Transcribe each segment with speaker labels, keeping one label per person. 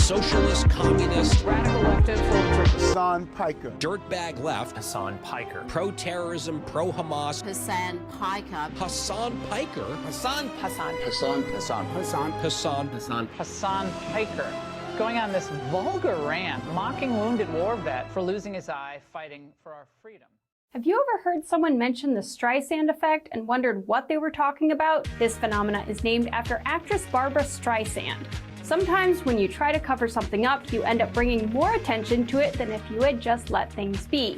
Speaker 1: socialist, communist,
Speaker 2: radical left influencer,
Speaker 3: Hasan Piker,
Speaker 1: dirtbag left,
Speaker 4: Hasan Piker,
Speaker 1: pro-terrorism, pro-Hamas,
Speaker 5: Hasan Piker,
Speaker 1: Hasan Piker,
Speaker 2: Hasan Piker, going on this vulgar rant, mocking wounded war vet for losing his eye fighting for our freedom.
Speaker 6: Have you ever heard someone mention the Streisand effect and wondered what they were talking about? This phenomena is named after actress Barbra Streisand. Sometimes when you try to cover something up, you end up bringing more attention to it than if you had just let things be.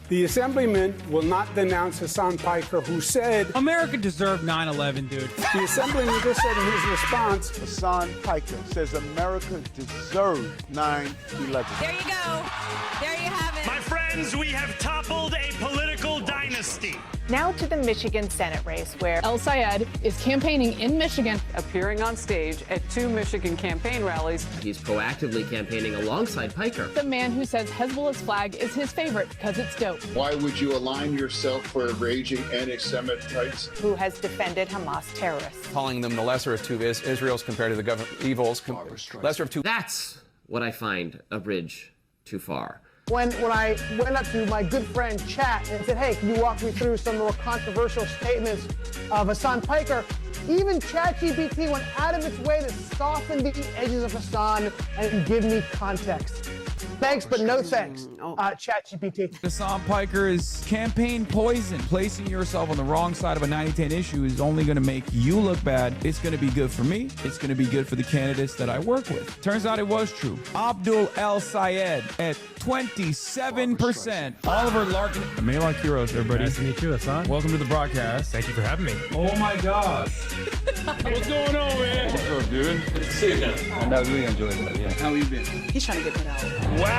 Speaker 7: The assemblyman will not denounce Hasan Piker, who said,
Speaker 8: America deserved 9/11, dude.
Speaker 7: the assemblyman just said in his response,
Speaker 3: Hasan Piker says America deserved 9/11.
Speaker 5: There you go. There you have it.
Speaker 9: My friends, we have toppled a political dynasty.
Speaker 10: Now to the Michigan Senate race, where
Speaker 11: El Sayed is campaigning in Michigan,
Speaker 2: Appearing on stage at 2 Michigan campaign rallies.
Speaker 4: He's proactively campaigning alongside Piker.
Speaker 11: the man who says Hezbollah's flag is his favorite because it's dope.
Speaker 12: Why would you align yourself for raging anti-Semites?
Speaker 10: who has defended Hamas terrorists.
Speaker 13: Calling them the lesser of two Israels compared to the evils. Lesser of two.
Speaker 4: That's what I find a bridge too far.
Speaker 14: When I went up to my good friend Chat and said, hey, can you walk me through some more controversial statements of Hasan Piker, even ChatGPT went out of its way to soften the edges of Hasan and give me context. Thanks, but no thanks, ChatGPT.
Speaker 8: Hasan Piker is campaign poison. Placing yourself on the wrong side of a 90-10 issue is only going to make you look bad. It's going to be good for me. It's going to be good for the candidates that I work with. Turns out it was true. Abdul El Sayed at 27%. Oliver Larkin. Malak Heroes, everybody.
Speaker 15: Nice to meet you, Hasan.
Speaker 8: Welcome to the broadcast.
Speaker 15: Thank you for having me.
Speaker 8: Oh my gosh. What's going on, man?
Speaker 13: What's up, dude? Good to see you again. And I really enjoyed that, yeah.
Speaker 2: How you been?
Speaker 5: He's trying to get that out.
Speaker 9: Wow.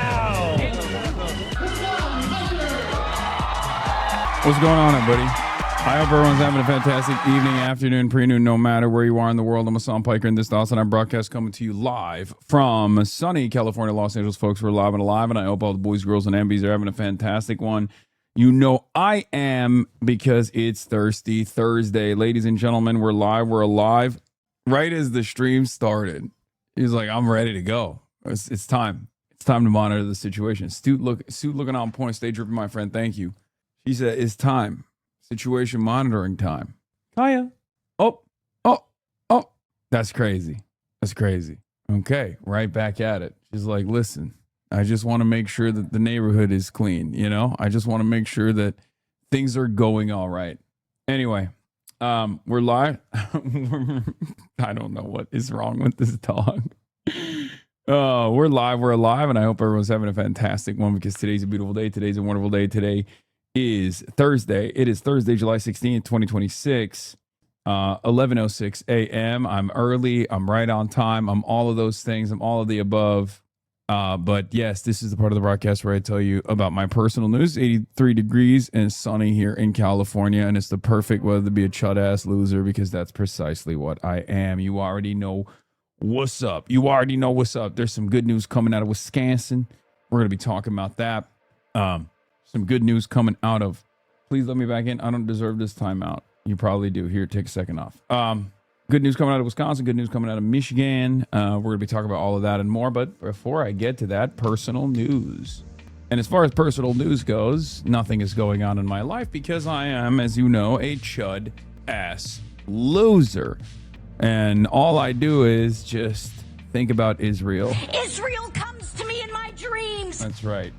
Speaker 8: What's going on, everybody? I hope everyone's having a fantastic evening, afternoon, pre-noon, no matter where you are in the world. I'm Hasan Piker, and this is the HasanAbi broadcast coming to you live from sunny California, Los Angeles, folks. We're live and alive, and I hope all the boys, girls, and MBs are having a fantastic one. You know I am, because it's Thirsty Thursday. Ladies and gentlemen, we're live, we're alive. Right as the stream started, he's like, I'm ready to go. It's time. It's time to monitor the situation. Suit looking on point. Stay dripping, my friend. Thank you. She said, it's time. Situation monitoring time. Kaya. Oh. That's crazy. That's crazy. Okay. Right back at it. She's like, listen, I just want to make sure that the neighborhood is clean. You know, I just want to make sure that things are going all right. Anyway, we're live. I don't know what is wrong with this dog. We're live, we're alive, and I hope everyone's having a fantastic one, because today's a beautiful day. Today's a wonderful day. Today is Thursday. It is Thursday, July 16th, 2026, 11:06 a.m. I'm early. I'm right on time. I'm all of those things. I'm all of the above. But yes, this is the part of the broadcast where I tell you about my personal news. 83 degrees and sunny here in California, and it's the perfect weather to be a chud-ass loser, because that's precisely what I am. You already know what's up. You already know what's up. There's some good news coming out of Wisconsin. We're going to be talking about that. Some good news coming out of, please let me back in. I don't deserve this timeout. You probably do. Here, take a second off. Good news coming out of Wisconsin. Good news coming out of Michigan. We're going to be talking about all of that and more. But before I get to that, personal news. And as far as personal news goes, nothing is going on in my life, because I am, as you know, a chud-ass loser. And all I do is just think about Israel.
Speaker 5: Israel comes to me in my dreams.
Speaker 8: That's right.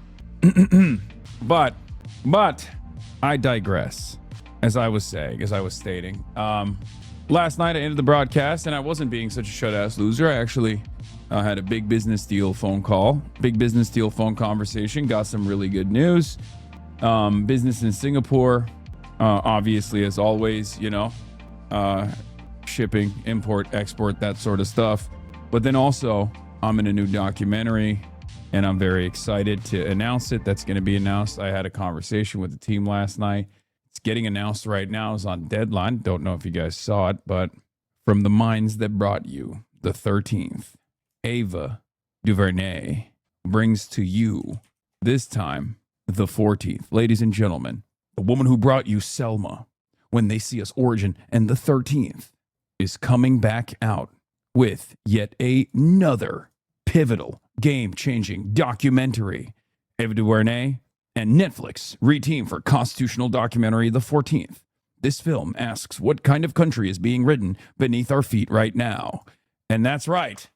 Speaker 8: But I digress. As I was stating. Last night I ended the broadcast, and I wasn't being such a shut-ass loser. I actually had a big business deal phone call. Big business deal phone conversation. Got some really good news. Business in Singapore. Obviously, as always, you know. Shipping, import, export, that sort of stuff. But then also, I'm in a new documentary, and I'm very excited to announce it. That's going to be announced. I had a conversation with the team last night. It's getting announced right now. It's on deadline. Don't know if you guys saw it, but From the Minds That Brought You, the 13th, Ava DuVernay brings to you, this time, the 14th. Ladies and gentlemen, the woman who brought you Selma, When They See Us Origin, and the 13th is coming back out with yet another pivotal, game-changing documentary. Ava DuVernay and Netflix reteam for constitutional documentary The 14th. This film asks what kind of country is being written beneath our feet right now. And that's right.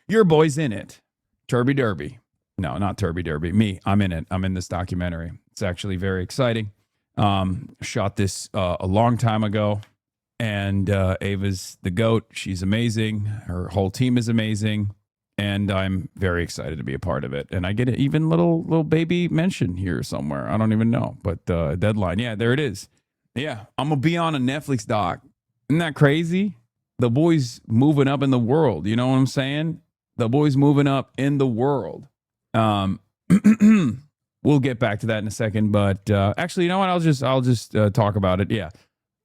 Speaker 8: Your boy's in it. Turby Derby. No, not Turby Derby. Me. I'm in it. I'm in this documentary. It's actually very exciting. Shot this a long time ago. And Ava's the GOAT. She's amazing. Her whole team is amazing. And I'm very excited to be a part of it. And I get an even little baby mention here somewhere. I don't even know. But deadline. Yeah, there it is. Yeah, I'm going to be on a Netflix doc. Isn't that crazy? The boy's moving up in the world. You know what I'm saying? The boy's moving up in the world. We'll get back to that in a second. But actually, you know what? I'll just talk about it. Yeah.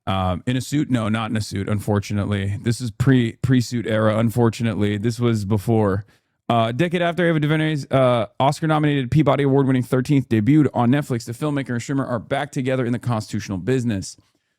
Speaker 8: In a suit? No, not in a suit, unfortunately. This is pre-suit era, unfortunately. This was before. A decade after Ava DuVernay's Oscar-nominated Peabody Award-winning 13th debuted on Netflix, the filmmaker and streamer are back together in the constitutional business,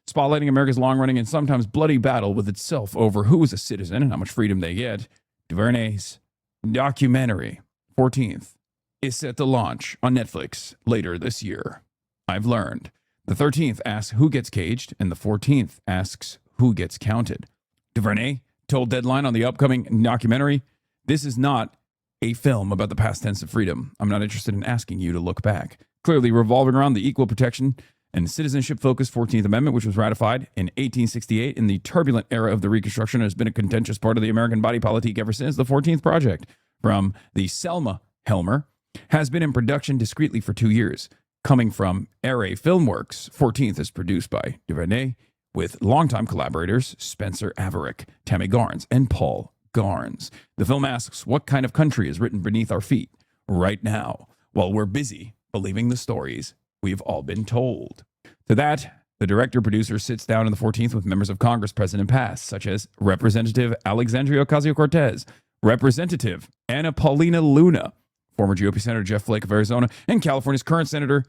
Speaker 8: spotlighting America's long-running and sometimes bloody battle with itself over who is a citizen and how much freedom they get. DuVernay's documentary, 14th, is set to launch on Netflix later this year. I've learned. The 13th asks who gets caged, and the 14th asks who gets counted. DuVernay told Deadline on the upcoming documentary, "This is not a film about the past tense of freedom. I'm not interested in asking you to look back." Clearly revolving around the equal protection and citizenship-focused 14th Amendment, which was ratified in 1868 in the turbulent era of the Reconstruction, has been a contentious part of the American body politic ever since. The 14th Project, from the Selma Helmer, has been in production discreetly for 2 years. Coming from RABB Filmworks, 14th is produced by DuVernay with longtime collaborators Spencer Averick, Tammy Garnes, and Paul Garnes. The film asks what kind of country is written beneath our feet right now while we're busy believing the stories we've all been told. To that, the director-producer sits down in the 14th with members of Congress present and past, such as Representative Alexandria Ocasio-Cortez, Representative Anna Paulina Luna, former GOP Senator Jeff Flake of Arizona, and California's current Senator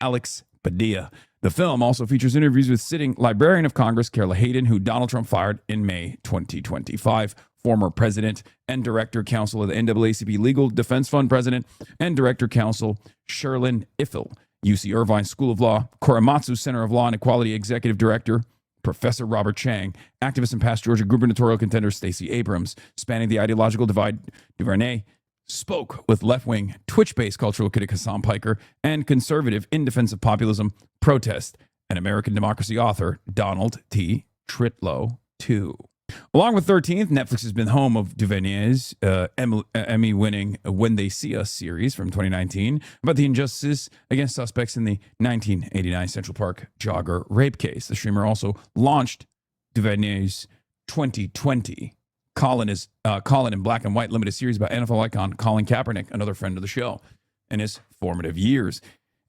Speaker 8: Alex Padilla. The film also features interviews with sitting Librarian of Congress Carla Hayden, who Donald Trump fired in May 2025, former President and Director Counsel of the NAACP Legal Defense Fund President and Director Counsel Sherlyn Iffel, UC Irvine School of Law, Korematsu Center of Law and Equality Executive Director Professor Robert Chang, activist and past Georgia gubernatorial contender Stacey Abrams. Spanning the ideological divide, DuVernay spoke with left-wing Twitch-based cultural critic Hasan Piker and conservative in defense of populism, protest, and American democracy author Donald T. Tritlow, too. Along with 13th, Netflix has been home of DuVernay's Emmy-winning When They See Us series from 2019 about the injustice against suspects in the 1989 Central Park jogger rape case. The streamer also launched DuVernay's 2020 Colin in Black and White limited series about NFL icon Colin Kaepernick, another friend of the show, in his formative years.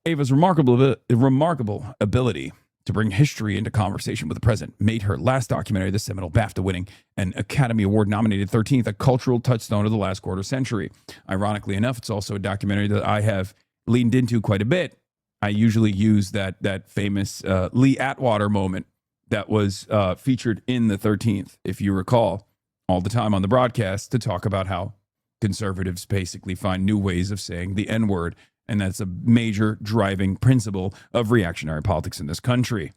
Speaker 8: Ava's remarkable ability to bring history into conversation with the present made her last documentary, the seminal BAFTA-winning and Academy Award-nominated 13th, a cultural touchstone of the last quarter century. Ironically enough, it's also a documentary that I have leaned into quite a bit. I usually use that famous Lee Atwater moment that was featured in the 13th, if you recall, all the time on the broadcast to talk about how conservatives basically find new ways of saying the N-word. And that's a major driving principle of reactionary politics in this country.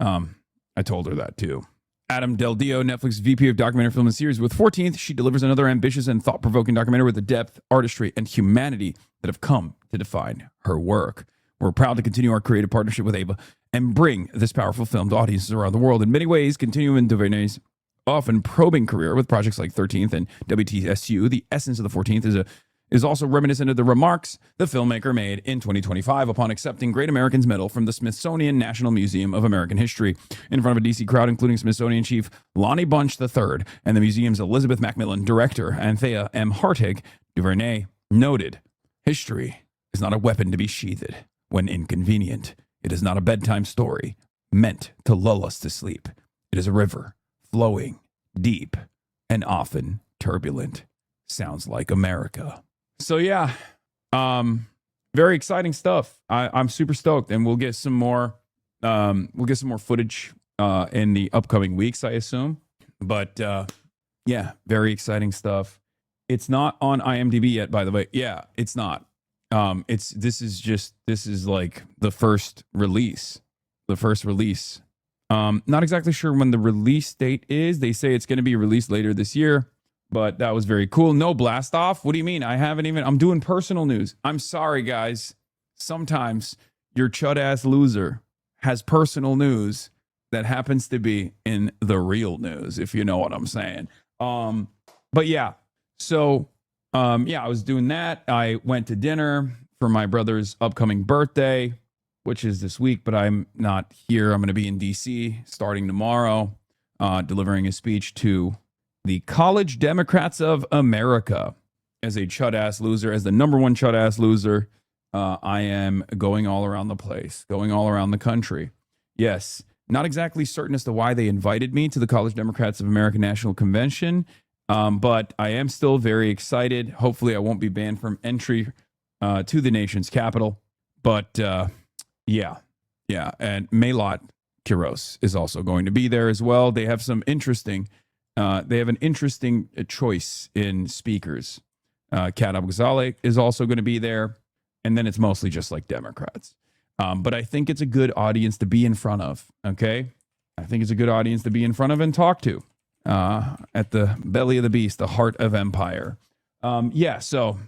Speaker 8: I told her that too. Adam Del Dio, Netflix VP of Documentary Film and Series. With 14th, she delivers another ambitious and thought-provoking documentary with the depth, artistry, and humanity that have come to define her work. We're proud to continue our creative partnership with Ava and bring this powerful film to audiences around the world. In many ways, continuing DuVernay's often probing career with projects like 13th and WTSU, the essence of the 14th is also reminiscent of the remarks the filmmaker made in 2025 upon accepting Great American's Medal from the Smithsonian National Museum of American History in front of a DC crowd, including Smithsonian Chief Lonnie Bunch III and the museum's Elizabeth Macmillan director, Anthea M. Hartig. DuVernay noted, "History is not a weapon to be sheathed when inconvenient. It is not a bedtime story meant to lull us to sleep. It is a river flowing, deep, and often turbulent. Sounds like America." So yeah, very exciting stuff. I'm super stoked, and we'll get some more footage in the upcoming weeks, I assume. But yeah, very exciting stuff. It's not on IMDb yet, by the way. Yeah, it's not. This is like the first release. Not exactly sure when the release date is. They say it's going to be released later this year, but that was very cool. No blast off. What do you mean? I'm doing personal news. I'm sorry, guys. Sometimes your chud ass loser has personal news that happens to be in the real news, if you know what I'm saying. But yeah, so I was doing that. I went to dinner for my brother's upcoming birthday, which is this week, but I'm not here. I'm going to be in DC starting tomorrow, delivering a speech to the College Democrats of America. As a chud ass loser, as the number one chud ass loser, I am going all around the place, going all around the country. Yes, not exactly certain as to why they invited me to the College Democrats of America National Convention, but I am still very excited. Hopefully I won't be banned from entry to the nation's capital. But yeah. And Maylot Kiros is also going to be there as well. They have an interesting choice in speakers. Kat Abghazaleh is also going to be there. And then it's mostly just like Democrats. But I think it's a good audience to be in front of. Okay. I think it's a good audience to be in front of and talk to at the belly of the beast, the heart of empire. So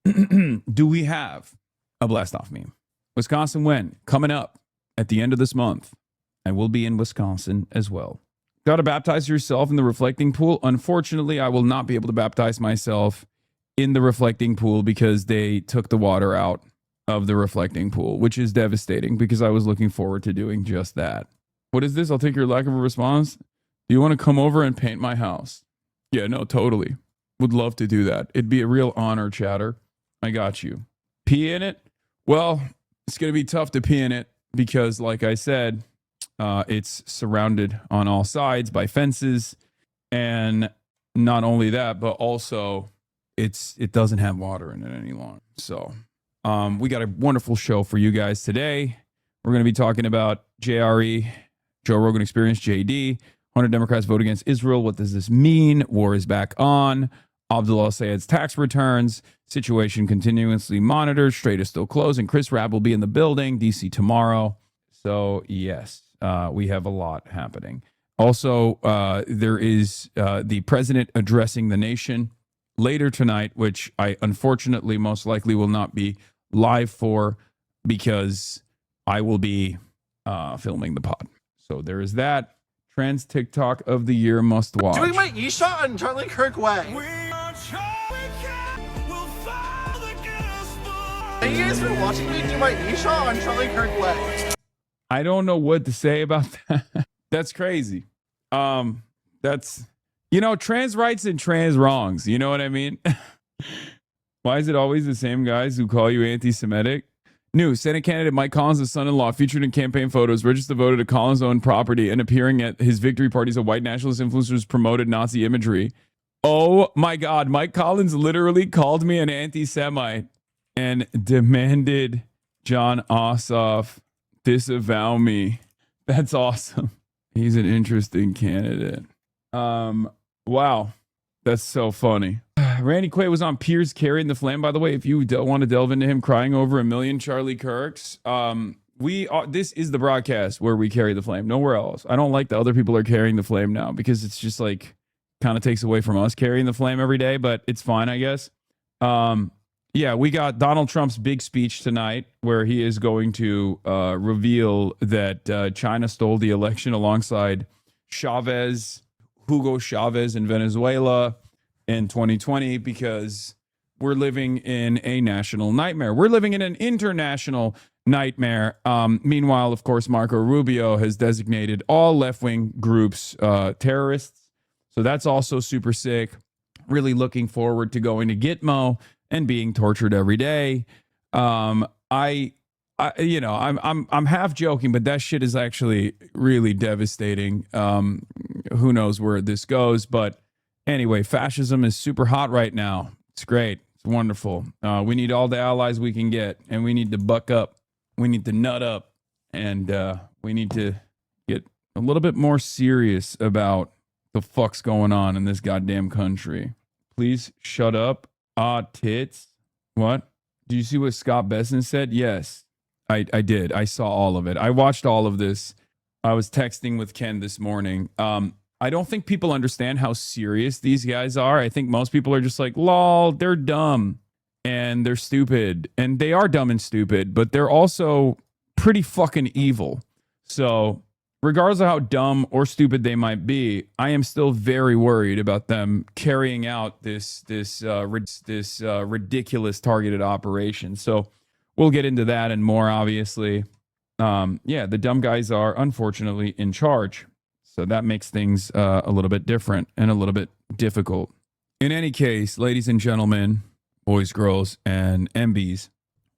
Speaker 8: do we have a blast off meme? Wisconsin when? Coming up at the end of this month. I will be in Wisconsin as well. Got to baptize yourself in the reflecting pool. Unfortunately, I will not be able to baptize myself in the reflecting pool because they took the water out of the reflecting pool, which is devastating because I was looking forward to doing just that. What is this? I'll take your lack of a response. Do you want to come over and paint my house? Yeah, no, totally. Would love to do that. It'd be a real honor, chatter. I got you. Pee in it? Well, it's going to be tough to pee in it because, like I said, it's surrounded on all sides by fences. And not only that, but also it doesn't have water in it any longer. So we got a wonderful show for you guys today. We're going to be talking about JRE, Joe Rogan Experience, JD. 100 Democrats vote against Israel. What does this mean? War is back on. Abdullah Sayed's tax returns. Situation continuously monitored. STRAIT is still closed. And Chris RABB will be in the building. DC tomorrow. So, yes, we have a lot happening. Also, there is the president addressing the nation later tonight, which I unfortunately most likely will not be live for because I will be filming the pod. So there is that. Trans TikTok of the year must watch.
Speaker 15: Doing my e-shot on Charlie Kirk way. Thank you guys for watching me do my e-shot on Charlie Kirk way.
Speaker 8: I don't know what to say about that. That's crazy. That's, trans rights and trans wrongs. You know what I mean? Why is it always the same guys who call you anti-Semitic? New Senate candidate Mike Collins' son-in-law featured in campaign photos, registered to vote at Collins' own property and appearing at his victory parties of white nationalist influencers promoted Nazi imagery. Oh my God. Mike Collins literally called me an anti-Semite and demanded John Ossoff disavow me. That's awesome. He's an interesting candidate. Wow. That's so funny. Randy Quaid was on Piers carrying the flame, by the way. If you want to delve into him crying over a million Charlie Kirks, this is the broadcast where we carry the flame. Nowhere else. I don't like that other people are carrying the flame now because it's just like kind of takes away from us carrying the flame every day, but it's fine, I guess. We got Donald Trump's big speech tonight where he is going to reveal that China stole the election alongside Hugo Chavez in Venezuela in 2020 because we're living in a national nightmare. We're living in an international nightmare. Meanwhile, of course, Marco Rubio has designated all left-wing groups terrorists. So that's also super sick. Really looking forward to going to Gitmo and being tortured every day. I'm half joking, but that shit is actually really devastating. Who knows where this goes, but anyway, fascism is super hot right now. It's great. It's wonderful. We need all the allies we can get, and we need to buck up. We need to nut up, and we need to get a little bit more serious about The fuck's going on in this goddamn country? Please shut up. Tits. What? Did you see what Scott Besson said? Yes, I did. I saw all of it. I watched all of this. I was texting with Ken this morning. I don't think people understand how serious these guys are. I think most people are just like, lol, they're dumb and they're stupid. And they are dumb and stupid, but they're also pretty fucking evil. So regardless of how dumb or stupid they might be, I am still very worried about them carrying out this ridiculous targeted operation. So we'll get into that and more, obviously. Yeah, the dumb guys are unfortunately in charge. So that makes things a little bit different and a little bit difficult. In any case, ladies and gentlemen, boys, girls, and MBs,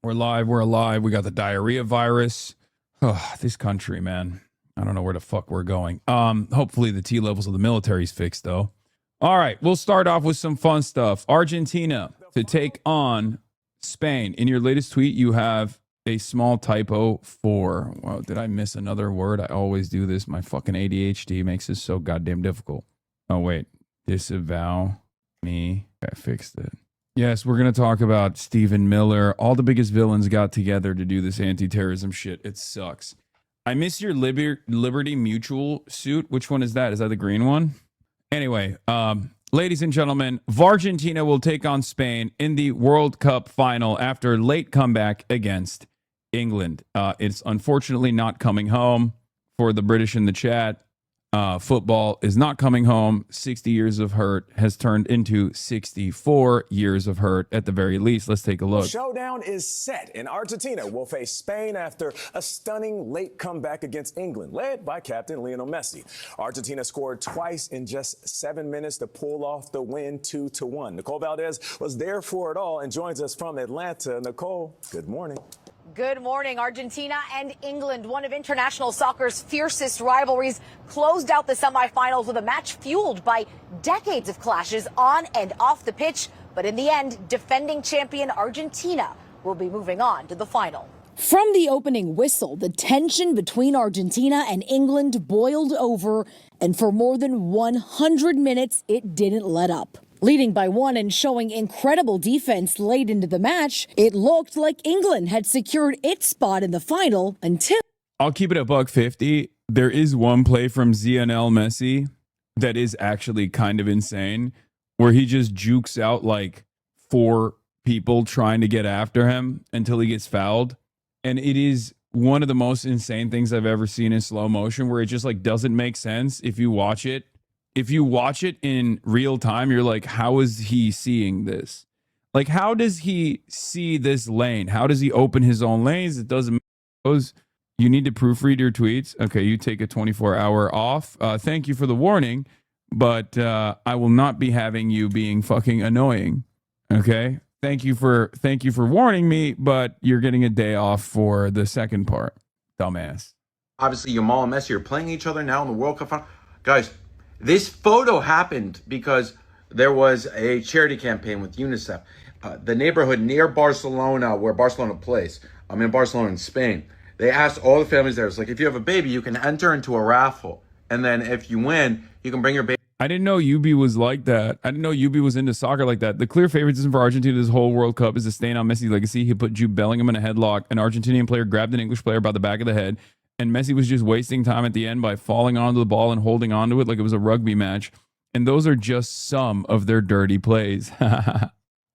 Speaker 8: we're live, we're alive. We got the diarrhea virus. Oh, this country, man. I don't know where the fuck we're going. Hopefully the T levels of the military's fixed, though. All right, we'll start off with some fun stuff. Argentina to take on Spain. In your latest tweet, you have a small typo for, well, did I miss another word? I always do this. My fucking ADHD makes this so goddamn difficult. Oh, wait. Disavow me. I fixed it. Yes, we're going to talk about Stephen Miller. All the biggest villains got together to do this anti-terrorism shit. It sucks. I miss your Liberty Mutual suit. Which one is that? Is that the green one? Anyway, ladies and gentlemen, Argentina will take on Spain in the World Cup final after late comeback against England. It's unfortunately not coming home for the British in the chat. Football is not coming home. 60 years of hurt has turned into 64 years of hurt at the very least. Let's take a look.
Speaker 16: Showdown is set, and Argentina will face Spain after a stunning late comeback against England, led by Captain Lionel Messi. Argentina scored twice in just 7 minutes to pull off the win 2-1. Nicole Valdez was there for it all and joins us from Atlanta. Nicole, good morning.
Speaker 17: Good morning. Argentina and England, one of international soccer's fiercest rivalries, closed out the semifinals with a match fueled by decades of clashes on and off the pitch. But in the end, defending champion Argentina will be moving on to the final.
Speaker 18: From the opening whistle, the tension between Argentina and England boiled over, and for more than 100 minutes, it didn't let up. Leading by one and showing incredible defense late into the match, it looked like England had secured its spot in the final until...
Speaker 8: I'll keep it at $150. There is one play from Lionel Messi that is actually kind of insane, where he just jukes out like 4 people trying to get after him until he gets fouled. And it is one of the most insane things I've ever seen in slow motion, where it just like doesn't make sense if you watch it. If you watch it in real time, you're like, how is he seeing this? Like, how does he see this lane? How does he open his own lanes? It doesn't make sense. You need to proofread your tweets. Okay, you take a 24-hour off. Thank you for the warning, but I will not be having you being fucking annoying. Okay? Thank you for warning me, but you're getting a day off for the second part. Dumbass.
Speaker 19: Obviously, Yamal and Messi are playing each other now in the World Cup final. Guys, this photo happened because there was a charity campaign with UNICEF. The neighborhood near Barcelona, where Barcelona plays, I'm in Barcelona in Spain. They asked all the families there, it's like, if you have a baby, you can enter into a raffle. And then if you win, you can bring your baby.
Speaker 8: I didn't know Ubi was like that. I didn't know Ubi was into soccer like that. The clear favoritism for Argentina this whole World Cup is to stain on Messi's legacy. He put Jude Bellingham in a headlock. An Argentinian player grabbed an English player by the back of the head. And Messi was just wasting time at the end by falling onto the ball and holding onto it like it was a rugby match. And those are just some of their dirty plays.
Speaker 19: And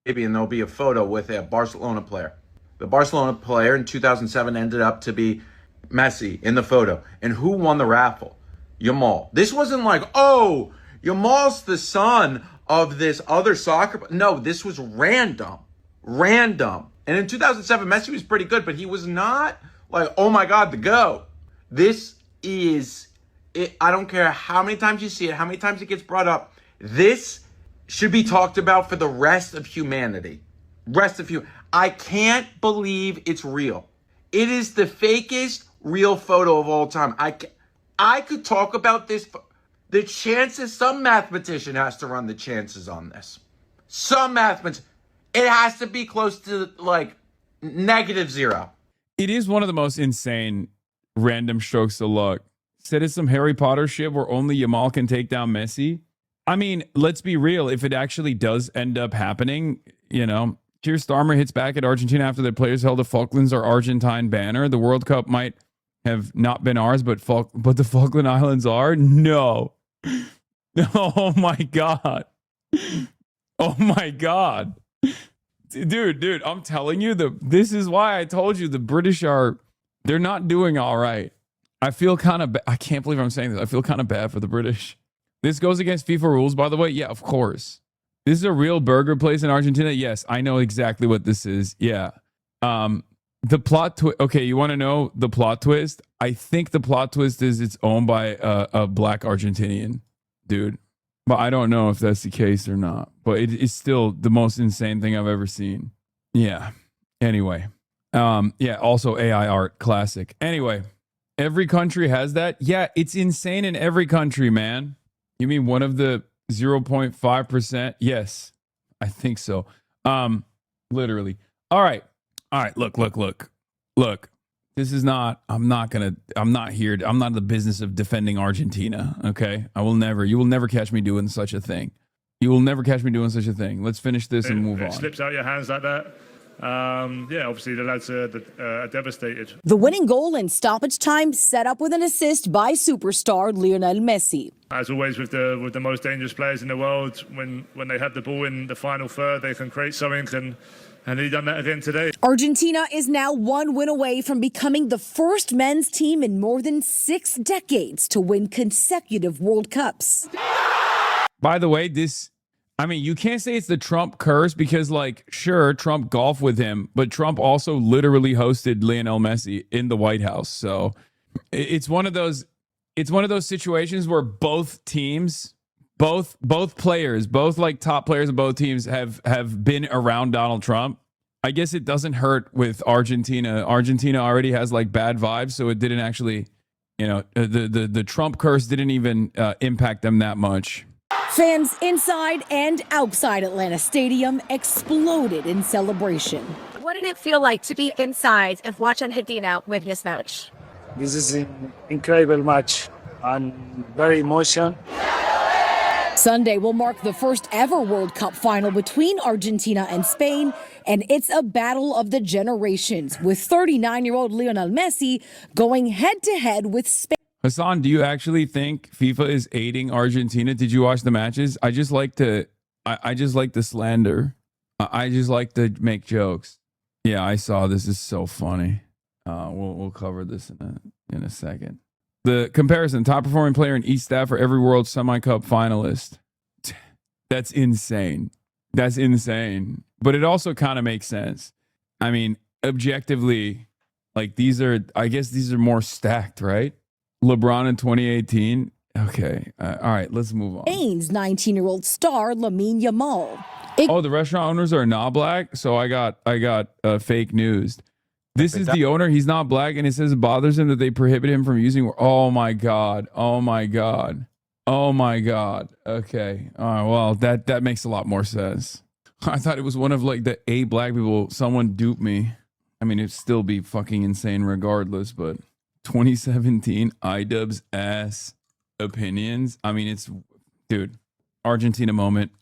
Speaker 19: there'll be a photo with a Barcelona player. The Barcelona player in 2007 ended up to be Messi in the photo. And who won the raffle? Yamal. This wasn't like, oh, Yamal's the son of this other soccer. No, this was random. Random. And in 2007, Messi was pretty good, but he was not like, oh my God, the GOAT. This is it. I don't care how many times you see it, how many times it gets brought up. This should be talked about for the rest of humanity. I can't believe it's real. It is the fakest real photo of all time. I could talk about this. The chances, some mathematician has to run the chances on this. Some mathematician. It has to be close to like -0.
Speaker 8: It is one of the most insane random strokes of luck Said it's some Harry Potter shit where only Yamal can take down Messi. I mean, let's be real. If it actually does end up happening, Keir Starmer hits back at Argentina after the players held the Falklands or Argentine banner. The World Cup might have not been ours, but the Falkland Islands are? No. Oh my God. Oh my God. Dude, I'm telling you, this is why I told you the British they're not doing all right. I feel kind of, I can't believe I'm saying this. I feel kind of bad for the British. This goes against FIFA rules, by the way. Yeah, of course. This is a real burger place in Argentina. Yes, I know exactly what this is. Yeah. The plot twist. Okay, you want to know the plot twist? I think the plot twist is it's owned by a black Argentinian dude. But I don't know if that's the case or not. But it is still the most insane thing I've ever seen. Yeah. Anyway. Yeah, also AI art. Classic. Anyway. Every country has that? Yeah, it's insane in every country, man. You mean one of the 0.5%? Yes, I think so. Literally. All right. Look. This is not, I'm not in the business of defending Argentina, okay? You will never catch me doing such a thing. Let's finish this and move on.
Speaker 9: It slips out your hands like that. Obviously the lads are devastated.
Speaker 18: The winning goal in stoppage time set up with an assist by superstar Lionel Messi.
Speaker 9: As always with the most dangerous players in the world, when they have the ball in the final third, they can create something, and he done that again today.
Speaker 18: Argentina is now one win away from becoming the first men's team in more than 6 decades to win consecutive World Cups.
Speaker 8: By the way, you can't say it's the Trump curse because, sure, Trump golfed with him, but Trump also literally hosted Lionel Messi in the White House. So it's one of those situations where both teams, both players, both top players of both teams have been around Donald Trump. I guess it doesn't hurt with Argentina. Argentina already has bad vibes, so it didn't actually, the Trump curse didn't even impact them that much.
Speaker 18: Fans inside and outside Atlanta Stadium exploded in celebration.
Speaker 5: What did it feel like to be inside and watch Argentina win this match?
Speaker 20: This is an incredible match and very emotional.
Speaker 18: Sunday will mark the first ever World Cup final between Argentina and Spain, and it's a battle of the generations, with 39-year-old Lionel Messi going head-to-head with Spain.
Speaker 8: Hasan, do you actually think FIFA is aiding Argentina? Did you watch the matches? I just like to slander. I just like to make jokes. Yeah, I saw this. Is so funny. We'll cover this in a second. The comparison: top performing player in each stat for every World Semi-Cup finalist. That's insane. But it also kind of makes sense. I mean, objectively, these are more stacked, right? LeBron in 2018. Okay. All right, let's move on.
Speaker 18: Spain's 19-year-old star Lamine Yamal.
Speaker 8: The restaurant owners are not black, so I got fake news. This is the owner. He's not black, and it says it bothers him that they prohibit him from using. Oh my god. Okay. All right. Well, that makes a lot more sense. I thought it was one of the 8 black people. Someone duped me. I mean, it'd still be fucking insane regardless, but 2017 iDubbbz ass opinions. I mean, dude, Argentina moment.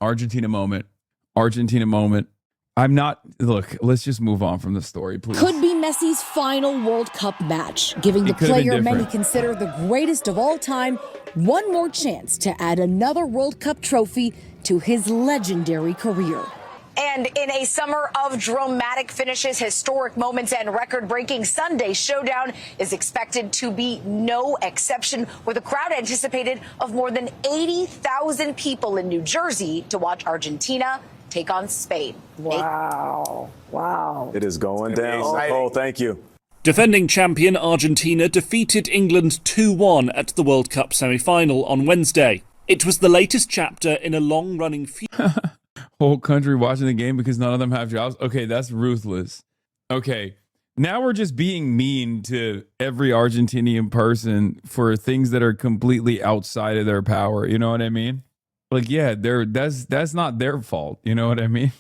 Speaker 8: Look, let's just move on from the story, please.
Speaker 18: Could be Messi's final World Cup match, giving the player many consider the greatest of all time one more chance to add another World Cup trophy to his legendary career.
Speaker 17: And in a summer of dramatic finishes, historic moments, and record-breaking Sunday showdown is expected to be no exception, with a crowd anticipated of more than 80,000 people in New Jersey to watch Argentina take on Spain.
Speaker 14: Wow.
Speaker 16: It is going down. Oh, thank you.
Speaker 9: Defending champion Argentina defeated England 2-1 at the World Cup semi-final on Wednesday. It was the latest chapter in a long-running feud.
Speaker 8: Whole country watching the game because none of them have jobs. Okay, that's ruthless. Okay, now we're just being mean to every Argentinian person for things that are completely outside of their power. You know what I mean? Yeah, that's not their fault. You know what I mean?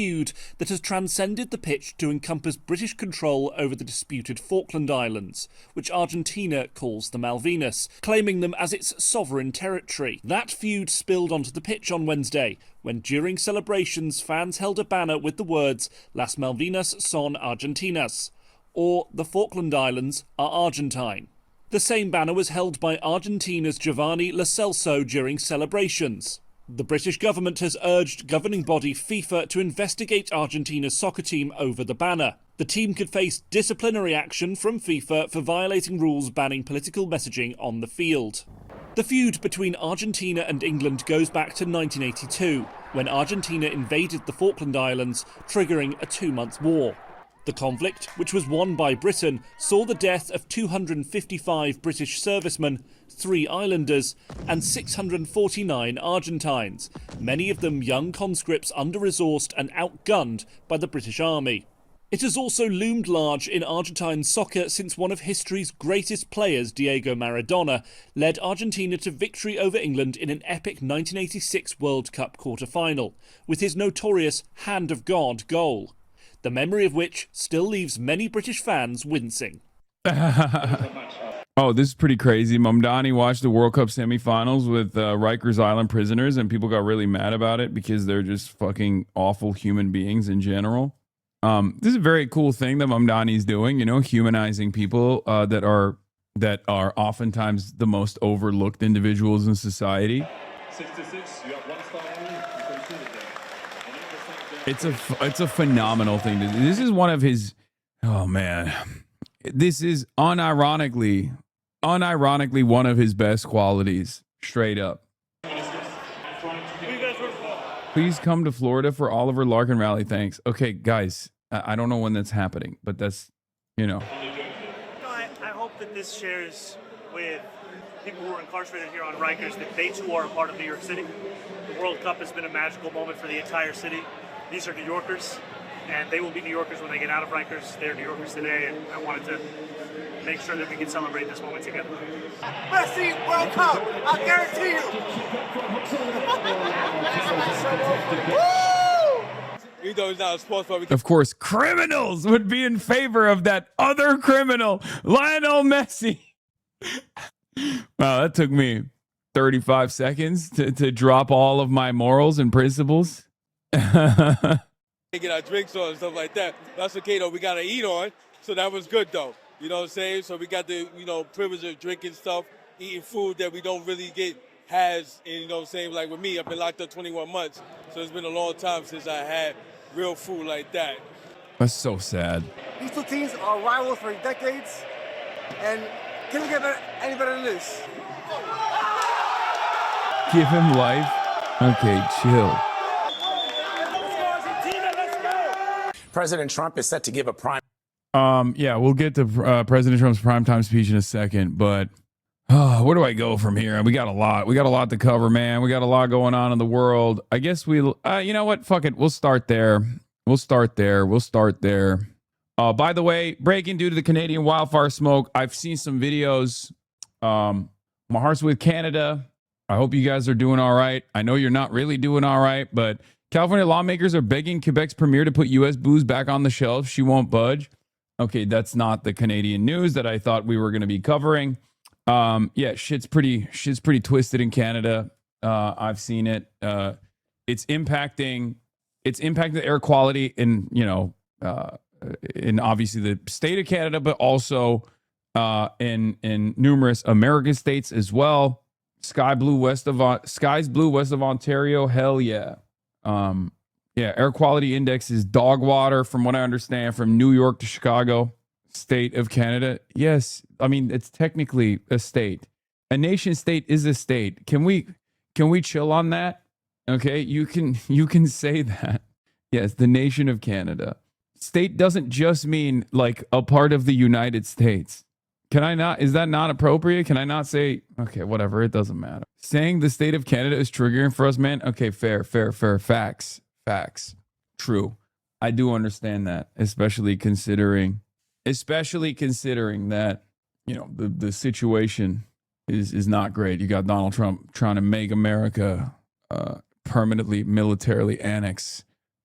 Speaker 9: feud that has transcended the pitch to encompass British control over the disputed Falkland Islands, which Argentina calls the Malvinas, claiming them as its sovereign territory. That feud spilled onto the pitch on Wednesday, when during celebrations fans held a banner with the words Las Malvinas son Argentinas, or the Falkland Islands are Argentine. The same banner was held by Argentina's Giovanni Lo Celso during celebrations. The British government has urged governing body FIFA to investigate Argentina's soccer team over the banner. The team could face disciplinary action from FIFA for violating rules banning political messaging on the field. The feud between Argentina and England goes back to 1982, when Argentina invaded the Falkland Islands, triggering a 2-month war. The conflict, which was won by Britain, saw the death of 255 British servicemen, 3 islanders, and 649 Argentines, many of them young conscripts under-resourced and outgunned by the British Army. It has also loomed large in Argentine soccer since one of history's greatest players, Diego Maradona, led Argentina to victory over England in an epic 1986 World Cup quarter-final, with his notorious Hand of God goal, the memory of which still leaves many British fans wincing.
Speaker 8: Oh, this is pretty crazy. Mamdani watched the World Cup semifinals with Rikers Island prisoners, and people got really mad about it because they're just fucking awful human beings in general. This is a very cool thing that Mamdani's doing, you know, humanizing people that are oftentimes the most overlooked individuals in society.
Speaker 21: 66, you have 1 star only. You can shoot it there.
Speaker 8: It's a phenomenal thing. This is one of his. Oh man, this is unironically one of his best qualities. Straight up. Please come to Florida for Oliver Larkin rally. Thanks. Okay, guys, I don't know when that's happening, but that's, you know.
Speaker 22: I hope that this shares with people who are incarcerated here on Rikers that they too are a part of New York City. The World Cup has been a magical moment for the entire city. These are New Yorkers, and they will be New Yorkers when they get out of Rikers. They're New Yorkers today, and I wanted to make sure that we can celebrate this moment together.
Speaker 15: Messi, World Cup, I guarantee you.
Speaker 21: You know he's not a sports fan.
Speaker 8: Of course, criminals would be in favor of that other criminal, Lionel Messi. Wow, that took me 35 seconds to drop all of my morals and principles.
Speaker 21: Get our drinks on and stuff like that. That's okay though. We got to eat on, so that was good though. You know what I'm saying? So we got the privilege of drinking stuff, eating food that we don't really get has. And you know what I'm saying? Like with me, I've been locked up 21 months, so it's been a long time since I had real food like that.
Speaker 8: That's so sad.
Speaker 15: These two teams are rivals for decades, and can we get any better than this?
Speaker 8: Give him life. Okay, chill.
Speaker 16: President Trump is set to give a prime.
Speaker 8: Yeah, we'll get to President Trump's primetime speech in a second, but where do I go from here? We got a lot. We got a lot to cover, man. We got a lot going on in the world. I guess you know what? Fuck it. We'll start there. By the way, breaking due to the Canadian wildfire smoke. I've seen some videos. My heart's with Canada. I hope you guys are doing all right. I know you're not really doing all right, but California lawmakers are begging Quebec's premier to put U.S. booze back on the shelves. She won't budge. Okay, that's not the Canadian news that I thought we were going to be covering. Yeah, shit's pretty twisted in Canada. I've seen it. It's impacting the air quality in in obviously the state of Canada, but also in numerous American states as well. Skies blue west of Ontario. Hell yeah. Yeah, air quality index is dog water, from what I understand, from New York to Chicago, state of Canada. Yes, I mean, it's technically a state. A nation state is a state. Can we chill on that? Okay, you can say that. Yes, the nation of Canada. State doesn't just mean like a part of the United States. Can I not? Is that not appropriate? Can I not say, okay, whatever, it doesn't matter. Saying the state of Canada is triggering for us, man. Okay, fair. Facts. True. I do understand that, especially considering that, the situation is not great. You got Donald Trump trying to make America permanently militarily annex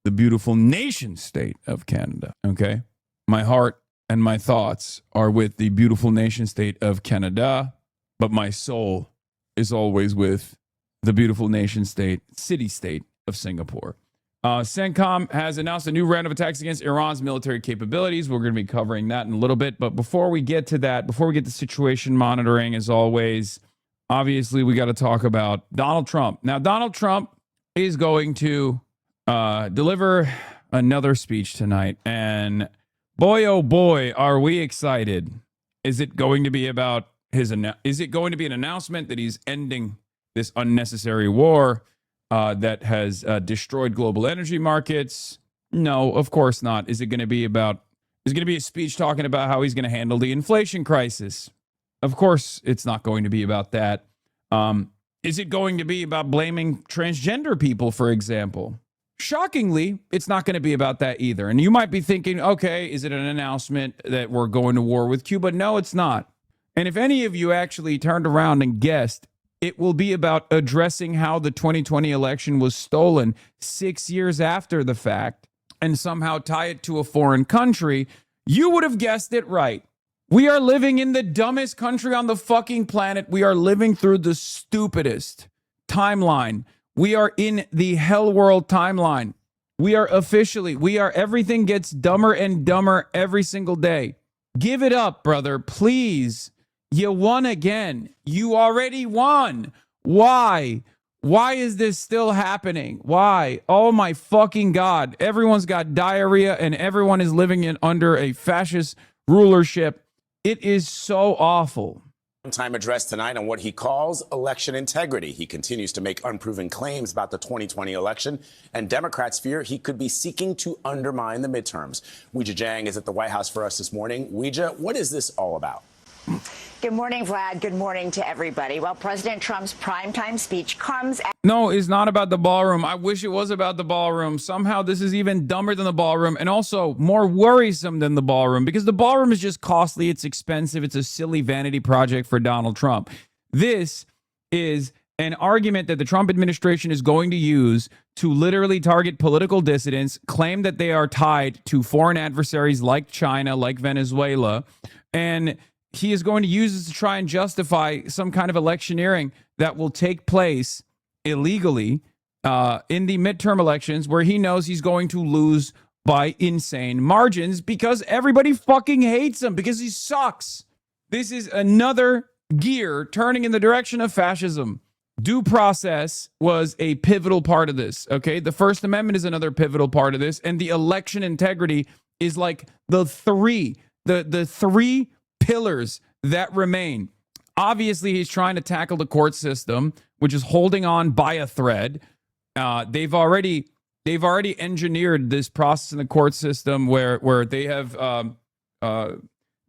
Speaker 8: the beautiful nation state of Canada. Okay. My heart and my thoughts are with the beautiful nation state of Canada, but my soul is always with the beautiful nation state, city-state of Singapore. CENTCOM has announced a new round of attacks against Iran's military capabilities. We're going to be covering that in a little bit. But before we get to that, before we get to situation monitoring, as always, obviously we got to talk about Donald Trump. Now, Donald Trump is going to deliver another speech tonight. And boy, oh boy, are we excited. Is it going to be about is it going to be an announcement that he's ending this unnecessary war that has destroyed global energy markets? No, of course not. Is it going to be a speech talking about how he's going to handle the inflation crisis? Of course, it's not going to be about that. Is it going to be about blaming transgender people, for example? Shockingly, it's not going to be about that either. And you might be thinking, okay, is it an announcement that we're going to war with Cuba? No, it's not. And if any of you actually turned around and guessed, it will be about addressing how the 2020 election was stolen 6 years after the fact and somehow tie it to a foreign country, you would have guessed it right. We are living in the dumbest country on the fucking planet. We are living through the stupidest timeline. We are in the hell world timeline. Everything gets dumber and dumber every single day. Give it up, brother, please. You won again. You already won. Why? Why is this still happening? Why? Oh my fucking God. Everyone's got diarrhea and everyone is living under a fascist rulership. It is so awful.
Speaker 1: Time address tonight on what he calls election integrity. He continues to make unproven claims about the 2020 election, and Democrats fear he could be seeking to undermine the midterms. Weijia Jiang is at the White House for us this morning. Weijia, what is this all about?
Speaker 6: Good morning, Vlad. Good morning to everybody. Well, President Trump's primetime speech comes at...
Speaker 8: No, it's not about the ballroom. I wish it was about the ballroom. Somehow this is even dumber than the ballroom and also more worrisome than the ballroom because the ballroom is just costly. It's expensive. It's a silly vanity project for Donald Trump. This is an argument that the Trump administration is going to use to literally target political dissidents, claim that they are tied to foreign adversaries like China, like Venezuela, and he is going to use this to try and justify some kind of electioneering that will take place illegally in the midterm elections where he knows he's going to lose by insane margins because everybody fucking hates him because he sucks. This is another gear turning in the direction of fascism. Due process was a pivotal part of this, okay? The First Amendment is another pivotal part of this, and the election integrity is like the three pillars that remain. Obviously, he's trying to tackle the court system, which is holding on by a thread. They've already engineered this process in the court system where they have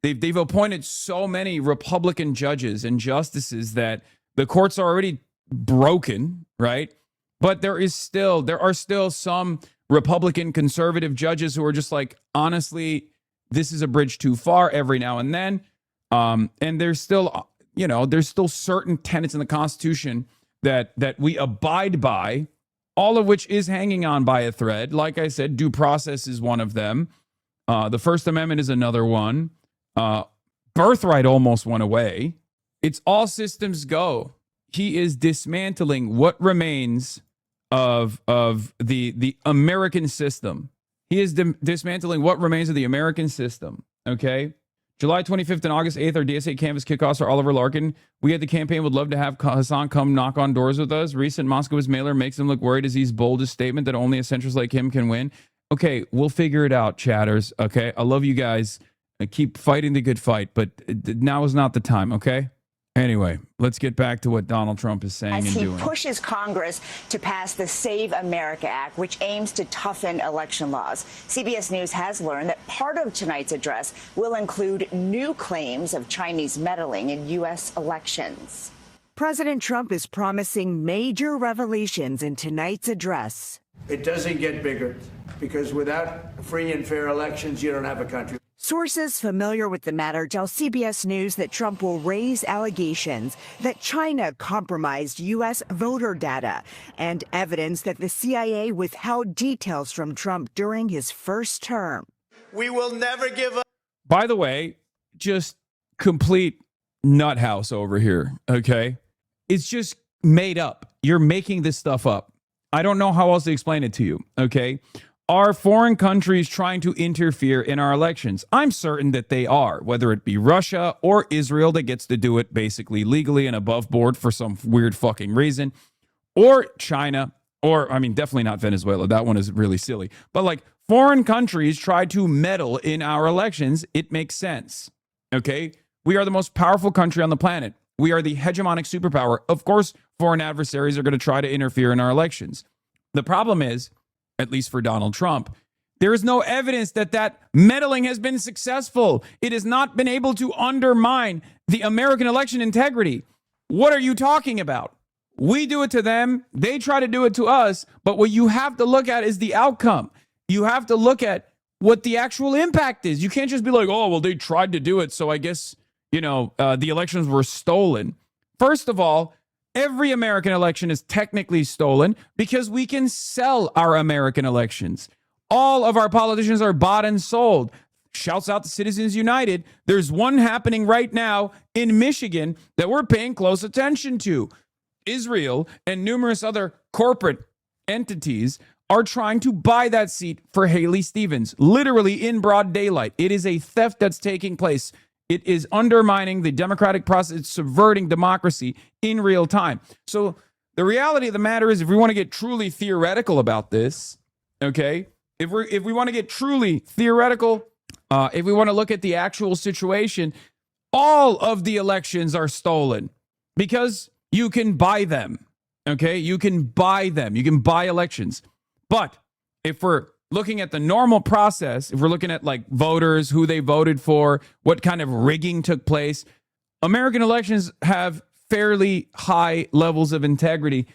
Speaker 8: they've appointed so many Republican judges and justices that the courts are already broken, right? But there are still some Republican conservative judges who are just like, honestly, this is a bridge too far every now and then. And there's still, there's still certain tenets in the Constitution that we abide by, all of which is hanging on by a thread. Like I said, due process is one of them. The First Amendment is another one. Birthright almost went away. It's all systems go. He is dismantling what remains of the American system. He is dismantling what remains of the American system, okay? July 25th and August 8th are DSA Canvas kickoffs for Oliver Larkin. We at the campaign would love to have Hasan come knock on doors with us. Recent Moscow's mailer makes him look worried as he's boldest statement that only eccentrics like him can win. Okay, we'll figure it out, chatters, okay? I love you guys. Keep fighting the good fight, but now is not the time, okay? Anyway, let's get back to what Donald Trump is saying and doing.
Speaker 6: As he pushes Congress to pass the Save America Act, which aims to toughen election laws. CBS News has learned that part of tonight's address will include new claims of Chinese meddling in U.S. elections.
Speaker 23: President Trump is promising major revelations in tonight's address.
Speaker 24: It doesn't get bigger because without free and fair elections, you don't have a country.
Speaker 23: Sources familiar with the matter tell CBS News that Trump will raise allegations that China compromised U.S. voter data and evidence that the CIA withheld details from Trump during his first term.
Speaker 3: We will never give up.
Speaker 8: By the way, just complete nut house over here, okay? It's just made up. You're making this stuff up. I don't know how else to explain it to you, okay? Are foreign countries trying to interfere in our elections? I'm certain that they are, whether it be Russia or Israel that gets to do it basically legally and above board for some weird fucking reason, or China, or, I mean, definitely not Venezuela. That one is really silly. But like foreign countries try to meddle in our elections, it makes sense, okay? We are the most powerful country on the planet. We are the hegemonic superpower. Of course, foreign adversaries are going to try to interfere in our elections. The problem is, at least for Donald Trump, there is no evidence that that meddling has been successful. It has not been able to undermine the American election integrity. What are you talking about? We do it to them. They try to do it to us. But what you have to look at is the outcome. You have to look at what the actual impact is. You can't just be like, oh, well, they tried to do it, so I guess, the elections were stolen. First of all, every American election is technically stolen because we can sell our American elections. All of our politicians are bought and sold. Shouts out to Citizens United. There's one happening right now in Michigan that we're paying close attention to. Israel and numerous other corporate entities are trying to buy that seat for Haley Stevens, literally in broad daylight. It is a theft that's taking place. It is undermining the democratic process. It's subverting democracy in real time. So the reality of the matter is, if we want to get truly theoretical about this, okay, if we want to get truly theoretical, if we want to look at the actual situation, all of the elections are stolen because you can buy them, okay? You can buy them. You can buy elections. But if we're looking at the normal process, if we're looking at like voters, who they voted for, what kind of rigging took place, American elections have fairly high levels of integrity.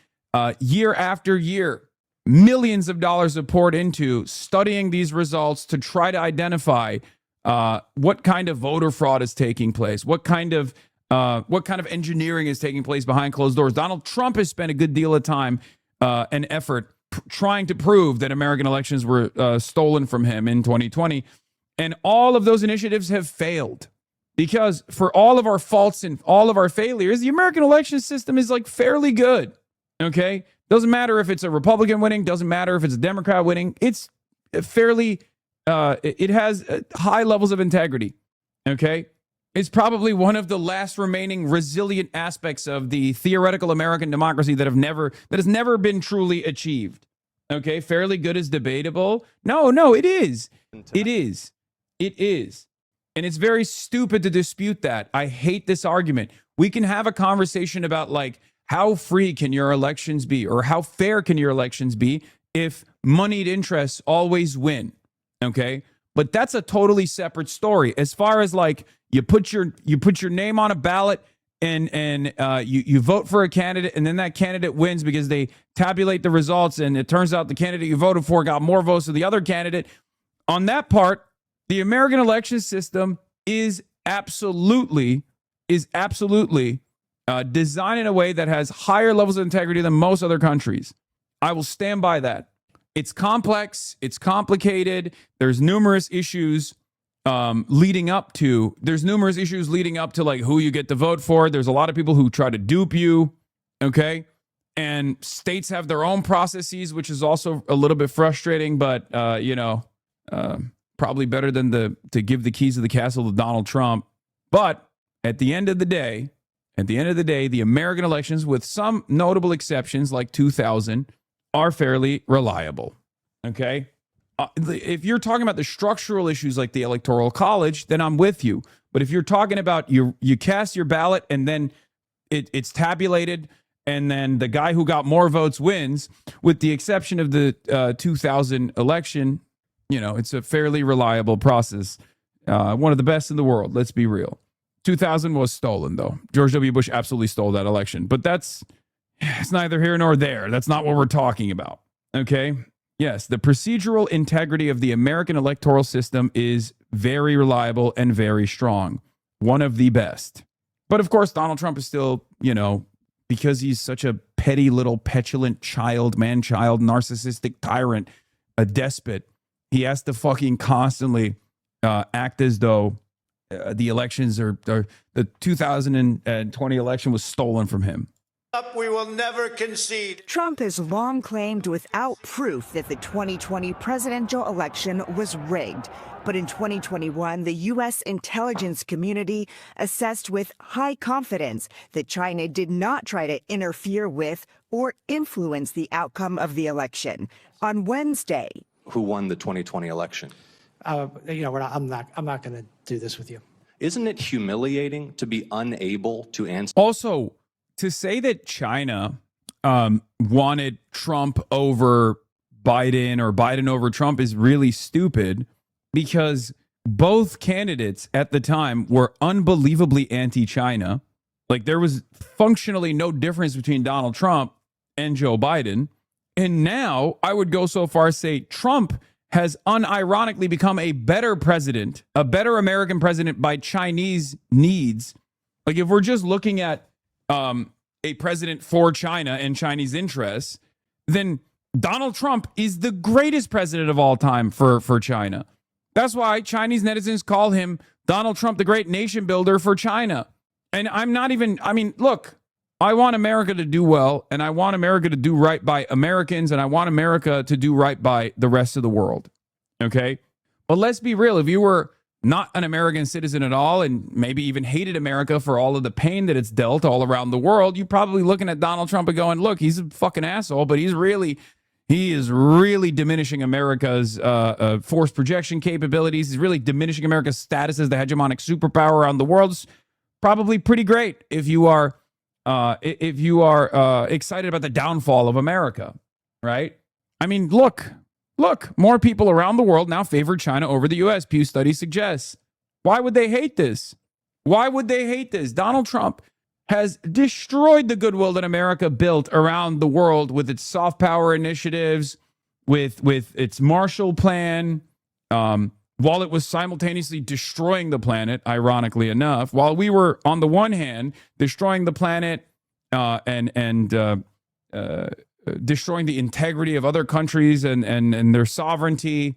Speaker 8: Year after year, millions of dollars are poured into studying these results to try to identify what kind of voter fraud is taking place, what kind of engineering is taking place behind closed doors. Donald Trump has spent a good deal of time and effort trying to prove that American elections were stolen from him in 2020. And all of those initiatives have failed because for all of our faults and all of our failures, the American election system is like fairly good. Okay. Doesn't matter if it's a Republican winning, doesn't matter if it's a Democrat winning. It's fairly, it has high levels of integrity. Okay. It's probably one of the last remaining resilient aspects of the theoretical American democracy that has never been truly achieved. Okay, fairly good is debatable. No, it is. It is. And it's very stupid to dispute that. I hate this argument. We can have a conversation about like how free can your elections be or how fair can your elections be if moneyed interests always win. Okay? But that's a totally separate story. As far as like you put your name on a ballot and you vote for a candidate and then that candidate wins because they tabulate the results and it turns out the candidate you voted for got more votes than the other candidate. On that part, the American election system is absolutely designed in a way that has higher levels of integrity than most other countries. I will stand by that. It's complex. It's complicated. There's numerous issues leading up to like who you get to vote for. There's a lot of people who try to dupe you. Okay. And states have their own processes, which is also a little bit frustrating, but probably better than to give the keys of the castle to Donald Trump. But at the end of the day, the American elections, with some notable exceptions like 2000, are fairly reliable. Okay. If you're talking about the structural issues like the Electoral College, then I'm with you. But if you're talking about you cast your ballot and then it's tabulated and then the guy who got more votes wins, with the exception of the 2000 election, it's a fairly reliable process. One of the best in the world. Let's be real. 2000 was stolen, though. George W. Bush absolutely stole that election. But it's neither here nor there. That's not what we're talking about. Okay? Yes, the procedural integrity of the American electoral system is very reliable and very strong. One of the best. But of course, Donald Trump is still, you know, because he's such a petty little petulant child, man-child, narcissistic tyrant, a despot, he has to fucking constantly act as though the elections are the 2020 election was stolen from him.
Speaker 3: We will never concede.
Speaker 23: Trump has long claimed without proof that the 2020 presidential election was rigged. But in 2021, the U.S. intelligence community assessed with high confidence that China did not try to interfere with or influence the outcome of the election. On Wednesday,
Speaker 7: who won the 2020 election?
Speaker 11: I'm not going to do this with you.
Speaker 7: Isn't it humiliating to be unable to answer?
Speaker 8: Also, to say that China wanted Trump over Biden or Biden over Trump is really stupid, because both candidates at the time were unbelievably anti-China. Like, there was functionally no difference between Donald Trump and Joe Biden. And now I would go so far as say Trump has unironically become a better president, a better American president by Chinese needs. Like, if we're just looking at a president for China and Chinese interests, then Donald Trump is the greatest president of all time for China. That's why Chinese netizens call him Donald Trump, the great nation builder for China. And look, I want America to do well, and I want America to do right by Americans, and I want America to do right by the rest of the world. Okay? But let's be real. If you were not an American citizen at all, and maybe even hated America for all of the pain that it's dealt all around the world, you're probably looking at Donald Trump and going, look, he's a fucking asshole, but he is really diminishing America's force projection capabilities. He's really diminishing America's status as the hegemonic superpower around the world. It's probably pretty great if you are excited about the downfall of America, right? I mean, look, more people around the world now favor China over the U.S., Pew study suggests. Why would they hate this? Donald Trump has destroyed the goodwill that America built around the world with its soft power initiatives, with its Marshall Plan, while it was simultaneously destroying the planet, ironically enough, while we were, on the one hand, destroying the planet and destroying the integrity of other countries and their sovereignty,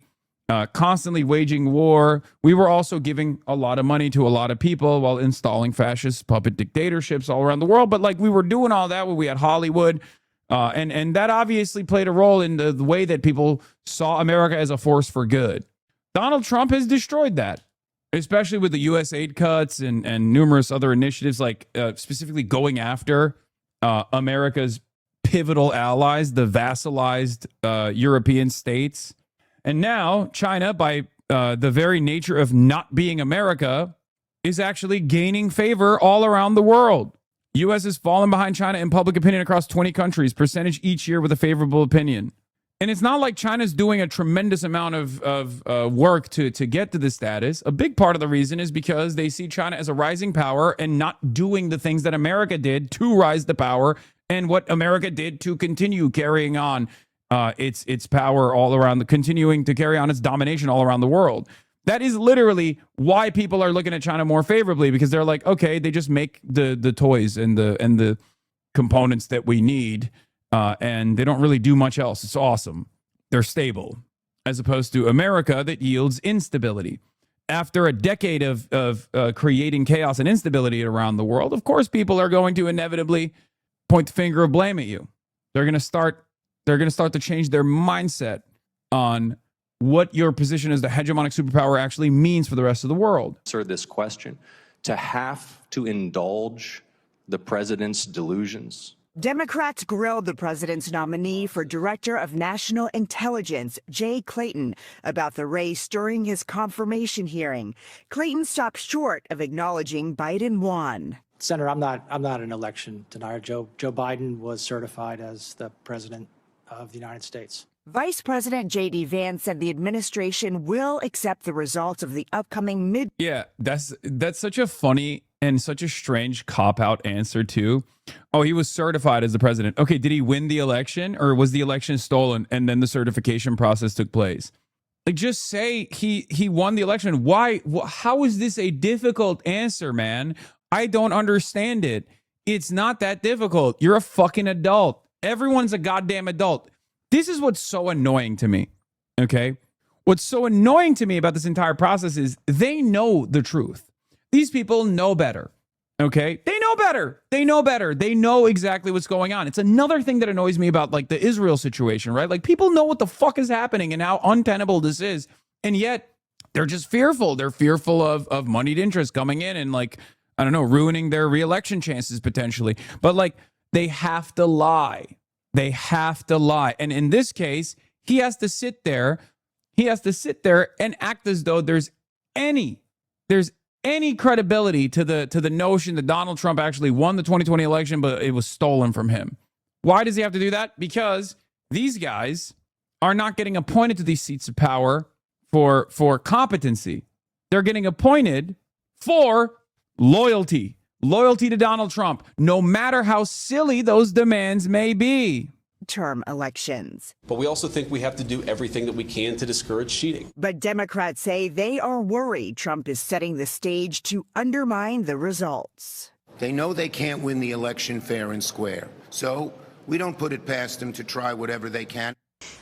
Speaker 8: constantly waging war. We were also giving a lot of money to a lot of people while installing fascist puppet dictatorships all around the world. But like, we were doing all that when we had Hollywood, and that obviously played a role in the way that people saw America as a force for good. Donald Trump has destroyed that, especially with the U.S. aid cuts and numerous other initiatives, like specifically going after America's pivotal allies, the vassalized European states. And now China, by the very nature of not being America, is actually gaining favor all around the world. U.S. has fallen behind China in public opinion across 20 countries, percentage each year with a favorable opinion. And it's not like China's doing a tremendous amount of work to get to this status. A big part of the reason is because they see China as a rising power and not doing the things that America did to rise to power, and what America did to continue carrying on its power all around, continuing to carry on its domination all around the world. That is literally why people are looking at China more favorably, because they're like, okay, they just make the toys and the components that we need, and they don't really do much else. It's awesome. They're stable, as opposed to America that yields instability. After a decade of creating chaos and instability around the world, of course, people are going to inevitably point the finger of blame at you. They're going to start to change their mindset on what your position as the hegemonic superpower actually means for the rest of the world.
Speaker 7: Answer this question. To have to indulge the president's delusions.
Speaker 23: Democrats grilled the president's nominee for Director of National Intelligence, Jay Clayton, about the race during his confirmation hearing. Clayton stopped short of acknowledging Biden won.
Speaker 11: Senator, I'm not an election denier. Joe Biden was certified as the president of the United States.
Speaker 23: Vice President J.D. Vance said the administration will accept the results of the upcoming mid.
Speaker 8: Yeah, that's such a funny and such a strange cop-out answer, too. Oh, he was certified as the president. Okay, did he win the election, or was the election stolen and then the certification process took place? Like, just say he won the election. Why? How is this a difficult answer, man? I don't understand it. It's not that difficult. You're a fucking adult. Everyone's a goddamn adult. This is what's so annoying to me, okay? What's so annoying to me about this entire process is they know the truth. These people know better, okay? They know better. They know better. They know exactly what's going on. It's another thing that annoys me about, like, the Israel situation, right? Like, people know what the fuck is happening and how untenable this is, and yet they're just fearful. They're fearful of moneyed interest coming in and, like, I don't know, ruining their reelection chances potentially. But, like, they have to lie. They have to lie. And in this case, he has to sit there. He has to sit there and act as though there's any credibility to the notion that Donald Trump actually won the 2020 election, but it was stolen from him. Why does he have to do that? Because these guys are not getting appointed to these seats of power for competency. They're getting appointed for loyalty to Donald Trump, no matter how silly those demands may be.
Speaker 23: Term elections.
Speaker 4: But we also think we have to do everything that we can to discourage cheating.
Speaker 23: But Democrats say they are worried Trump is setting the stage to undermine the results.
Speaker 10: They know they can't win the election fair and square. So we don't put it past them to try whatever they can.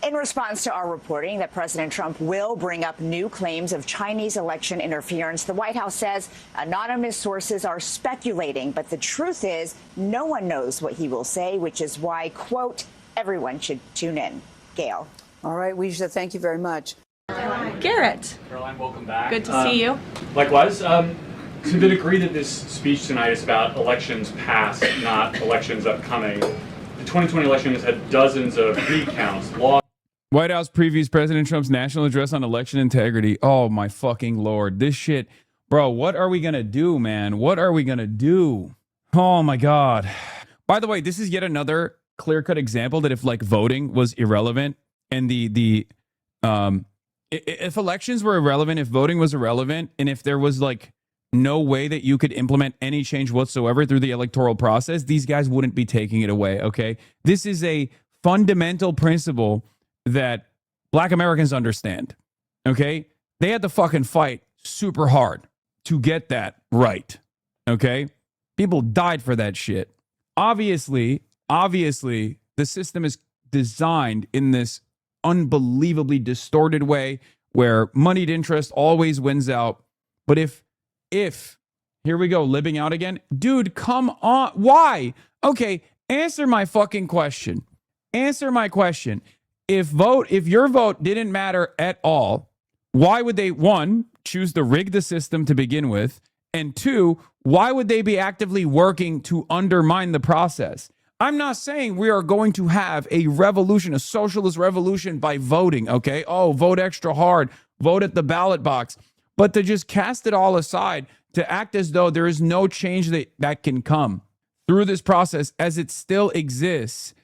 Speaker 6: In response to our reporting that President Trump will bring up new claims of Chinese election interference, the White House says anonymous sources are speculating, but the truth is no one knows what he will say, which is why, quote, everyone should tune in. Gail.
Speaker 12: All right, Weijia, thank you very much.
Speaker 24: Garrett.
Speaker 25: Caroline, welcome back.
Speaker 24: Good to see you.
Speaker 25: Likewise. So did agree that this speech tonight is about elections past, not elections upcoming. The 2020 election has had dozens of recounts.
Speaker 8: White House previews President Trump's national address on election integrity. Oh, my fucking Lord. This shit. Bro, what are we going to do, man? What are we going to do? Oh, my God. By the way, this is yet another clear-cut example that if, like, voting was irrelevant and if elections were irrelevant, if voting was irrelevant, and if there was, like, no way that you could implement any change whatsoever through the electoral process, these guys wouldn't be taking it away, okay? This is a fundamental principle that Black Americans understand, okay? They had to fucking fight super hard to get that right, okay? People died for that shit. Obviously, the system is designed in this unbelievably distorted way where moneyed interest always wins out. But if here we go, libbing out again. Dude, come on. Why? Okay, answer my fucking question. Answer my question. If your vote didn't matter at all, why would they, one, choose to rig the system to begin with? And two, why would they be actively working to undermine the process? I'm not saying we are going to have a revolution, a socialist revolution by voting, okay? Oh, vote extra hard, vote at the ballot box. But to just cast it all aside, to act as though there is no change that can come through this process as it still exists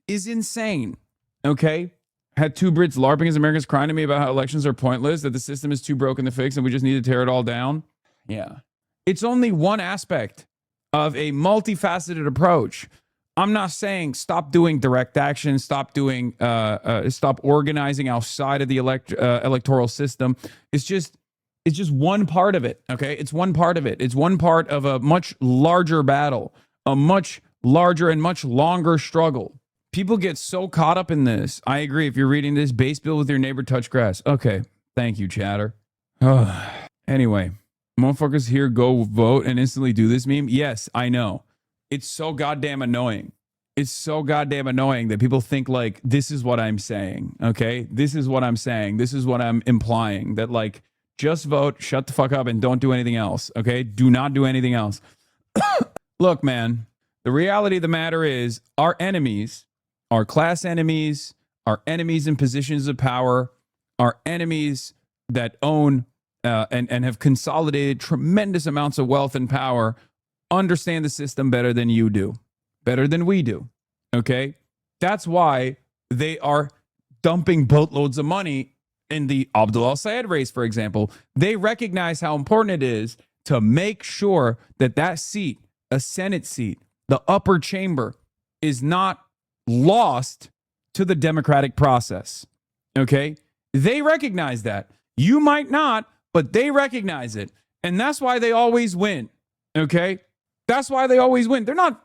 Speaker 8: is insane, okay? Had two Brits LARPing as Americans crying to me about how elections are pointless, that the system is too broken to fix and we just need to tear it all down. Yeah. It's only one aspect of a multifaceted approach. I'm not saying stop doing direct action, stop organizing outside of the electoral system. It's just one part of it, okay? It's one part of it. It's one part of a much larger battle, a much larger and much longer struggle. People get so caught up in this. I agree. If you're reading this, base bill with your neighbor touch grass. Okay. Thank you, chatter. Anyway, motherfuckers here go vote and instantly do this meme. Yes, I know. It's so goddamn annoying. It's so goddamn annoying that people think like, this is what I'm saying, okay? This is what I'm saying. This is what I'm implying. That like, just vote, shut the fuck up, and don't do anything else, okay? Do not do anything else. Look, man, the reality of the matter is our enemies, our class enemies, our enemies in positions of power, our enemies that own and have consolidated tremendous amounts of wealth and power understand the system better than you do, better than we do, okay? That's why they are dumping boatloads of money in the Abdul al-Sayed race, for example. They recognize how important it is to make sure that that seat, a Senate seat, the upper chamber, is not lost to the democratic process, okay? They recognize that. You might not, but they recognize it. And that's why they always win. Okay? That's why they always win. They're not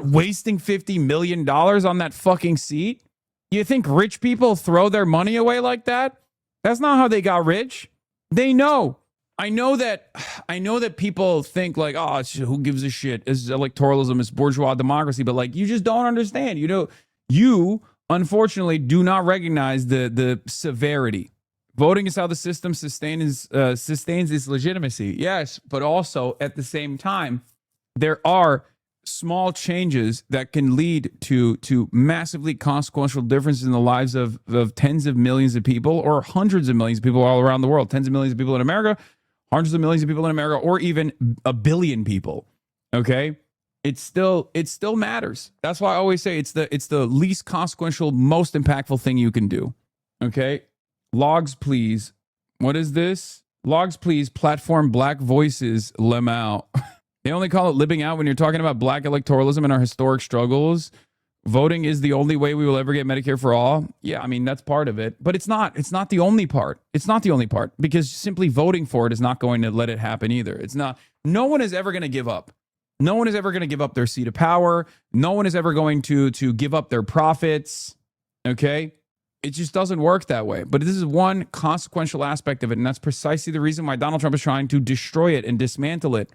Speaker 8: wasting $50 million on that fucking seat. You think rich people throw their money away like that? That's not how they got rich. They know. I know that people think like, oh, who gives a shit? It's electoralism, it's bourgeois democracy, but like you just don't understand. You unfortunately do not recognize the severity. Voting is how the system sustains its legitimacy. Yes, but also at the same time, there are small changes that can lead to massively consequential differences in the lives of tens of millions of people or hundreds of millions of people all around the world. Tens of millions of people in America, hundreds of millions of people in America, or even a billion people. Okay? It still matters. That's why I always say it's the least consequential, most impactful thing you can do. Okay? Logs, please. What is this? Logs, please. Platform Black Voices Lemao. They only call it libbing out when you're talking about black electoralism and our historic struggles. Voting is the only way we will ever get Medicare for all. Yeah, I mean, that's part of it. But it's not the only part. It's not the only part, because simply voting for it is not going to let it happen either. It's not. No one is ever going to give up. No one is ever going to give up their seat of power. No one is ever going to give up their profits. Okay? It just doesn't work that way. But this is one consequential aspect of it, and that's precisely the reason why Donald Trump is trying to destroy it and dismantle it.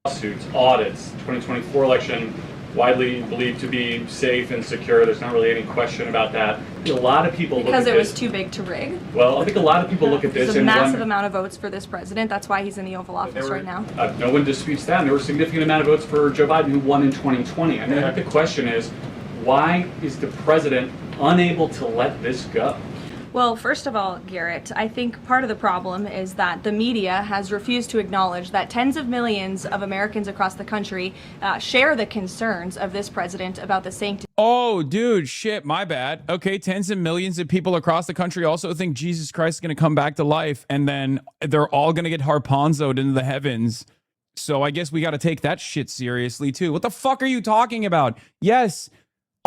Speaker 25: Lawsuits, audits, 2024 election widely believed to be safe and secure. There's not really any question about that. A lot of people
Speaker 24: because
Speaker 25: look at
Speaker 24: it was
Speaker 25: this.
Speaker 24: too big to rig.
Speaker 25: Well, I think a lot of people look at this
Speaker 24: There's a
Speaker 25: and
Speaker 24: massive amount of votes for this president. That's why he's in the Oval Office right now.
Speaker 25: No one disputes that. And there were a significant amount of votes for Joe Biden, who won in 2020. I mean, I think the question is, why is the president unable to let this go?
Speaker 24: Well, first of all, Garrett, I think part of the problem is that the media has refused to acknowledge that tens of millions of Americans across the country share the concerns of this president about the sanctity.
Speaker 8: Oh, dude, shit, my bad. Okay, tens of millions of people across the country also think Jesus Christ is going to come back to life, and then they're all going to get harponzoed into the heavens. So I guess we got to take that shit seriously, too. What the fuck are you talking about? Yes,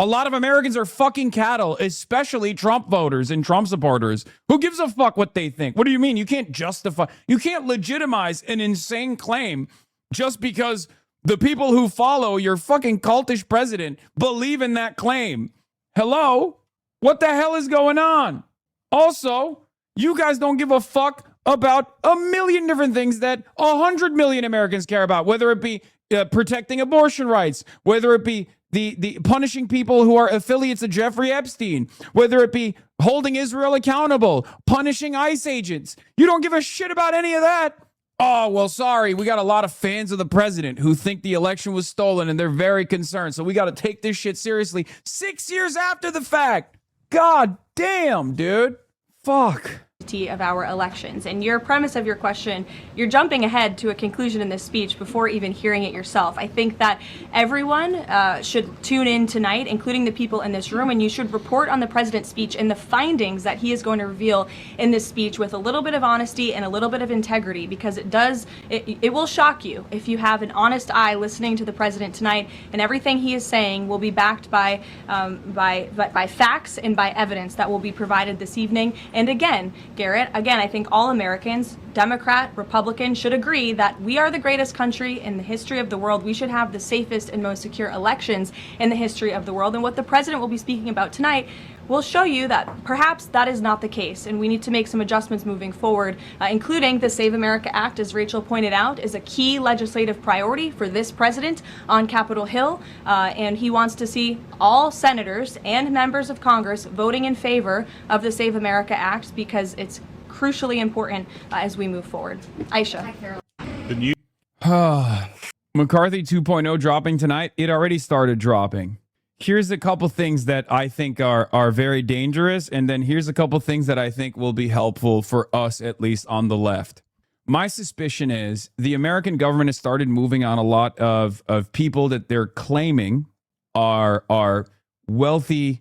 Speaker 8: a lot of Americans are fucking cattle, especially Trump voters and Trump supporters. Who gives a fuck what they think? What do you mean? You can't legitimize an insane claim just because the people who follow your fucking cultish president believe in that claim. Hello? What the hell is going on? Also, you guys don't give a fuck about a million different things that 100 million Americans care about, whether it be protecting abortion rights, whether it be the punishing people who are affiliates of Jeffrey Epstein, whether it be holding Israel accountable, punishing ICE agents. You don't give a shit about any of that. Oh, well, sorry. We got a lot of fans of the president who think the election was stolen, and they're very concerned. So we got to take this shit seriously 6 years after the fact. God damn, dude. Fuck.
Speaker 24: Of our elections. And your premise of your question, you're jumping ahead to a conclusion in this speech before even hearing it yourself. I think that everyone should tune in tonight, including the people in this room, and you should report on the president's speech and the findings that he is going to reveal in this speech with a little bit of honesty and a little bit of integrity, because it will shock you if you have an honest eye listening to the president tonight, and everything he is saying will be backed by facts and by evidence that will be provided this evening. And again, Garrett, I think all Americans, Democrat, Republican, should agree that we are the greatest country in the history of the world. We should have the safest and most secure elections in the history of the world. And what the president will be speaking about tonight will show you that perhaps that is not the case, and we need to make some adjustments moving forward, including the Save America Act, as Rachel pointed out, is a key legislative priority for this president on Capitol Hill, and he wants to see all senators and members of Congress voting in favor of the Save America Act, because it's crucially important as we move forward. Aisha.
Speaker 8: McCarthy 2.0 dropping tonight. It already started dropping. Here's a couple things that I think are very dangerous, and then here's a couple things that I think will be helpful for us, at least on the left. My suspicion is the American government has started moving on a lot of people that they're claiming are wealthy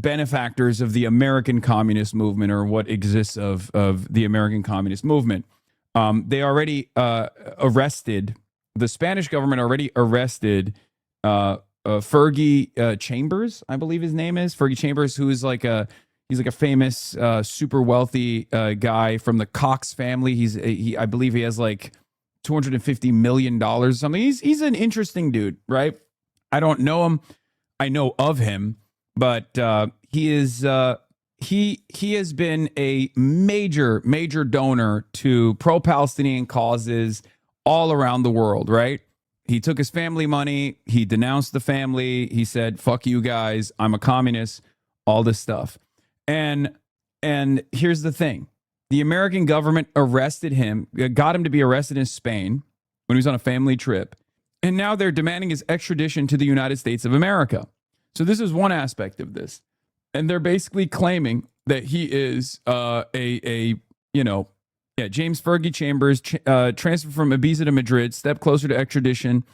Speaker 8: benefactors of the American communist movement, or what exists of the American communist movement. They already arrested, the Spanish government already arrested Fergie Chambers, I believe his name is Fergie Chambers, who is like He's like a famous, super wealthy guy from the Cox family. I believe he has like $250 million or something. He's an interesting dude, right? I don't know him. I know of him, but he has been a major donor to pro-Palestinian causes all around the world, right? He took his family money. He denounced the family. He said, fuck you guys. I'm a communist, all this stuff. And here's the thing. The American government arrested him, got him to be arrested in Spain when he was on a family trip. And now they're demanding his extradition to the United States of America. So this is one aspect of this. And they're basically claiming that he is James Fergie Chambers, transferred from Ibiza to Madrid, step closer to extradition.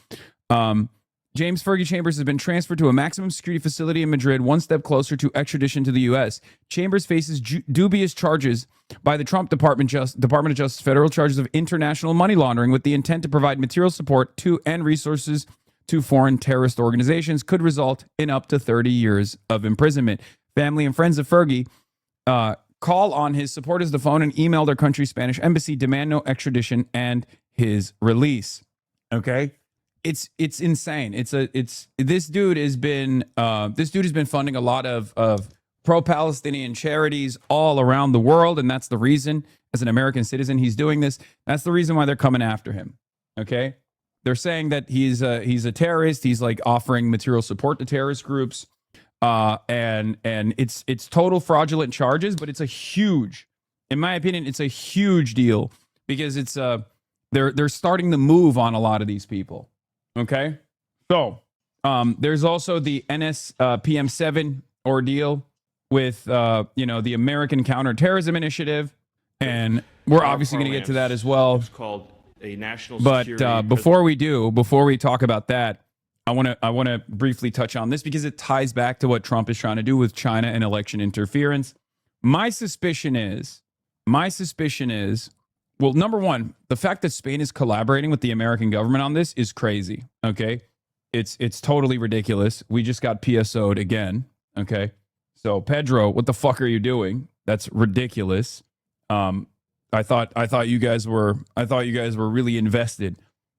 Speaker 8: James Fergie Chambers has been transferred to a maximum security facility in Madrid, one step closer to extradition to the U.S. Chambers faces dubious charges by the Trump Department of Justice, federal charges of international money laundering with the intent to provide material support to and resources to foreign terrorist organizations, could result in up to 30 years of imprisonment. Family and friends of Fergie call on his supporters to phone and email their country's Spanish embassy, demand no extradition and his release. Okay, it's insane. This dude has been funding a lot of pro-Palestinian charities all around the world, and that's the reason, as an American citizen, he's doing this. That's the reason why they're coming after him. Okay, they're saying that he's a terrorist. He's like offering material support to terrorist groups. And it's total fraudulent charges, but it's in my opinion, it's a huge deal because it's they're starting to move on a lot of these people. Okay, so there's also the NSPM7 ordeal with the American Counterterrorism Initiative, and we're obviously going to get to that as well.
Speaker 2: It's called a national security.
Speaker 8: But before we talk about that, I want to briefly touch on this because it ties back to what Trump is trying to do with China and election interference. My suspicion is, well, number one, the fact that Spain is collaborating with the American government on this is crazy. Okay, it's totally ridiculous. We just got PSO'd again. Okay, so Pedro, what the fuck are you doing? That's ridiculous. I thought you guys were really invested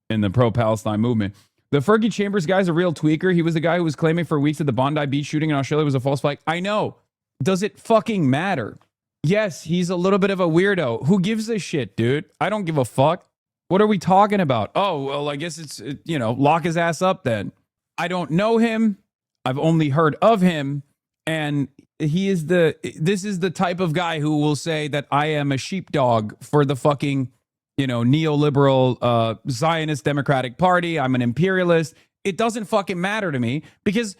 Speaker 8: in the pro-Palestine movement. The Fergie Chambers guy's a real tweaker. He was the guy who was claiming for weeks that the Bondi Beach shooting in Australia was a false flag. I know. Does it fucking matter? Yes, he's a little bit of a weirdo. Who gives a shit, dude? I don't give a fuck. What are we talking about? Oh, well, I guess it's, lock his ass up then. I don't know him. I've only heard of him. And this is the type of guy who will say that I am a sheepdog for the fucking neoliberal Zionist Democratic Party. I'm an imperialist. It doesn't fucking matter to me because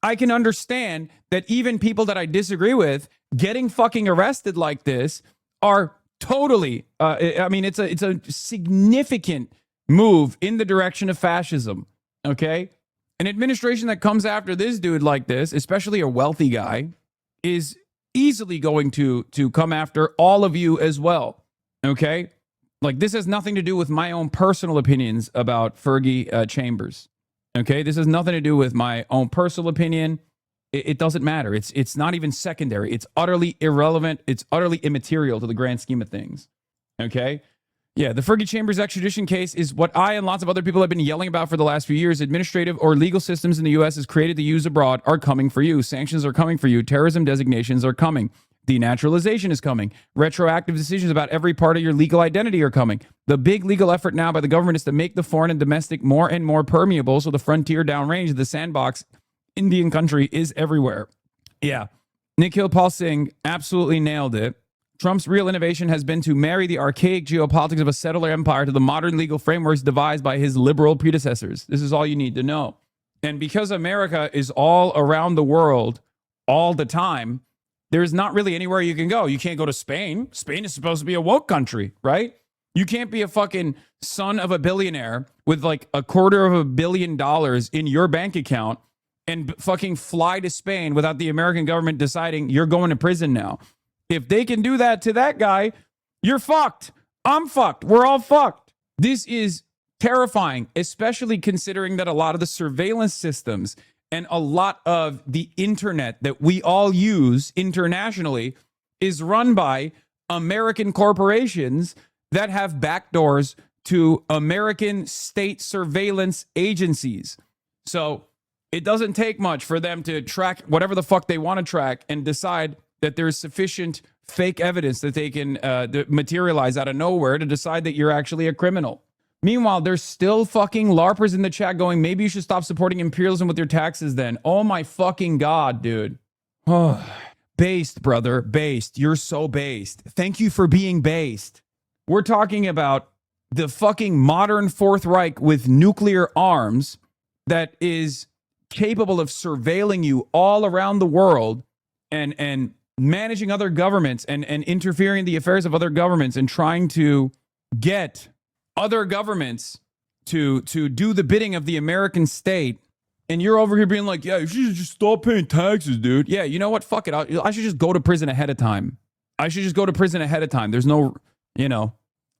Speaker 8: I can understand that even people that I disagree with getting fucking arrested like this are totally, it's a significant move in the direction of fascism. Okay. An administration that comes after this dude like this, especially a wealthy guy, is easily going to come after all of you as well. Okay. Like, this has nothing to do with my own personal opinions about Fergie Chambers. Okay, this has nothing to do with my own personal opinion. It doesn't matter. It's not even secondary. It's utterly irrelevant. It's utterly immaterial to the grand scheme of things. Okay? Yeah, the Fergie Chambers extradition case is what I and lots of other people have been yelling about for the last few years. Administrative or legal systems in the U.S. is created to use abroad are coming for you. Sanctions are coming for you. Terrorism designations are coming. Denaturalization is coming. Retroactive decisions about every part of your legal identity are coming. The big legal effort now by the government is to make the foreign and domestic more and more permeable, so the frontier downrange, the sandbox, Indian country is everywhere. Yeah. Nikhil Pal Singh absolutely nailed it. Trump's real innovation has been to marry the archaic geopolitics of a settler empire to the modern legal frameworks devised by his liberal predecessors. This is all you need to know. And because America is all around the world all the time, there's not really anywhere you can go. You can't go to Spain. Spain is supposed to be a woke country, right? You can't be a fucking son of a billionaire with like $250 million in your bank account and fucking fly to Spain without the American government deciding you're going to prison now. If they can do that to that guy, you're fucked. I'm fucked. We're all fucked. This is terrifying, especially considering that a lot of the surveillance systems And a lot of the internet that we all use internationally is run by American corporations that have backdoors to American state surveillance agencies. So it doesn't take much for them to track whatever the fuck they want to track and decide that there's sufficient fake evidence that they can materialize out of nowhere to decide that you're actually a criminal. Meanwhile, there's still fucking LARPers in the chat going, maybe you should stop supporting imperialism with your taxes then. Oh my fucking God, dude. Oh, based, brother, based. You're so based. Thank you for being based. We're talking about the fucking modern Fourth Reich with nuclear arms that is capable of surveilling you all around the world and managing other governments and interfering in the affairs of other governments and trying to get other governments to do the bidding of the American state. And you're over here being like, yeah, you should just stop paying taxes, dude. Yeah, you know what? Fuck it. I should just go to prison ahead of time. There's no,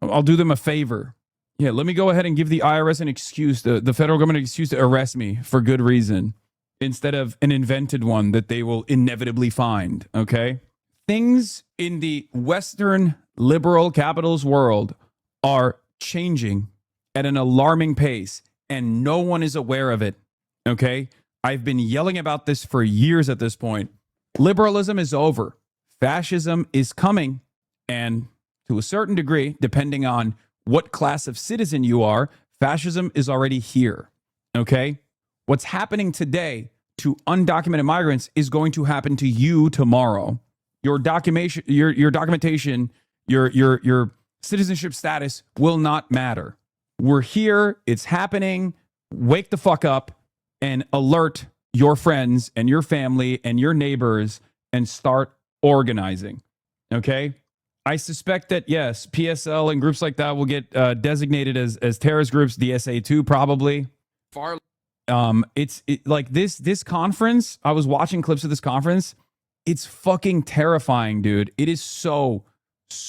Speaker 8: I'll do them a favor. Yeah, let me go ahead and give the IRS an excuse, the federal government an excuse to arrest me for good reason instead of an invented one that they will inevitably find, okay? Things in the Western liberal capitalist world are changing at an alarming pace, and no one is aware of it, okay? I've been yelling about this for years at this point. Liberalism is over. Fascism is coming, and to a certain degree, depending on what class of citizen you are, fascism is already here, okay? What's happening today to undocumented migrants is going to happen to you tomorrow. Your documentation, your citizenship status will not matter. We're here. It's happening. Wake the fuck up and alert your friends and your family and your neighbors and start organizing. Okay? I suspect that, yes, PSL and groups like that will get designated as terrorist groups, the SA2 probably. It's like this conference, I was watching clips of this conference. It's fucking terrifying, dude. It is so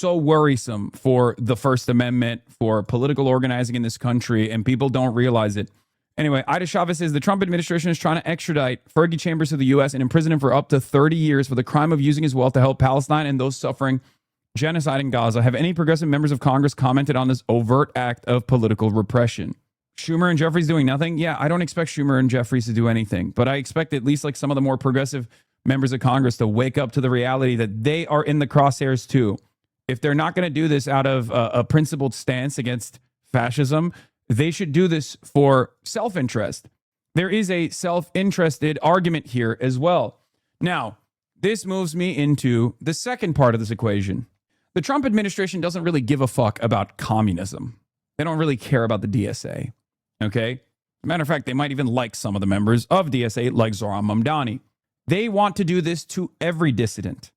Speaker 8: worrisome for the First Amendment, for political organizing in this country, and people don't realize it. Anyway, Ida Chavez says the Trump administration is trying to extradite Fergie Chambers to the U.S. and imprison him for up to 30 years for the crime of using his wealth to help Palestine and those suffering genocide in Gaza. Have any progressive members of Congress commented on this overt act of political repression? Schumer and Jeffries doing nothing? Yeah, I don't expect Schumer and Jeffries to do anything, but I expect at least like some of the more progressive members of Congress to wake up to the reality that they are in the crosshairs too. If they're not going to do this out of a principled stance against fascism, they should do this for self-interest. There is a self-interested argument here as well. Now, this moves me into the second part of this equation. The Trump administration doesn't really give a fuck about communism. They don't really care about the DSA. Okay? As a matter of fact, they might even like some of the members of DSA, like Zohran Mamdani. They want to do this to every dissident.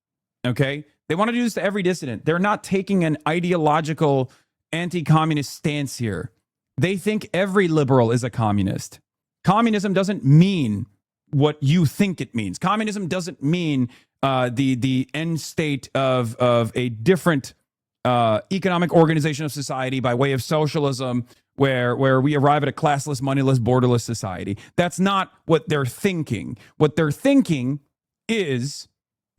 Speaker 8: Okay? They want to do this to every dissident. They're not taking an ideological anti-communist stance here. They think every liberal is a communist. Communism doesn't mean what you think it means. Communism doesn't mean the end state of a different economic organization of society by way of socialism, where we arrive at a classless, moneyless, borderless society. That's not what they're thinking. What they're thinking is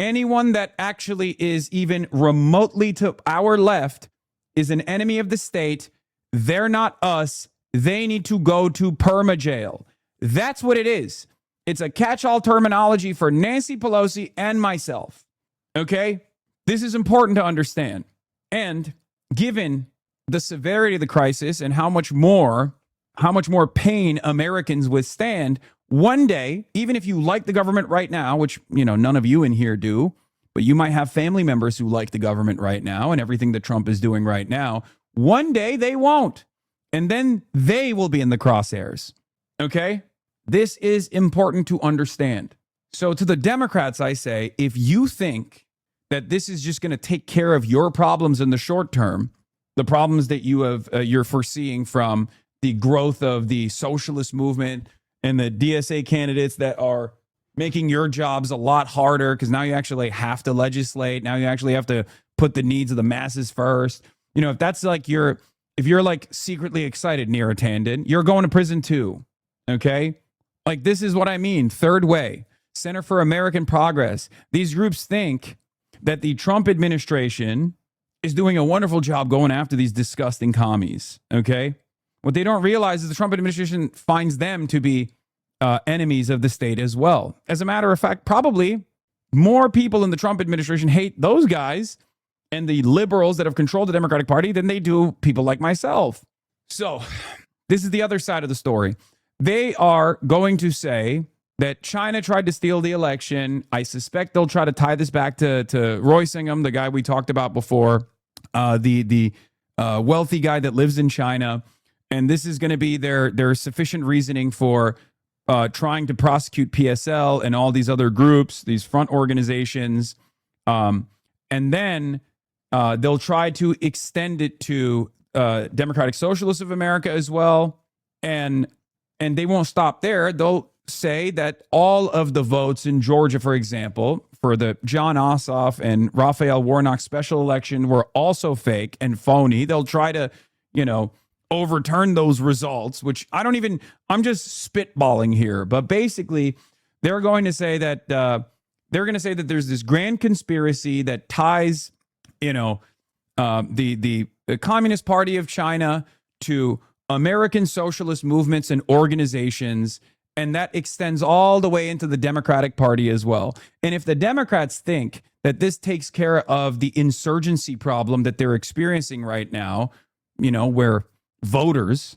Speaker 8: anyone that actually is even remotely to our left is an enemy of the state. They're not us. They need to go to perma-jail. That's what it is. It's a catch-all terminology for Nancy Pelosi and myself. Okay? This is important to understand. And given the severity of the crisis and how much more pain Americans withstand, one day, even if you like the government right now, which, none of you in here do, but you might have family members who like the government right now and everything that Trump is doing right now, one day they won't. And then they will be in the crosshairs. Okay? This is important to understand. So to the Democrats, I say, if you think that this is just going to take care of your problems in the short term, the problems that you're foreseeing from the growth of the socialist movement and the DSA candidates that are making your jobs a lot harder because now you actually have to legislate. Now you actually have to put the needs of the masses first. If that's like if you're like secretly excited, Neera Tanden, you're going to prison too. Okay? Like, this is what I mean. Third Way, Center for American Progress. These groups think that the Trump administration is doing a wonderful job going after these disgusting commies, okay? What they don't realize is the Trump administration finds them to be enemies of the state as well. As a matter of fact, probably more people in the Trump administration hate those guys and the liberals that have controlled the Democratic Party than they do people like myself. So this is the other side of the story. They are going to say that China tried to steal the election. I suspect they'll try to tie this back to Roy Singham, the guy we talked about before, the wealthy guy that lives in China. And this is going to be their sufficient reasoning for trying to prosecute PSL and all these other groups, these front organizations. And then they'll try to extend it to Democratic Socialists of America as well. And they won't stop there. They'll say that all of the votes in Georgia, for example, for the John Ossoff and Raphael Warnock special election were also fake and phony. They'll try to, overturn those results, which I'm just spitballing here. But basically, they're going to say that there's this grand conspiracy that ties, the Communist Party of China to American socialist movements and organizations, and that extends all the way into the Democratic Party as well. And if the Democrats think that this takes care of the insurgency problem that they're experiencing right now, where voters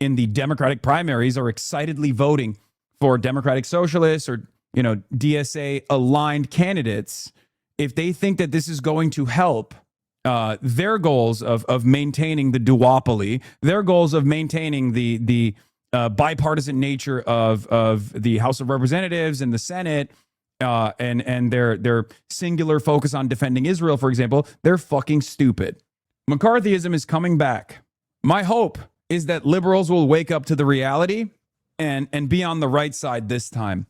Speaker 8: in the Democratic primaries are excitedly voting for Democratic Socialists or, DSA aligned candidates, if they think that this is going to help their goals of maintaining the duopoly, their goals of maintaining the bipartisan nature of the House of Representatives and the Senate, and their singular focus on defending Israel, for example, they're fucking stupid. McCarthyism is coming back. My hope is that liberals will wake up to the reality and be on the right side this time,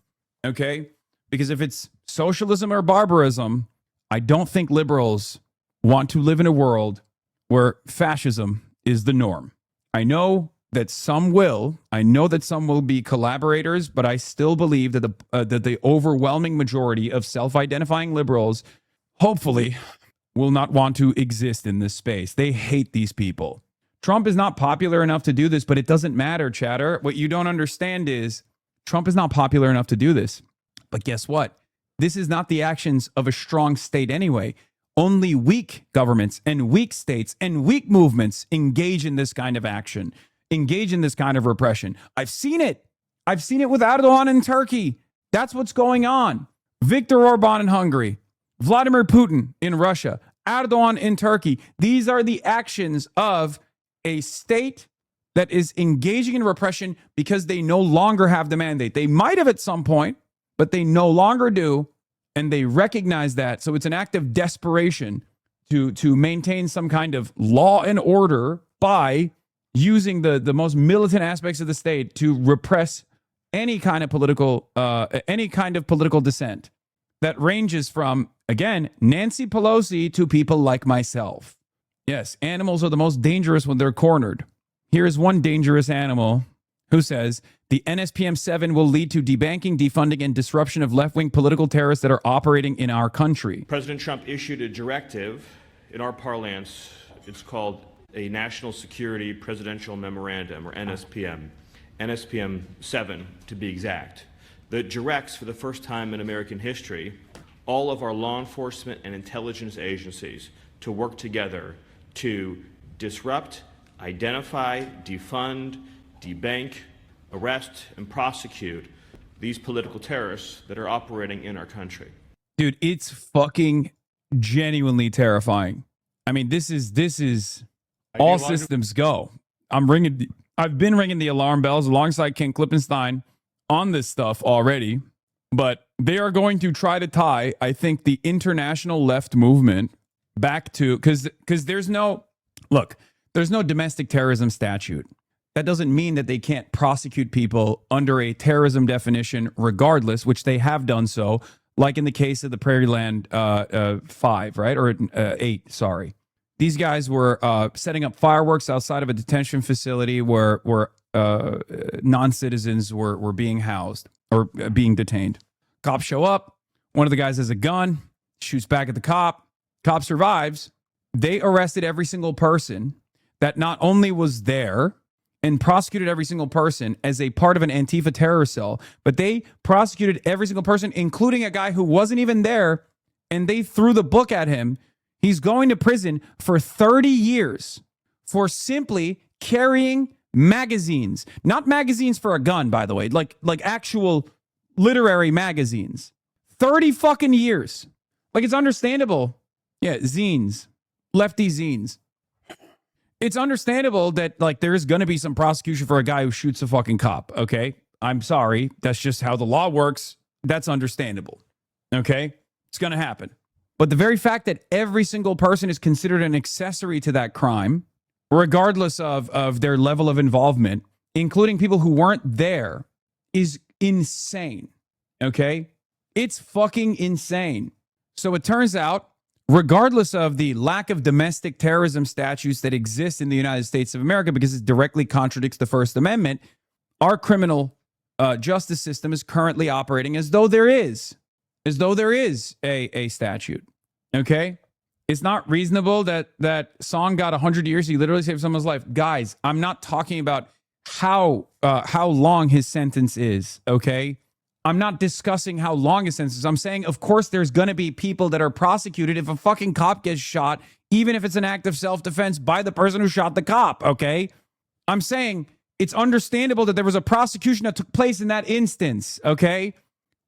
Speaker 8: okay? Because if it's socialism or barbarism, I don't think liberals want to live in a world where fascism is the norm. I know that some will. I know that some will be collaborators, but I still believe that the overwhelming majority of self-identifying liberals, hopefully, will not want to exist in this space. They hate these people. Trump is not popular enough to do this, but it doesn't matter, chatter. What you don't understand is Trump is not popular enough to do this. But guess what? This is not the actions of a strong state anyway. Only weak governments and weak states and weak movements engage in this kind of action, engage in this kind of repression. I've seen it. I've seen it with Erdogan in Turkey. That's what's going on. Viktor Orban in Hungary, Vladimir Putin in Russia, Erdogan in Turkey. These are the actions of a state that is engaging in repression because they no longer have the mandate. They might have at some point, but they no longer do. And they recognize that. So it's an act of desperation to maintain some kind of law and order by using the most militant aspects of the state to repress any kind of political dissent. That ranges from, again, Nancy Pelosi to people like myself. Yes, animals are the most dangerous when they're cornered. Here's one dangerous animal who says, the NSPM-7 will lead to debanking, defunding, and disruption of left-wing political terrorists that are operating in our country.
Speaker 2: President Trump issued a directive in our parlance. It's called a National Security Presidential Memorandum, or NSPM. NSPM-7, to be exact, that directs, for the first time in American history, all of our law enforcement and intelligence agencies to work together to disrupt, identify, defund, debank, arrest, and prosecute these political terrorists that are operating in our country.
Speaker 8: Dude, it's fucking genuinely terrifying. I mean, this is all systems go. I've been ringing the alarm bells alongside Ken Klippenstein on this stuff already, but they are going to try to tie, I think, the international left movement back to, because there's no domestic terrorism statute. That doesn't mean that they can't prosecute people under a terrorism definition regardless, which they have done so, like in the case of the Prairieland 5, right? Or 8, sorry. These guys were setting up fireworks outside of a detention facility where non-citizens were being housed or being detained. Cops show up. One of the guys has a gun, shoots back at the cop. Cop survives. They arrested every single person that not only was there and prosecuted every single person as a part of an Antifa terror cell, but they prosecuted every single person, including a guy who wasn't even there, and they threw the book at him. He's going to prison for 30 years for simply carrying magazines. Not magazines for a gun, by the way, like actual literary magazines. 30 fucking years. Like, it's understandable. Yeah, zines. Lefty zines. It's understandable that, like, there's going to be some prosecution for a guy who shoots a fucking cop, okay? I'm sorry. That's just how the law works. That's understandable, okay? It's going to happen. But the very fact that every single person is considered an accessory to that crime, regardless of their level of involvement, including people who weren't there, is insane, okay? It's fucking insane. So it turns out, regardless of the lack of domestic terrorism statutes that exist in the United States of America, because it directly contradicts the First Amendment, our criminal justice system is currently operating as though there is a statute. Okay? It's not reasonable that Song got 100 years. He literally saved someone's life. Guys, I'm not talking about how long his sentence is, okay? I'm not discussing how long his sentence is. I'm saying, of course, there's going to be people that are prosecuted if a fucking cop gets shot, even if it's an act of self-defense by the person who shot the cop, okay? I'm saying it's understandable that there was a prosecution that took place in that instance, okay?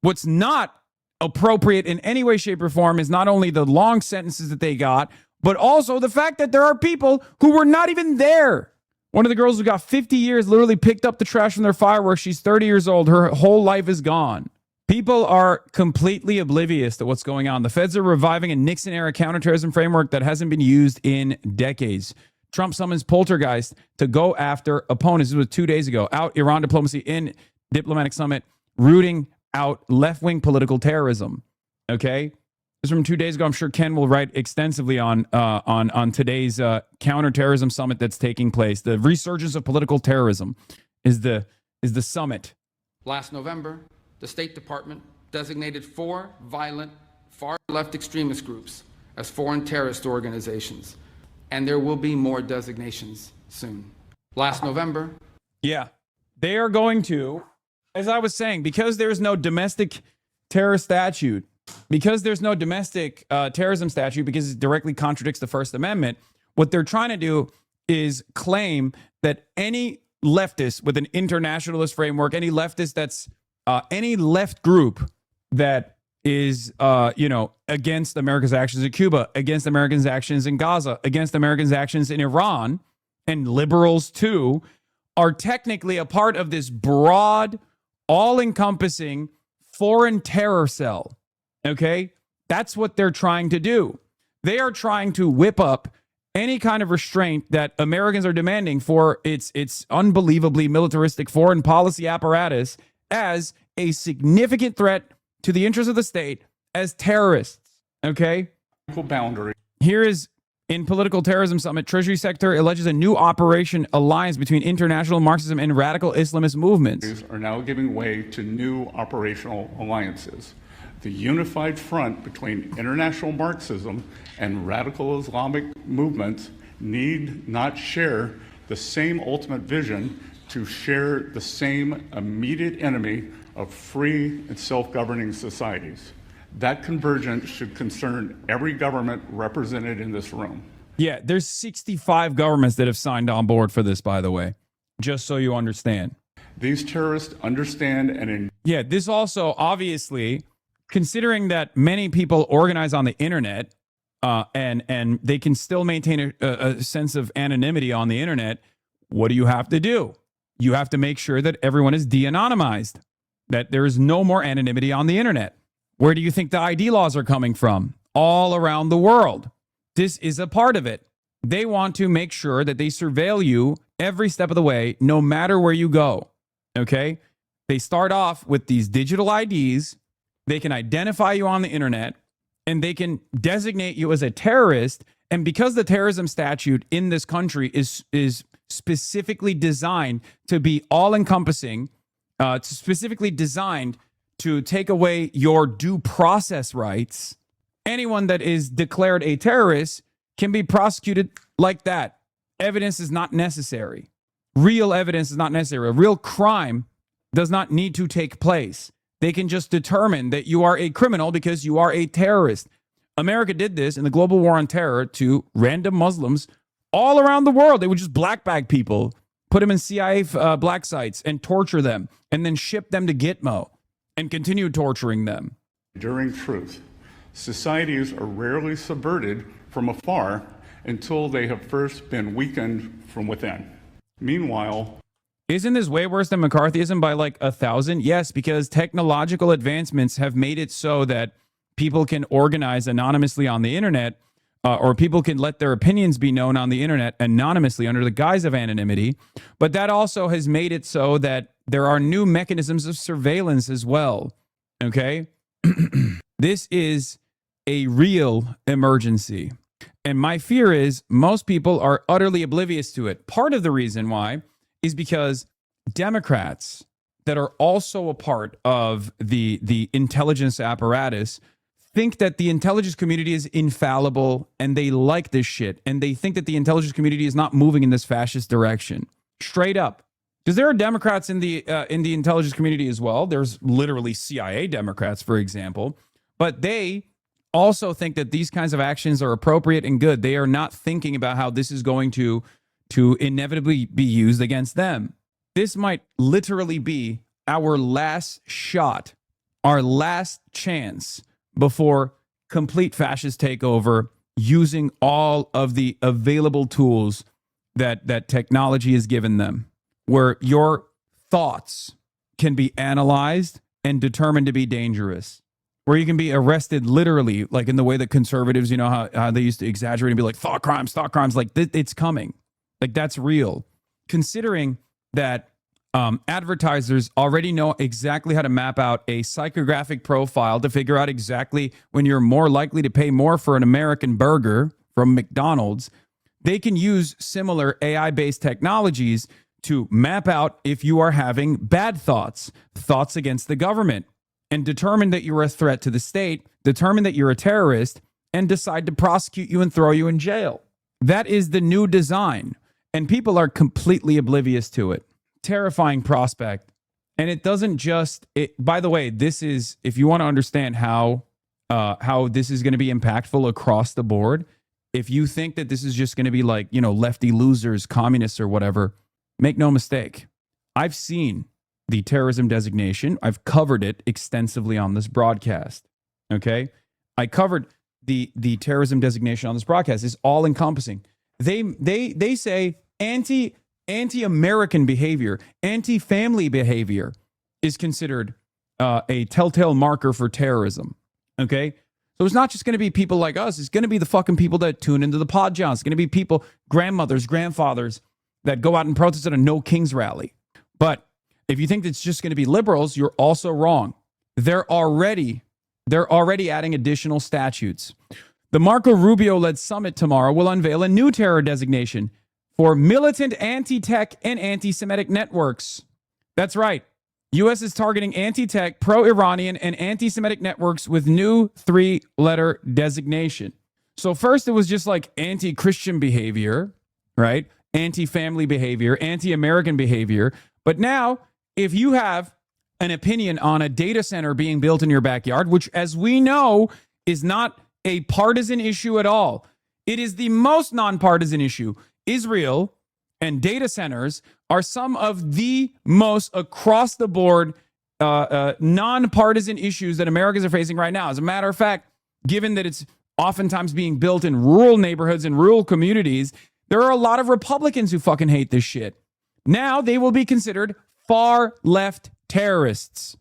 Speaker 8: What's not appropriate in any way, shape, or form is not only the long sentences that they got, but also the fact that there are people who were not even there. One of the girls who got 50 years literally picked up the trash from their fireworks. She's 30 years old. Her whole life is gone. People are completely oblivious to what's going on. The feds are reviving a Nixon-era counterterrorism framework that hasn't been used in decades. Trump summons poltergeist to go after opponents. This was 2 days ago. Out Iran diplomacy in diplomatic summit, rooting out left-wing political terrorism. Okay? This is from 2 days ago. I'm sure Ken will write extensively on today's counterterrorism summit that's taking place. The resurgence of political terrorism is the summit.
Speaker 5: Last November, the State Department designated 4 violent far-left extremist groups as foreign terrorist organizations, and there will be more designations soon. Last November.
Speaker 8: Yeah, they are going to, as I was saying, because there's no domestic terror statute, because there's no domestic terrorism statute, because it directly contradicts the First Amendment, what they're trying to do is claim that any leftist with an internationalist framework, any leftist that's any left group that is, against America's actions in Cuba, against Americans' actions in Gaza, against Americans' actions in Iran, and liberals too, are technically a part of this broad, all-encompassing foreign terror cell. Okay? That's what they're trying to do. They are trying to whip up any kind of restraint that Americans are demanding for its unbelievably militaristic foreign policy apparatus as a significant threat to the interests of the state as terrorists. Okay?
Speaker 13: Boundary.
Speaker 8: Here is, in Political Terrorism Summit, Treasury Secretary alleges a new operation alliance between international Marxism and radical Islamist movements.
Speaker 13: Are now giving way to new operational alliances. The unified front between international Marxism and radical Islamic movements need not share the same ultimate vision to share the same immediate enemy of free and self-governing societies. That convergence should concern every government represented in this room.
Speaker 8: Yeah, there's 65 governments that have signed on board for this, by the way, just so you understand.
Speaker 13: These terrorists understand and...
Speaker 8: Yeah, this also, obviously, considering that many people organize on the internet and they can still maintain a sense of anonymity on the internet, what do you have to do? You have to make sure that everyone is de-anonymized, that there is no more anonymity on the internet. Where do you think the ID laws are coming from? All around the world. This is a part of it. They want to make sure that they surveil you every step of the way, no matter where you go. Okay? They start off with these digital IDs. They can identify you on the internet, and they can designate you as a terrorist. And because the terrorism statute in this country is specifically designed to be all-encompassing, specifically designed to take away your due process rights, anyone that is declared a terrorist can be prosecuted like that. Evidence is not necessary. Real evidence is not necessary. A real crime does not need to take place. They can just determine that you are a criminal because you are a terrorist. America did this in the global war on terror to random Muslims all around the world. They would just black bag people, put them in CIA black sites and torture them, and then ship them to Gitmo and continue torturing them.
Speaker 13: Enduring truth. Societies are rarely subverted from afar until they have first been weakened from within. Meanwhile,
Speaker 8: isn't this way worse than McCarthyism by like 1,000? Yes, because technological advancements have made it so that people can organize anonymously on the internet, or people can let their opinions be known on the internet anonymously under the guise of anonymity. But that also has made it so that there are new mechanisms of surveillance as well. Okay? This is a real emergency. And my fear is most people are utterly oblivious to it. Part of the reason why is because Democrats that are also a part of the intelligence apparatus think that the intelligence community is infallible and they like this shit. And they think that the intelligence community is not moving in this fascist direction. Straight up. Because there are Democrats in the intelligence community as well. There's literally CIA Democrats, for example. But they also think that these kinds of actions are appropriate and good. They are not thinking about how this is going to inevitably be used against them. This might literally be our last shot, our last chance before complete fascist takeover, using all of the available tools that technology has given them, where your thoughts can be analyzed and determined to be dangerous, where you can be arrested literally, like in the way that conservatives, you know, how they used to exaggerate and be like, thought crimes, like it's coming. Like that's real. Considering that advertisers already know exactly how to map out a psychographic profile to figure out exactly when you're more likely to pay more for an American burger from McDonald's, they can use similar AI-based technologies to map out if you are having bad thoughts against the government, and determine that you're a threat to the state, determine that you're a terrorist, and decide to prosecute you and throw you in jail. That is the new design, and people are completely oblivious to it. Terrifying prospect. And it doesn't just, by the way, this is, if you want to understand how this is going to be impactful across the board, if you think that this is just going to be like, you know, lefty losers, communists or whatever, make no mistake. I've seen the terrorism designation. I've covered it extensively on this broadcast. Okay? I covered the terrorism designation on this broadcast. It's all encompassing. They say anti-American behavior, anti-family behavior is considered a telltale marker for terrorism. Okay? So it's not just going to be people like us. It's going to be the fucking people that tune into the pod Johns. It's going to be people, grandmothers, grandfathers that go out and protest at a No Kings rally. But if you think it's just going to be liberals, you're also wrong. They're already adding additional statutes. The Marco Rubio-led summit tomorrow will unveil a new terror designation for militant anti-tech and anti-Semitic networks. That's right. U.S. is targeting anti-tech, pro-Iranian, and anti-Semitic networks with new 3-letter designation. So first it was just like anti-Christian behavior, right? Anti-family behavior, anti-American behavior. But now, if you have an opinion on a data center being built in your backyard, which as we know is not a partisan issue at all, it is the most nonpartisan issue. Israel and data centers are some of the most across the board nonpartisan issues that Americans are facing right now. As a matter of fact, given that it's oftentimes being built in rural neighborhoods and rural communities, there are a lot of Republicans who fucking hate this shit. Now they will be considered far left terrorists.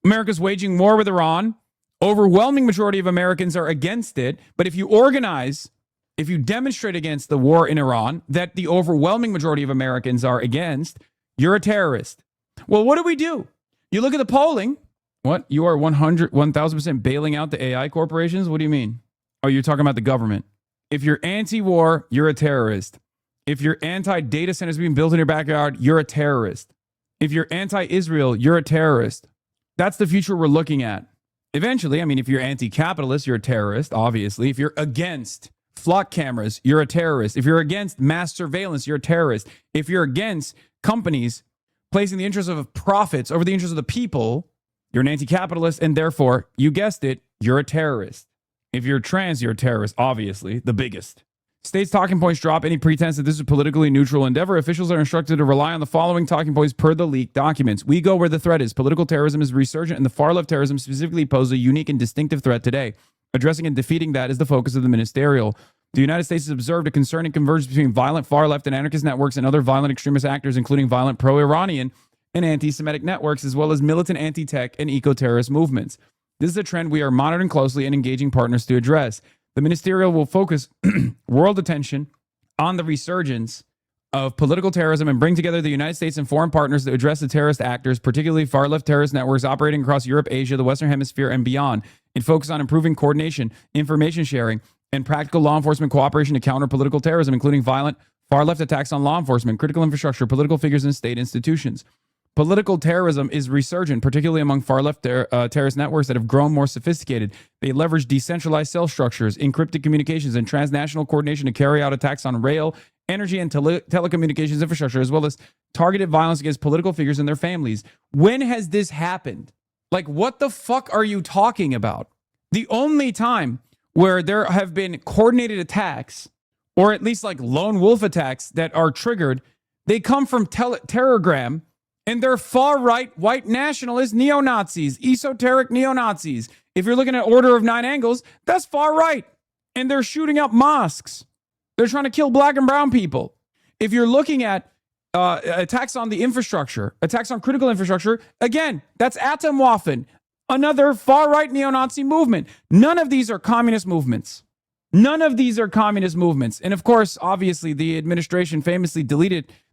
Speaker 8: America's waging war with Iran. Overwhelming majority of Americans are against it. But if you organize, if you demonstrate against the war in Iran that the overwhelming majority of Americans are against, you're a terrorist. Well, what do? You look at the polling. What? You are 1,000% bailing out the AI corporations? What do you mean? Oh, you're talking about the government. If you're anti-war, you're a terrorist. If you're anti-data centers being built in your backyard, you're a terrorist. If you're anti-Israel, you're a terrorist. That's the future we're looking at. Eventually, I mean, if you're anti-capitalist, you're a terrorist, obviously. If you're against flock cameras, you're a terrorist. If you're against mass surveillance, you're a terrorist. If you're against companies placing the interests of profits over the interests of the people, you're an anti-capitalist, and therefore, you guessed it, you're a terrorist. If you're trans, you're a terrorist, obviously, the biggest. States' talking points drop any pretense that this is a politically neutral endeavor. Officials are instructed to rely on the following talking points per the leaked documents. We go where the threat is. Political terrorism is resurgent, and the far-left terrorism specifically poses a unique and distinctive threat today. Addressing and defeating that is the focus of the ministerial. The United States has observed a concerning convergence between violent far-left and anarchist networks and other violent extremist actors, including violent pro-Iranian and anti-Semitic networks, as well as militant anti-tech and eco-terrorist movements. This is a trend we are monitoring closely and engaging partners to address. The ministerial will focus world attention on the resurgence of political terrorism and bring together the United States and foreign partners to address the terrorist actors, particularly far-left terrorist networks operating across Europe, Asia, the Western Hemisphere, and beyond, and focus on improving coordination, information sharing, and practical law enforcement cooperation to counter political terrorism, including violent far-left attacks on law enforcement, critical infrastructure, political figures, and state institutions. Political terrorism is resurgent, particularly among far-left terrorist networks that have grown more sophisticated. They leverage decentralized cell structures, encrypted communications, and transnational coordination to carry out attacks on rail, energy, and telecommunications infrastructure, as well as targeted violence against political figures and their families. When has this happened? Like, what the fuck are you talking about? The only time where there have been coordinated attacks, or at least like lone wolf attacks that are triggered, they come from Telegram, and they're far-right white nationalist neo-Nazis, esoteric neo-Nazis. If you're looking at Order of Nine Angles, that's far-right. And they're shooting up mosques. They're trying to kill black and brown people. If you're looking at attacks on the infrastructure, attacks on critical infrastructure, again, that's Atomwaffen, another far-right neo-Nazi movement. None of these are communist movements. None of these are communist movements. And of course, obviously, the administration famously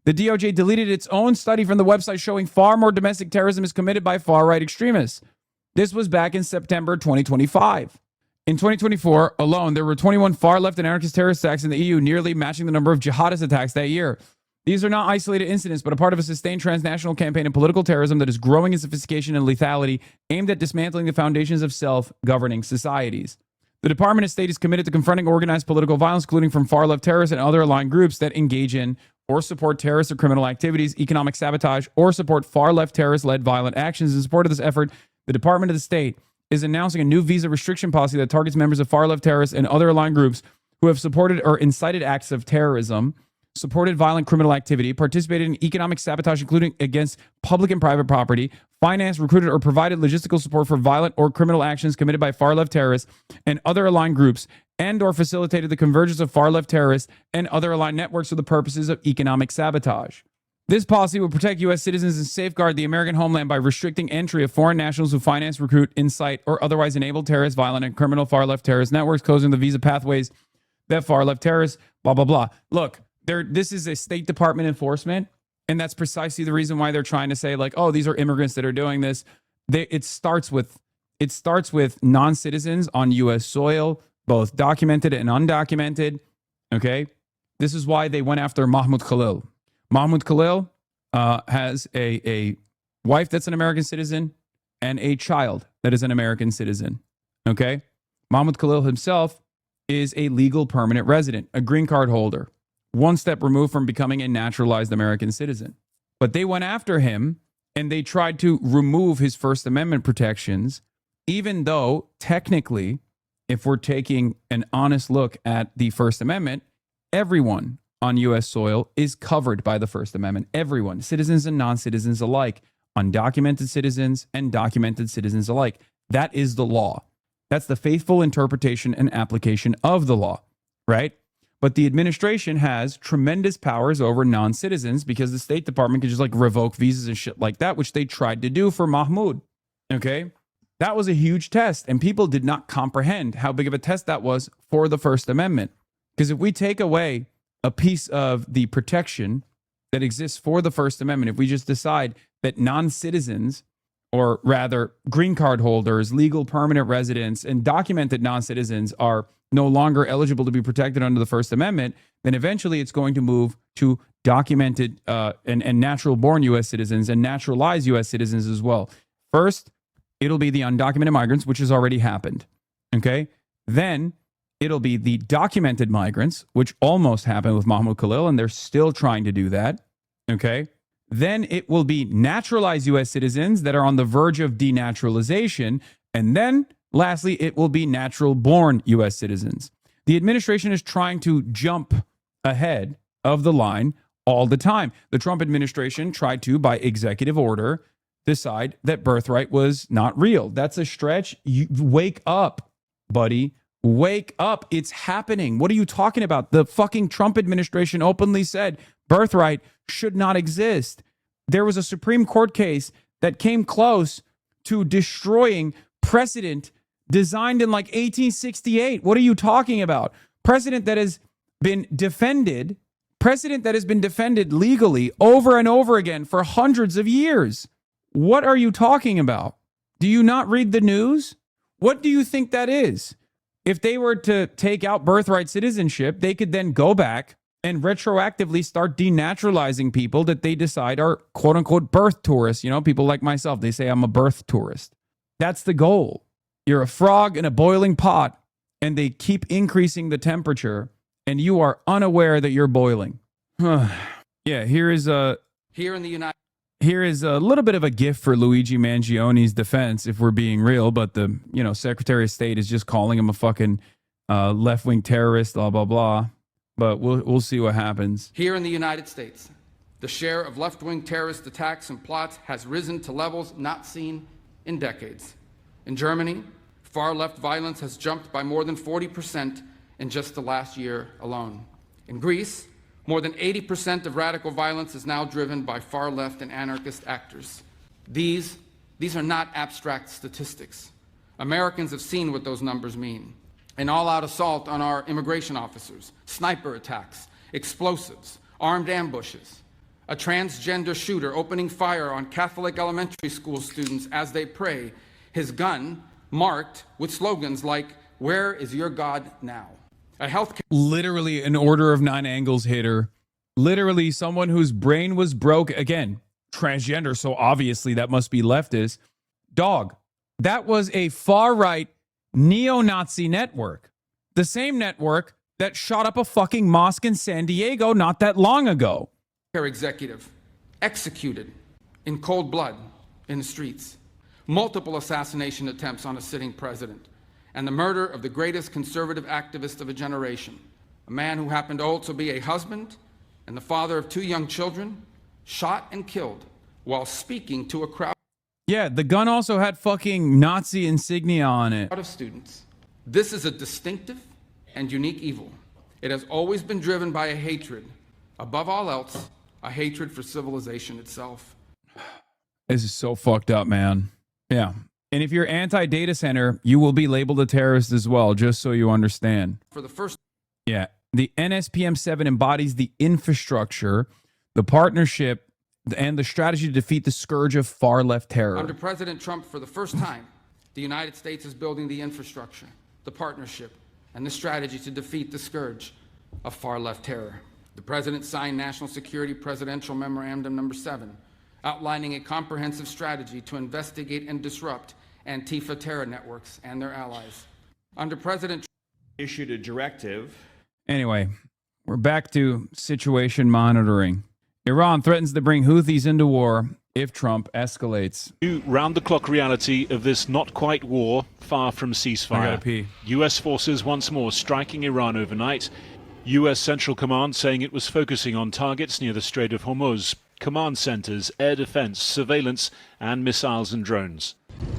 Speaker 8: the DOJ deleted its own study from the website showing far more domestic terrorism is committed by far-right extremists. This was back in September 2025. In 2024 alone, there were 21 far-left and anarchist terrorist attacks in the EU, nearly matching the number of jihadist attacks that year. These are not isolated incidents, but a part of a sustained transnational campaign of political terrorism that is growing in sophistication and lethality, aimed at dismantling the foundations of self-governing societies. The Department of State is committed to confronting organized political violence, including from far-left terrorists and other aligned groups that engage in or support terrorist or criminal activities, economic sabotage, or support far-left terrorist-led violent actions. In support of this effort, the Department of the State is announcing a new visa restriction policy that targets members of far-left terrorists and other aligned groups who have supported or incited acts of terrorism, supported violent criminal activity, participated in economic sabotage, including against public and private property, financed, recruited, or provided logistical support for violent or criminal actions committed by far-left terrorists and other aligned groups, and or facilitated the convergence of far-left terrorists and other aligned networks for the purposes of economic sabotage. This policy will protect U.S. citizens and safeguard the American homeland by restricting entry of foreign nationals who finance, recruit, incite, or otherwise enable terrorist, violent, and criminal far-left terrorist networks, closing the visa pathways that far-left terrorists, blah, blah, blah. Look, this is a State Department enforcement, and that's precisely the reason why they're trying to say, like, oh, these are immigrants that are doing this. It starts with non-citizens on U.S. soil, both documented and undocumented, okay? This is why they went after Mahmoud Khalil. Mahmoud Khalil has a wife that's an American citizen and a child that is an American citizen, okay? Mahmoud Khalil himself is a legal permanent resident, a green card holder, one step removed from becoming a naturalized American citizen. But they went after him and they tried to remove his First Amendment protections, even though technically, if we're taking an honest look at the First Amendment, everyone on U.S. soil is covered by the First Amendment. Everyone, citizens and non-citizens alike, undocumented citizens and documented citizens alike. That is the law. That's the faithful interpretation and application of the law, right? But the administration has tremendous powers over non-citizens because the State Department can just like revoke visas and shit like that, which they tried to do for Mahmoud, okay? That was a huge test, and people did not comprehend how big of a test that was for the First Amendment. Because if we take away a piece of the protection that exists for the First Amendment, if we just decide that non-citizens or rather green card holders, legal permanent residents, and documented non-citizens are no longer eligible to be protected under the First Amendment, then eventually it's going to move to documented and natural-born U.S. citizens and naturalized U.S. citizens as well. First, it'll be the undocumented migrants, which has already happened. Okay? Then it'll be the documented migrants, which almost happened with Mahmoud Khalil, and they're still trying to do that. Okay? Then it will be naturalized U.S. citizens that are on the verge of denaturalization. And then, lastly, it will be natural-born U.S. citizens. The administration is trying to jump ahead of the line all the time. The Trump administration tried to, by executive order, decide that birthright was not real. That's a stretch. You wake up, buddy. Wake up. It's happening. What are you talking about? The fucking Trump administration openly said birthright should not exist. There was a Supreme Court case that came close to destroying precedent designed in like 1868. What are you talking about? Precedent that has been defended legally over and over again for hundreds of years. What are you talking about? Do you not read the news? What do you think that is? If they were to take out birthright citizenship, they could then go back and retroactively start denaturalizing people that they decide are quote unquote birth tourists. You know, people like myself, they say I'm a birth tourist. That's the goal. You're a frog in a boiling pot and they keep increasing the temperature and you are unaware that you're boiling. Yeah, here is a little bit of a gift for Luigi Mangioni's defense, if we're being real, but the, Secretary of State is just calling him a fucking left-wing terrorist, blah, blah, blah. But we'll see what happens.
Speaker 5: Here in the United States, the share of left-wing terrorist attacks and plots has risen to levels not seen in decades. In Germany, far-left violence has jumped by more than 40% in just the last year alone. In Greece, more than 80% of radical violence is now driven by far-left and anarchist actors. These are not abstract statistics. Americans have seen what those numbers mean. An all-out assault on our immigration officers, sniper attacks, explosives, armed ambushes, a transgender shooter opening fire on Catholic elementary school students as they pray, his gun marked with slogans like, "Where is your God now?" A healthcare...
Speaker 8: Literally an Order of Nine Angles hitter. Literally someone whose brain was broke. Again, transgender, so obviously that must be leftist. Dog, that was a far-right neo-Nazi network. The same network that shot up a fucking mosque in San Diego not that long ago.
Speaker 5: Executive executed in cold blood in the streets. Multiple assassination attempts on a sitting president. And the murder of the greatest conservative activist of a generation. A man who happened to also be a husband and the father of 2 young children, shot and killed while speaking to a crowd.
Speaker 8: Yeah, the gun also had fucking Nazi insignia on it.
Speaker 5: Of students. This is a distinctive and unique evil. It has always been driven by a hatred, above all else, a hatred for civilization itself.
Speaker 8: This is so fucked up, man. Yeah. And if you're anti-data center, you will be labeled a terrorist as well, just so you understand.
Speaker 5: For the first...
Speaker 8: Yeah. The NSPM-7 embodies the infrastructure, the partnership, and the strategy to defeat the scourge of far-left terror.
Speaker 5: Under President Trump, for the first time, the United States is building the infrastructure, the partnership, and the strategy to defeat the scourge of far-left terror. The President signed National Security Presidential Memorandum Number 7, outlining a comprehensive strategy to investigate and disrupt Antifa terror networks and their allies. Under President Trump,
Speaker 2: issued a directive.
Speaker 8: Anyway, we're back to situation monitoring. Iran threatens to bring Houthis into war if Trump escalates.
Speaker 14: New round-the-clock reality of this not-quite war, far from ceasefire.
Speaker 8: I gotta pee.
Speaker 14: U.S. forces once more striking Iran overnight. U.S. Central Command saying it was focusing on targets near the Strait of Hormuz, command centers, air defense, surveillance, and missiles and drones.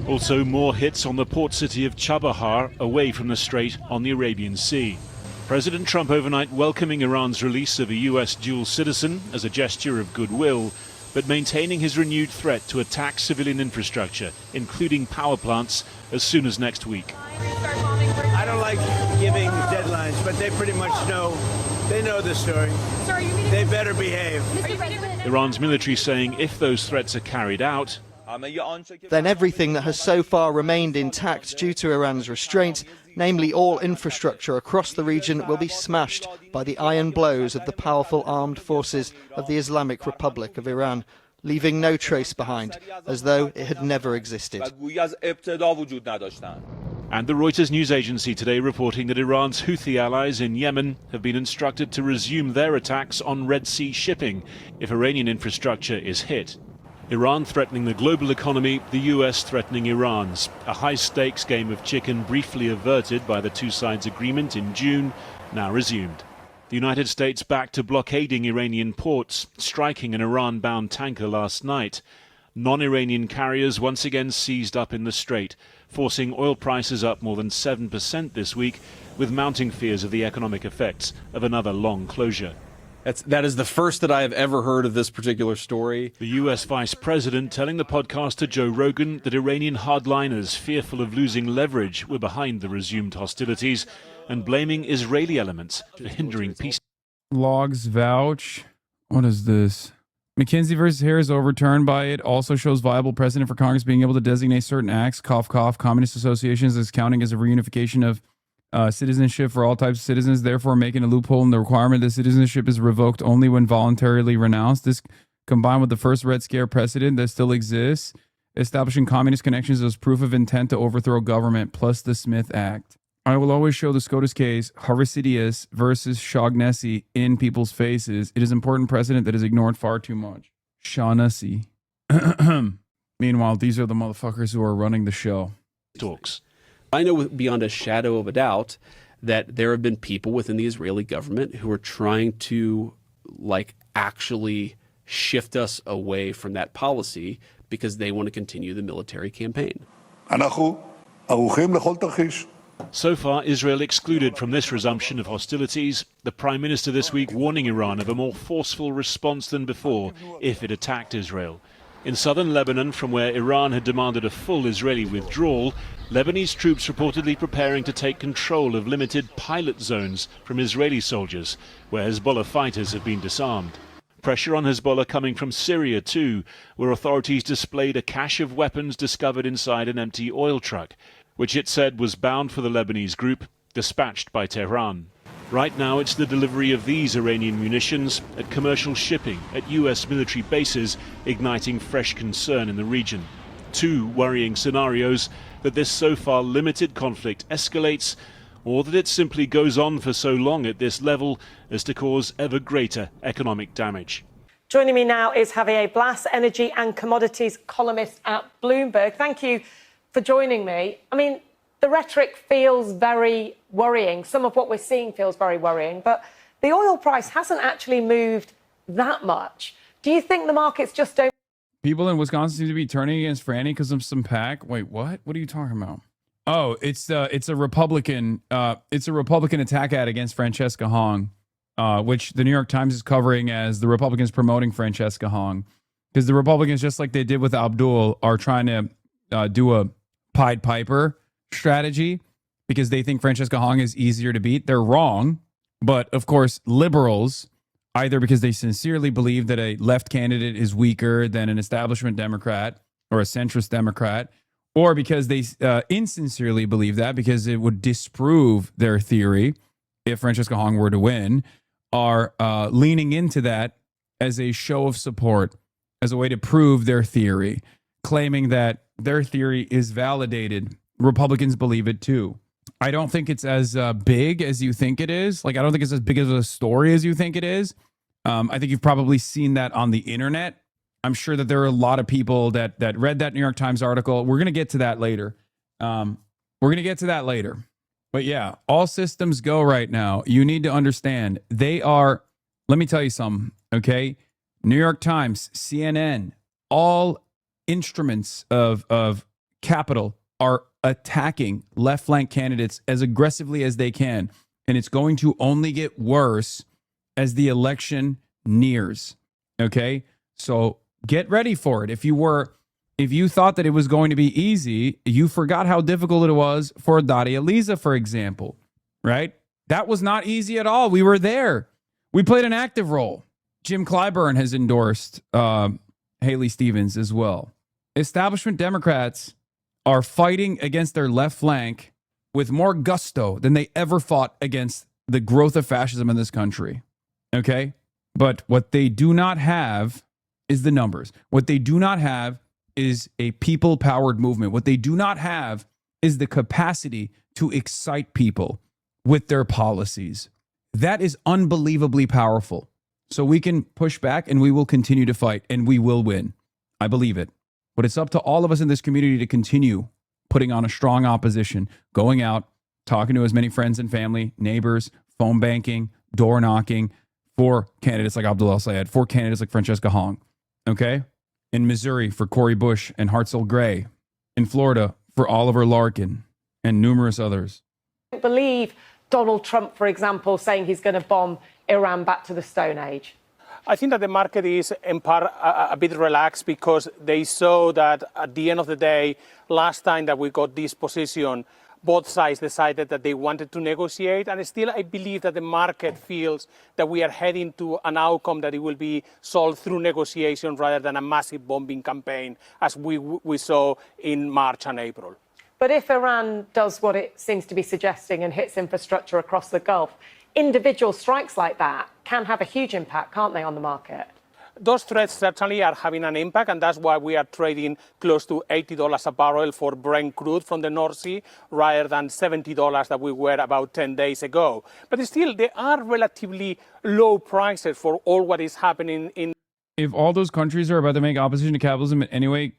Speaker 14: Also more hits on the port city of Chabahar, away from the strait on the Arabian Sea. President Trump overnight welcoming Iran's release of a U.S. dual citizen as a gesture of goodwill, but maintaining his renewed threat to attack civilian infrastructure, including power plants, as soon as next week.
Speaker 3: I don't like giving deadlines, but they pretty much know. They know the story. They better behave.
Speaker 14: Iran's military saying if those threats are carried out,
Speaker 9: then everything that has so far remained intact due to Iran's restraint, namely all infrastructure across the region, will be smashed by the iron blows of the powerful armed forces of the Islamic Republic of Iran, leaving no trace behind, as though it had never existed.
Speaker 14: And the Reuters news agency today reporting that Iran's Houthi allies in Yemen have been instructed to resume their attacks on Red Sea shipping if Iranian infrastructure is hit. Iran threatening the global economy, the US threatening Iran's. A high-stakes game of chicken briefly averted by the two sides' agreement in June, now resumed. The United States back to blockading Iranian ports, striking an Iran-bound tanker last night. Non-Iranian carriers once again seized up in the Strait, forcing oil prices up more than 7% this week, with mounting fears of the economic effects of another long closure.
Speaker 17: That is the first that I have ever heard of this particular story.
Speaker 14: The US Vice President telling the podcaster Joe Rogan that Iranian hardliners, fearful of losing leverage, were behind the resumed hostilities and blaming Israeli elements for hindering peace.
Speaker 8: Logs vouch. What is this? McKinsey versus Harris overturned by it also shows viable precedent for Congress being able to designate certain acts, cough, cough, communist associations as counting as a reunification of citizenship for all types of citizens, therefore making a loophole in the requirement that citizenship is revoked only when voluntarily renounced. This, combined with the first Red Scare precedent that still exists, establishing communist connections as proof of intent to overthrow government, plus the Smith Act. I will always show the SCOTUS case, Harvisidius versus Shaughnessy, in people's faces. It is important precedent that is ignored far too much. Shaughnessy. Meanwhile, these are the motherfuckers who are running the show.
Speaker 4: Talks. I know beyond a shadow of a doubt that there have been people within the Israeli government who are trying to, actually shift us away from that policy because they want to continue the military campaign.
Speaker 14: So far, Israel excluded from this resumption of hostilities, the Prime Minister this week warning Iran of a more forceful response than before if it attacked Israel. In southern Lebanon, from where Iran had demanded a full Israeli withdrawal, Lebanese troops reportedly preparing to take control of limited pilot zones from Israeli soldiers, where Hezbollah fighters have been disarmed. Pressure on Hezbollah coming from Syria too, where authorities displayed a cache of weapons discovered inside an empty oil truck, which it said was bound for the Lebanese group, dispatched by Tehran. Right now, it's the delivery of these Iranian munitions at commercial shipping at US military bases, igniting fresh concern in the region. Two worrying scenarios: that this so far limited conflict escalates, or that it simply goes on for so long at this level as to cause ever greater economic damage.
Speaker 18: Joining me now is Javier Blas, energy and commodities columnist at Bloomberg. Thank you for joining me. I mean, the rhetoric feels very worrying. Some of what we're seeing feels very worrying, but the oil price hasn't actually moved that much. Do you think the markets just don't?
Speaker 8: People in Wisconsin seem to be turning against Franny because of some PAC. Wait, what? What are you talking about? Oh, it's a Republican attack ad against Francesca Hong, which the New York Times is covering as the Republicans promoting Francesca Hong, because the Republicans, just like they did with Abdul, are trying to do a Pied Piper strategy because they think Francesca Hong is easier to beat. They're wrong. But of course, liberals, either because they sincerely believe that a left candidate is weaker than an establishment Democrat or a centrist Democrat, or because they insincerely believe that because it would disprove their theory if Francesca Hong were to win, are leaning into that as a show of support, as a way to prove their theory, claiming that their theory is validated. Republicans believe it too. I don't think it's as big as you think it is. I don't think it's as big of a story as you think it is. I think you've probably seen that on the internet. I'm sure that there are a lot of people that read that New York Times article. We're going to get to that later. But yeah, all systems go right now. You need to understand they are, let me tell you something, okay? New York Times, CNN, all instruments of capital are attacking left flank candidates as aggressively as they can. And it's going to only get worse as the election nears. Okay? So get ready for it. If you thought that it was going to be easy, you forgot how difficult it was for Daria Lisa, for example, right? That was not easy at all. We were there. We played an active role. Jim Clyburn has endorsed Haley Stevens as well. establishment Democrats are fighting against their left flank with more gusto than they ever fought against the growth of fascism in this country. Okay? But what they do not have is the numbers. What they do not have is a people-powered movement. What they do not have is the capacity to excite people with their policies. That is unbelievably powerful. So we can push back and we will continue to fight and we will win. I believe it. But it's up to all of us in this community to continue putting on a strong opposition, going out, talking to as many friends and family, neighbors, phone banking, door knocking for candidates like Abdul El-Sayed, for candidates like Francesca Hong. Okay? In Missouri for Cori Bush and Hartzell Gray. In Florida for Oliver Larkin and numerous others.
Speaker 18: I believe Donald Trump, for example, saying he's going to bomb Iran back to the Stone Age.
Speaker 15: I think that the market is in part a bit relaxed because they saw that at the end of the day, last time that we got this position, both sides decided that they wanted to negotiate. And still, I believe that the market feels that we are heading to an outcome that it will be solved through negotiation rather than a massive bombing campaign as we saw in March and April.
Speaker 18: But if Iran does what it seems to be suggesting and hits infrastructure across the Gulf, individual strikes like that can have a huge impact, can't they, on the market?
Speaker 15: Those threats certainly are having an impact, and that's why we are trading close to $80 a barrel for Brent crude from the North Sea, rather than $70 that we were about 10 days ago. But still, there are relatively low prices for all what is happening in.
Speaker 8: If all those countries are about to make opposition to capitalism in any way,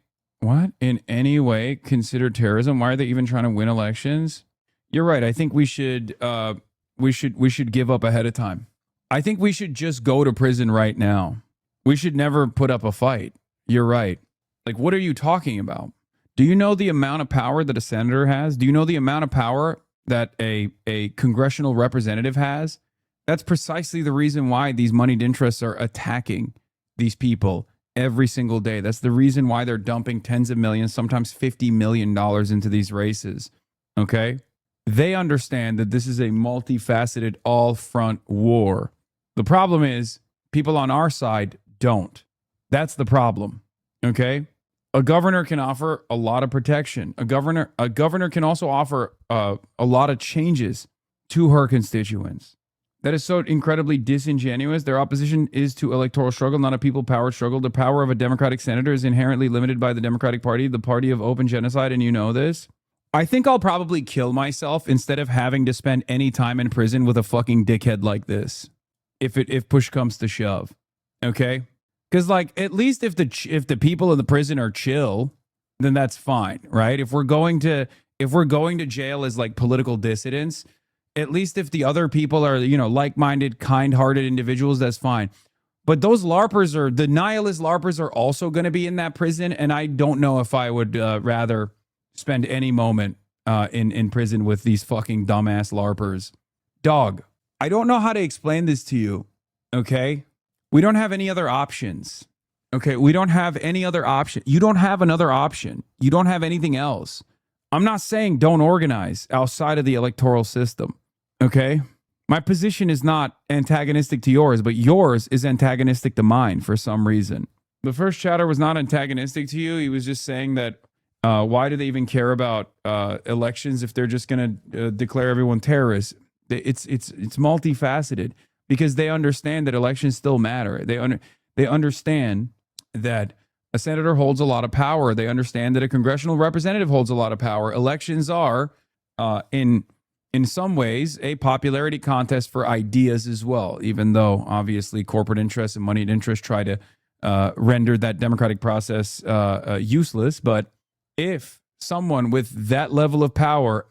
Speaker 8: in any way consider terrorism, why are they even trying to win elections? You're right. I think we should give up ahead of time. I think we should just go to prison right now. We should never put up a fight. You're right. Like, what are you talking about? Do you know the amount of power that a senator has? Do you know the amount of power that a congressional representative has? That's precisely the reason why these moneyed interests are attacking these people every single day. That's the reason why they're dumping tens of millions, sometimes $50 million into these races. Okay? They understand that this is a multifaceted, all-front war. The problem is people on our side don't. That's the problem. Okay? A governor can offer a lot of protection. A governor can also offer a lot of changes to her constituents. That is so incredibly disingenuous. Their opposition is to electoral struggle, not a people-powered struggle. The power of a Democratic senator is inherently limited by the Democratic Party, the party of open genocide, and you know this. I think I'll probably kill myself instead of having to spend any time in prison with a fucking dickhead like this. If push comes to shove. Okay? Because, like, at least if the people in the prison are chill, then that's fine, right? If we're going to jail as like political dissidents, at least if the other people are, like-minded, kind-hearted individuals, that's fine. But those LARPers the nihilist LARPers are also going to be in that prison, and I don't know if I would rather spend any moment in prison with these fucking dumbass LARPers. Dog, I don't know how to explain this to you, okay? We don't have any other options. Okay, we don't have any other option. You don't have another option. You don't have anything else. I'm not saying don't organize outside of the electoral system. Okay? My position is not antagonistic to yours, but yours is antagonistic to mine for some reason. The first chatter was not antagonistic to you. He was just saying that why do they even care about elections if they're just going to declare everyone terrorists? It's multifaceted because they understand that elections still matter. They understand that a senator holds a lot of power. They understand that a congressional representative holds a lot of power. Elections are, in some ways, a popularity contest for ideas as well, even though obviously corporate interests and moneyed interests try to render that democratic process useless. But if someone with that level of power,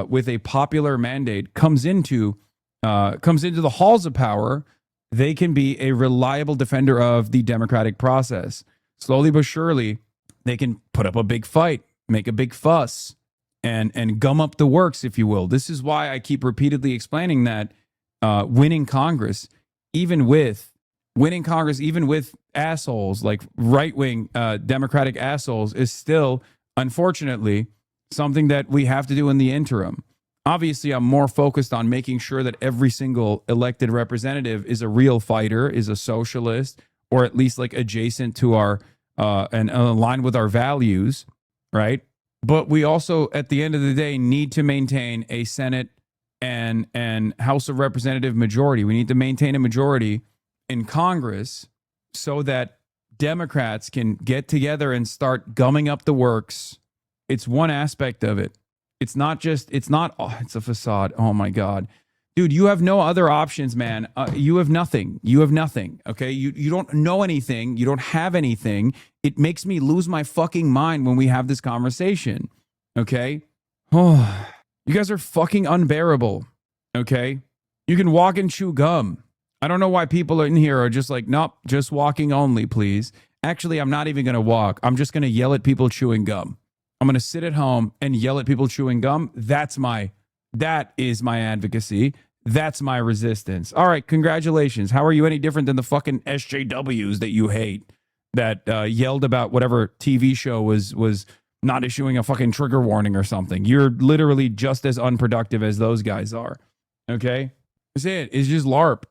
Speaker 8: with a popular mandate, comes into the halls of power, they can be a reliable defender of the democratic process. Slowly but surely, they can put up a big fight, make a big fuss, and gum up the works, if you will. This is why I keep repeatedly explaining that winning Congress, even with assholes like right-wing Democratic assholes, is still, unfortunately, something that we have to do in the interim. Obviously, I'm more focused on making sure that every single elected representative is a real fighter, is a socialist, or at least like adjacent to our and align with our values, right? But we also, at the end of the day, need to maintain a Senate and House of Representative majority. We need to maintain a majority in Congress so that Democrats can get together and start gumming up the works. It's one aspect of it. It's not, it's a facade. Oh my God. Dude, you have no other options, man. You have nothing. Okay. You don't know anything. You don't have anything. It makes me lose my fucking mind when we have this conversation. Okay. Oh, you guys are fucking unbearable. Okay. You can walk and chew gum. I don't know why people in here are just like, nope, just walking only, please. Actually, I'm not even going to walk. I'm just going to yell at people chewing gum. I'm going to sit at home and yell at people chewing gum. That is my advocacy. That's my resistance. All right, congratulations. How are you any different than the fucking SJWs that you hate that yelled about whatever TV show was not issuing a fucking trigger warning or something? You're literally just as unproductive as those guys are. Okay? That's it. It's just LARP.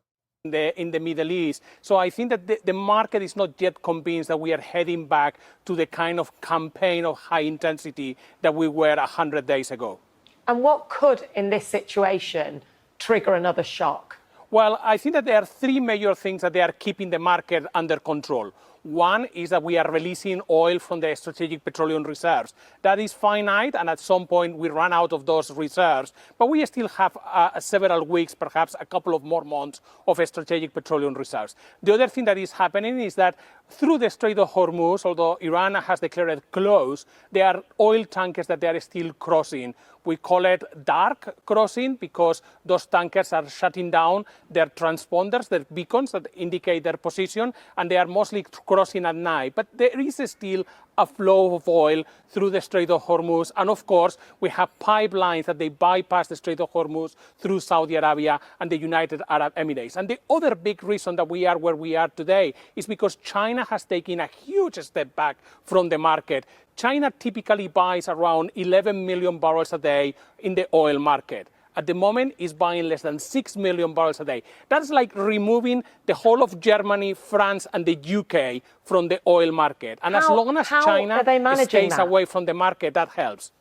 Speaker 15: In the Middle East. So I think that the market is not yet convinced that we are heading back to the kind of campaign of high intensity that we were 100 days ago.
Speaker 18: And what could, in this situation, trigger another shock?
Speaker 15: Well, I think that there are three major things that they are keeping the market under control. One is that we are releasing oil from the strategic petroleum reserves. That is finite, and at some point we run out of those reserves. But we still have several weeks, perhaps a couple of more months of strategic petroleum reserves. The other thing that is happening is that through the Strait of Hormuz, although Iran has declared it closed, there are oil tankers that they are still crossing. We call it dark crossing because those tankers are shutting down their transponders, their beacons that indicate their position, and they are mostly crossing at night. But there is still a flow of oil through the Strait of Hormuz. And of course, we have pipelines that they bypass the Strait of Hormuz through Saudi Arabia and the United Arab Emirates. And the other big reason that we are where we are today is because China has taken a huge step back from the market. China typically buys around 11 million barrels a day in the oil market. At the moment, is buying less than 6 million barrels a day. That's like removing the whole of Germany, France, and the UK from the oil market. And as long as China stays away from the market, that helps.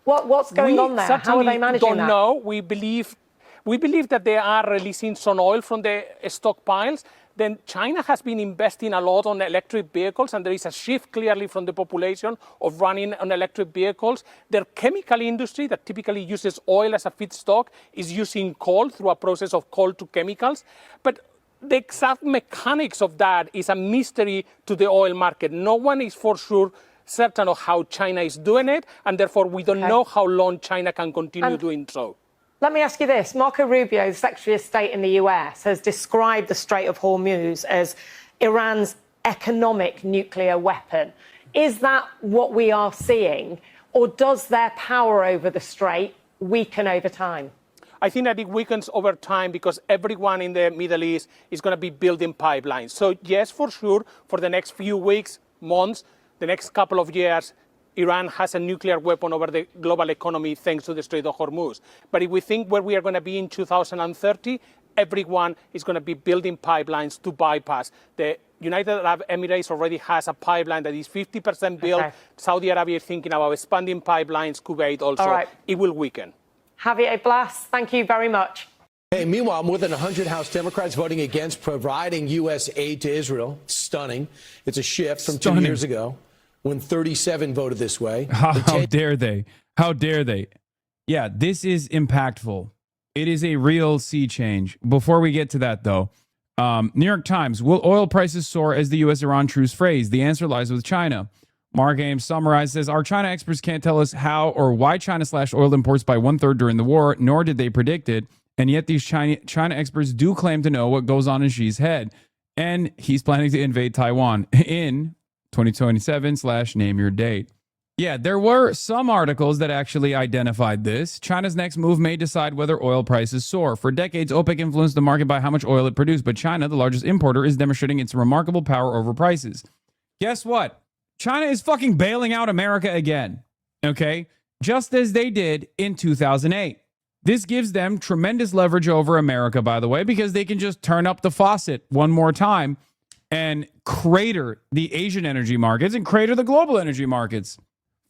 Speaker 18: What's going on there? How are they managing that?
Speaker 15: We don't know. We believe that they are releasing some oil from the stockpiles. Then China has been investing a lot on electric vehicles, and there is a shift clearly from the population of running on electric vehicles. Their chemical industry that typically uses oil as a feedstock is using coal through a process of coal to chemicals. But the exact mechanics of that is a mystery to the oil market. No one is for sure certain of how China is doing it, and therefore we don't know how long China can continue doing so.
Speaker 18: Let me ask you this. Marco Rubio, the Secretary of State in the US, has described the Strait of Hormuz as Iran's economic nuclear weapon. Is that what we are seeing, or does their power over the Strait weaken over time?
Speaker 15: I think that it weakens over time because everyone in the Middle East is going to be building pipelines. So yes, for sure, for the next few weeks, months, the next couple of years, Iran has a nuclear weapon over the global economy thanks to the Strait of Hormuz. But if we think where we are going to be in 2030, everyone is going to be building pipelines to bypass. The United Arab Emirates already has a pipeline that is 50% built. Okay. Saudi Arabia is thinking about expanding pipelines. Kuwait also. All right. It will weaken.
Speaker 18: Javier Blas, thank you very much.
Speaker 16: Hey, meanwhile, more than 100 House Democrats voting against providing U.S. aid to Israel. Stunning. It's a shift from 2 years ago, when 37 voted this way.
Speaker 8: How dare they? How dare they? Yeah, this is impactful. It is a real sea change. Before we get to that, though, New York Times, will oil prices soar as the U.S.-Iran truce phrase? The answer lies with China. Mark Ames summarized, says, our China experts can't tell us how or why China slashed oil imports by 1/3 during the war, nor did they predict it. And yet these China experts do claim to know what goes on in Xi's head. And he's planning to invade Taiwan in 2027/name your date. Yeah, there were some articles that actually identified this. China's next move may decide whether oil prices soar. For decades, OPEC influenced the market by how much oil it produced, but China, the largest importer, is demonstrating its remarkable power over prices. Guess what? China is fucking bailing out America again, okay? Just as they did in 2008. This gives them tremendous leverage over America, by the way, because they can just turn up the faucet one more time and crater the Asian energy markets and crater the global energy markets.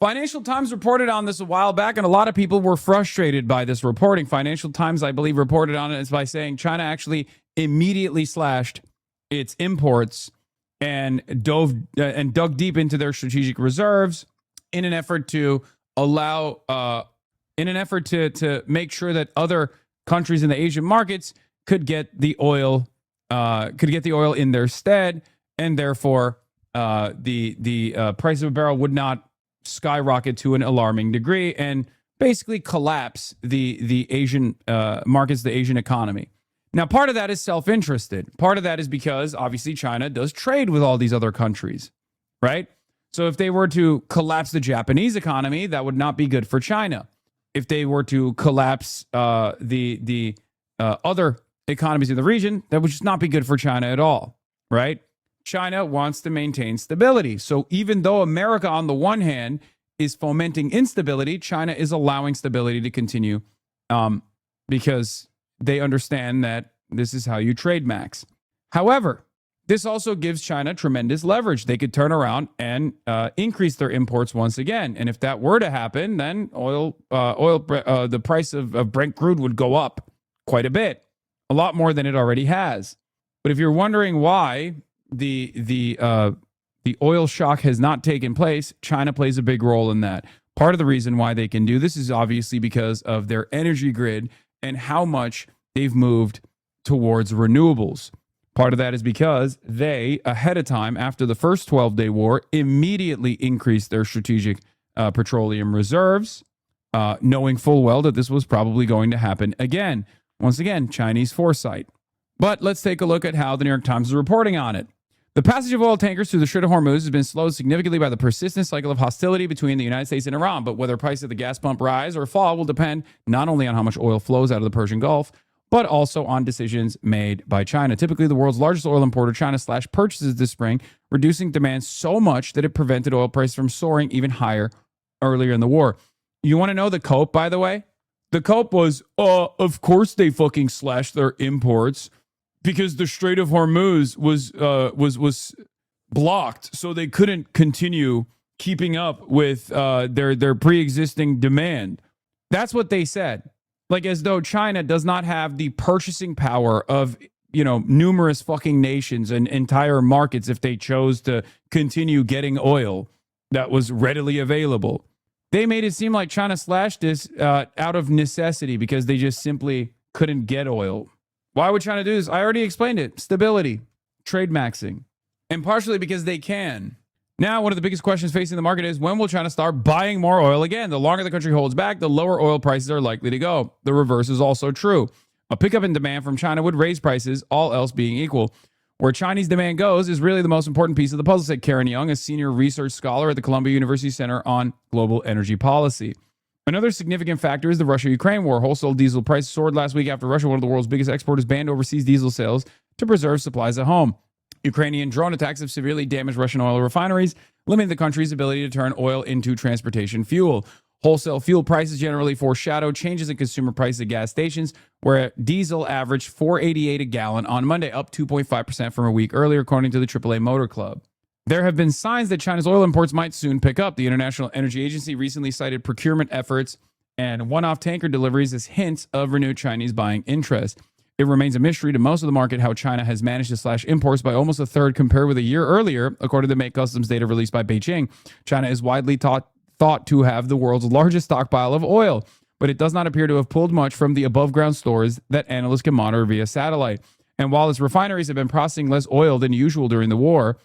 Speaker 8: Financial Times reported on this a while back, and a lot of people were frustrated by this reporting. Financial Times, I believe, reported on it by saying China actually immediately slashed its imports and dug deep into their strategic reserves in an effort to make sure that other countries in the Asian markets could get the oil in their stead, and therefore the price of a barrel would not skyrocket to an alarming degree and basically collapse the Asian markets, the Asian economy. Now, part of that is self-interested. Part of that is because obviously China does trade with all these other countries, right? So if they were to collapse the Japanese economy, that would not be good for China. If they were to collapse the other economies in the region, that would just not be good for China at all, right? China wants to maintain stability. So even though America, on the one hand, is fomenting instability, China is allowing stability to continue because they understand that this is how you trade max. However, this also gives China tremendous leverage. They could turn around and increase their imports once again. And if that were to happen, then the price of Brent crude would go up quite a bit, a lot more than it already has. But if you're wondering why the oil shock has not taken place, China plays a big role in that. Part of the reason why they can do this is obviously because of their energy grid and how much they've moved towards renewables. Part of that is because they, ahead of time, after the first 12-day war, immediately increased their strategic petroleum reserves, knowing full well that this was probably going to happen again. Once again, Chinese foresight. But let's take a look at how the New York Times is reporting on it. The passage of oil tankers through the Strait of Hormuz has been slowed significantly by the persistent cycle of hostility between the United States and Iran. But whether prices at the gas pump rise or fall will depend not only on how much oil flows out of the Persian Gulf, but also on decisions made by China. Typically, the world's largest oil importer, China slashed purchases this spring, reducing demand so much that it prevented oil prices from soaring even higher earlier in the war. You want to know the cope, by the way? The cope was, of course they fucking slashed their imports because the Strait of Hormuz was blocked, so they couldn't continue keeping up with their pre-existing demand. That's what they said. Like, as though China does not have the purchasing power of, numerous fucking nations and entire markets if they chose to continue getting oil that was readily available. They made it seem like China slashed this out of necessity because they just simply couldn't get oil. Why would China do this? I already explained it. Stability, trade maxing, and partially because they can. Now, one of the biggest questions facing the market is, when will China start buying more oil again? The longer the country holds back, the lower oil prices are likely to go. The reverse is also true. A pickup in demand from China would raise prices, all else being equal. Where Chinese demand goes is really the most important piece of the puzzle, said Karen Young, a senior research scholar at the Columbia University Center on Global Energy Policy. Another significant factor is the Russia-Ukraine war. Wholesale diesel prices soared last week after Russia, one of the world's biggest exporters, banned overseas diesel sales to preserve supplies at home. Ukrainian drone attacks have severely damaged Russian oil refineries, limiting the country's ability to turn oil into transportation fuel. Wholesale fuel prices generally foreshadow changes in consumer prices at gas stations, where diesel averaged $4.88 a gallon on Monday, up 2.5% from a week earlier, according to the AAA Motor Club. There have been signs that China's oil imports might soon pick up. The International Energy Agency recently cited procurement efforts and one-off tanker deliveries as hints of renewed Chinese buying interest. It remains a mystery to most of the market how China has managed to slash imports by almost a third compared with a year earlier, according to the May Customs data released by Beijing. China is widely thought to have the world's largest stockpile of oil, but it does not appear to have pulled much from the above-ground stores that analysts can monitor via satellite. And while its refineries have been processing less oil than usual during the war,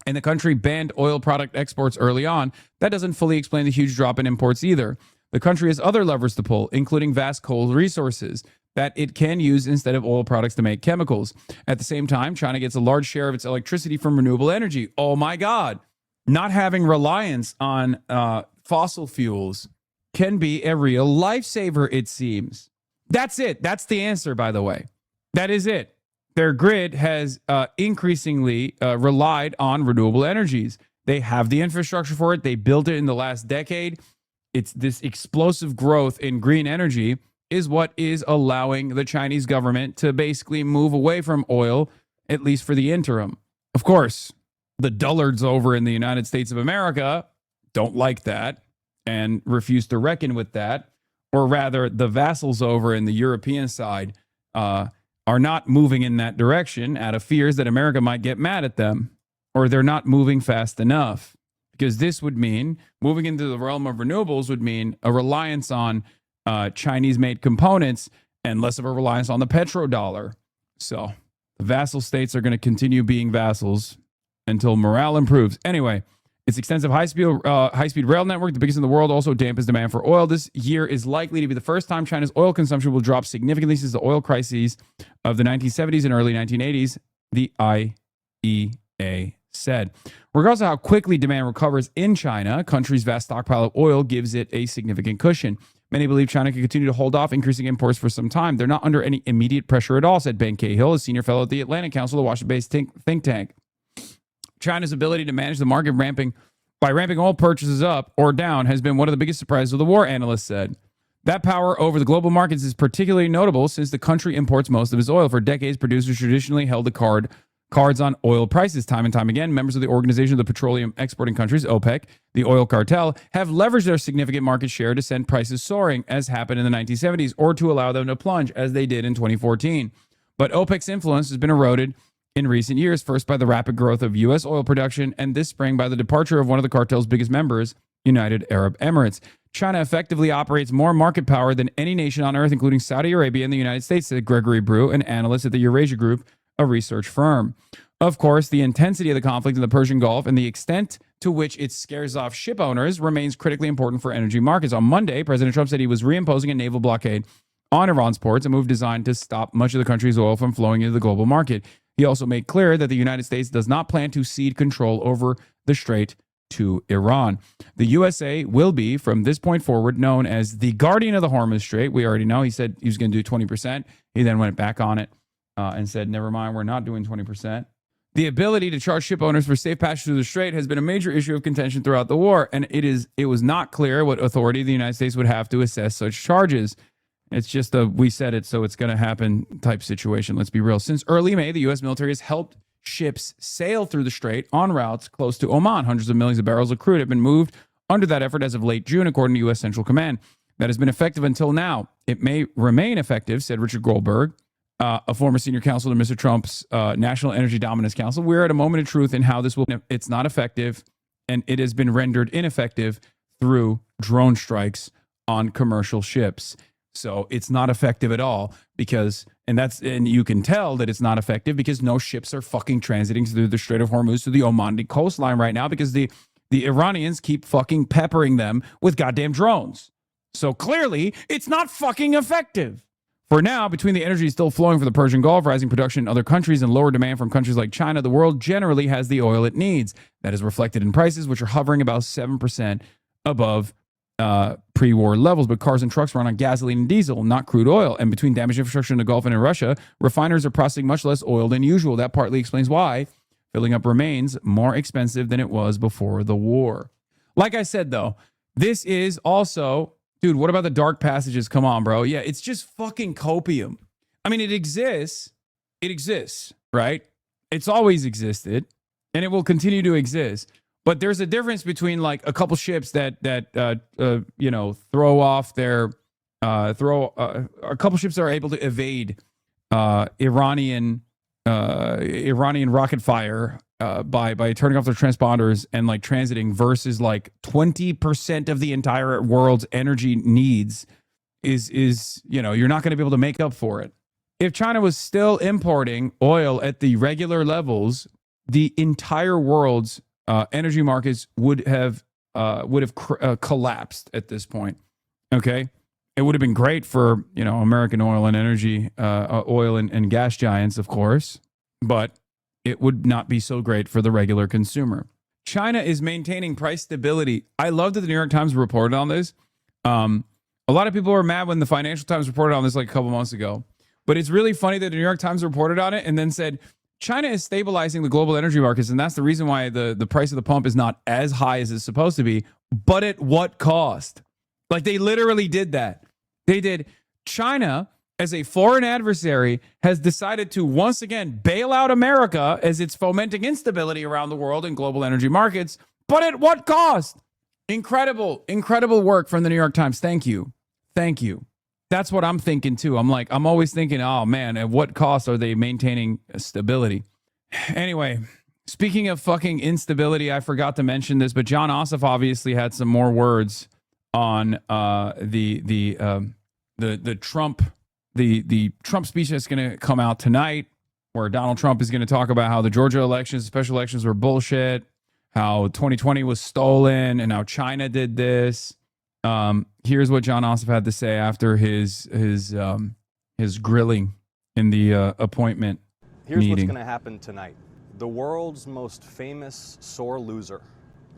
Speaker 8: and the country banned oil product exports early on, that doesn't fully explain the huge drop in imports either. The country has other levers to pull, including vast coal resources that it can use instead of oil products to make chemicals. At the same time, China gets a large share of its electricity from renewable energy. Oh my God. Not having reliance on fossil fuels can be a real lifesaver, it seems. That's it. That's the answer, by the way. That is it. Their grid has increasingly relied on renewable energies. They have the infrastructure for it. They built it in the last decade. It's this explosive growth in green energy is what is allowing the Chinese government to basically move away from oil, at least for the interim. Of course, the dullards over in the United States of America don't like that and refuse to reckon with that. Or rather, the vassals over in the European side are not moving in that direction out of fears that America might get mad at them, or they're not moving fast enough. Because this would mean moving into the realm of renewables would mean a reliance on Chinese-made components and less of a reliance on the petrodollar. So the vassal states are going to continue being vassals until morale improves. Anyway, its extensive high-speed rail network, the biggest in the world, also dampens demand for oil. This year is likely to be the first time China's oil consumption will drop significantly since the oil crises of the 1970s and early 1980s, the IEA said. Regardless of how quickly demand recovers in China, country's vast stockpile of oil gives it a significant cushion. Many believe China can continue to hold off increasing imports for some time. They're not under any immediate pressure at all, said Ben Cahill, a senior fellow at the Atlantic Council, the Washington-based think tank. China's ability to manage the market by ramping oil purchases up or down has been one of the biggest surprises of the war, analysts said. That power over the global markets is particularly notable since the country imports most of its oil. For decades, producers traditionally held the cards on oil prices. Time and time again, members of the Organization of the Petroleum Exporting Countries, OPEC, the oil cartel, have leveraged their significant market share to send prices soaring, as happened in the 1970s, or to allow them to plunge, as they did in 2014. But OPEC's influence has been eroded in recent years, first by the rapid growth of U.S. oil production, and this spring by the departure of one of the cartel's biggest members, United Arab Emirates. China effectively operates more market power than any nation on earth, including Saudi Arabia and the United States, said Gregory Brew, an analyst at the Eurasia Group, a research firm. Of course, the intensity of the conflict in the Persian Gulf and the extent to which it scares off ship owners remains critically important for energy markets. On Monday, President Trump said he was reimposing a naval blockade on Iran's ports, a move designed to stop much of the country's oil from flowing into the global market. He also made clear that the United States does not plan to cede control over the Strait to Iran. The USA will be, from this point forward, known as the guardian of the Hormuz Strait. We already know. He said he was going to do 20%. He then went back on it and said, never mind, we're not doing 20%. The ability to charge ship owners for safe passage through the Strait has been a major issue of contention throughout the war, and it was not clear what authority the United States would have to assess such charges. It's just a we said it, so it's going to happen type situation. Let's be real. Since early May, the U.S. military has helped ships sail through the Strait on routes close to Oman. Hundreds of millions of barrels of crude have been moved under that effort as of late June, according to U.S. Central Command. That has been effective until now. It may remain effective, said Richard Goldberg, a former senior counsel to Mr. Trump's National Energy Dominance Council. We're at a moment of truth in how this will. It's not effective, and it has been rendered ineffective through drone strikes on commercial ships. So it's not effective at all because, and you can tell that it's not effective because no ships are fucking transiting through the Strait of Hormuz to the Omani coastline right now because the Iranians keep fucking peppering them with goddamn drones. So clearly it's not fucking effective. For now, between the energy still flowing from the Persian Gulf, rising production in other countries, and lower demand from countries like China, the world generally has the oil it needs. That is reflected in prices, which are hovering about 7% above pre-war levels, but cars and trucks run on gasoline and diesel, not crude oil. And between damaged infrastructure in the Gulf and in Russia, refiners are processing much less oil than usual. That partly explains why filling up remains more expensive than it was before the war. Like I said, though, this is also, dude, what about the dark passages? Come on, bro. Yeah, it's just fucking copium. I mean, it exists. It exists, right? It's always existed, and it will continue to exist. But there's a difference between like a couple ships that throw off their a couple ships that are able to evade Iranian rocket fire by turning off their transponders and like transiting versus like 20% of the entire world's energy needs is you're not going to be able to make up for it. If China was still importing oil at the regular levels, the entire world's energy markets would have collapsed at this point. Okay, it would have been great for American oil and energy, oil and gas giants, of course, but it would not be so great for the regular consumer. China is maintaining price stability. I love that the New York Times reported on this. A lot of people were mad when the Financial Times reported on this like a couple months ago, but it's really funny that the New York Times reported on it and then said, China is stabilizing the global energy markets, and that's the reason why the price of the pump is not as high as it's supposed to be, but at what cost? Like, they literally did that. They did. China as a foreign adversary, has decided to once again bail out America as it's fomenting instability around the world in global energy markets. But at what cost? Incredible, incredible work from the New York Times. Thank you. Thank you. That's what I'm thinking too. I'm always thinking, oh man, at what cost are they maintaining stability? Anyway, speaking of fucking instability, I forgot to mention this, but John Ossoff obviously had some more words on the Trump speech that's going to come out tonight, where Donald Trump is going to talk about how the Georgia elections, special elections, were bullshit, how 2020 was stolen, and how China did this. Here's what John Ossoff had to say after his grilling in the appointment
Speaker 7: Here's
Speaker 8: meeting.
Speaker 7: What's going to happen tonight. The world's most famous sore loser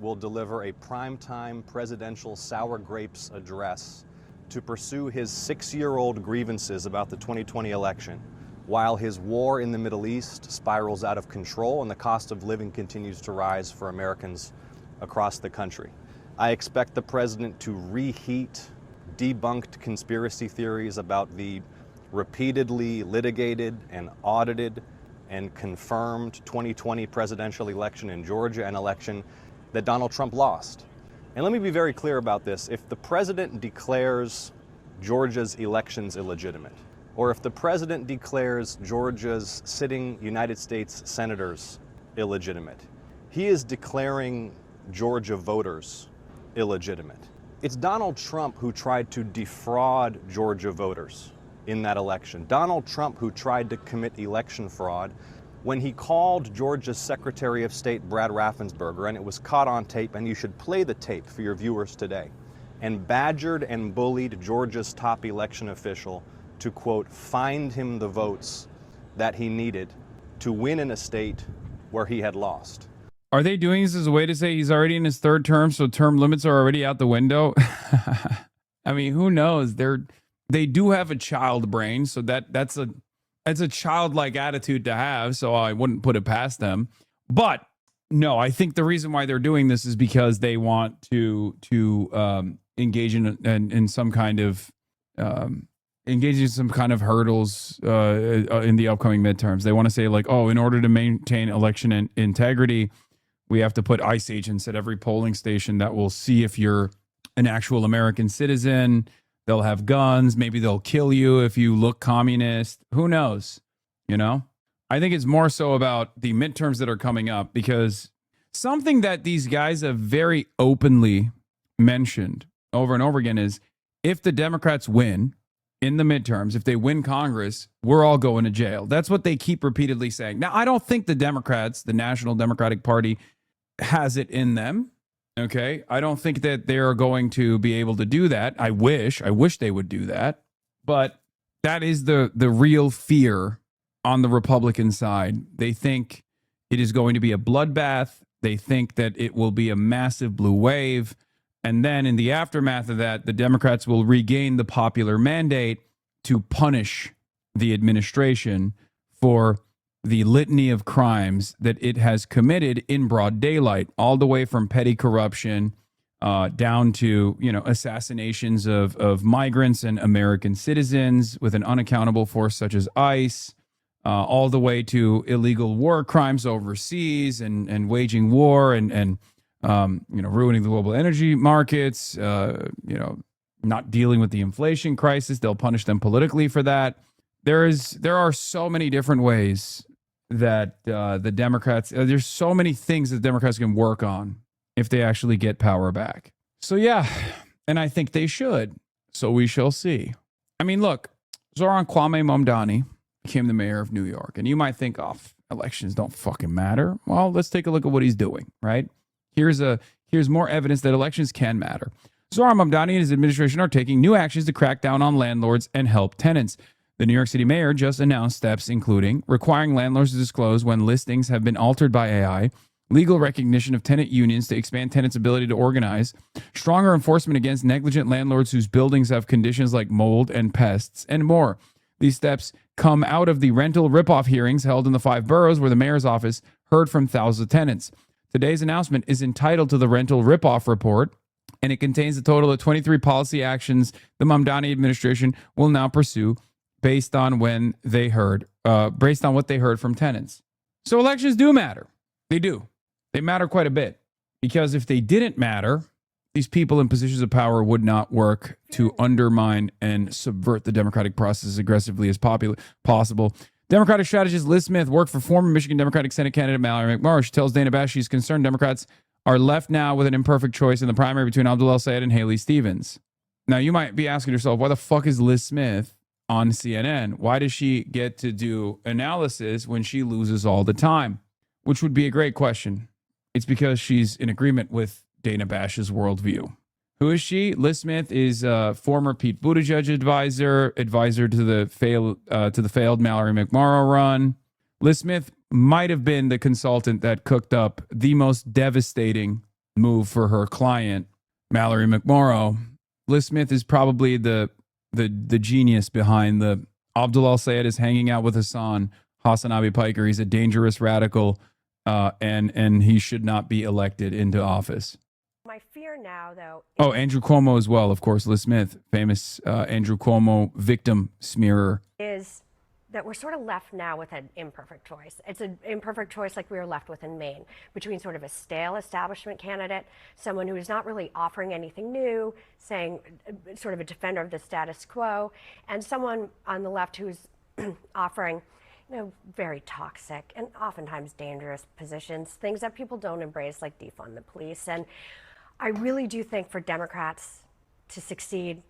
Speaker 7: will deliver a primetime presidential sour grapes address to pursue his 6-year-old grievances about the 2020 election, while his war in the Middle East spirals out of control and the cost of living continues to rise for Americans across the country. I expect the president to reheat debunked conspiracy theories about the repeatedly litigated and audited and confirmed 2020 presidential election in Georgia, an election that Donald Trump lost. And let me be very clear about this. If the president declares Georgia's elections illegitimate, or if the president declares Georgia's sitting United States senators illegitimate, he is declaring Georgia voters illegitimate. It's Donald Trump who tried to defraud Georgia voters in that election. Donald Trump who tried to commit election fraud when he called Georgia's Secretary of State, Brad Raffensperger, and it was caught on tape, and you should play the tape for your viewers today, and badgered and bullied Georgia's top election official to, quote, find him the votes that he needed to win in a state where he had lost.
Speaker 8: Are they doing this as a way to say he's already in his third term, so term limits are already out the window? I mean, who knows? They do have a child brain, so that's a childlike attitude to have, so I wouldn't put it past them. But no, I think the reason why they're doing this is because they want to engage in some kind of hurdles in the upcoming midterms. They want to say like, oh, in order to maintain election integrity, we have to put ICE agents at every polling station that will see if you're an actual American citizen. They'll have guns. Maybe they'll kill you if you look communist. Who knows? You know, I think it's more so about the midterms that are coming up, because something that these guys have very openly mentioned over and over again is if the Democrats win in the midterms, if they win Congress, we're all going to jail. That's what they keep repeatedly saying. Now, I don't think the Democrats, the National Democratic Party, has it in them. Okay, I don't think that they're going to be able to do that. I wish they would do that. But that is the real fear on the Republican side. They think it is going to be a bloodbath. They think that it will be a massive blue wave. And then in the aftermath of that, the Democrats will regain the popular mandate to punish the administration for the litany of crimes that it has committed in broad daylight, all the way from petty corruption down to, assassinations of migrants and American citizens with an unaccountable force such as ICE, all the way to illegal war crimes overseas and waging war and ruining the global energy markets, not dealing with the inflation crisis. They'll punish them politically for that. There are so many different ways that the Democrats, there's so many things that the Democrats can work on if they actually get power back. So yeah, and I think they should. So we shall see. I mean, look, Zoran Kwame Mamdani became the mayor of New York, and you might think, oh, elections don't fucking matter. Well, let's take a look at what he's doing, right? Here's more evidence that elections can matter. Zoran Mamdani and his administration are taking new actions to crack down on landlords and help tenants. The New York City mayor just announced steps including requiring landlords to disclose when listings have been altered by AI, legal recognition of tenant unions to expand tenants' ability to organize, stronger enforcement against negligent landlords whose buildings have conditions like mold and pests, and more. These steps come out of the rental ripoff hearings held in the 5 boroughs where the mayor's office heard from thousands of tenants. Today's announcement is entitled to the Rental Ripoff Report, and it contains a total of 23 policy actions the Mamdani administration will now pursue based on when they heard, based on what they heard from tenants. So elections do matter. They do. They matter quite a bit, because if they didn't matter, these people in positions of power would not work to undermine and subvert the democratic process as aggressively as possible. Democratic strategist Liz Smith worked for former Michigan Democratic Senate candidate Mallory McMorrow. She tells Dana Bash she's concerned Democrats are left now with an imperfect choice in the primary between Abdul El-Sayed and Haley Stevens. Now, you might be asking yourself, why the fuck is Liz Smith on CNN? Why does she get to do analysis when she loses all the time? Which would be a great question. It's because she's in agreement with Dana Bash's worldview. Who is she? Liz Smith is a former Pete Buttigieg advisor to the failed Mallory McMorrow run. Liz Smith might have been the consultant that cooked up the most devastating move for her client, Mallory McMorrow. Liz Smith is probably the genius behind the Abdul El-Sayed is hanging out with HasanAbi Piker. He's a dangerous radical, and he should not be elected into office.
Speaker 1: My fear now, though.
Speaker 8: Oh, Andrew Cuomo as well, of course. Liz Smith, famous Andrew Cuomo victim smearer.
Speaker 1: Is that we're sort of left now with an imperfect choice. It's an imperfect choice like we were left with in Maine, between sort of a stale establishment candidate, someone who is not really offering anything new, saying sort of a defender of the status quo, and someone on the left who's offering, very toxic and oftentimes dangerous positions, things that people don't embrace, like defund the police. And I really do think for Democrats to succeed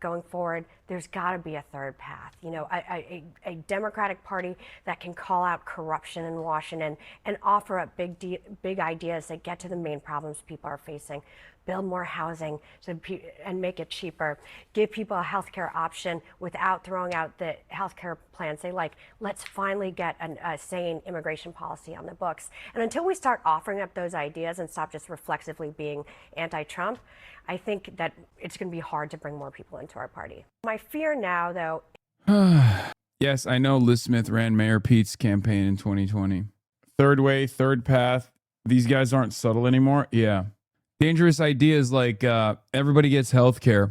Speaker 1: going forward, there's got to be a third path. A Democratic Party that can call out corruption in Washington and offer up big ideas that get to the main problems people are facing. Build more housing and make it cheaper. Give people a healthcare option without throwing out the healthcare plans they like. Let's finally get a sane immigration policy on the books. And until we start offering up those ideas and stop just reflexively being anti-Trump, I think that it's going to be hard to bring more people into our party. My fear now, though.
Speaker 8: Yes, I know Liz Smith ran Mayor Pete's campaign in 2020. Third way, third path. These guys aren't subtle anymore. Yeah. Dangerous ideas like everybody gets health care.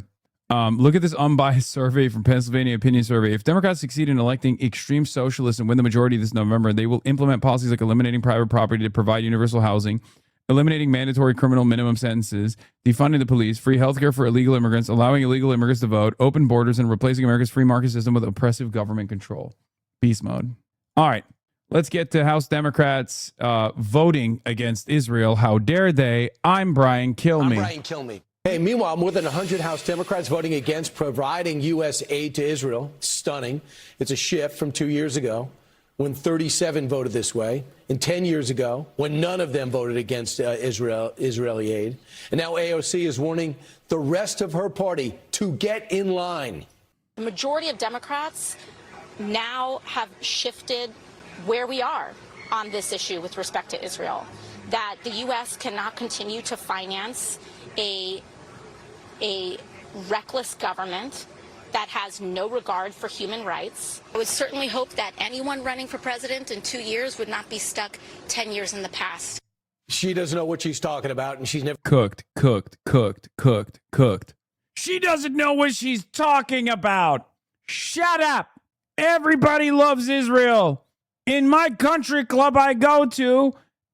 Speaker 8: Look at this unbiased survey from Pennsylvania Opinion Survey. If Democrats succeed in electing extreme socialists and win the majority this November, they will implement policies like eliminating private property to provide universal housing, eliminating mandatory criminal minimum sentences, defunding the police, free healthcare for illegal immigrants, allowing illegal immigrants to vote, open borders, and replacing America's free market system with oppressive government control. Beast mode. All right. Let's get to House Democrats voting against Israel. How dare they? I'm Brian Kilmeade.
Speaker 16: I'm Brian Kilmeade. Hey, meanwhile, more than 100 House Democrats voting against providing U.S. aid to Israel. Stunning. It's a shift from 2 years ago when 37 voted this way, and 10 years ago when none of them voted against Israeli aid. And now AOC is warning the rest of her party to get in line.
Speaker 19: The majority of Democrats now have shifted where we are on this issue with respect to Israel, that the U.S. cannot continue to finance a reckless government that has no regard for human rights. I would certainly hope that anyone running for president in 2 years would not be stuck 10 years in the past.
Speaker 16: She doesn't know what she's talking about, and she's never
Speaker 8: cooked. She doesn't know what she's talking about. Shut up. Everybody loves Israel. In my country club I go to,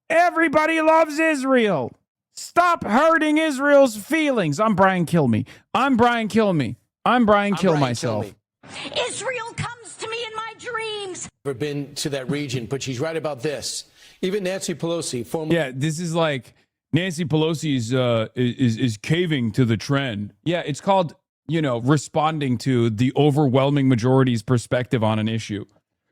Speaker 8: everybody loves Israel. Stop hurting Israel's feelings. I'm Brian Kilmeade. I'm Brian Kill myself.
Speaker 19: Israel comes to me in my dreams.
Speaker 16: Never been to that region, but she's right about this. Even Nancy Pelosi, former.
Speaker 8: Yeah, this is like Nancy Pelosi is caving to the trend. Yeah, it's called, responding to the overwhelming majority's perspective on an issue.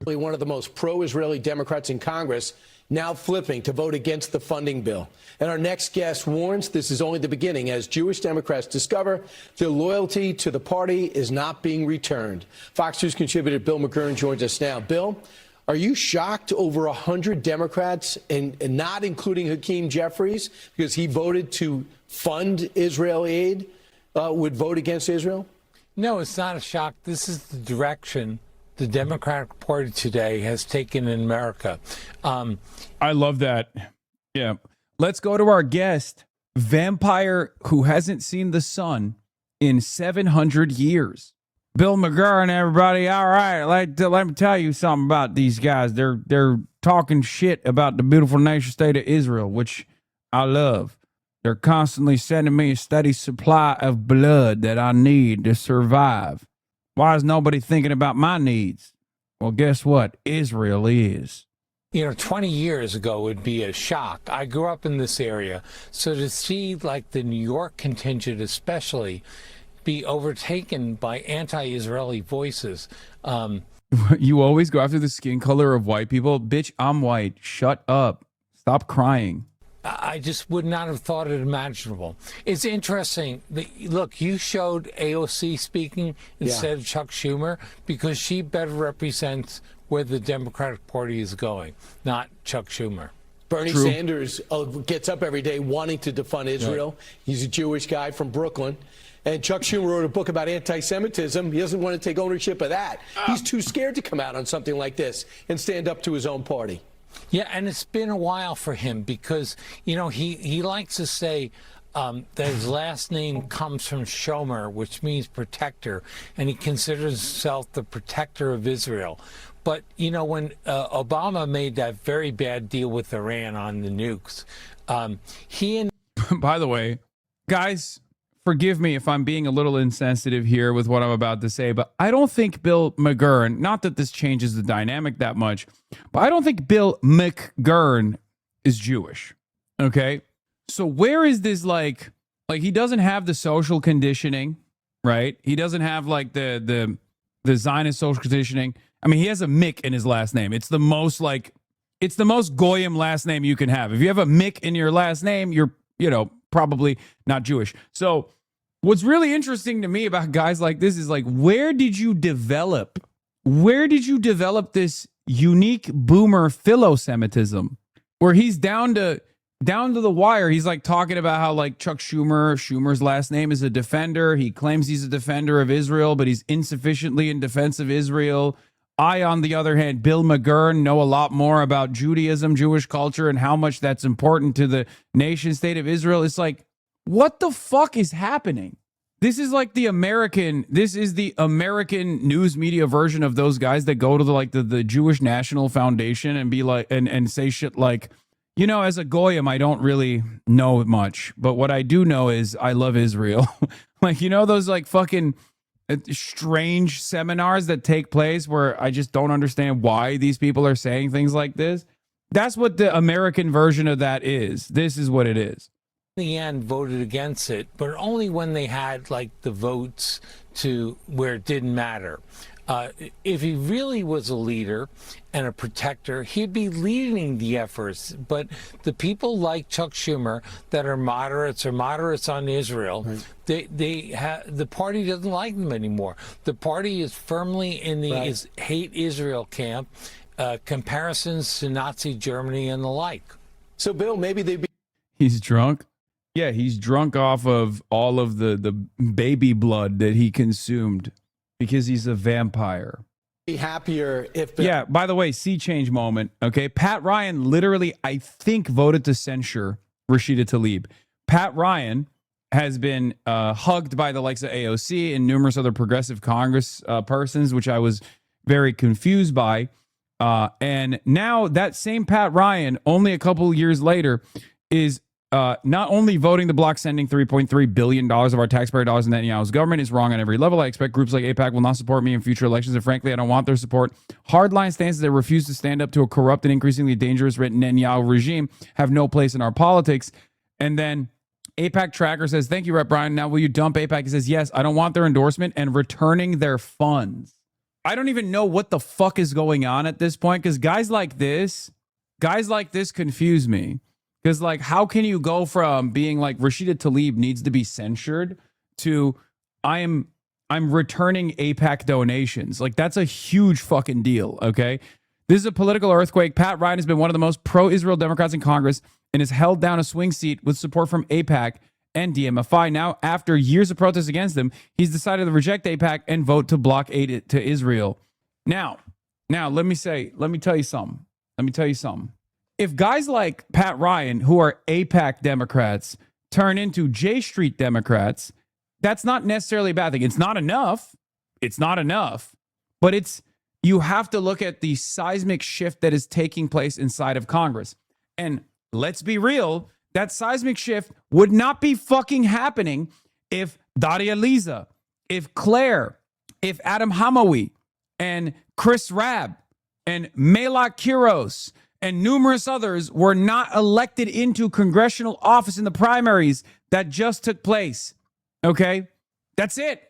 Speaker 16: One of the most pro-Israeli Democrats in Congress, now flipping to vote against the funding bill. And our next guest warns this is only the beginning as Jewish Democrats discover their loyalty to the party is not being returned. Fox News contributor Bill McGurn joins us now. Bill, are you shocked over 100 Democrats, and not including Hakeem Jeffries, because he voted to fund Israel aid, would vote against Israel?
Speaker 20: No, it's not a shock. This is the direction the Democratic Party today has taken in America.
Speaker 8: I love that. Yeah. Let's go to our guest, vampire who hasn't seen the sun in 700 years. Bill McGurn, everybody. All right, let me tell you something about these guys. They're talking shit about the beautiful nation state of Israel, which I love. They're constantly sending me a steady supply of blood that I need to survive. Why is nobody thinking about my needs? Well, guess what? Israel is.
Speaker 20: 20 years ago would be a shock. I grew up in this area, so to see like the New York contingent especially be overtaken by anti-Israeli voices.
Speaker 8: You always go after the skin color of white people. Bitch, I'm white. Shut up. Stop crying.
Speaker 20: I just would not have thought it imaginable. It's interesting. Look, you showed AOC speaking instead of Chuck Schumer because she better represents where the Democratic Party is going, not Chuck Schumer.
Speaker 16: Bernie Sanders gets up every day wanting to defund Israel. Right. He's a Jewish guy from Brooklyn. And Chuck Schumer wrote a book about anti-Semitism. He doesn't want to take ownership of that. He's too scared to come out on something like this and stand up to his own party.
Speaker 20: Yeah, and it's been a while for him because, he likes to say that his last name comes from Shomer, which means protector, and he considers himself the protector of Israel. But, when Obama made that very bad deal with Iran on the nukes, he and...
Speaker 8: By the way, guys... Forgive me if I'm being a little insensitive here with what I'm about to say, but I don't think Bill McGurn, not that this changes the dynamic that much, but I don't think Bill McGurn is Jewish. Okay? So where is this like he doesn't have the social conditioning, right? He doesn't have like the Zionist social conditioning. I mean, he has a Mick in his last name. It's the most goyim last name you can have. If you have a Mick in your last name, you're, probably not Jewish. So what's really interesting to me about guys like this is like, where did you develop this unique boomer philo-Semitism where he's down to the wire? He's like talking about how like Chuck Schumer's last name is a defender. He claims he's a defender of Israel, but he's insufficiently in defense of Israel. I, on the other hand, Bill McGurn, know a lot more about Judaism, Jewish culture, and how much that's important to the nation state of Israel. It's like, what the fuck is happening? This is the American news media version of those guys that go to the Jewish National Foundation and be like, and say shit like, as a goyim, I don't really know much, but what I do know is I love Israel. Those fucking strange seminars that take place where I just don't understand why these people are saying things like this. That's what the American version of that is. This is what it is.
Speaker 20: In the end, voted against it, but only when they had the votes to where it didn't matter. If he really was a leader and a protector, he'd be leading the efforts. But the people like Chuck Schumer that are moderates or moderates on Israel, the party doesn't like them anymore. The party is firmly in the hate Israel camp, comparisons to Nazi Germany and the like.
Speaker 16: So, Bill, maybe
Speaker 8: He's drunk? Yeah, he's drunk off of all of the baby blood that he consumed. Because he's a vampire.
Speaker 16: Be happier if...
Speaker 8: Yeah, by the way, sea change moment, okay? Pat Ryan literally, I think, voted to censure Rashida Tlaib. Pat Ryan has been hugged by the likes of AOC and numerous other progressive Congress persons, which I was very confused by. And now that same Pat Ryan, only a couple years later, is... not only voting to block sending $3.3 billion of our taxpayer dollars in Netanyahu's government is wrong on every level. I expect groups like AIPAC will not support me in future elections, and frankly, I don't want their support. Hardline stances that refuse to stand up to a corrupt and increasingly dangerous Netanyahu regime have no place in our politics. And then AIPAC Tracker says, thank you, Rep. Brian. Now, will you dump AIPAC? He says, yes, I don't want their endorsement and returning their funds. I don't even know what the fuck is going on at this point, because guys like this confuse me. Because, how can you go from being like Rashida Tlaib needs to be censured to I'm returning AIPAC donations? That's a huge fucking deal, okay? This is a political earthquake. Pat Ryan has been one of the most pro-Israel Democrats in Congress and has held down a swing seat with support from AIPAC and DMFI. Now, after years of protests against them, he's decided to reject AIPAC and vote to block aid to Israel. Now, let me tell you something. If guys like Pat Ryan, who are AIPAC Democrats, turn into J Street Democrats, that's not necessarily a bad thing. It's not enough. It's not enough, but you have to look at the seismic shift that is taking place inside of Congress. And let's be real, that seismic shift would not be fucking happening if Daria Liza, if Claire, if Adam Hamawi and Chris RABB and Melak Kiros and numerous others were not elected into congressional office in the primaries that just took place. Okay? That's it.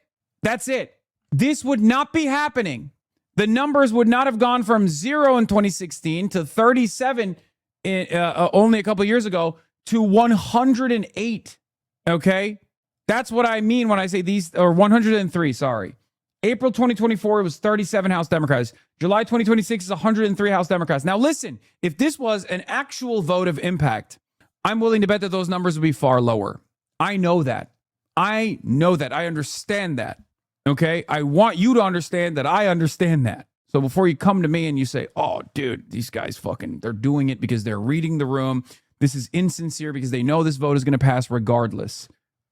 Speaker 8: That's it. This would not be happening. The numbers would not have gone from 0 in 2016 to 37 only a couple of years ago to 108. Okay? That's what I mean when I say these, or 103, sorry. April 2024, it was 37 House Democrats. July 2026 is 103 House Democrats. Now listen, if this was an actual vote of impact, I'm willing to bet that those numbers would be far lower. I know that. I know that. I understand that. Okay? I want you to understand that I understand that. So before you come to me and you say, oh, dude, these guys they're doing it because they're reading the room. This is insincere because they know this vote is going to pass regardless.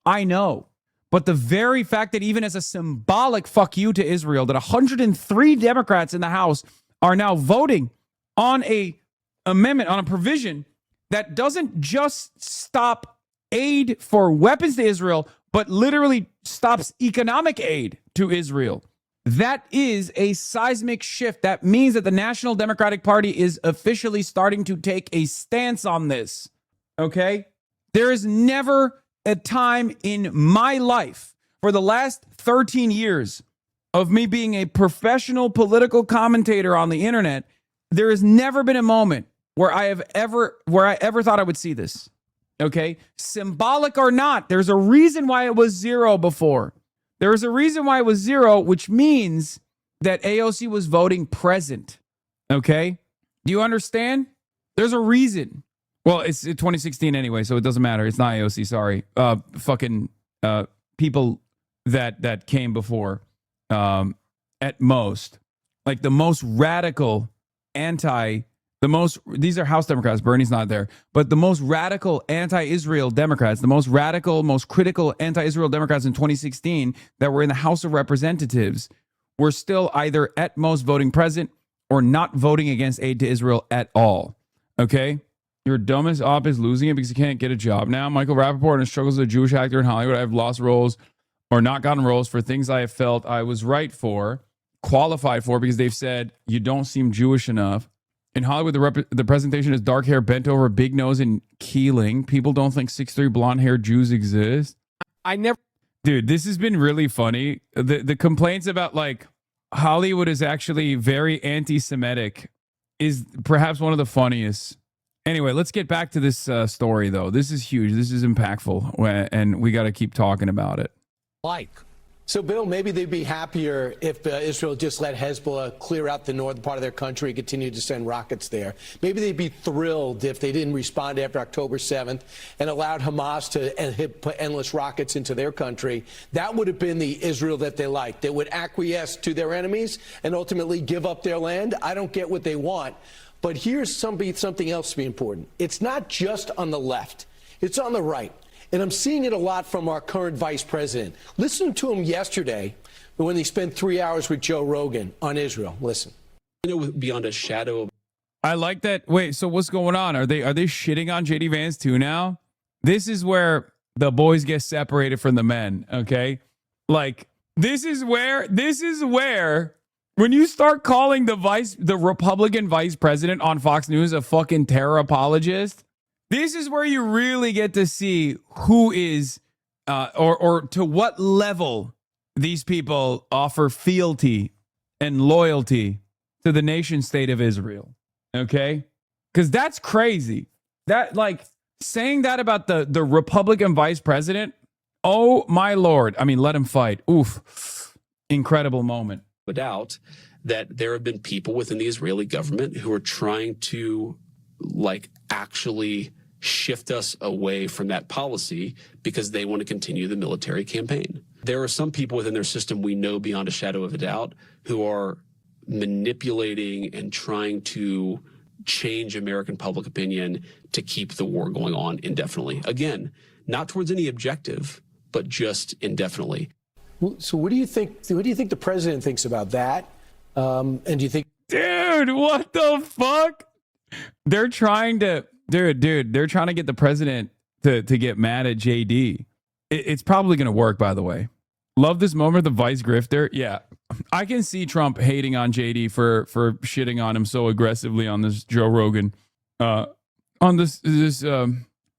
Speaker 8: I know. But the very fact that even as a symbolic fuck you to Israel, that 103 Democrats in the House are now voting on a amendment, on a provision that doesn't just stop aid for weapons to Israel, but literally stops economic aid to Israel. That is a seismic shift. That means that the National Democratic Party is officially starting to take a stance on this. Okay? There is never a time in my life for the last 13 years of me being a professional political commentator on the internet, there has never been a moment where I ever thought I would see this. Okay? Symbolic or not, there's a reason why it was 0 before. There is a reason why it was 0, which means that AOC was voting present. Okay? Do you understand? There's a reason. Well, it's 2016 anyway, so it doesn't matter. It's not AOC, sorry. People that came before, at most. Like the most radical these are House Democrats, Bernie's not there, but the most radical anti-Israel Democrats, the most radical, most critical anti-Israel Democrats in 2016 that were in the House of Representatives were still either at most voting present or not voting against aid to Israel at all. Okay? Your dumbest op is losing it because you can't get a job. Now, Michael Rappaport and struggles as a Jewish actor in Hollywood. I have lost roles or not gotten roles for things I have felt I was qualified for, because they've said you don't seem Jewish enough. In Hollywood, the presentation is dark hair, bent over, big nose, and keeling. People don't think 6'3" blonde-haired Jews exist. Dude, this has been really funny. The complaints about, like, Hollywood is actually very anti-Semitic is perhaps one of the funniest. Anyway, let's get back to this story, though. This is huge. This is impactful, and we got to keep talking about it.
Speaker 16: So, Bill, maybe they'd be happier if Israel just let Hezbollah clear out the northern part of their country and continue to send rockets there. Maybe they'd be thrilled if they didn't respond after October 7th and allowed Hamas to put endless rockets into their country. That would have been the Israel that they liked. They would acquiesce to their enemies and ultimately give up their land. I don't get what they want. But here's something else to be important. It's not just on the left. It's on the right. And I'm seeing it a lot from our current vice president. Listen to him yesterday when he spent 3 hours with Joe Rogan on Israel. Listen.
Speaker 4: Beyond a shadow.
Speaker 8: I like that. Wait, so what's going on? Are they shitting on JD Vance too now? This is where the boys get separated from the men, okay? Like, this is where when you start calling the Republican vice president on Fox News a fucking terror apologist, this is where you really get to see who is, or to what level these people offer fealty and loyalty to the nation state of Israel. Okay? Because that's crazy. That, like, saying that about the Republican vice president, oh my Lord. I mean, let him fight. Oof. Incredible moment.
Speaker 4: A doubt that there have been people within the Israeli government who are trying to, like, actually shift us away from that policy because they want to continue the military campaign. There are some people within their system we know beyond a shadow of a doubt who are manipulating and trying to change American public opinion to keep the war going on indefinitely. Again, not towards any objective, but just indefinitely.
Speaker 16: So what do you think? What do you think the president thinks about that? And do you think,
Speaker 8: dude, what the fuck? They're trying to, dude, they're trying to get the president to get mad at JD. It's probably going to work, by the way. Love this moment, the vice grifter. Yeah, I can see Trump hating on JD for shitting on him so aggressively on this Joe Rogan, on this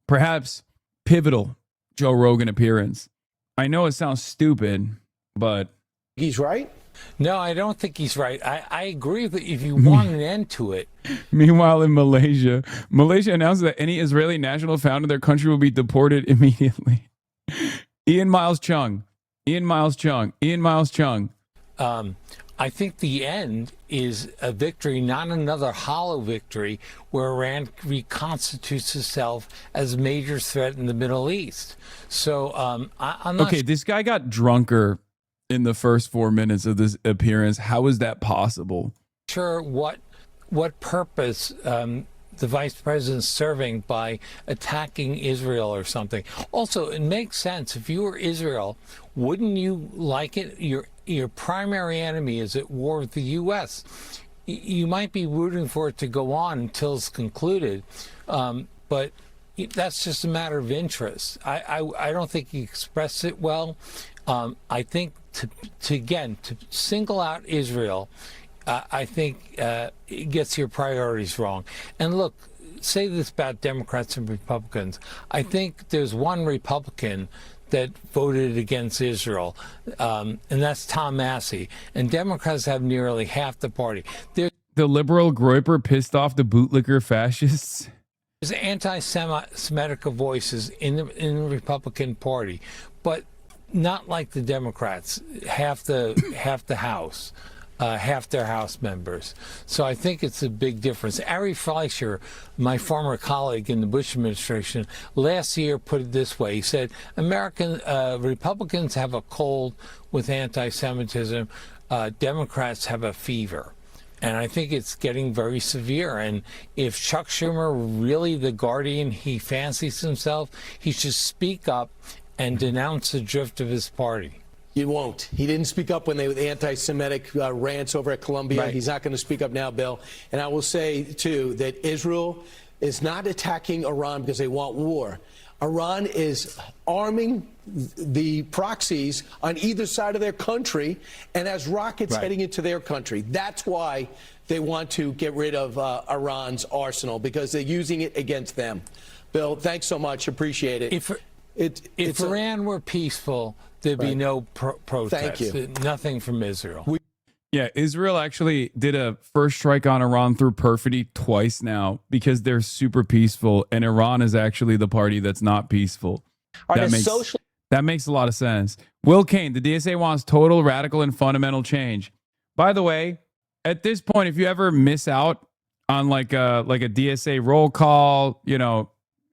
Speaker 8: perhaps pivotal Joe Rogan appearance. I know it sounds stupid, but
Speaker 16: he's right?
Speaker 20: No, I don't think he's right. I agree that if you want an end to it.
Speaker 8: Meanwhile, in Malaysia announced that any Israeli national found in their country will be deported immediately. Ian Miles Chung.
Speaker 20: I think the end is a victory, not another hollow victory where Iran reconstitutes itself as a major threat in the Middle East. So I'm not
Speaker 8: okay, this guy got drunker in the first 4 minutes of this appearance. How is that possible?
Speaker 20: sure what purpose the vice president's serving by attacking Israel or something. Also, it makes sense. If you were Israel, wouldn't you like it? Your primary enemy is at war with the U.S. You might be rooting for it to go on until it's concluded, but that's just a matter of interest. I don't think he expressed it well. I think to single out Israel, I think it gets your priorities wrong. And look, say this about Democrats and Republicans. I think there's one Republican that voted against Israel, and that's Tom Massey. And Democrats have nearly half the party.
Speaker 8: The liberal Groyper pissed off the bootlicker fascists.
Speaker 20: There's anti-Semitic voices in the Republican Party, but not like the Democrats. Half the House. Half their House members. So I think it's a big difference. Ari Fleischer, my former colleague in the Bush administration, last year put it this way. He said, American Republicans have a cold with anti-Semitism. Democrats have a fever. And I think it's getting very severe. And if Chuck Schumer really the guardian he fancies himself, he should speak up and denounce the drift of his party.
Speaker 16: You won't. He didn't speak up when they were the anti-Semitic rants over at Columbia.
Speaker 20: Right.
Speaker 16: He's not going to speak up now, Bill. And I will say, too, that Israel is not attacking Iran because they want war. Iran is arming the proxies on either side of their country and has rockets heading into their country. That's why they want to get rid of Iran's arsenal, because they're using it against them. Bill, thanks so much. Appreciate it.
Speaker 20: If Iran were peaceful, there'd be no protest.
Speaker 16: Thank you.
Speaker 20: Nothing from Israel.
Speaker 8: Yeah, Israel actually did a first strike on Iran through perfidy twice now because they're super peaceful, and Iran is actually the party that's not peaceful. That makes a lot of sense. Will Kane, the DSA wants total, radical, and fundamental change. By the way, at this point, if you ever miss out on like a DSA roll call,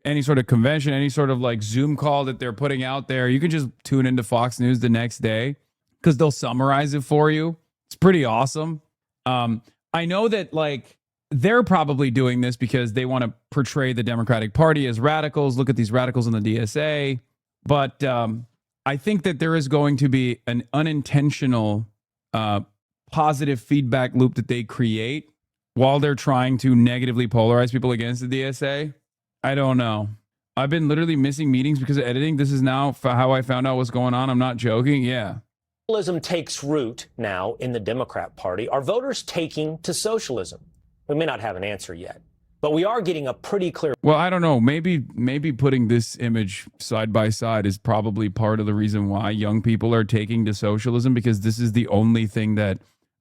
Speaker 8: any sort of convention, any sort of like Zoom call that they're putting out there, you can just tune into Fox News the next day because they'll summarize it for you. It's pretty awesome. I know that they're probably doing this because they want to portray the Democratic Party as radicals. Look at these radicals in the DSA. But I think that there is going to be an unintentional positive feedback loop that they create while they're trying to negatively polarize people against the DSA. I don't know. I've been literally missing meetings because of editing. This is now how I found out what's going on. I'm not joking. Yeah.
Speaker 10: Socialism takes root now in the Democrat Party. Are voters taking to socialism? We may not have an answer yet, but we are getting a pretty clear.
Speaker 8: Well, I don't know. Maybe putting this image side by side is probably part of the reason why young people are taking to socialism, because this is the only thing that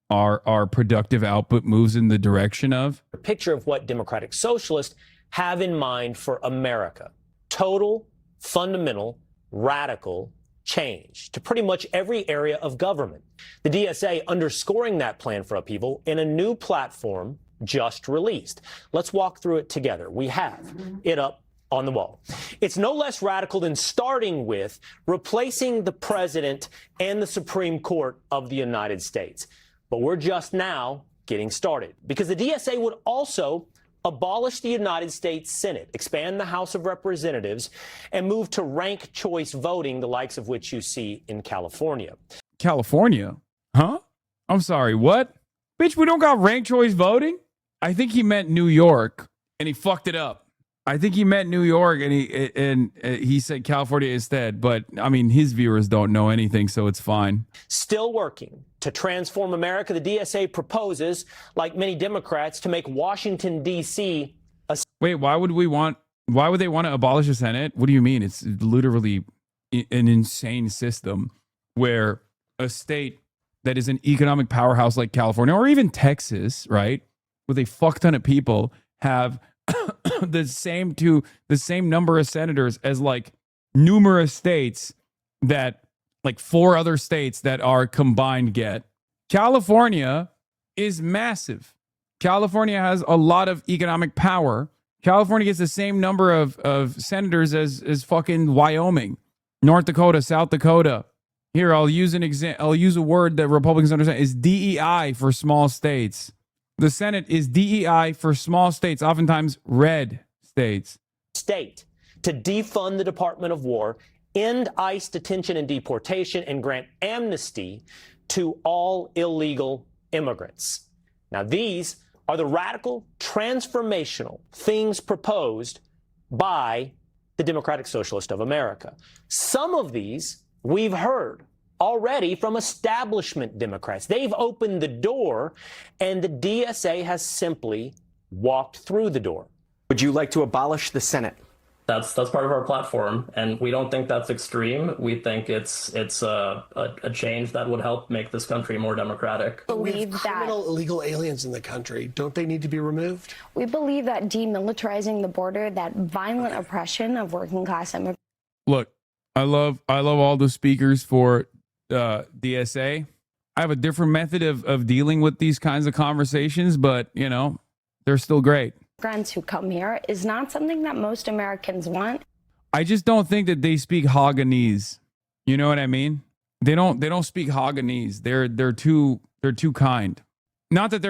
Speaker 8: our productive output moves in the direction of.
Speaker 10: A picture of what democratic socialists have in mind for America. Total, fundamental, radical change to pretty much every area of government. The DSA underscoring that plan for upheaval in a new platform just released. Let's walk through it together. We have it up on the wall. It's no less radical than starting with replacing the president and the Supreme Court of the United States. But we're just now getting started, because the DSA would also abolish the United States Senate, expand the House of Representatives, and move to ranked choice voting, the likes of which you see in California.
Speaker 8: California? Huh? I'm sorry, what? Bitch, we don't got ranked choice voting? I think he meant New York, and he fucked it up. I think he meant New York, and he said California instead. But, I mean, his viewers don't know anything, so it's fine.
Speaker 10: Still working to transform America, the DSA proposes, like many Democrats, to make Washington, D.C. a...
Speaker 8: Wait, why would they want to abolish the Senate? What do you mean? It's literally an insane system where a state that is an economic powerhouse like California or even Texas, right, with a fuck ton of people, have the same number of senators as like numerous states that like 4 other states that are combined get. California is massive. California has a lot of economic power. California gets the same number of senators as fucking Wyoming, North Dakota, South Dakota. Here, I'll use a word that Republicans understand is DEI for small states. The Senate is DEI for small states, oftentimes red states.
Speaker 10: State to defund the Department of War, end ICE detention and deportation, and grant amnesty to all illegal immigrants. Now, these are the radical, transformational things proposed by the Democratic Socialists of America. Some of these we've heard already from establishment Democrats. They've opened the door, and the DSA has simply walked through the door.
Speaker 6: Would you like to abolish the Senate?
Speaker 11: That's part of our platform, and we don't think that's extreme. We think it's a change that would help make this country more democratic.
Speaker 21: We have criminal illegal aliens in the country. Don't they need to be removed?
Speaker 22: We believe that demilitarizing the border, that violent oppression of working class immigrants.
Speaker 8: Look, I love all the speakers for DSA. I have a different method of dealing with these kinds of conversations, but you know, they're still great.
Speaker 22: Immigrants who come here is not something that most Americans want.
Speaker 8: I just don't think that they speak Haganese. You know what I mean? They don't speak Haganese. They're too kind. Not that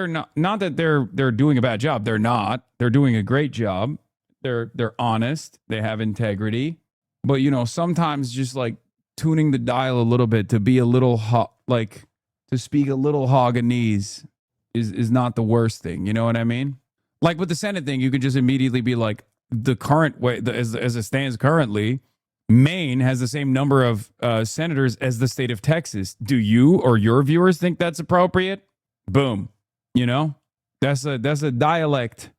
Speaker 8: they're doing a bad job. They're not. They're doing a great job. They're honest. They have integrity. But you know, sometimes just like tuning the dial a little bit to be a little to speak a little Haganese is not the worst thing. You know what I mean? Like with the Senate thing, you could just immediately be like, the current way, as it stands currently, Maine has the same number of senators as the state of Texas. Do you or your viewers think that's appropriate? Boom. You know, that's a dialect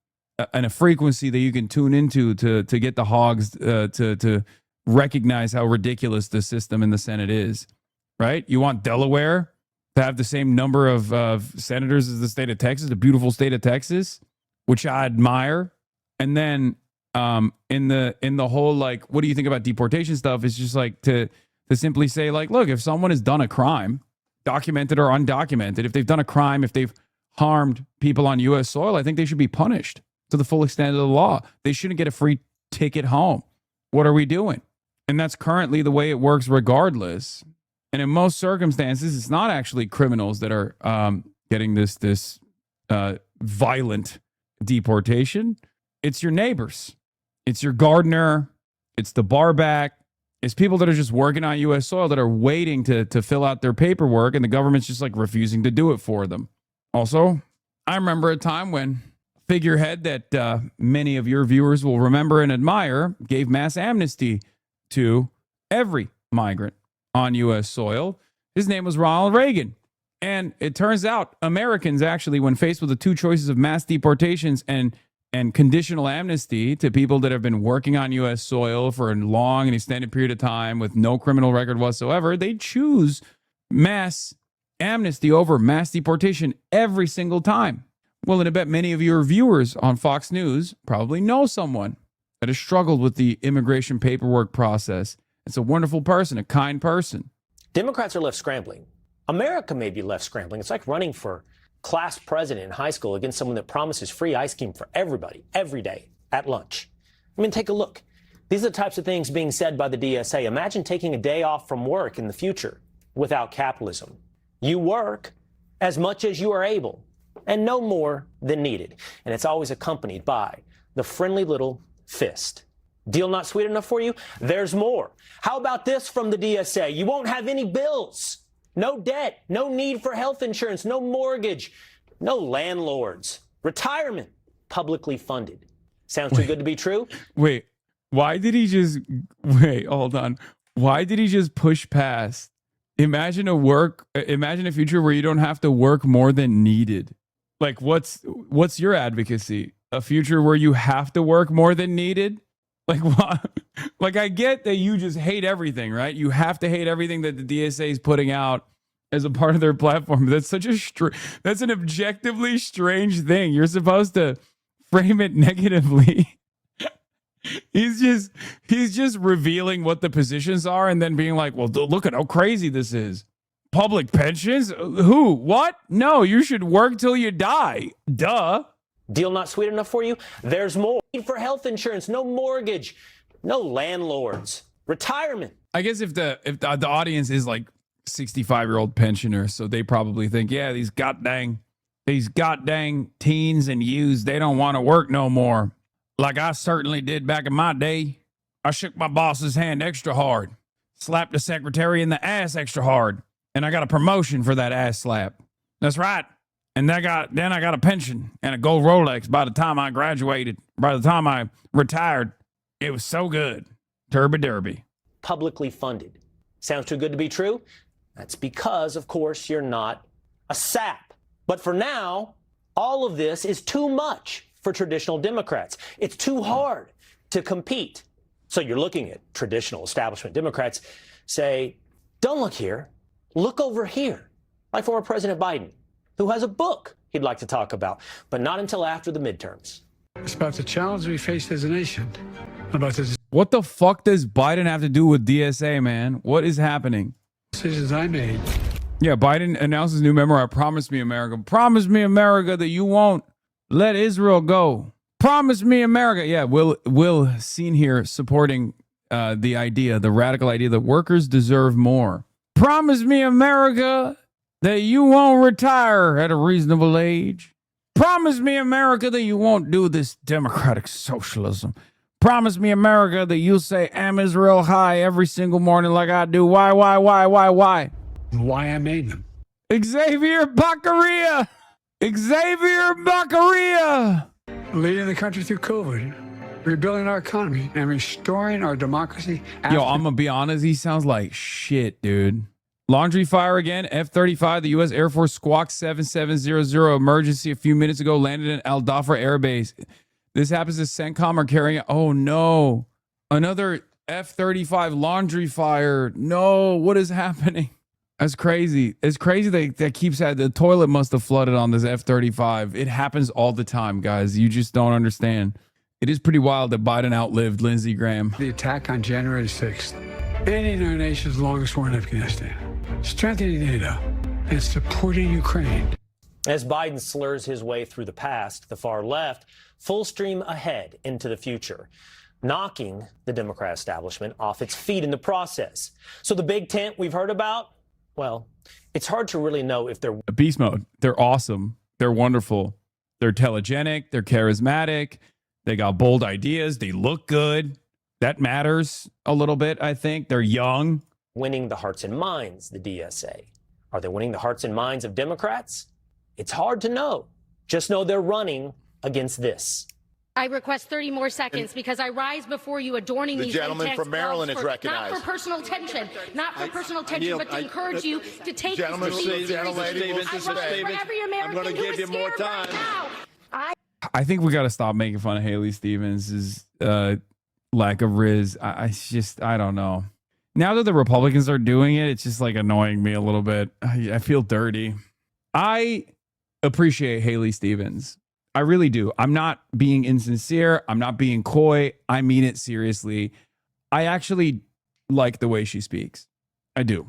Speaker 8: and a frequency that you can tune into to get the hogs to recognize how ridiculous the system in the Senate is, right? You want Delaware to have the same number of senators as the state of Texas, the beautiful state of Texas, which I admire. And then in the whole, like, what do you think about deportation stuff? It's just like to simply say, like, look, if someone has done a crime, documented or undocumented, if they've done a crime, if they've harmed people on U.S. soil, I think they should be punished to the full extent of the law. They shouldn't get a free ticket home. What are we doing? And that's currently the way it works regardless. And in most circumstances, it's not actually criminals that are getting this violent deportation. It's your neighbors. It's your gardener. It's the barback. It's people that are just working on U.S. soil that are waiting to fill out their paperwork, and the government's just like refusing to do it for them. Also, I remember a time when figurehead that many of your viewers will remember and admire gave mass amnesty to every migrant on U.S. soil. His name was Ronald Reagan. And it turns out Americans actually, when faced with the two choices of mass deportations and conditional amnesty to people that have been working on U.S. soil for a long and extended period of time with no criminal record whatsoever, they choose mass amnesty over mass deportation every single time. Well, and I bet many of your viewers on Fox News probably know someone that has struggled with the immigration paperwork process. It's a wonderful person, a kind person.
Speaker 10: Democrats are left scrambling. America may be left scrambling. It's like running for class president in high school against someone that promises free ice cream for everybody, every day, at lunch. I mean, take a look. These are the types of things being said by the DSA. Imagine taking a day off from work in the future without capitalism. You work as much as you are able and no more than needed. And it's always accompanied by the friendly little fist. Deal not sweet enough for you? There's more. How about this from the DSA? You won't have any bills no debt, no need for health insurance, no mortgage, no landlords, retirement, publicly funded. Sounds too good to be true?
Speaker 8: Wait, why did he just wait? Hold on. Why did he just push past? Imagine a future where you don't have to work more than needed. Like, what's your advocacy? A future where you have to work more than needed? Like, what? Like, I get that you just hate everything, right? You have to hate everything that the DSA is putting out as a part of their platform. That's such that's an objectively strange thing. You're supposed to frame it negatively. He's just revealing what the positions are and then being like, well, look at how crazy this is. Public pensions? Who? What? No, you should work till you die. Duh.
Speaker 10: Deal not sweet enough for you? There's more. Need for health insurance, no mortgage, no landlords, retirement.
Speaker 8: I guess if the audience is like 65-year-old pensioners, so they probably think, yeah, these goddamn teens and youths, they don't want to work no more. Like I certainly did back in my day. I shook my boss's hand extra hard, slapped the secretary in the ass extra hard, and I got a promotion for that ass slap. That's right. And then I got a pension and a gold Rolex by the time I graduated. By the time I retired, it was so good. Derby.
Speaker 10: Publicly funded. Sounds too good to be true? That's because, of course, you're not a sap. But for now, all of this is too much for traditional Democrats. It's too hard to compete. So you're looking at traditional establishment Democrats say, don't look here, look over here. Like former President Biden, who has a book he'd like to talk about, but not until after the midterms.
Speaker 12: It's about the challenge we face as a nation. About the
Speaker 8: What the fuck does Biden have to do with DSA, man? What is happening?
Speaker 12: decisions I made.
Speaker 8: Yeah, Biden announces new memoir, Promise Me America. Promise me, America, that you won't let Israel go. Promise me, America. Yeah, Will seen here supporting the radical idea that workers deserve more. Promise me, America, that you won't retire at a reasonable age. Promise me, America, that you won't do this democratic socialism. Promise me, America, that you'll say, "Am Israel high" every single morning like I do. Why?
Speaker 12: Why I made them.
Speaker 8: Xavier Baccaria!
Speaker 12: Leading the country through COVID, rebuilding our economy, and restoring our democracy.
Speaker 8: Yo, I'm gonna be honest, he sounds like shit, dude. Laundry fire again. F-35, the U.S. Air Force Squawk 7700 emergency a few minutes ago landed in Al Dhafra Air Base. This happens to CENTCOM are carrying. Oh no, another F-35 laundry fire. No, what is happening? That's crazy. It's crazy that keeps the toilet must have flooded on this F-35. It happens all the time, guys. You just don't understand. It is pretty wild that Biden outlived Lindsey Graham.
Speaker 12: The attack on January 6th, ending our nation's longest war in Afghanistan, strengthening NATO, and supporting Ukraine.
Speaker 10: As Biden slurs his way through the past, the far left, full stream ahead into the future, knocking the Democrat establishment off its feet in the process. So the big tent we've heard about, well, it's hard to really know if they're
Speaker 8: beast mode. They're awesome. They're wonderful. They're telegenic. They're charismatic. They got bold ideas. They look good. That matters a little bit, I think. They're young.
Speaker 10: winning the hearts and minds, the DSA. Are they winning the hearts and minds of Democrats? It's hard to know. Just know they're running against this.
Speaker 13: I request 30 more seconds because I rise before you adorning
Speaker 23: the
Speaker 13: these
Speaker 23: gentleman
Speaker 13: latex
Speaker 23: from Maryland
Speaker 13: gloves
Speaker 23: is recognized.
Speaker 13: Not for personal tension, but to encourage you to take
Speaker 23: gentleman,
Speaker 13: this debate
Speaker 23: gentleman,
Speaker 13: seriously.
Speaker 23: Mr.
Speaker 13: I run for every American
Speaker 23: I'm going to
Speaker 13: who
Speaker 23: give
Speaker 13: is
Speaker 23: you more
Speaker 13: scared right
Speaker 23: time.
Speaker 13: now.
Speaker 8: I think we got to stop making fun of Haley Stevens' lack of riz. I don't know. Now that the Republicans are doing it, it's just like annoying me a little bit. I feel dirty. I appreciate Haley Stevens. I really do. I'm not being insincere. I'm not being coy. I mean it seriously. I actually like the way she speaks. I do.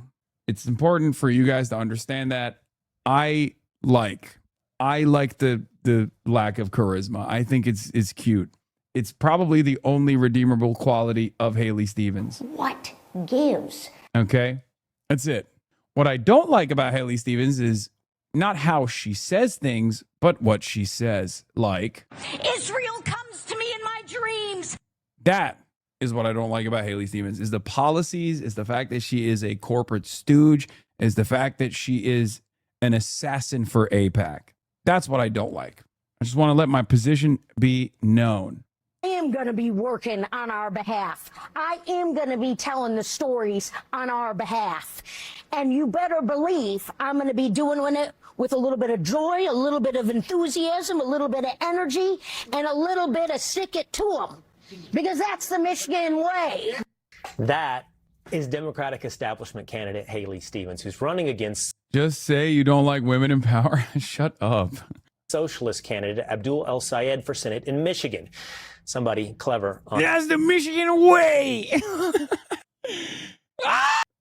Speaker 8: It's important for you guys to understand that. I like the lack of charisma. I think it's cute. It's probably the only redeemable quality of Haley Stevens.
Speaker 13: What gives?
Speaker 8: Okay? That's it. What I don't like about Haley Stevens is not how she says things, but what she says. Like,
Speaker 13: Israel comes to me in my dreams.
Speaker 8: that is what I don't like about Haley Stevens, is the policies, is the fact that she is a corporate stooge, is the fact that she is an assassin for AIPAC. That's what I don't like. I just want to let my position be known.
Speaker 13: I am going to be working on our behalf. I am going to be telling the stories on our behalf. And you better believe I'm going to be doing it with a little bit of joy, a little bit of enthusiasm, a little bit of energy, and a little bit of stick it to them. Because that's the Michigan way.
Speaker 10: That is Democratic establishment candidate Haley Stevens, who's running against
Speaker 8: Just say you don't like women in power. Shut up.
Speaker 10: socialist candidate Abdul El Sayed for Senate in Michigan. Somebody clever.
Speaker 8: That's the Michigan way.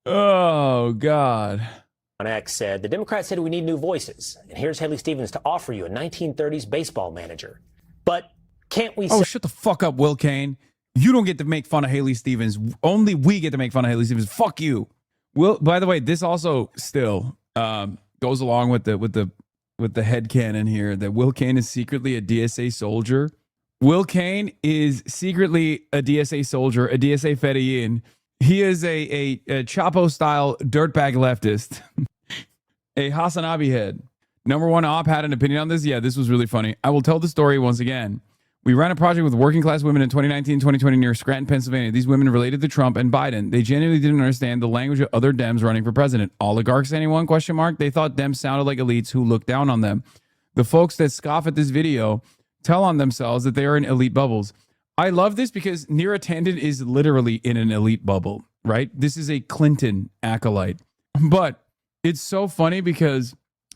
Speaker 8: Oh, God.
Speaker 10: On X said, the Democrats said we need new voices. And here's Haley Stevens to offer you a 1930s baseball manager. But can't we
Speaker 8: Oh, shut the fuck up, Will Kane. You don't get to make fun of Haley Stevens. Only we get to make fun of Haley Stevens. Fuck you. Will, by the way, this also still goes along with the headcanon here that Will Kane is secretly a DSA soldier. Will Kane is secretly a DSA soldier, a DSA Fedayeen. He is a Chapo-style dirtbag leftist, a HasanAbi head. Number one op had an opinion on this. Yeah, this was really funny. I will tell the story once again. We ran a project with working class women in 2019, 2020 near Scranton, Pennsylvania. These women related to Trump and Biden. They genuinely didn't understand the language of other Dems running for president. Oligarchs, anyone? Question mark. They thought Dems sounded like elites who looked down on them. The folks that scoff at this video tell on themselves that they are in elite bubbles. I love this because Neera Tanden is literally in an elite bubble, right? This is a Clinton acolyte. But it's so funny because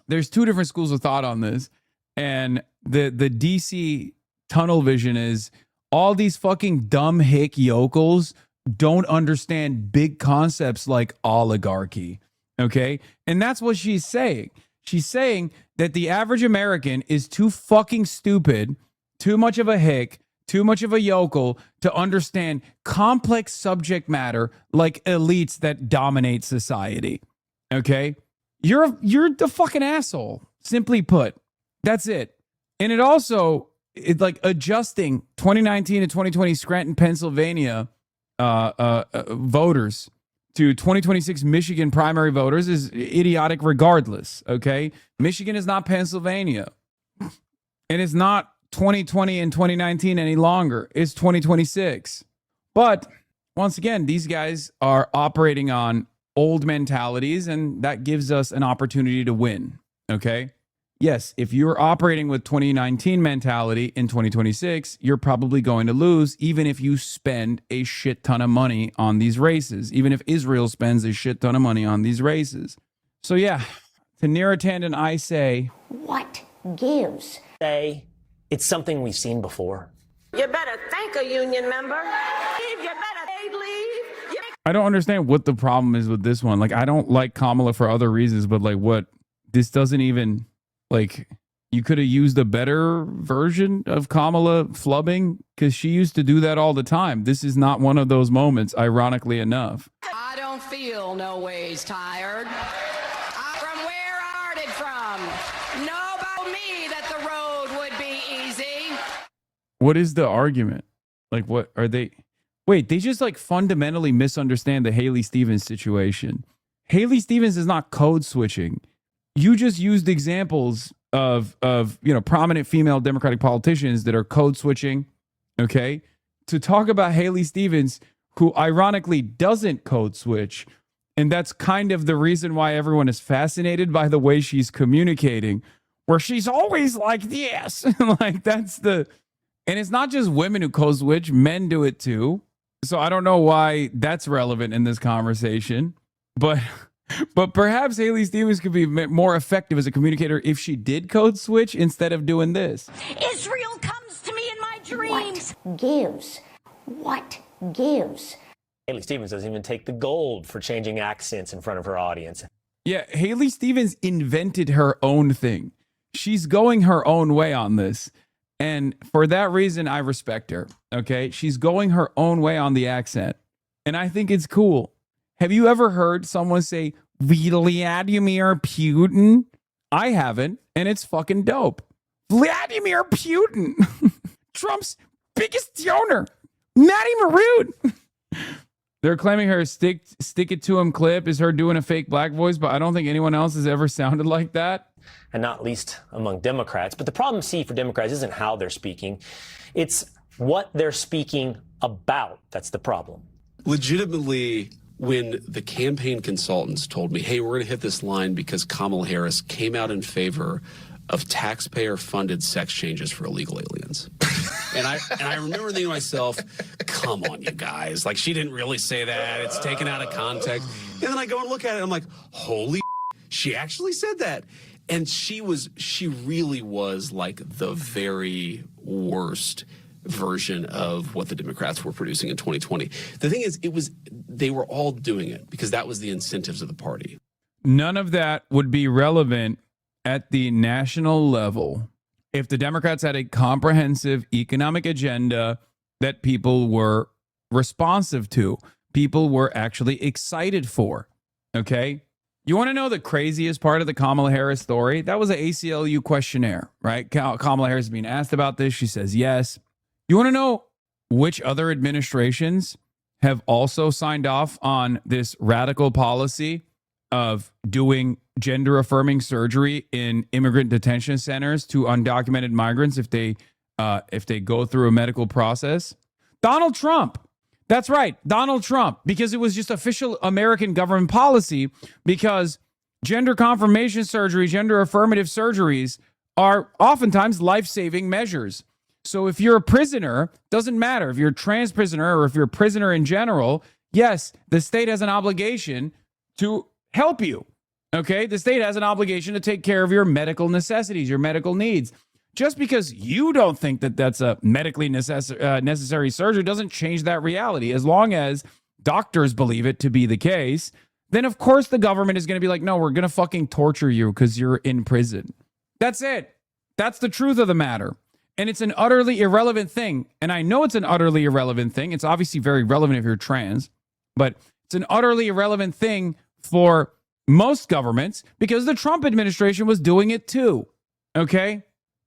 Speaker 8: there's two different schools of thought on this. And the DC tunnel vision is all these fucking dumb hick yokels don't understand big concepts like oligarchy. Okay. And that's what she's saying. She's saying that the average American is too fucking stupid, too much of a hick, too much of a yokel to understand complex subject matter like elites that dominate society. Okay. You're the fucking asshole. Simply put, that's it. And it also, it's like adjusting 2019 to 2020 Scranton, Pennsylvania voters to 2026 Michigan primary voters is idiotic regardless, okay? Michigan is not Pennsylvania. And it's not 2020 and 2019 any longer. It's 2026. But once again, these guys are operating on old mentalities, and that gives us an opportunity to win, okay? Yes, if you're operating with 2019 mentality in 2026, you're probably going to lose, even if you spend a shit ton of money on these races, even if Israel spends a shit ton of money on these races. So yeah, to Neera Tanden, I say,
Speaker 13: What gives?
Speaker 10: say it's something we've seen before?
Speaker 13: You better thank a union member. You better leave.
Speaker 8: I don't understand what the problem is with this one. Like, I don't like Kamala for other reasons, but like what? This doesn't even... Like, you could have used a better version of Kamala flubbing because she used to do that all the time. This is not one of those moments, ironically enough.
Speaker 13: I don't feel no ways tired. I'm from where I started from. Know about me that the road would be easy.
Speaker 8: What is the argument? Like, what are they? Wait, they just like fundamentally misunderstand the Haley Stevens situation. Haley Stevens is not code switching. You just used examples of prominent female Democratic politicians that are code switching, okay, to talk about Haley Stevens, who ironically doesn't code switch. And that's kind of the reason why everyone is fascinated by the way she's communicating, where she's always like this. Like that's and it's not just women who code switch, men do it too. So I don't know why that's relevant in this conversation, but perhaps Haley Stevens could be more effective as a communicator if she did code switch instead of doing this.
Speaker 13: Israel comes to me in my dreams. What gives? What gives?
Speaker 10: Haley Stevens doesn't even take the gold for changing accents in front of her audience.
Speaker 8: Yeah, Haley Stevens invented her own thing. She's going her own way on this. And for that reason, I respect her. Okay. She's going her own way on the accent. And I think it's cool. Have you ever heard someone say Vladimir Putin? I haven't. And it's fucking dope. Vladimir Putin, Trump's biggest donor, Matty Maroon. They're claiming her stick it to him clip is her doing a fake black voice, but I don't think anyone else has ever sounded like that.
Speaker 10: And not least among Democrats. But the problem, see, for Democrats isn't how they're speaking. It's what they're speaking about. That's the problem.
Speaker 4: Legitimately, when the campaign consultants told me, hey, we're going to hit this line because Kamala Harris came out in favor of taxpayer-funded sex changes for illegal aliens. And I remember thinking to myself, come on, you guys. Like, she didn't really say that. It's taken out of context. And then I go and look at it, and I'm like, holy she actually said that. And she really was like the very worst version of what the Democrats were producing in 2020. The thing is, they were all doing it because that was the incentives of the party.
Speaker 8: None of that would be relevant at the national level if the Democrats had a comprehensive economic agenda that people were responsive to, people were actually excited for. Okay? You want to know the craziest part of the Kamala Harris story? That was an ACLU questionnaire, right? Kamala Harris is being asked about this. She says yes. You want to know which other administrations have also signed off on this radical policy of doing gender-affirming surgery in immigrant detention centers to undocumented migrants if they go through a medical process? Donald Trump. That's right, Donald Trump, because it was just official American government policy, because gender confirmation surgery, gender affirmative surgeries are oftentimes life-saving measures. So if you're a prisoner, doesn't matter if you're a trans prisoner or if you're a prisoner in general, yes, the state has an obligation to help you. Okay, the state has an obligation to take care of your medical necessities, your medical needs. Just because you don't think that that's a medically necessary surgery doesn't change that reality. As long as doctors believe it to be the case, then of course the government is going to be like, no, we're going to fucking torture you because you're in prison. That's it. That's the truth of the matter. And it's an utterly irrelevant thing. And I know it's an utterly irrelevant thing. It's obviously very relevant if you're trans, but it's an utterly irrelevant thing for most governments because the Trump administration was doing it too. Okay?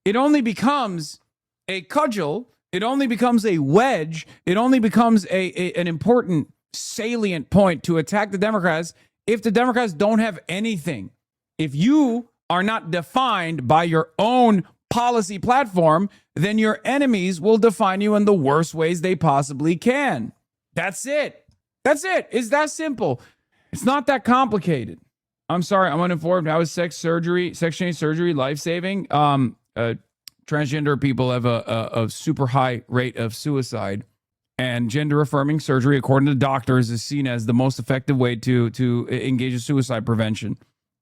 Speaker 8: It only becomes a cudgel. It only becomes a wedge. It only becomes an important salient point to attack the Democrats if the Democrats don't have anything. If you are not defined by your own policy platform, then your enemies will define you in the worst ways they possibly can. That's it. That's it. It's that simple. It's not that complicated. I'm sorry, I'm uninformed. How is sex change surgery life-saving? Transgender people have a super high rate of suicide, and gender-affirming surgery, according to doctors, is seen as the most effective way to engage in suicide prevention.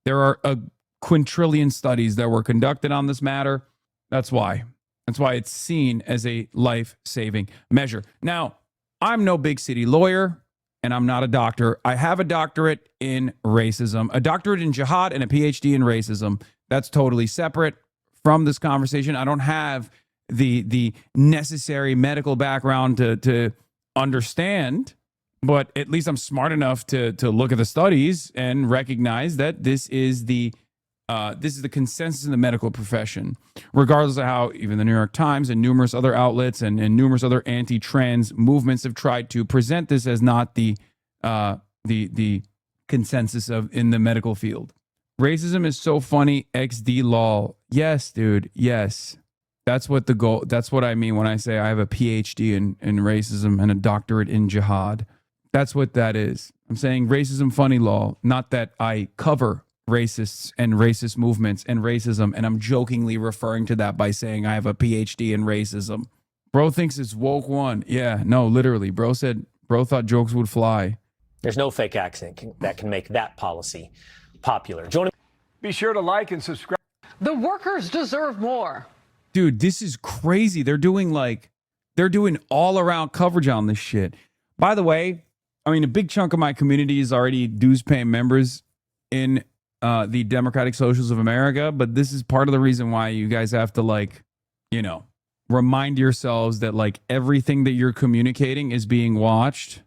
Speaker 8: There are a quintillion studies that were conducted on this matter. That's why it's seen as a life-saving measure. Now, I'm no big city lawyer, and I'm not a doctor. I have a doctorate in racism, a doctorate in jihad, and a PhD in racism. That's totally separate from this conversation. I don't have the necessary medical background to understand, but at least I'm smart enough to look at the studies and recognize that this is the consensus in the medical profession, regardless of how even the New York Times and numerous other outlets and numerous other anti-trans movements have tried to present this as not the consensus in the medical field. Racism is so funny. XD lol. Yes, dude. Yes. That's what the goal. That's what I mean when I say I have a PhD in racism and a doctorate in jihad. That's what that is. I'm saying racism funny lol, not that I cover racists and racist movements and racism, and I'm jokingly referring to that by saying I have a PhD in racism. Bro thinks it's woke one. Yeah, no, literally. Bro thought jokes would fly.
Speaker 10: There's no fake accent that can make that policy popular.
Speaker 3: Be sure to like and subscribe.
Speaker 2: The workers deserve more.
Speaker 8: Dude, this is crazy. They're doing all around coverage on this shit. By the way, I mean, a big chunk of my community is already dues paying members in the Democratic Socialists of America, but this is part of the reason why you guys have to remind yourselves that everything that you're communicating is being watched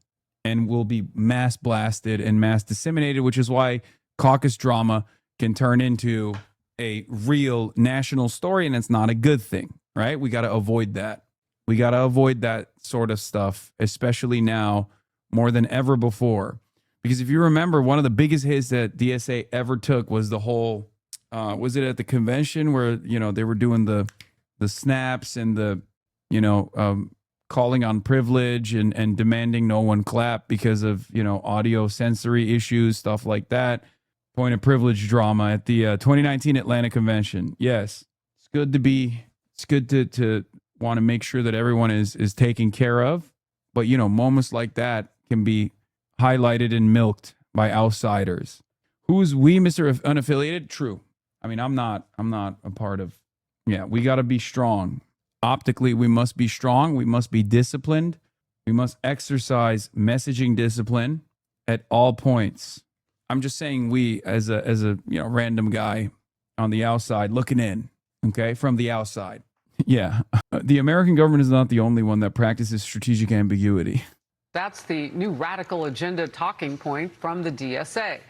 Speaker 8: and will be mass blasted and mass disseminated, which is why caucus drama can turn into a real national story, and it's not a good thing, right? We got to avoid that. We got to avoid that sort of stuff, especially now more than ever before. Because if you remember, one of the biggest hits that DSA ever took was the whole, was it at the convention where, you know, they were doing the snaps and the, you know, calling on privilege and demanding no one clap because of, you know, audio sensory issues, stuff like that. Point of privilege drama at the 2019 Atlanta convention. Yes, it's good to want to make sure that everyone is taken care of. But, you know, moments like that can be highlighted and milked by outsiders. Who's we, Mr. Unaffiliated? True. I mean, I'm not a part of, yeah, we got to be strong. Optically, we must be strong. We must be disciplined. We must exercise messaging discipline at all points. I'm just saying we as a you know, random guy on the outside looking in, okay, from the outside. Yeah. The American government is not the only one that practices strategic ambiguity.
Speaker 2: That's the new radical agenda talking point from the DSA,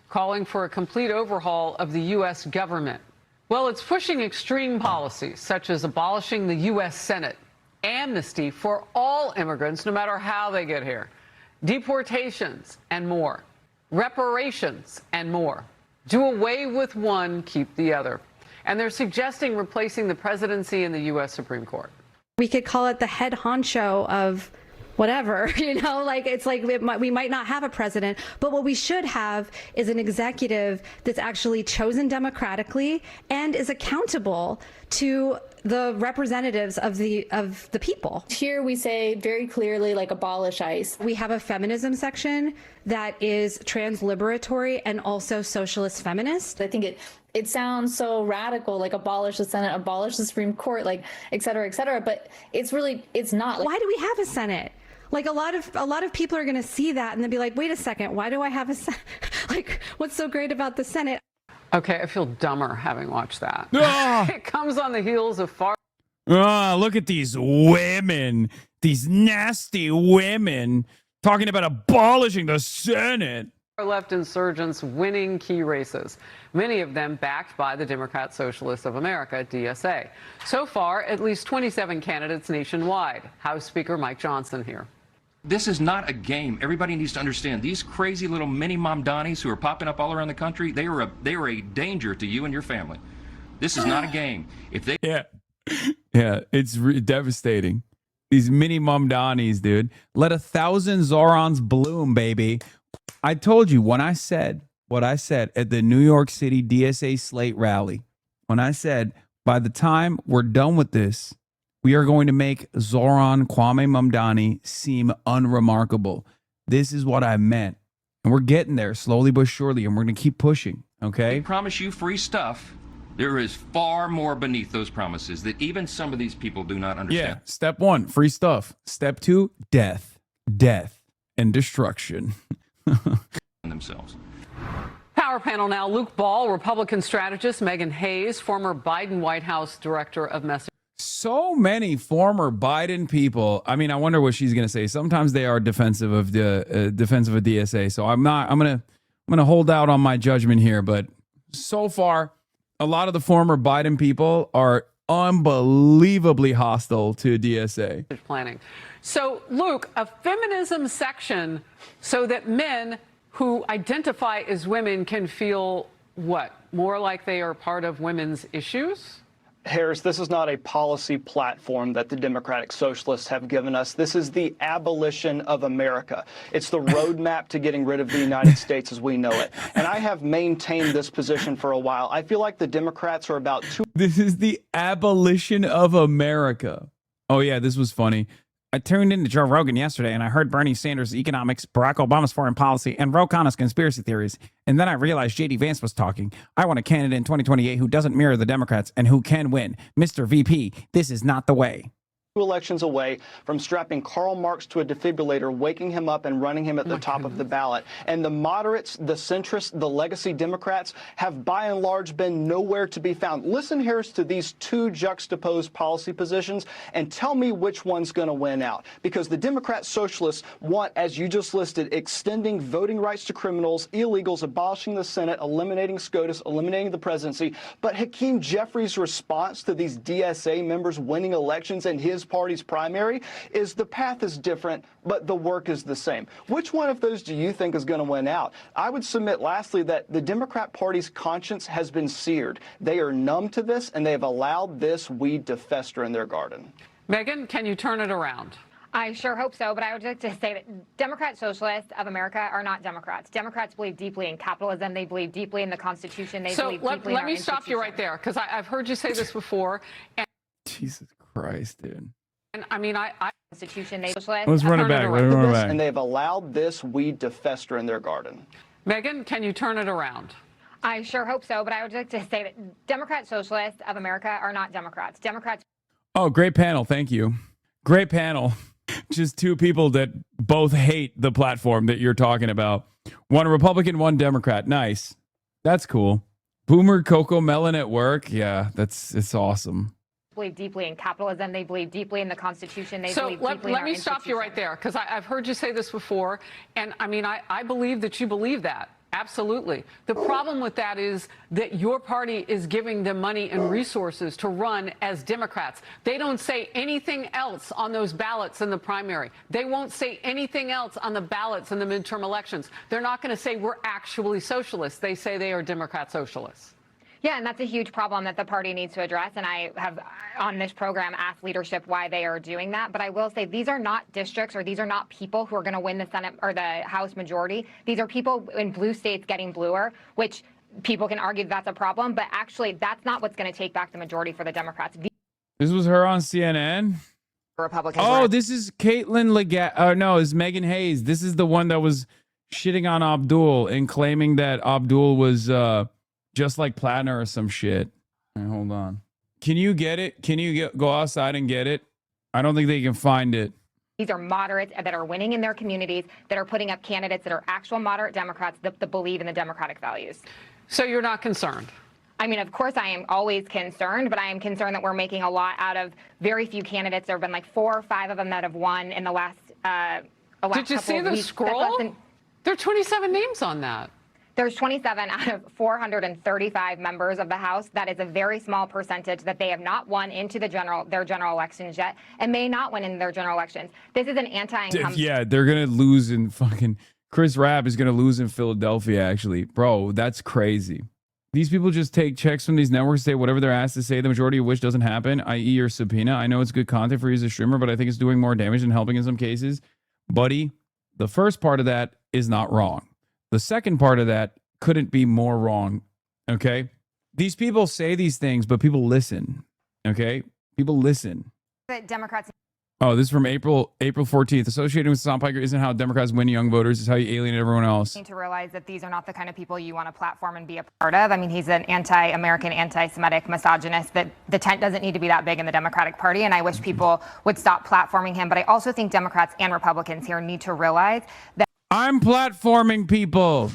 Speaker 2: calling for a complete overhaul of the U.S. government. Well, it's pushing extreme policies such as abolishing the U.S. Senate, amnesty for all immigrants, no matter how they get here, deportations and more, reparations and more. Do away with one, keep the other. And they're suggesting replacing the presidency in the U.S. Supreme Court.
Speaker 5: We could call it the head honcho of whatever, you know, like it's like we might not have a president, but what we should have is an executive that's actually chosen democratically and is accountable to the representatives of the people.
Speaker 9: Here we say very clearly, like, abolish ICE.
Speaker 5: We have a feminism section that is trans-liberatory and also socialist feminist.
Speaker 9: I think it sounds so radical, like abolish the Senate, abolish the Supreme Court, like, et cetera, but it's not.
Speaker 5: Why do we have a Senate? Like a lot of people are going to see that and they'll be like, wait a second, why do I have a Senate? Like, what's so great about the Senate?
Speaker 2: Okay, I feel dumber having watched that. It comes on the heels of far.
Speaker 8: Look at these women, these nasty women talking about abolishing the Senate.
Speaker 2: Left insurgents winning key races, many of them backed by the Democrat Socialists of America, DSA. So far, at least 27 candidates nationwide. House Speaker Mike Johnson here.
Speaker 23: This is not a game. Everybody needs to understand these crazy little mini Mamdanis who are popping up all around the country. They are a danger to you and your family. This is not a game. If they
Speaker 8: it's devastating. These mini Mamdanis, dude. Let 1,000 Zorons bloom, baby. I told you when I said what I said at the New York City DSA Slate rally, when I said by the time we're done with this, we are going to make Zoran Kwame Mamdani seem unremarkable. This is what I meant. And we're getting there slowly but surely, and we're going to keep pushing, okay?
Speaker 23: They promise you free stuff. There is far more beneath those promises that even some of these people do not understand.
Speaker 8: Yeah, step 1, free stuff. Step 2, death. Death and destruction.
Speaker 23: Themselves.
Speaker 2: Power panel now. Luke Ball, Republican strategist. Megan Hayes, former Biden White House director of messaging.
Speaker 8: So many former Biden people. I mean, I wonder what she's going to say. Sometimes they are defensive of the defensive of DSA. So I'm gonna hold out on my judgment here. But so far, a lot of the former Biden people are unbelievably hostile to DSA.
Speaker 2: Planning. So, Luke, a feminism section so that men who identify as women can feel what? More like they are part of women's issues?
Speaker 24: Harris, this is not a policy platform that the Democratic Socialists have given us. This is the abolition of America. It's the roadmap to getting rid of the United States as we know it. And I have maintained this position for a while. I feel like the Democrats are about too...
Speaker 8: This is the abolition of America. Oh, yeah, this was funny. I tuned into Joe Rogan yesterday and I heard Bernie Sanders' economics, Barack Obama's foreign policy, and Ro Khanna's conspiracy theories. And then I realized J.D. Vance was talking. I want a candidate in 2028 who doesn't mirror the Democrats and who can win. Mr. VP, this is not the way.
Speaker 24: Elections away from strapping Karl Marx to a defibrillator, waking him up and running him at the top of the ballot. And the moderates, the centrists, the legacy Democrats have by and large been nowhere to be found. Listen, Harris, to these two juxtaposed policy positions and tell me which one's going to win out. Because the Democrat Socialists want, as you just listed, extending voting rights to criminals, illegals, abolishing the Senate, eliminating SCOTUS, eliminating the presidency. But Hakeem Jeffries' response to these DSA members winning elections and his his party's primary is the path is different, but the work is the same. Which one of those do you think is going to win out? I would submit, lastly, that the Democrat Party's conscience has been seared. They are numb to this, and they have allowed this weed to fester in their garden.
Speaker 2: Megan, can you turn it around?
Speaker 14: I sure hope so, but I would like to say that Democrat socialists of America are not Democrats. Democrats believe deeply in capitalism. They believe deeply in the Constitution. They believe deeply in our
Speaker 2: let me stop you right there, because I've heard you say this before. And
Speaker 8: Jesus Christ, dude.
Speaker 2: And I mean, I
Speaker 14: Constitution. They socialists.
Speaker 8: Let's run it back. Let me run it back.
Speaker 24: And they've allowed this weed to fester in their garden.
Speaker 2: Megan, can you turn it around?
Speaker 14: I sure hope so, but I would like to say that Democrat socialists of America are not Democrats. Democrats.
Speaker 8: Oh, great panel. Thank you. Great panel. Just two people that both hate the platform that you're talking about. One Republican, one Democrat. Nice. That's cool. Boomer Coco Melon at work. Yeah, it's awesome.
Speaker 14: Believe deeply in capitalism. They believe deeply in the Constitution. They believe deeply in
Speaker 2: let
Speaker 14: our
Speaker 2: me stop you right there, because I've heard you say this before, and I mean, I believe that you believe that. Absolutely. The problem with that is that your party is giving them money and resources to run as Democrats. They don't say anything else on those ballots in the primary. They won't say anything else on the ballots in the midterm elections. They're not going to say we're actually socialists. They say they are Democrat socialists.
Speaker 14: Yeah, and that's a huge problem that the party needs to address. And I have, on this program, asked leadership why they are doing that. But I will say these are not districts, or these are not people who are going to win the Senate or the House majority. These are people in blue states getting bluer, which people can argue that's a problem. But actually, that's not what's going to take back the majority for the Democrats.
Speaker 8: This was her on CNN.
Speaker 14: Republicans.
Speaker 8: Oh, this is Caitlin Leggett. No, it's Megan Hayes. This is the one that was shitting on Abdul and claiming that Abdul was just like Plattner or some shit. Right, hold on. Can you get it? Can you go outside and get it? I don't think they can find it.
Speaker 14: These are moderates that are winning in their communities, that are putting up candidates that are actual moderate Democrats that believe in the democratic values.
Speaker 2: So you're not concerned?
Speaker 14: I mean, of course I am always concerned, but I am concerned that we're making a lot out of very few candidates. There have been like 4 or 5 of them that have won in the last
Speaker 2: Did you see the scroll? There are 27 names on that.
Speaker 14: There's 27 out of 435 members of the House. That is a very small percentage that they have not won into their general elections yet, and may not win in their general elections. This is an anti-incumbent.
Speaker 8: Yeah, they're going to lose in fucking... Chris Rabb is going to lose in Philadelphia, actually. Bro, that's crazy. These people just take checks from these networks, say whatever they're asked to say, the majority of which doesn't happen, i.e. your subpoena. I know it's good content for you as a streamer, but I think it's doing more damage than helping in some cases. Buddy, the first part of that is not wrong. The second part of that couldn't be more wrong, okay? These people say these things, but people listen, okay? People listen.
Speaker 14: That Democrats...
Speaker 8: Oh, this is from April 14th. Associating with Hassan Piker isn't how Democrats win young voters. It's how you alienate everyone else.
Speaker 14: Need to realize that these are not the kind of people you want to platform and be a part of. I mean, he's an anti-American, anti-Semitic misogynist. That the tent doesn't need to be that big in the Democratic Party, and I wish people would stop platforming him. But I also think Democrats and Republicans here need to realize that
Speaker 8: I'm platforming people.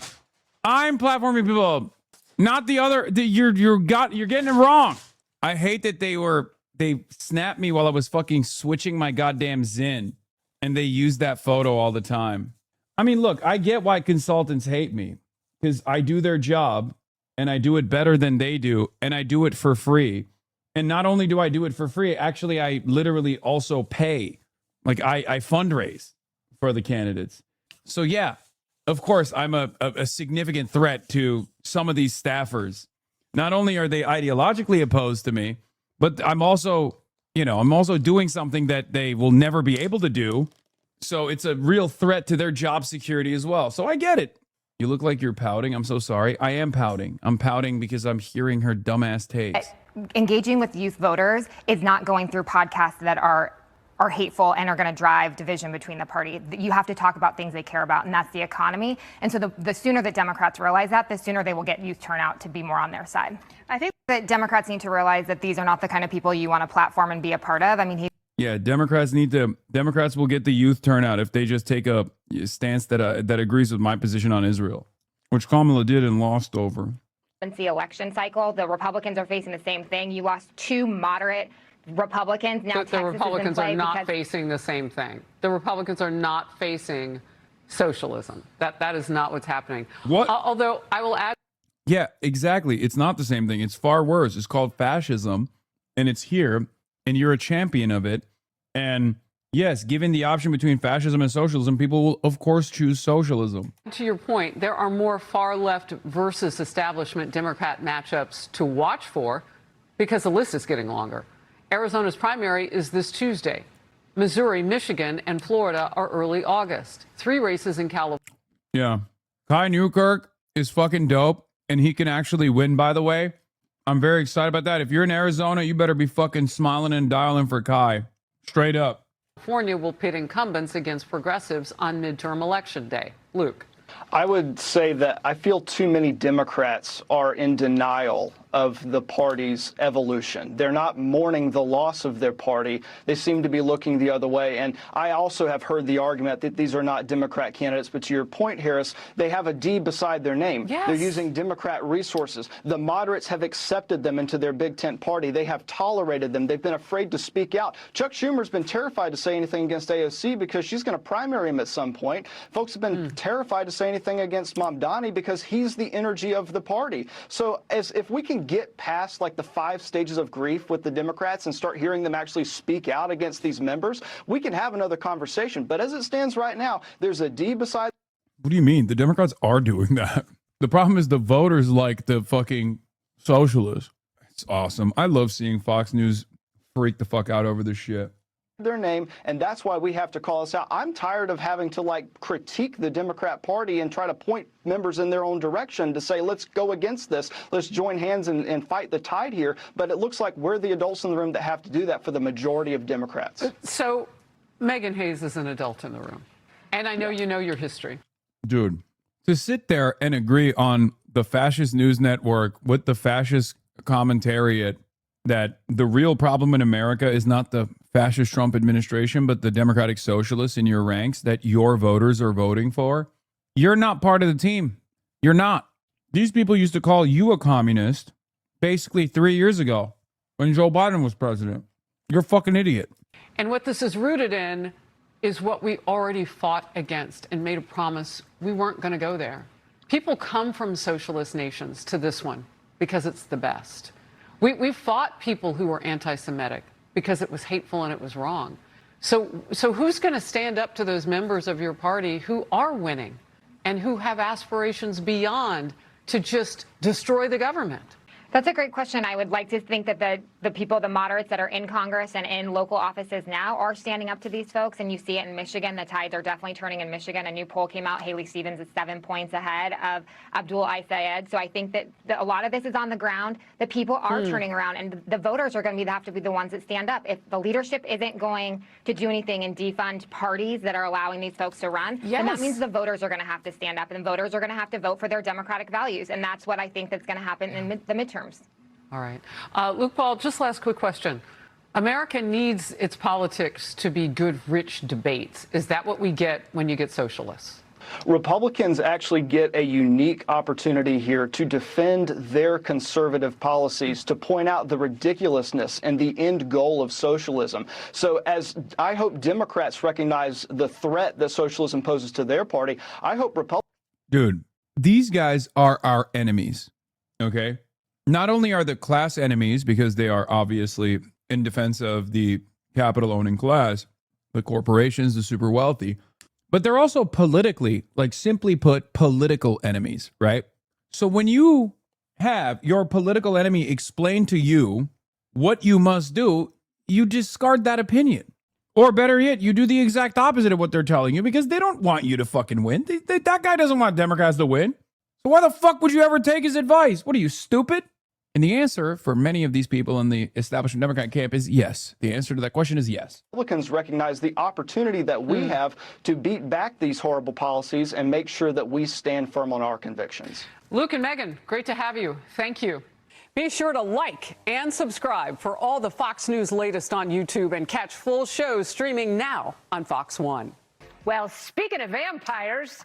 Speaker 8: I'm platforming people, not the other. You're getting it wrong. I hate that they snapped me while I was fucking switching my goddamn Zin, and they use that photo all the time. I mean, look, I get why consultants hate me, because I do their job and I do it better than they do, and I do it for free. And not only do I do it for free, actually, I literally also pay. Like I fundraise for the candidates. So yeah, of course, I'm a significant threat to some of these staffers. Not only are they ideologically opposed to me, but I'm also doing something that they will never be able to do. So it's a real threat to their job security as well. So I get it. You look like you're pouting. I'm so sorry. I am pouting. I'm pouting because I'm hearing her dumbass takes.
Speaker 14: engaging with youth voters is not going through podcasts that are hateful and are going to drive division between the party. You have to talk about things they care about, and that's the economy. And so the sooner that Democrats realize that, the sooner they will get youth turnout to be more on their side. I think that Democrats need to realize that these are not the kind of people you want to platform and be a part of. I mean,
Speaker 8: Yeah, Democrats will get the youth turnout if they just take a stance that agrees with my position on Israel, which Kamala did and lost over.
Speaker 14: the election cycle, the Republicans are facing the same thing. You lost two moderate Republicans. Now
Speaker 2: the Republicans are not facing the same thing. The Republicans are not facing socialism. That is not what's happening.
Speaker 8: What?
Speaker 2: Although I will add.
Speaker 8: Yeah, exactly. It's not the same thing. It's far worse. It's called fascism, and it's here, and you're a champion of it. And yes, given the option between fascism and socialism, people will, of course, choose socialism.
Speaker 2: To your point, there are more far-left versus establishment Democrat matchups to watch for because the list is getting longer. Arizona's primary is this Tuesday. Missouri, Michigan, and Florida are early August. 3 races in California.
Speaker 8: Yeah. Kai Newkirk is fucking dope, and he can actually win, by the way. I'm very excited about that. If you're in Arizona, you better be fucking smiling and dialing for Kai. Straight up.
Speaker 2: California will pit incumbents against progressives on midterm election day. Luke.
Speaker 24: I would say that I feel too many Democrats are in denial of the party's evolution. They're not mourning the loss of their party. They seem to be looking the other way. And I also have heard the argument that these are not Democrat candidates. But to your point, Harris, they have a D beside their name.
Speaker 2: Yes.
Speaker 24: They're using Democrat resources. The moderates have accepted them into their big tent party. They have tolerated them. They've been afraid to speak out. Chuck Schumer's been terrified to say anything against AOC because she's going to primary him at some point. Folks have been terrified to say anything against Mamdani because he's the energy of the party. So if we can get past like the 5 stages of grief with the Democrats and start hearing them actually speak out against these members, we can have another conversation. But as it stands right now, there's a D beside.
Speaker 8: What do you mean? The Democrats are doing that. The problem is the voters like the fucking socialists. It's awesome. I love seeing Fox News freak the fuck out over this shit.
Speaker 24: Their name, and that's why we have to call us out. I'm tired of having to like critique the Democrat Party and try to point members in their own direction to say, let's go against this, let's join hands and fight the tide here. But it looks like we're the adults in the room that have to do that for the majority of Democrats.
Speaker 2: So Megan Hayes is an adult in the room, and I know you know your history.
Speaker 8: Dude, to sit there and agree on the fascist news network with the fascist commentariat that the real problem in America is not the fascist Trump administration, but the Democratic Socialists in your ranks that your voters are voting for, you're not part of the team. You're not. These people used to call you a communist basically 3 years ago when Joe Biden was president. You're a fucking idiot.
Speaker 2: And what this is rooted in is what we already fought against and made a promise we weren't going to go there. People come from socialist nations to this one because it's the best. We fought people who were anti-Semitic because it was hateful and it was wrong. So who's going to stand up to those members of your party who are winning and who have aspirations beyond to just destroy the government?
Speaker 14: That's a great question. I would like to think that the people, the moderates that are in Congress and in local offices now are standing up to these folks. And you see it in Michigan. The tides are definitely turning in Michigan. A new poll came out. Haley Stevens is 7 points ahead of Abdul Ayed. So I think that a lot of this is on the ground. The people are turning around, and the voters are going to have to be the ones that stand up. If the leadership isn't going to do anything and defund parties that are allowing these folks to run, then that means the voters are going to have to stand up, and voters are going to have to vote for their democratic values. And that's what I think that's going to happen in the midterms.
Speaker 2: All right. Luke Paul, just last quick question. America needs its politics to be good, rich debates. Is that what we get when you get socialists?
Speaker 24: Republicans actually get a unique opportunity here to defend their conservative policies, to point out the ridiculousness and the end goal of socialism. So as I hope Democrats recognize the threat that socialism poses to their party, I hope Republicans...
Speaker 8: Dude, these guys are our enemies, okay? Not only are the class enemies because they are obviously in defense of the capital-owning class, the corporations, the super wealthy, but they're also politically, like simply put, political enemies, right? So when you have your political enemy explain to you what you must do, you discard that opinion. Or better yet, you do the exact opposite of what they're telling you because they don't want you to fucking win. That guy doesn't want Democrats to win. So why the fuck would you ever take his advice? What are you, stupid? And the answer for many of these people in the establishment Democrat camp is yes. The answer to that question is yes.
Speaker 24: Republicans recognize the opportunity that we have to beat back these horrible policies and make sure that we stand firm on our convictions.
Speaker 2: Luke and Megan, great to have you. Thank you. Be sure to like and subscribe for all the Fox News latest on YouTube and catch full shows streaming now on Fox One.
Speaker 7: Well, speaking of vampires,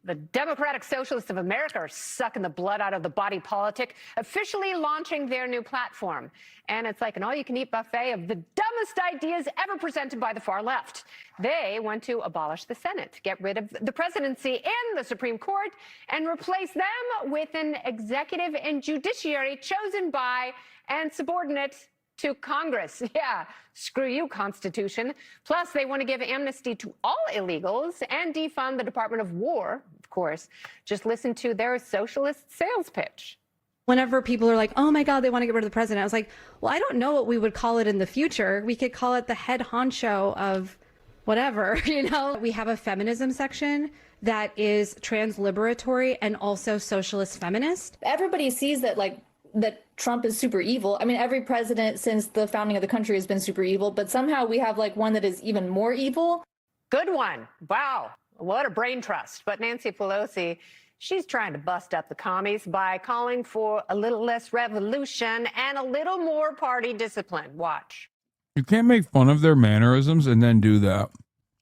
Speaker 7: the Democratic Socialists of America are sucking the blood out of the body politic, officially launching their new platform. And it's like an all-you-can-eat buffet of the dumbest ideas ever presented by the far left. They want to abolish the Senate, get rid of the presidency and the Supreme Court, and replace them with an executive and judiciary chosen by and subordinate to Congress. Yeah, screw you, Constitution. Plus, they want to give amnesty to all illegals and defund the Department of War, of course. Just listen to their socialist sales pitch.
Speaker 5: Whenever people are like, oh my God, they want to get rid of the president, I was like, well, I don't know what we would call it in the future. We could call it the head honcho of whatever, you know? We have a feminism section that is trans-liberatory and also socialist feminist.
Speaker 9: Everybody sees that, like, that Trump is super evil. I mean, every president since the founding of the country has been super evil, but somehow we have like one that is even more evil.
Speaker 7: Good one. Wow. What a brain trust. But Nancy Pelosi, she's trying to bust up the commies by calling for a little less revolution and a little more party discipline. Watch.
Speaker 8: You can't make fun of their mannerisms and then do that.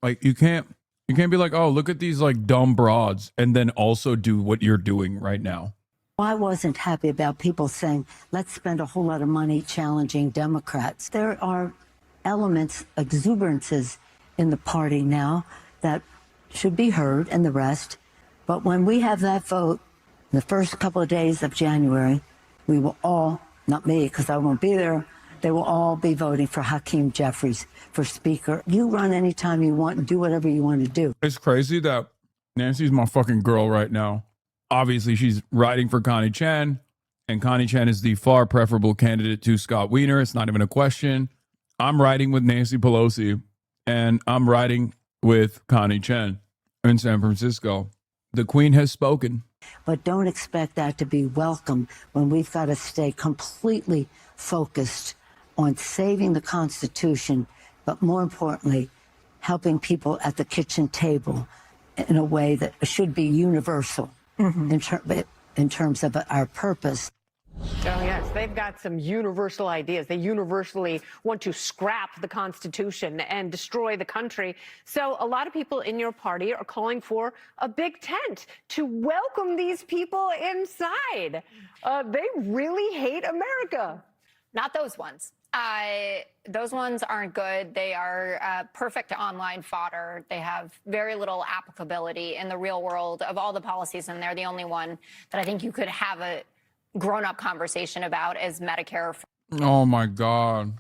Speaker 8: Like, you can't be like, oh, look at these like dumb broads and then also do what you're doing right now.
Speaker 1: I wasn't happy about people saying, let's spend a whole lot of money challenging Democrats. There are elements, exuberances in the party now that should be heard and the rest. But when we have that vote, in the first couple of days of January, we will all, not me because I won't be there, they will all be voting for Hakeem Jeffries for Speaker. You run anytime you want and do whatever you want to do.
Speaker 8: It's crazy that Nancy's my fucking girl right now. Obviously, she's riding for Connie Chen, and Connie Chen is the far preferable candidate to Scott Wiener. It's not even a question. I'm riding with Nancy Pelosi, and I'm riding with Connie Chen in San Francisco. The Queen has spoken.
Speaker 1: But don't expect that to be welcome when we've got to stay completely focused on saving the Constitution, but more importantly, helping people at the kitchen table in a way that should be universal. In terms of our purpose.
Speaker 7: Oh, yes, they've got some universal ideas. They universally want to scrap the Constitution and destroy the country. So a lot of people in your party are calling for a big tent to welcome these people inside. They really hate America.
Speaker 14: Not those ones. Those ones aren't good. They are perfect online fodder. They have very little applicability in the real world of all the policies, and they're the only one that I think you could have a grown-up conversation about is Medicare
Speaker 8: Oh my God.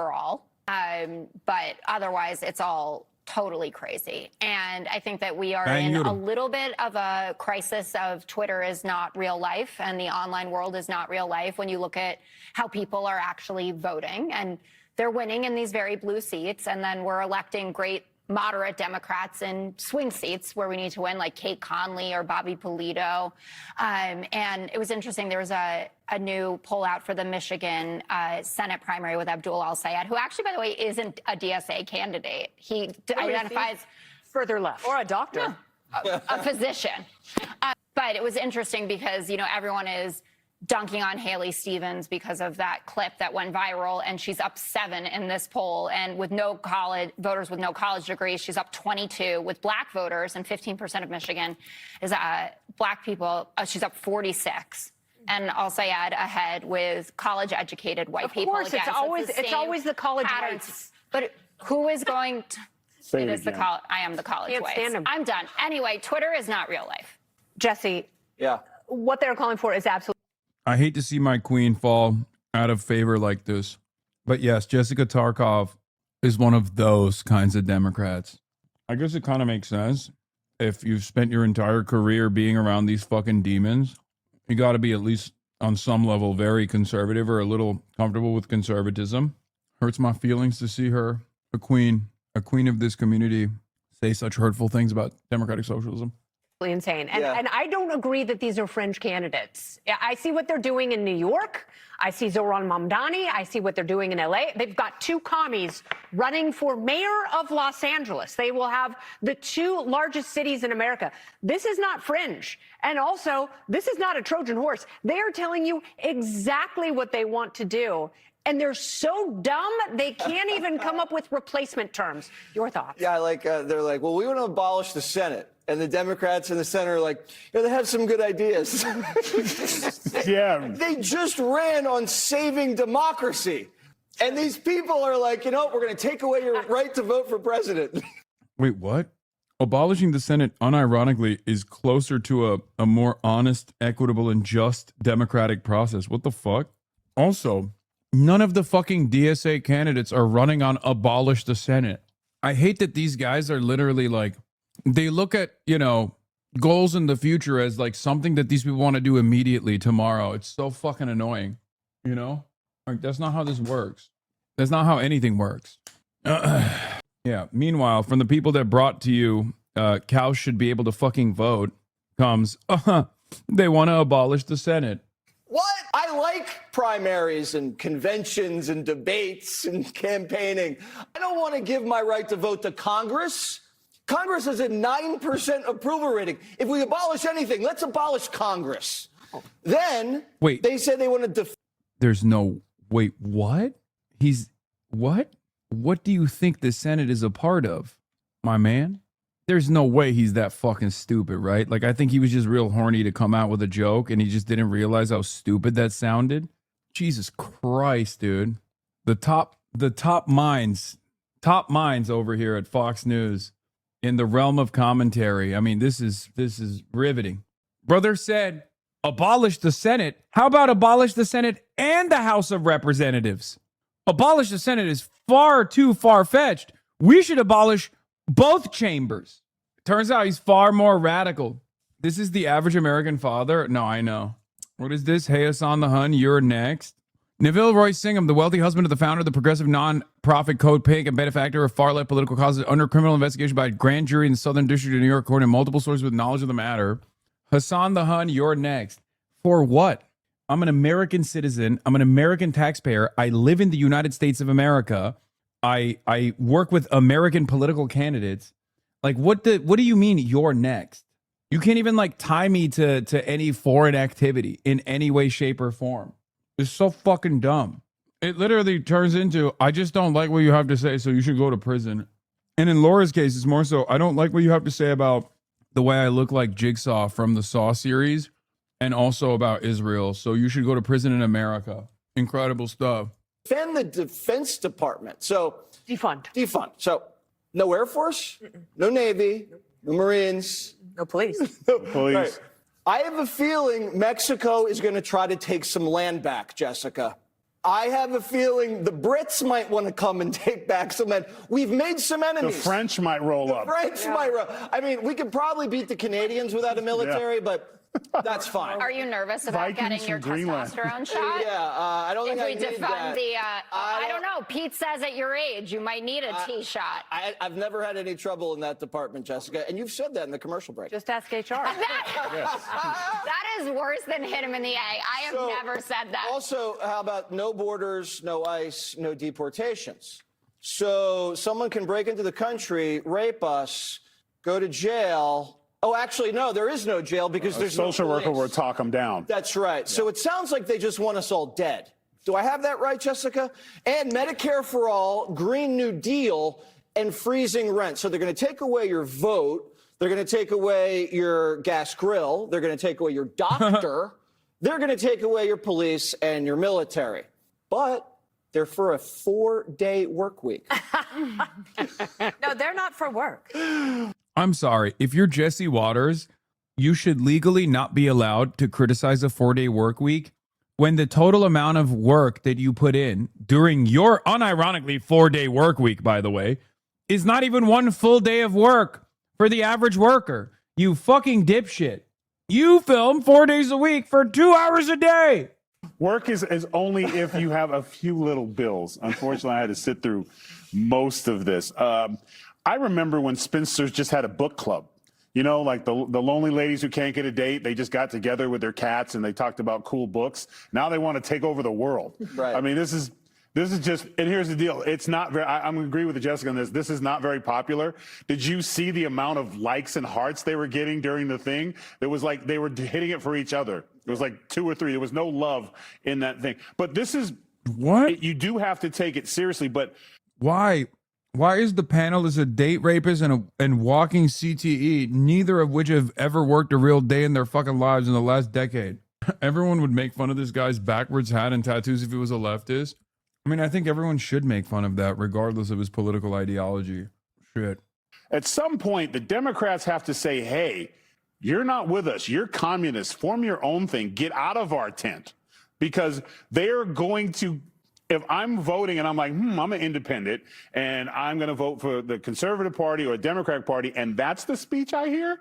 Speaker 14: for all. But otherwise, it's all totally crazy. And I think that we are in a little bit of a crisis of Twitter is not real life and the online world is not real life when you look at how people are actually voting. And they're winning in these very blue seats. And then we're electing great moderate Democrats in swing seats where we need to win, like Kate Conley or Bobby Polito. And it was interesting. There was a new poll out for the Michigan Senate primary with Abdul Al-Sayed, who actually, by the way, isn't a DSA candidate. He identifies
Speaker 7: further left. Or a doctor.
Speaker 14: No, a physician. But it was interesting because, you know, everyone is dunking on Haley Stevens because of that clip that went viral, and she's up 7 in this poll. And with no college voters with no college degrees, she's up 22. With black voters, and 15% of Michigan is black people, she's up 46. And Al-Sayed ahead with college-educated white people.
Speaker 7: Of course,
Speaker 14: again.
Speaker 7: it's always the college whites.
Speaker 14: But who is going to?
Speaker 7: Say
Speaker 14: it
Speaker 7: it
Speaker 14: is the
Speaker 7: again.
Speaker 14: I am the college
Speaker 7: Can't
Speaker 14: whites.
Speaker 7: stand 'em.
Speaker 14: I'm done. Anyway, Twitter is not real life.
Speaker 7: Jesse.
Speaker 24: Yeah.
Speaker 7: What they're calling for is absolutely.
Speaker 8: I hate to see my queen fall out of favor like this. But yes, Jessica Tarkov is one of those kinds of Democrats. I guess it kind of makes sense. If you've spent your entire career being around these fucking demons, you got to be at least on some level very conservative or a little comfortable with conservatism. Hurts my feelings to see her, a queen of this community, say such hurtful things about democratic socialism.
Speaker 7: Insane. And I don't agree that these are fringe candidates. I see what they're doing in New York. I see Zohran Mamdani. I see what they're doing in LA. They've got 2 commies running for mayor of Los Angeles. They will have the 2 largest cities in America. This is not fringe. And also, this is not a Trojan horse. They are telling you exactly what they want to do. And they're so dumb, they can't even come up with replacement terms. Your thoughts?
Speaker 15: Yeah, like they're like, well, we want to abolish the Senate. And the Democrats in the Senate are like, yeah, they have some good ideas.
Speaker 3: Yeah.
Speaker 15: They just ran on saving democracy. And these people are like, you know, we're going to take away your right to vote for president.
Speaker 8: Wait, what? Abolishing the Senate, unironically, is closer to a more honest, equitable, and just democratic process. What the fuck? Also, None of the fucking DSA candidates are running on abolish the Senate. I hate that these guys are literally like, they look at, goals in the future as like something that these people want to do immediately tomorrow. It's so fucking annoying, Like, that's not how this works. That's not how anything works. Yeah. Meanwhile, from the people that brought to you, cows should be able to fucking vote, comes, they want to abolish the Senate.
Speaker 15: What? I like primaries and conventions and debates and campaigning. I don't want to give my right to vote to Congress. Congress has a 9% approval rating. If we abolish anything, let's abolish Congress. Then
Speaker 8: Wait.
Speaker 15: They said they want to
Speaker 8: There's no, wait, what? What? What do you think the Senate is a part of, my man? There's no way he's that fucking stupid, right? Like, I think he was just real horny to come out with a joke and he just didn't realize how stupid that sounded. Jesus Christ, dude. The top minds over here at Fox News in the realm of commentary. I mean, this is riveting. Brother said, abolish the Senate. How about abolish the Senate and the House of Representatives? Abolish the Senate is far too far-fetched. We should abolish both chambers. Turns out he's far more radical. This is the average American father? No, I know. What is this? Hey, Hassan the Hun, you're next. Neville Roy Singham, the wealthy husband of the founder of the progressive non-profit Code Pink and benefactor of far-left political causes, under criminal investigation by a grand jury in the Southern District of New York, according to multiple sources with knowledge of the matter. Hassan the Hun, you're next. For what? I'm an American citizen. I'm an American taxpayer. I live in the United States of America. I work with American political candidates. Like, what do you mean you're next? You can't even like tie me to any foreign activity in any way, shape, or form. It's so fucking dumb. It literally turns into, I just don't like what you have to say, so you should go to prison. And in Laura's case, it's more so, I don't like what you have to say about the way I look like Jigsaw from the Saw series, and also about Israel, so you should go to prison in America. Incredible stuff.
Speaker 15: defend the Defense Department. So
Speaker 16: defund.
Speaker 15: So no Air Force, no Navy, no Marines,
Speaker 16: no police.
Speaker 15: Police. Right. I have a feeling Mexico is going to try to take some land back, Jessica. I have a feeling the Brits might want to come and take back some land. We've made some enemies.
Speaker 17: The French might roll up.
Speaker 15: The French might roll. I mean, we could probably beat the Canadians without a military, but that's fine.
Speaker 18: Are you nervous about getting your testosterone shot?
Speaker 15: Yeah, I don't think I need
Speaker 18: defund
Speaker 15: that.
Speaker 18: I don't know. Pete says at your age you might need a T-shot.
Speaker 15: I've never had any trouble in that department, Jessica, and you've said that in the commercial break.
Speaker 16: Just ask HR.
Speaker 18: That is worse than hit him in the A. I have never said that.
Speaker 15: Also, how about no borders, no ICE, no deportations? So someone can break into the country, rape us, go to jail. Oh, actually, no, there is no jail because there's no
Speaker 17: social
Speaker 15: police.
Speaker 17: worker will talk them down.
Speaker 15: That's right. So it sounds like they just want us all dead. Do I have that right, Jessica? And Medicare for all, Green New Deal, and freezing rent. So they're going to take away your vote. They're going to take away your gas grill. They're going to take away your doctor. They're going to take away your police and your military. But they're for a 4-day work week.
Speaker 16: No, they're not for work.
Speaker 8: I'm sorry. If you're Jesse Waters, you should legally not be allowed to criticize a 4-day work week when the total amount of work that you put in during your unironically 4-day work week, by the way, is not even one full day of work for the average worker. You fucking dipshit. You film 4 days a week for 2 hours a day.
Speaker 17: Work is only if you have a few little bills. Unfortunately, I had to sit through most of this. I remember when spinsters just had a book club. You know, like the lonely ladies who can't get a date, they just got together with their cats and they talked about cool books. Now they want to take over the world.
Speaker 15: Right.
Speaker 17: I mean, this is just, and here's the deal. It's not very, I'm going to agree with Jessica on this. This is not very popular. Did you see the amount of likes and hearts they were getting during the thing? It was like they were hitting it for each other. It was like 2 or 3. There was no love in that thing. But this is
Speaker 8: what
Speaker 17: you do have to take it seriously. But
Speaker 8: why is the panel a date rapist and walking CTE, neither of which have ever worked a real day in their fucking lives in the last decade? Everyone would make fun of this guy's backwards hat and tattoos if he was a leftist. I mean, I think everyone should make fun of that regardless of his political ideology. Shit.
Speaker 17: At some point, the Democrats have to say, hey, you're not with us. You're communists. Form your own thing. Get out of our tent. Because they are going to if I'm voting and I'm like, I'm an independent and I'm going to vote for the Conservative Party or Democratic Party, and that's the speech I hear?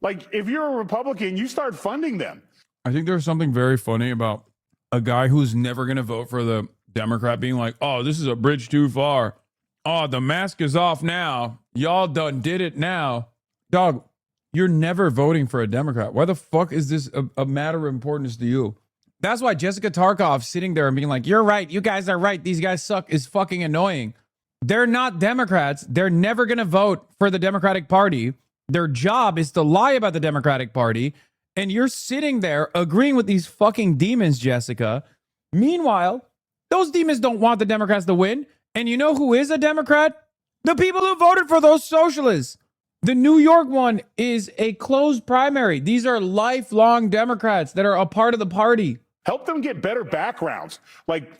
Speaker 17: Like, if you're a Republican, you start funding them.
Speaker 8: I think there's something very funny about a guy who's never going to vote for the Democrat being like, oh, this is a bridge too far. Oh, the mask is off now. Y'all done did it now. Dog, you're never voting for a Democrat. Why the fuck is this a matter of importance to you? That's why Jessica Tarkov sitting there and being like, you're right. You guys are right. These guys suck is fucking annoying. They're not Democrats. They're never going to vote for the Democratic Party. Their job is to lie about the Democratic Party. And you're sitting there agreeing with these fucking demons, Jessica. Meanwhile, those demons don't want the Democrats to win. And you know who is a Democrat? The people who voted for those socialists. The New York one is a closed primary. These are lifelong Democrats that are a part of the party.
Speaker 17: Help them get better backgrounds. Like,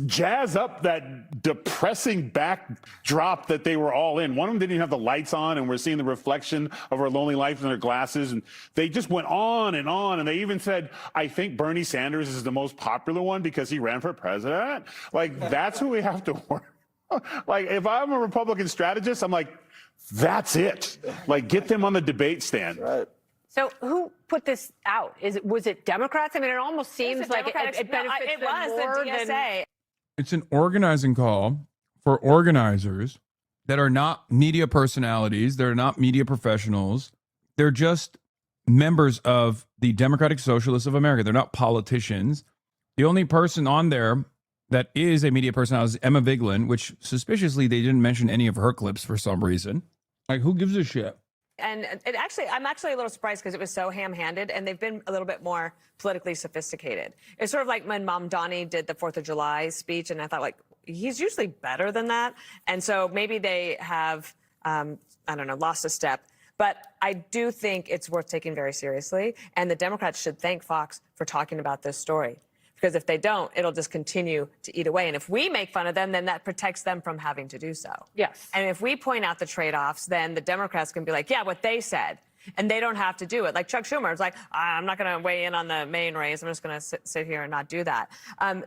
Speaker 17: jazz up that depressing backdrop that they were all in. One of them didn't even have the lights on, and we're seeing the reflection of her lonely life in their glasses. And they just went on. And they even said, I think Bernie Sanders is the most popular one because he ran for president. Like, that's who we have to work. Like, if I'm a Republican strategist, I'm like, that's it. Like, get them on the debate stand.
Speaker 15: Right.
Speaker 7: So who put this out? Was it Democrats? I mean, it almost seems like it benefits them more
Speaker 16: the DSA.
Speaker 8: It's an organizing call for organizers that are not media personalities. They're not media professionals. They're just members of the Democratic Socialists of America. They're not politicians. The only person on there that is a media personality is Emma Vigeland, which suspiciously they didn't mention any of her clips for some reason. Like, who gives a shit?
Speaker 16: And I'm actually a little surprised because it was so ham-handed, and they've been a little bit more politically sophisticated. It's sort of like when Mamdani did the 4th of July speech, and I thought, like, he's usually better than that. And so maybe they have, I don't know, lost a step. But I do think it's worth taking very seriously, and the Democrats should thank Fox for talking about this story. Because if they don't, it'll just continue to eat away. And if we make fun of them, then that protects them from having to do so.
Speaker 7: Yes.
Speaker 16: And if we point out the trade-offs, then the Democrats can be like, yeah, what they said. And they don't have to do it. Like Chuck Schumer is like, I'm not going to weigh in on the main race. I'm just going to sit here and not do that.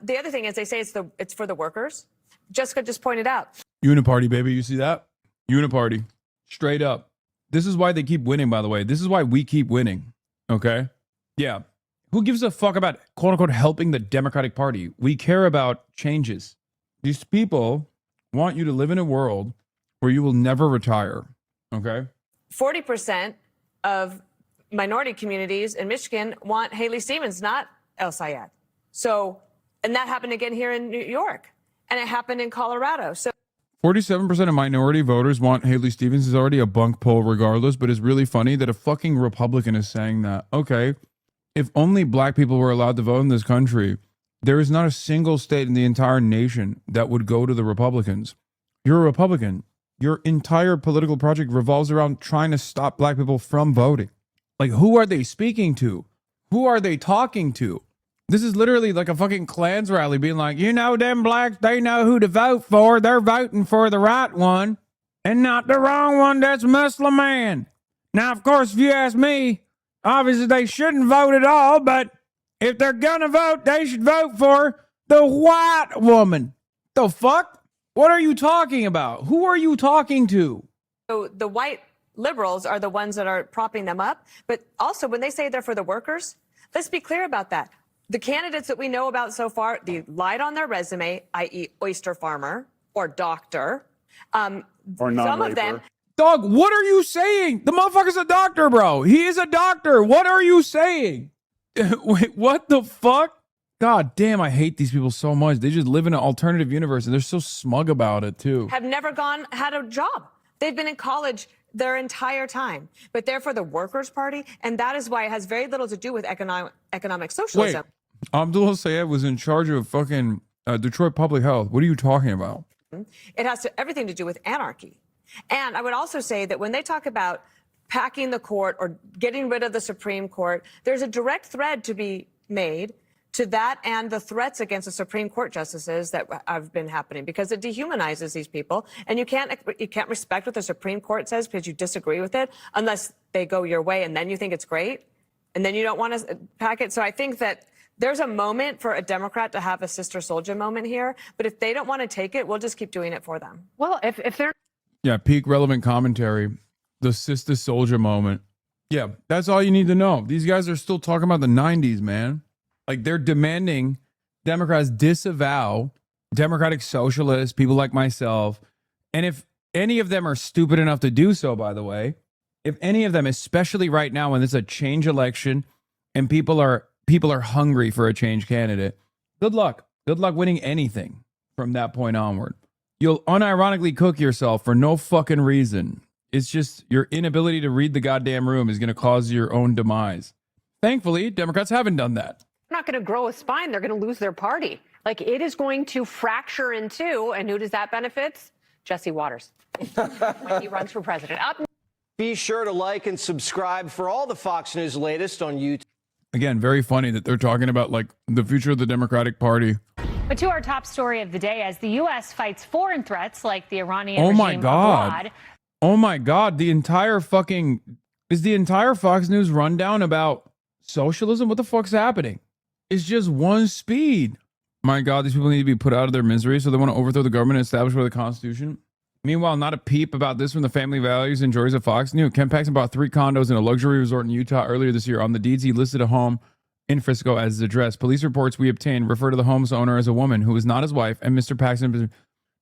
Speaker 16: The other thing is they say it's for the workers. Jessica just pointed out.
Speaker 8: Uniparty, baby. You see that? Uniparty. Straight up. This is why they keep winning, by the way. This is why we keep winning. Okay? Yeah. Who gives a fuck about, quote unquote, helping the Democratic Party? We care about changes. These people want you to live in a world where you will never retire. Okay?
Speaker 16: 40% of minority communities in Michigan want Haley Stevens, not El Sayed. So, and that happened again here in New York. And it happened in Colorado. So
Speaker 8: 47% of minority voters want Haley Stevens. Is already a bunk poll regardless, but it's really funny that a fucking Republican is saying that. Okay. If only black people were allowed to vote in this country, there is not a single state in the entire nation that would go to the Republicans. You're a Republican. Your entire political project revolves around trying to stop black people from voting. Like, who are they speaking to? Who are they talking to? This is literally like a fucking Klans rally being like, you know, them blacks, they know who to vote for. They're voting for the right one and not the wrong one. That's Muslim man. Now, of course, if you ask me, obviously, they shouldn't vote at all, but if they're gonna vote, they should vote for the white woman. The fuck? What are you talking about? Who are you talking to?
Speaker 16: So the white liberals are the ones that are propping them up. But also, when they say they're for the workers, let's be clear about that. The candidates that we know about so far, they lied on their resume, i.e. oyster farmer or doctor.
Speaker 17: Or non-raper.
Speaker 16: Some of them.
Speaker 8: Dog, what are you saying? The motherfucker's a doctor, bro. He is a doctor. What are you saying? Wait, what the fuck? God damn, I hate these people so much. They just live in an alternative universe, and they're so smug about it, too.
Speaker 16: Have never had a job. They've been in college their entire time. But they're for the Workers' Party, and that is why it has very little to do with economic socialism.
Speaker 8: Wait, Abdullah Sayed was in charge of fucking Detroit Public Health. What are you talking about?
Speaker 16: It has everything to do with anarchy. And I would also say that when they talk about packing the court or getting rid of the Supreme Court, there's a direct thread to be made to that and the threats against the Supreme Court justices that have been happening, because it dehumanizes these people. And you can't respect what the Supreme Court says because you disagree with it unless they go your way and then you think it's great and then you don't want to pack it. So I think that there's a moment for a Democrat to have a sister soldier moment here, but if they don't want to take it, we'll just keep doing it for them.
Speaker 7: Well, if they're
Speaker 8: Yeah, peak relevant commentary, the sister soldier moment. Yeah, that's all you need to know. These guys are still talking about the 90s, man. Like, they're demanding Democrats disavow democratic socialists, people like myself. And if any of them are stupid enough to do so, by the way, if any of them, especially right now when it's a change election and people are hungry for a change candidate, good luck. Good luck winning anything from that point onward. You'll unironically cook yourself for no fucking reason. It's just your inability to read the goddamn room is going to cause your own demise. Thankfully, Democrats haven't done that.
Speaker 7: not going to grow a spine, they're going to lose their party. Like, it is going to fracture in two. And who does that benefit? Jesse Waters. When he runs for president. Up.
Speaker 15: Be sure to like and subscribe for all the Fox News latest on YouTube.
Speaker 8: Again, very funny that they're talking about like the future of the Democratic Party.
Speaker 6: But to our top story of the day, as the U.S. fights foreign threats like the Iranian
Speaker 8: Oh my
Speaker 6: regime
Speaker 8: God.
Speaker 6: abroad.
Speaker 8: Oh my God. The entire Fox News rundown about socialism? What the fuck's happening? It's just one speed. My God, these people need to be put out of their misery, so they want to overthrow the government and establish by the Constitution. Meanwhile, not a peep about this from the family values and joys of Fox News. Ken Paxton bought 3 condos in a luxury resort in Utah earlier this year. On the deeds, he listed a home in Frisco as his address. Police reports we obtained refer to the home's owner as a woman who was not his wife, and Mr. Paxton.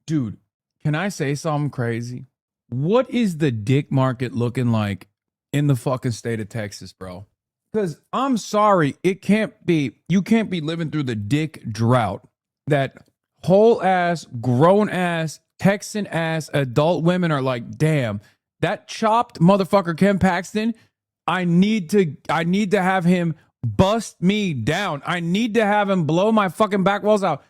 Speaker 8: Dude, can I say something crazy? What is the dick market looking like in the fucking state of Texas, bro? Because I'm sorry, you can't be living through the dick drought that whole ass, grown ass, Texan ass adult women are like, damn, that chopped motherfucker Ken Paxton, I need to have him bust me down. I need to have him blow my fucking back walls out.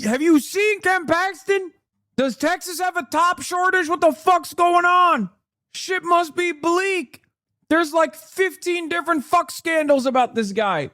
Speaker 8: Have you seen Ken Paxton? Does Texas have a top shortage? What the fuck's going on? Shit must be bleak. There's like 15 different fuck scandals about this guy.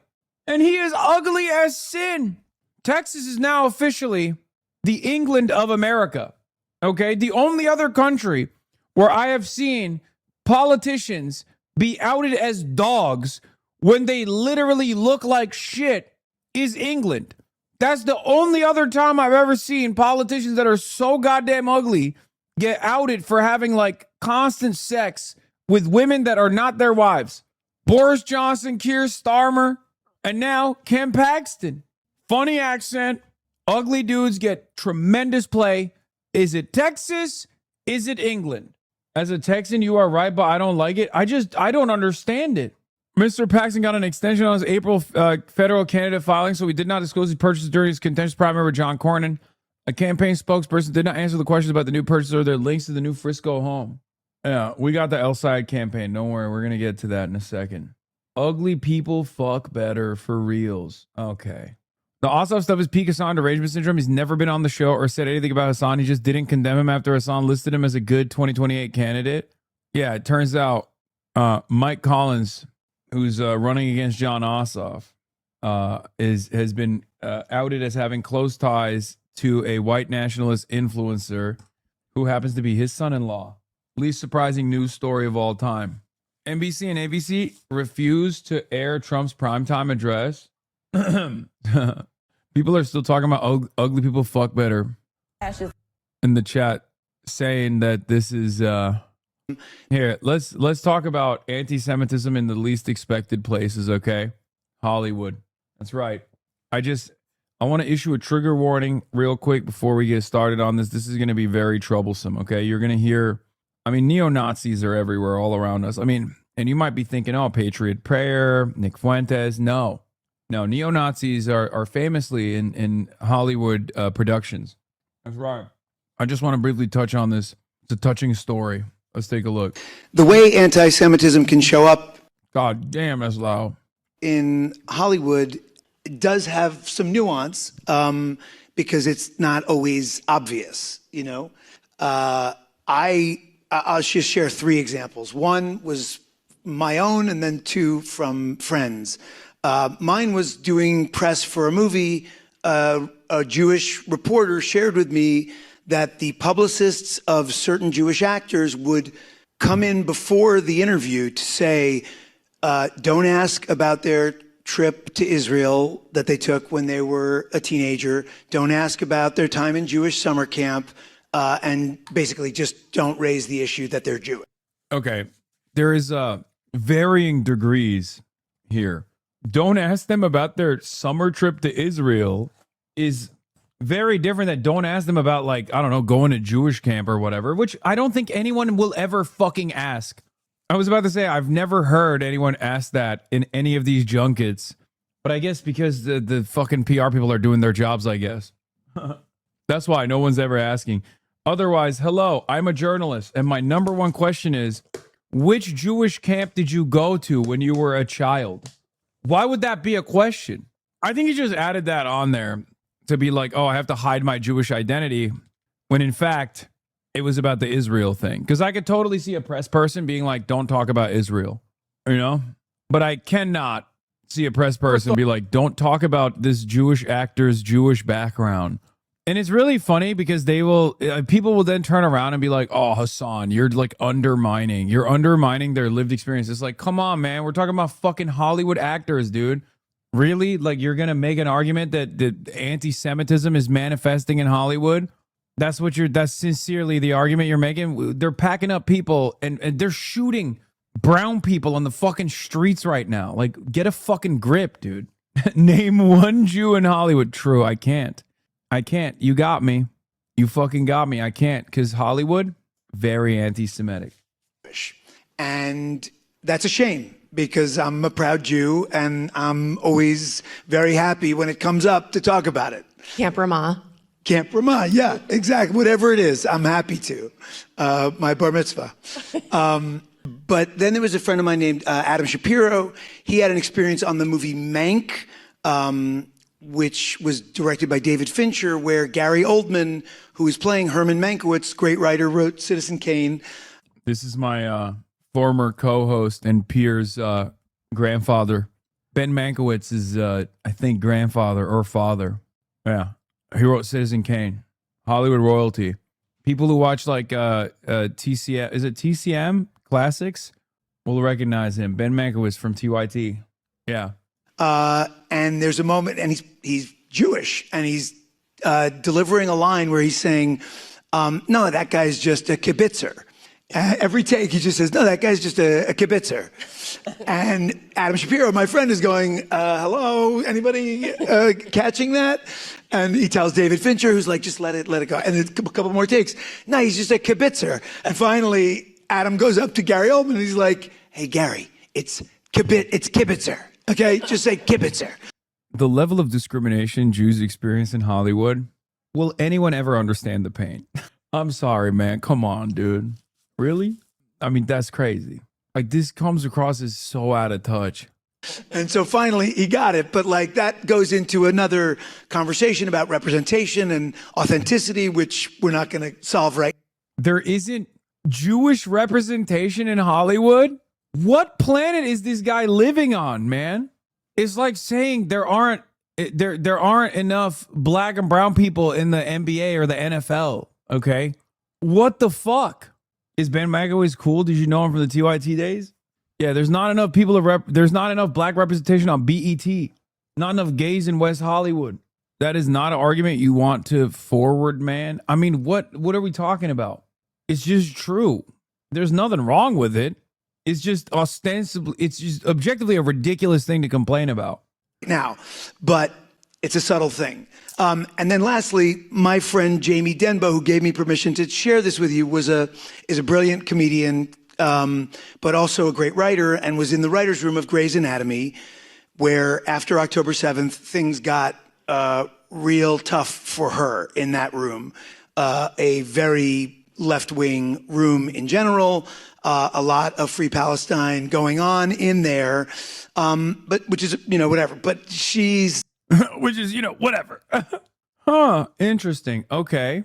Speaker 8: And he is ugly as sin. Texas is now officially the England of America. Okay? The only other country where I have seen politicians be outed as dogs when they literally look like shit is England. That's the only other time I've ever seen politicians that are so goddamn ugly get outed for having like constant sex with women that are not their wives. Boris Johnson, Keir Starmer, and now Ken Paxton. Funny accent. Ugly dudes get tremendous play. Is it Texas? Is it England? As a Texan, you are right, but I don't like it. I don't understand it. Mr. Paxton got an extension on his April federal candidate filing, so he did not disclose his purchases during his contentious primary with John Cornyn. A campaign spokesperson did not answer the questions about the new purchase or their links to the new Frisco home. Yeah, we got the L-Side campaign. Don't worry, we're going to get to that in a second. Ugly people fuck better for reals. Okay. The Ossoff stuff is peak Hassan derangement syndrome. He's never been on the show or said anything about Hassan. He just didn't condemn him after Hassan listed him as a good 2028 candidate. Yeah, it turns out Mike Collins, who's running against John Ossoff, has been outed as having close ties to a white nationalist influencer who happens to be his son-in-law. Least surprising news story of all time. NBC and ABC refused to air Trump's primetime address. People are still talking about ugly people fuck better in the chat, saying that this is here. Let's talk about anti-Semitism in the least expected places. Okay, Hollywood. That's right. I want to issue a trigger warning real quick before we get started on this. This is going to be very troublesome. Okay, you're going to hear. I mean, neo-Nazis are everywhere, all around us. I mean, and you might be thinking, oh, Patriot Prayer, Nick Fuentes. No, neo-Nazis are famously in Hollywood productions. That's right. I just want to briefly touch on this. It's a touching story. Let's take a look.
Speaker 11: The way anti-Semitism can show up.
Speaker 8: God damn, that's loud.
Speaker 11: In Hollywood, it does have some nuance because it's not always obvious, you know. I'll just share 3 examples. One was my own and then 2 from friends. Mine was doing press for a movie. A Jewish reporter shared with me that the publicists of certain Jewish actors would come in before the interview to say, don't ask about their trip to Israel that they took when they were a teenager. Don't ask about their time in Jewish summer camp, and basically just don't raise the issue that they're Jewish.
Speaker 8: Okay. There is varying degrees here. Don't ask them about their summer trip to Israel is very different than don't ask them about, like, I don't know, going to Jewish camp or whatever, which I don't think anyone will ever fucking ask. I was about to say, I've never heard anyone ask that in any of these junkets, but I guess because the fucking PR people are doing their jobs, I guess. That's why no one's ever asking. Otherwise, hello, I'm a journalist, and my number one question is, which Jewish camp did you go to when you were a child? Why would that be a question? I think he just added that on there to be like, oh, I have to hide my Jewish identity, when in fact, it was about the Israel thing. Because I could totally see a press person being like, don't talk about Israel, you know? But I cannot see a press person be like, don't talk about this Jewish actor's Jewish background. And it's really funny because people will then turn around and be like, oh, Hasan, you're like undermining their lived experience. It's like, come on, man. We're talking about fucking Hollywood actors, dude. Really? Like, you're going to make an argument that anti-Semitism is manifesting in Hollywood? That's sincerely the argument you're making? They're packing up people and they're shooting brown people on the fucking streets right now. Like, get a fucking grip, dude. Name one Jew in Hollywood. True, I can't. You got me. You fucking got me. I can't, because Hollywood, very anti-Semitic.
Speaker 11: And that's a shame, because I'm a proud Jew and I'm always very happy when it comes up to talk about it.
Speaker 7: Camp Ramah.
Speaker 11: Camp Ramah, yeah, exactly. Whatever it is, I'm happy to. My bar mitzvah. But then there was a friend of mine named Adam Shapiro. He had an experience on the movie Mank, which was directed by David Fincher, where Gary Oldman, who is playing Herman Mankiewicz, great writer, wrote Citizen Kane.
Speaker 8: This is my former co-host and peer's grandfather. Ben Mankiewicz is, I think, grandfather or father. Yeah. He wrote Citizen Kane. Hollywood royalty. People who watch like TCM, is it TCM Classics? Will recognize him. Ben Mankiewicz from TYT. Yeah.
Speaker 11: And there's a moment, and he's Jewish, and he's delivering a line where he's saying, no, that guy's just a kibitzer. Every take, he just says, no, that guy's just a kibitzer. And Adam Shapiro, my friend, is going, hello, anybody catching that? And he tells David Fincher, who's like, just let it go. And then a couple more takes. No, he's just a kibitzer. And finally, Adam goes up to Gary Oldman, and he's like, hey, Gary, it's kibitzer. Okay, just say kibitzer.
Speaker 8: The level of discrimination Jews experience in Hollywood, will anyone ever understand the pain? I'm sorry, man. Come on, dude. Really? I mean, that's crazy. Like, this comes across as so out of touch.
Speaker 11: And so finally he got it, but like that goes into another conversation about representation and authenticity, which we're not going to solve right.
Speaker 8: There isn't Jewish representation in Hollywood? What planet is this guy living on, man? It's like saying there aren't enough black and brown people in the NBA or the NFL, okay? What the fuck? Is Ben Mankiewicz cool? Did you know him from the TYT days? Yeah, there's not enough there's not enough black representation on BET. Not enough gays in West Hollywood. That is not an argument you want to forward, man. I mean, what are we talking about? It's just true. There's nothing wrong with it. It's just objectively a ridiculous thing to complain about.
Speaker 11: Now, but it's a subtle thing. And then lastly, my friend Jamie Denbo, who gave me permission to share this with you, is a brilliant comedian, but also a great writer, and was in the writer's room of Grey's Anatomy, where after October 7th, things got real tough for her in that room. A very left-wing room in general, a lot of Free Palestine going on in there, but which is, whatever. But she's...
Speaker 8: Which is, whatever. Huh, interesting. Okay.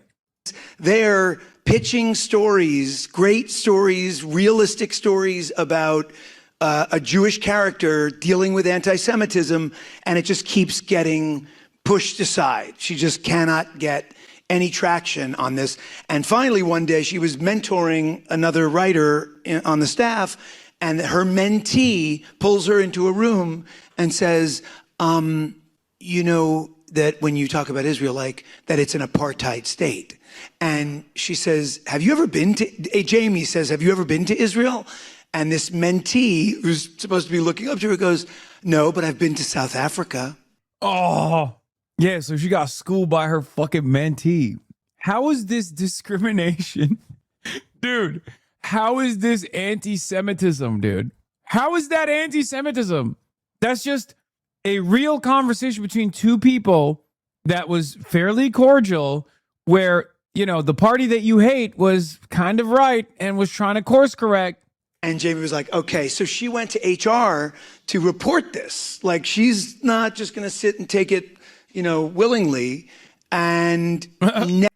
Speaker 11: They're pitching stories, great stories, realistic stories about a Jewish character dealing with anti-Semitism, and it just keeps getting pushed aside. She just cannot get any traction on this. And finally, one day, she was mentoring another writer on the staff, and her mentee pulls her into a room and says, you know that when you talk about Israel, like that it's an apartheid state. And she says, have you ever been to, Jamie says, have you ever been to Israel? And this mentee, who's supposed to be looking up to her, goes, no, but I've been to South Africa.
Speaker 8: Oh, yeah, so she got schooled by her fucking mentee. How is this discrimination? Dude, how is this anti-Semitism, dude? How is that anti-Semitism? That's just a real conversation between two people that was fairly cordial, where, you know, the party that you hate was kind of right and was trying to course correct.
Speaker 11: And Jamie was like, okay, so she went to HR to report this. Like, she's not just going to sit and take it, you know, willingly. And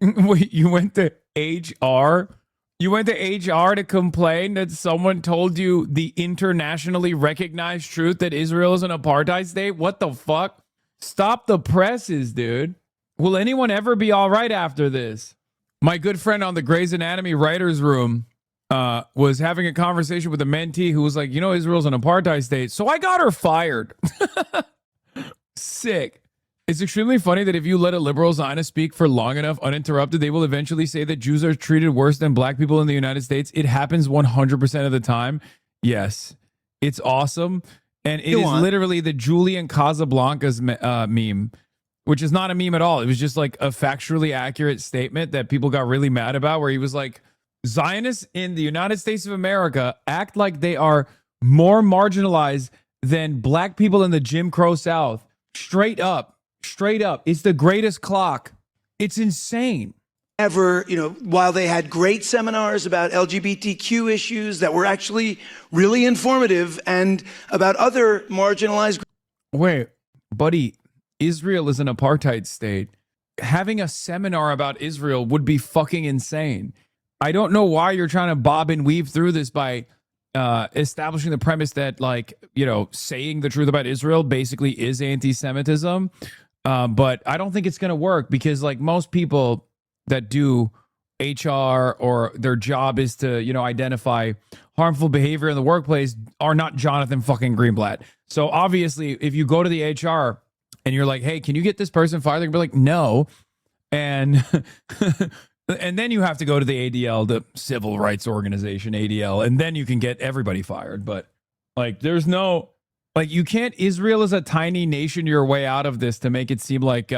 Speaker 8: wait, you went to HR? You went to HR to complain that someone told you the internationally recognized truth that Israel is an apartheid state? What the fuck? Stop the presses, dude. Will anyone ever be all right after this? My good friend on the Grey's Anatomy writer's room was having a conversation with a mentee who was like, you know, Israel's an apartheid state. So I got her fired. Sick. It's extremely funny that if you let a liberal Zionist speak for long enough uninterrupted, they will eventually say that Jews are treated worse than black people in the United States. It happens 100% of the time. Yes. It's awesome. And it is literally the Julian Casablancas meme, which is not a meme at all. It was just like a factually accurate statement that people got really mad about, where he was like, Zionists in the United States of America act like they are more marginalized than black people in the Jim Crow South. Straight up. Straight up. It's the greatest clock. It's insane.
Speaker 11: Ever, you know, while they had great seminars about LGBTQ issues that were actually really informative and about other marginalized.
Speaker 8: Wait, buddy, Israel is an apartheid state. Having a seminar about Israel would be fucking insane. I don't know why you're trying to bob and weave through this by establishing the premise that, like, you know, saying the truth about Israel basically is anti-Semitism. But I don't think it's going to work, because like most people that do HR or their job is to, you know, identify harmful behavior in the workplace are not Jonathan fucking Greenblatt. So obviously, if you go to the HR and you're like, hey, can you get this person fired? They're gonna be like, no. And and then you have to go to the ADL, the Civil Rights Organization, ADL, and then you can get everybody fired. But like, there's no, like, you can't, Israel is a tiny nation your way out of this to make it seem like, you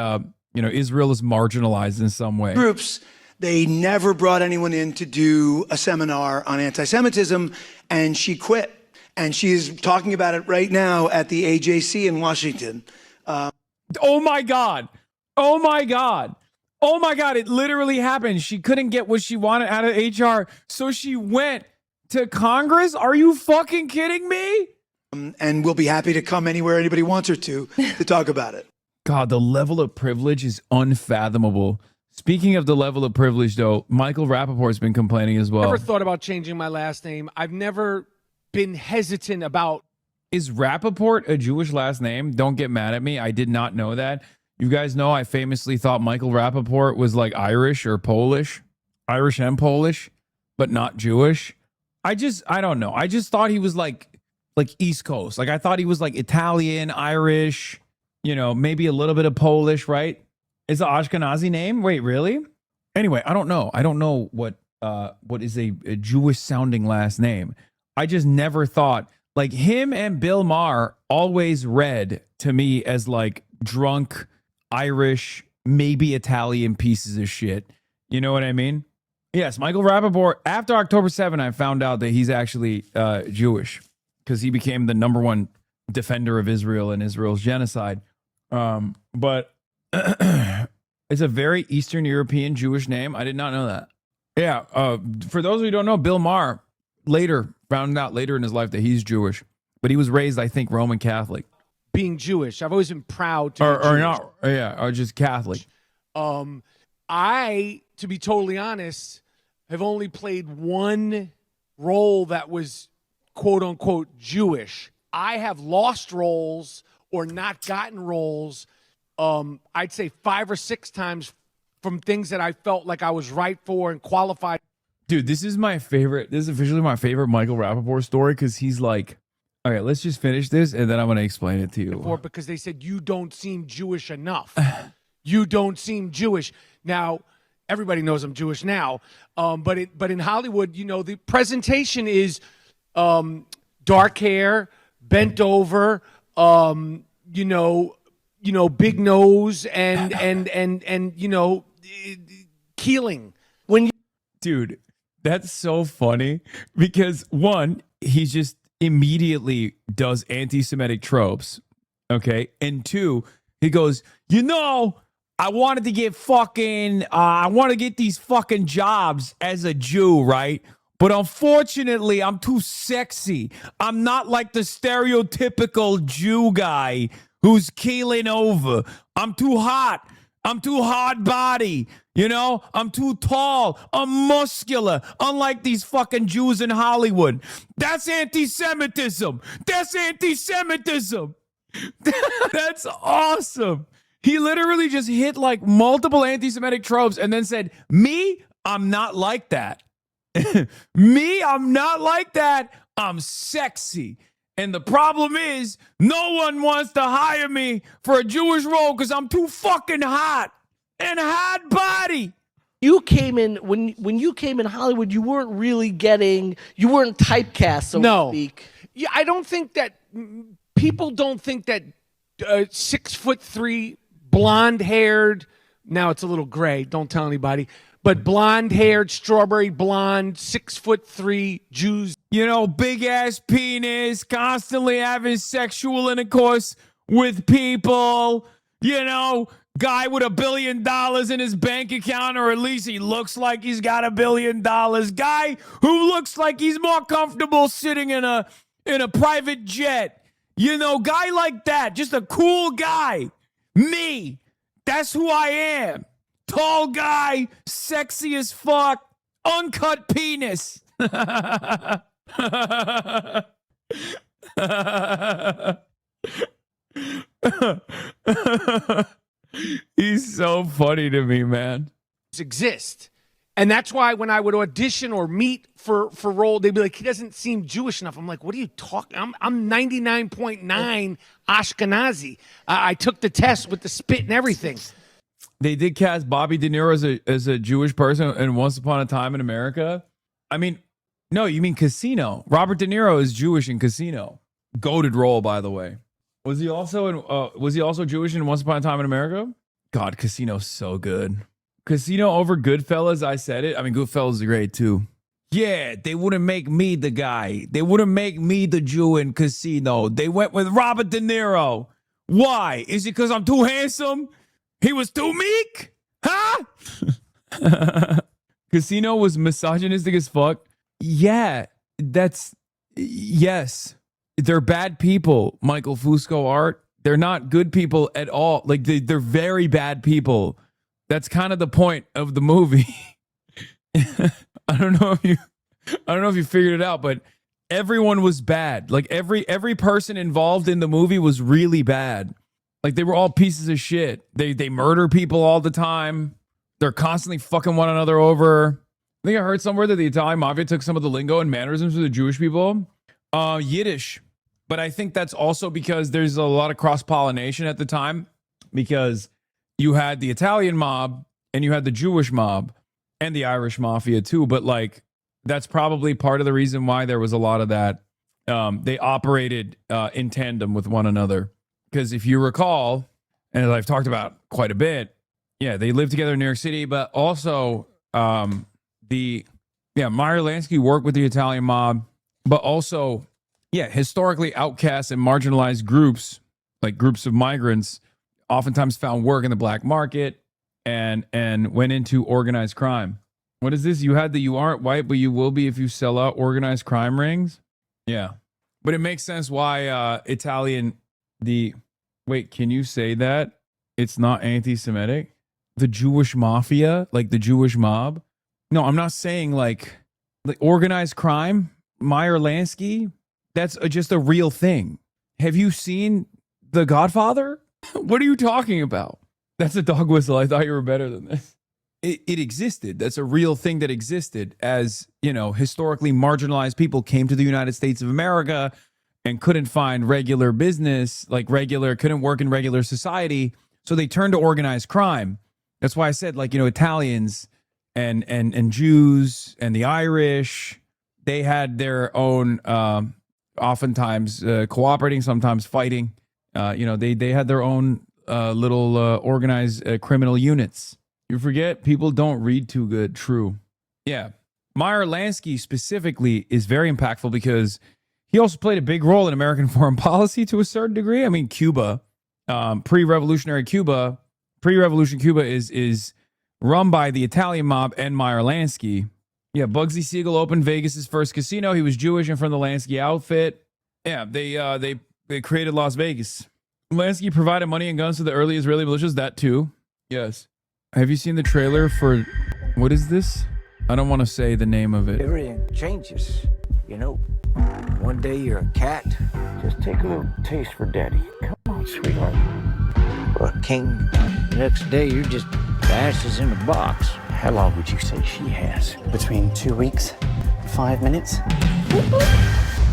Speaker 8: know, Israel is marginalized in some way.
Speaker 11: Groups, they never brought anyone in to do a seminar on anti-Semitism, and she quit. And she's talking about it right now at the AJC in Washington.
Speaker 8: Oh my God. Oh my God. Oh my God. It literally happened. She couldn't get what she wanted out of HR, so she went to Congress? Are you fucking kidding me?
Speaker 11: And we'll be happy to come anywhere anybody wants her to talk about it.
Speaker 8: God, the level of privilege is unfathomable. Speaking of the level of privilege, though, Michael Rappaport's been complaining as well.
Speaker 19: I've never thought about changing my last name. I've never been hesitant about.
Speaker 8: Is Rappaport a Jewish last name? Don't get mad at me. I did not know that. You guys know I famously thought Michael Rappaport was like Irish or Polish. Irish and Polish, but not Jewish. I don't know. I just thought he was like East Coast. Like, I thought he was like Italian, Irish, you know, maybe a little bit of Polish, right? It's an Ashkenazi name? Wait, really? Anyway, I don't know. I don't know what is a Jewish sounding last name. I just never thought, like, him and Bill Maher always read to me as like drunk Irish, maybe Italian pieces of shit. You know what I mean? Yes, Michael Rappaport. After October 7, I found out that he's actually Jewish, because he became the #1 defender of Israel and Israel's genocide. But it's a very Eastern European Jewish name. I did not know that. Yeah. For those who don't know, Bill Maher found out later in his life that he's Jewish, but he was raised, I think, Roman Catholic.
Speaker 19: Being Jewish, I've always been proud to be Jewish.
Speaker 8: Not, yeah, or just Catholic.
Speaker 19: I, to be totally honest, have only played one role that was quote unquote Jewish. I have lost roles or not gotten roles, I'd say 5 or 6 times, from things that I felt like I was right for and qualified.
Speaker 8: Dude, this is my favorite. This is officially my favorite Michael Rappaport story because he's like, all right, let's just finish this and then I'm going to explain it to you.
Speaker 19: Because they said, you don't seem Jewish enough. You don't seem Jewish. Now, everybody knows I'm Jewish now. But in Hollywood, you know, the presentation is dark hair, bent over, you know, big nose and you know, keeling.
Speaker 8: Dude, that's so funny because one, he just immediately does anti-Semitic tropes. Okay. And two, he goes, you know, I wanted to get I want to get these fucking jobs as a Jew, right? But unfortunately, I'm too sexy. I'm not like the stereotypical Jew guy who's keeling over. I'm too hot. I'm too hard body. You know, I'm too tall. I'm muscular. Unlike these fucking Jews in Hollywood. That's anti-Semitism. That's anti-Semitism. That's awesome. He literally just hit like multiple anti-Semitic tropes and then said, me, I'm not like that. Me, I'm not like that. I'm sexy. And the problem is, no one wants to hire me for a Jewish role because I'm too fucking hot and hard body.
Speaker 12: You came in, when you came in Hollywood, you weren't typecast, so to speak.
Speaker 19: Yeah, I don't think that people don't think that 6'3", blonde-haired, now it's a little gray, don't tell anybody, but blonde-haired, strawberry blonde, 6'3" Jews.
Speaker 8: You know, big-ass penis, constantly having sexual intercourse with people. You know, guy with $1 billion in his bank account, or at least he looks like he's got $1 billion. Guy who looks like he's more comfortable sitting in a private jet. You know, guy like that, just a cool guy. Me, that's who I am. Tall guy, sexy as fuck, uncut penis. He's so funny to me, man.
Speaker 19: Exist. And that's why when I would audition or meet for role, they'd be like, he doesn't seem Jewish enough. I'm like, what are you talking? I'm 99.9 Ashkenazi. I took the test with the spit and everything.
Speaker 8: They did cast Bobby De Niro as a Jewish person in Once Upon a Time in America. I mean, no, you mean Casino. Robert De Niro is Jewish in Casino. Goated role, by the way. Was he also Jewish in Once Upon a Time in America? God, Casino's so good. Casino over Goodfellas, I said it. I mean, Goodfellas is great too. Yeah, they wouldn't make me the guy. They wouldn't make me the Jew in Casino. They went with Robert De Niro. Why? Is it because I'm too handsome? He was too meek? Huh? Casino was misogynistic as fuck. Yeah, yes. They're bad people, Michael Fusco Art. They're not good people at all. Like, they're very bad people. That's kind of the point of the movie. I don't know if you figured it out, but everyone was bad. Like every person involved in the movie was really bad. Like they were all pieces of shit. They murder people all the time. They're constantly fucking one another over. I think I heard somewhere that the Italian mafia took some of the lingo and mannerisms of the Jewish people. Yiddish. But I think that's also because there's a lot of cross-pollination at the time, because you had the Italian mob and you had the Jewish mob and the Irish mafia too. But like, that's probably part of the reason why there was a lot of that. They operated in tandem with one another. Because if you recall, and as I've talked about quite a bit, yeah, they lived together in New York City, but also Meyer Lansky worked with the Italian mob, but also, yeah, historically outcast and marginalized groups, like groups of migrants, oftentimes found work in the black market and went into organized crime. What is this? You had the you aren't white, but you will be if you sell out organized crime rings? Yeah. But it makes sense why wait, can you say that? It's not anti-Semitic? The Jewish mafia, like the Jewish mob? No, I'm not saying like organized crime, Meyer Lansky. That's just a real thing. Have you seen The Godfather? What are you talking about? That's a dog whistle. I thought you were better than this. it existed. That's a real thing that existed, as, you know, historically marginalized people came to the United States of America and couldn't find regular business, couldn't work in regular society. So they turned to organized crime. That's why I said, like, you know, Italians and Jews and the Irish, they had their own, oftentimes cooperating, sometimes fighting. You know, they had their own little organized criminal units. You forget people don't read too good. True. Yeah. Meyer Lansky specifically is very impactful because he also played a big role in American foreign policy to a certain degree. I mean, Cuba, pre-revolutionary Cuba is run by the Italian mob and Meyer Lansky. Yeah, Bugsy Siegel opened Vegas's first casino. He was Jewish and from the Lansky outfit. Yeah, they created Las Vegas. Lansky provided money and guns to the early Israeli militias. That too. Yes. Have you seen the trailer for, what is this? I don't want to say the name of it.
Speaker 13: Everything changes, you know. One day you're a cat. Just take a little taste for daddy. Come on, sweetheart. Or a king. The next day you're just ashes in a box. How long would you say she has?
Speaker 20: Between 2 weeks, 5 minutes.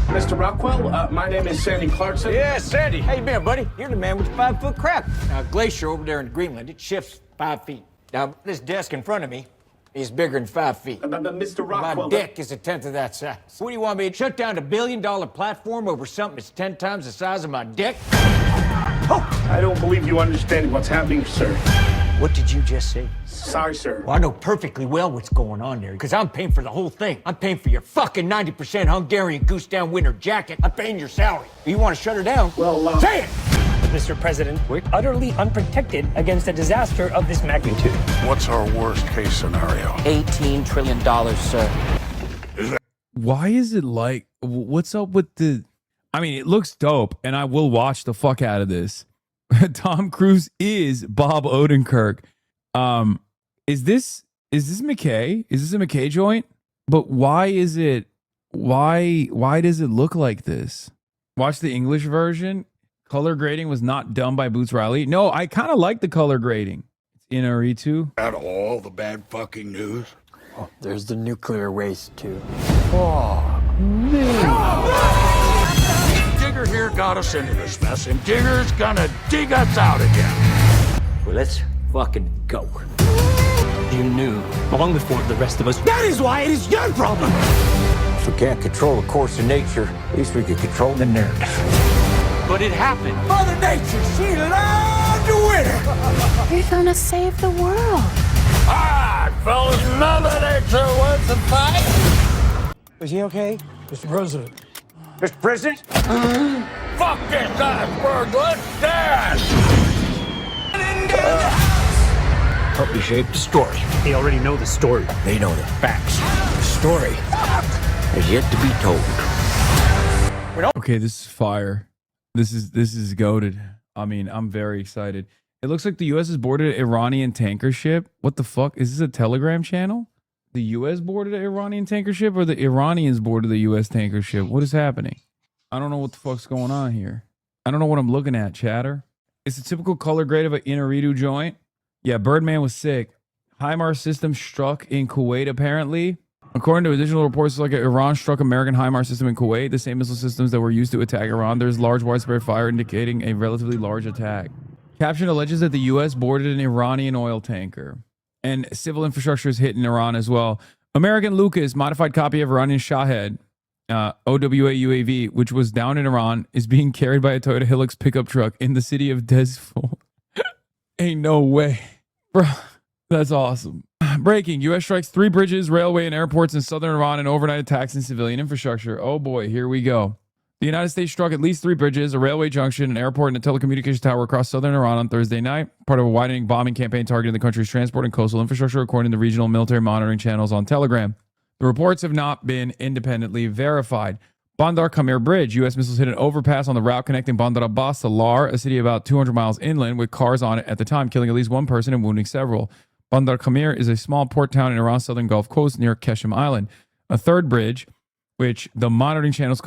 Speaker 21: Mr. Rockwell, my name is Sandy Clarkson.
Speaker 13: Yeah, Sandy. How you been, buddy? You're the man with the 5-foot crap. Now, glacier over there in Greenland, it shifts 5 feet. Now, this desk in front of me is bigger than 5 feet.
Speaker 21: Mr. Rockwell.
Speaker 13: My dick is a tenth of that size. What do you want me to shut down a $1 billion platform over something that's 10 times the size of my dick?
Speaker 21: Oh, I don't believe you understand what's happening, sir.
Speaker 13: What did you just say?
Speaker 21: Sorry, sir.
Speaker 13: Well, I know perfectly well what's going on there, because I'm paying for the whole thing. I'm paying for your fucking 90% Hungarian goose down winter jacket. I'm paying your salary. You want to shut her down?
Speaker 21: Well,
Speaker 13: say it!
Speaker 22: Mr. President, we're utterly unprotected against a disaster of this magnitude.
Speaker 25: What's our worst case scenario?
Speaker 22: $18 trillion, sir.
Speaker 8: Why is it like, what's up with the, I mean, it looks dope and I will watch the fuck out of this. Tom Cruise is Bob Odenkirk. Is this McKay? Is this a McKay joint? But why does it look like this? Watch the English version. Color grading was not done by Boots Riley. No, I kind of like the color grading. It's in Aritu.
Speaker 25: Out of all the bad fucking news.
Speaker 13: Oh, there's the nuclear waste, too.
Speaker 25: Oh, man. Digger here got us into this mess, and Digger's gonna dig us out again.
Speaker 13: Well, let's fucking go.
Speaker 22: You knew long before the rest of us.
Speaker 13: That is why it is your problem! If we can't control the course of nature, at least we can control the narrative.
Speaker 22: But it happened.
Speaker 13: Mother Nature, she loved the winter!
Speaker 18: You're gonna save the world.
Speaker 25: All right, fellas, Mother Nature wants to fight.
Speaker 13: Is he okay?
Speaker 22: Mr. President.
Speaker 13: Mr. President?
Speaker 25: Fuck this iceberg, let's dance!
Speaker 13: Help me shape the story.
Speaker 22: They already know the story.
Speaker 13: They know the facts. The story is yet to be told.
Speaker 8: Okay, this is fire. This is goated. I mean, I'm very excited. It looks like the U.S. has boarded an Iranian tanker ship. What the fuck? Is this a Telegram channel? The U.S. boarded an Iranian tanker ship, or the Iranians boarded the U.S. tanker ship? What is happening? I don't know what the fuck's going on here. I don't know what I'm looking at, chatter. It's a typical color grade of an Inaritu joint. Yeah, Birdman was sick. HIMARS system struck in Kuwait, apparently. According to additional reports, like Iran struck American HIMARS system in Kuwait, the same missile systems that were used to attack Iran. There's large widespread fire indicating a relatively large attack. Caption alleges that the U.S. boarded an Iranian oil tanker. And civil infrastructure is hit in Iran as well. American Lucas, modified copy of Iranian Shahed, OWA UAV, which was down in Iran, is being carried by a Toyota Hilux pickup truck in the city of Dezful. Ain't no way. Bro, that's awesome. Breaking. U.S. strikes 3 bridges, railway, and airports in southern Iran and overnight attacks in civilian infrastructure. Oh boy, here we go. The United States struck at least 3 bridges, a railway junction, an airport, and a telecommunications tower across southern Iran on Thursday night, part of a widening bombing campaign targeting the country's transport and coastal infrastructure, according to regional military monitoring channels on Telegram. The reports have not been independently verified. Bandar Khamir Bridge. U.S. missiles hit an overpass on the route connecting Bandar Abbas to Lar, a city about 200 miles inland, with cars on it at the time, killing at least 1 person and wounding several. Bandar Khamir is a small port town in Iran's southern Gulf Coast near Keshem Island. A third bridge, which the monitoring channels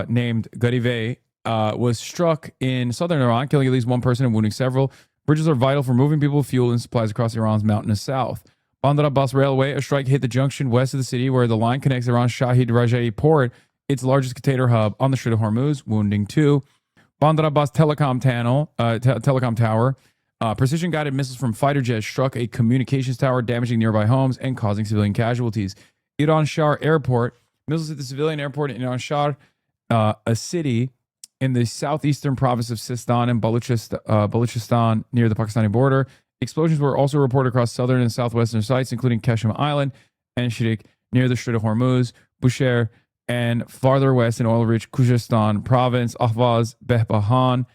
Speaker 8: named Garive, was struck in southern Iran, killing at least 1 person and wounding several. Bridges are vital for moving people, fuel, and supplies across Iran's mountainous south. Bandar Abbas Railway, a strike hit the junction west of the city where the line connects Iran's Shahid Raja'i port, its largest container hub, on the Strait of Hormuz, wounding 2. Bandar Abbas Telecom Tower, precision-guided missiles from fighter jets struck a communications tower, damaging nearby homes and causing civilian casualties. Iran Shah Airport, missiles hit the civilian airport in Iran Shah, a city in the southeastern province of Sistan and Balochistan near the Pakistani border. Explosions were also reported across southern and southwestern sites, including Keshim Island and Shirik near the Strait of Hormuz, Bushehr, and farther west in oil-rich Khuzestan province, Ahvaz, Behbahan,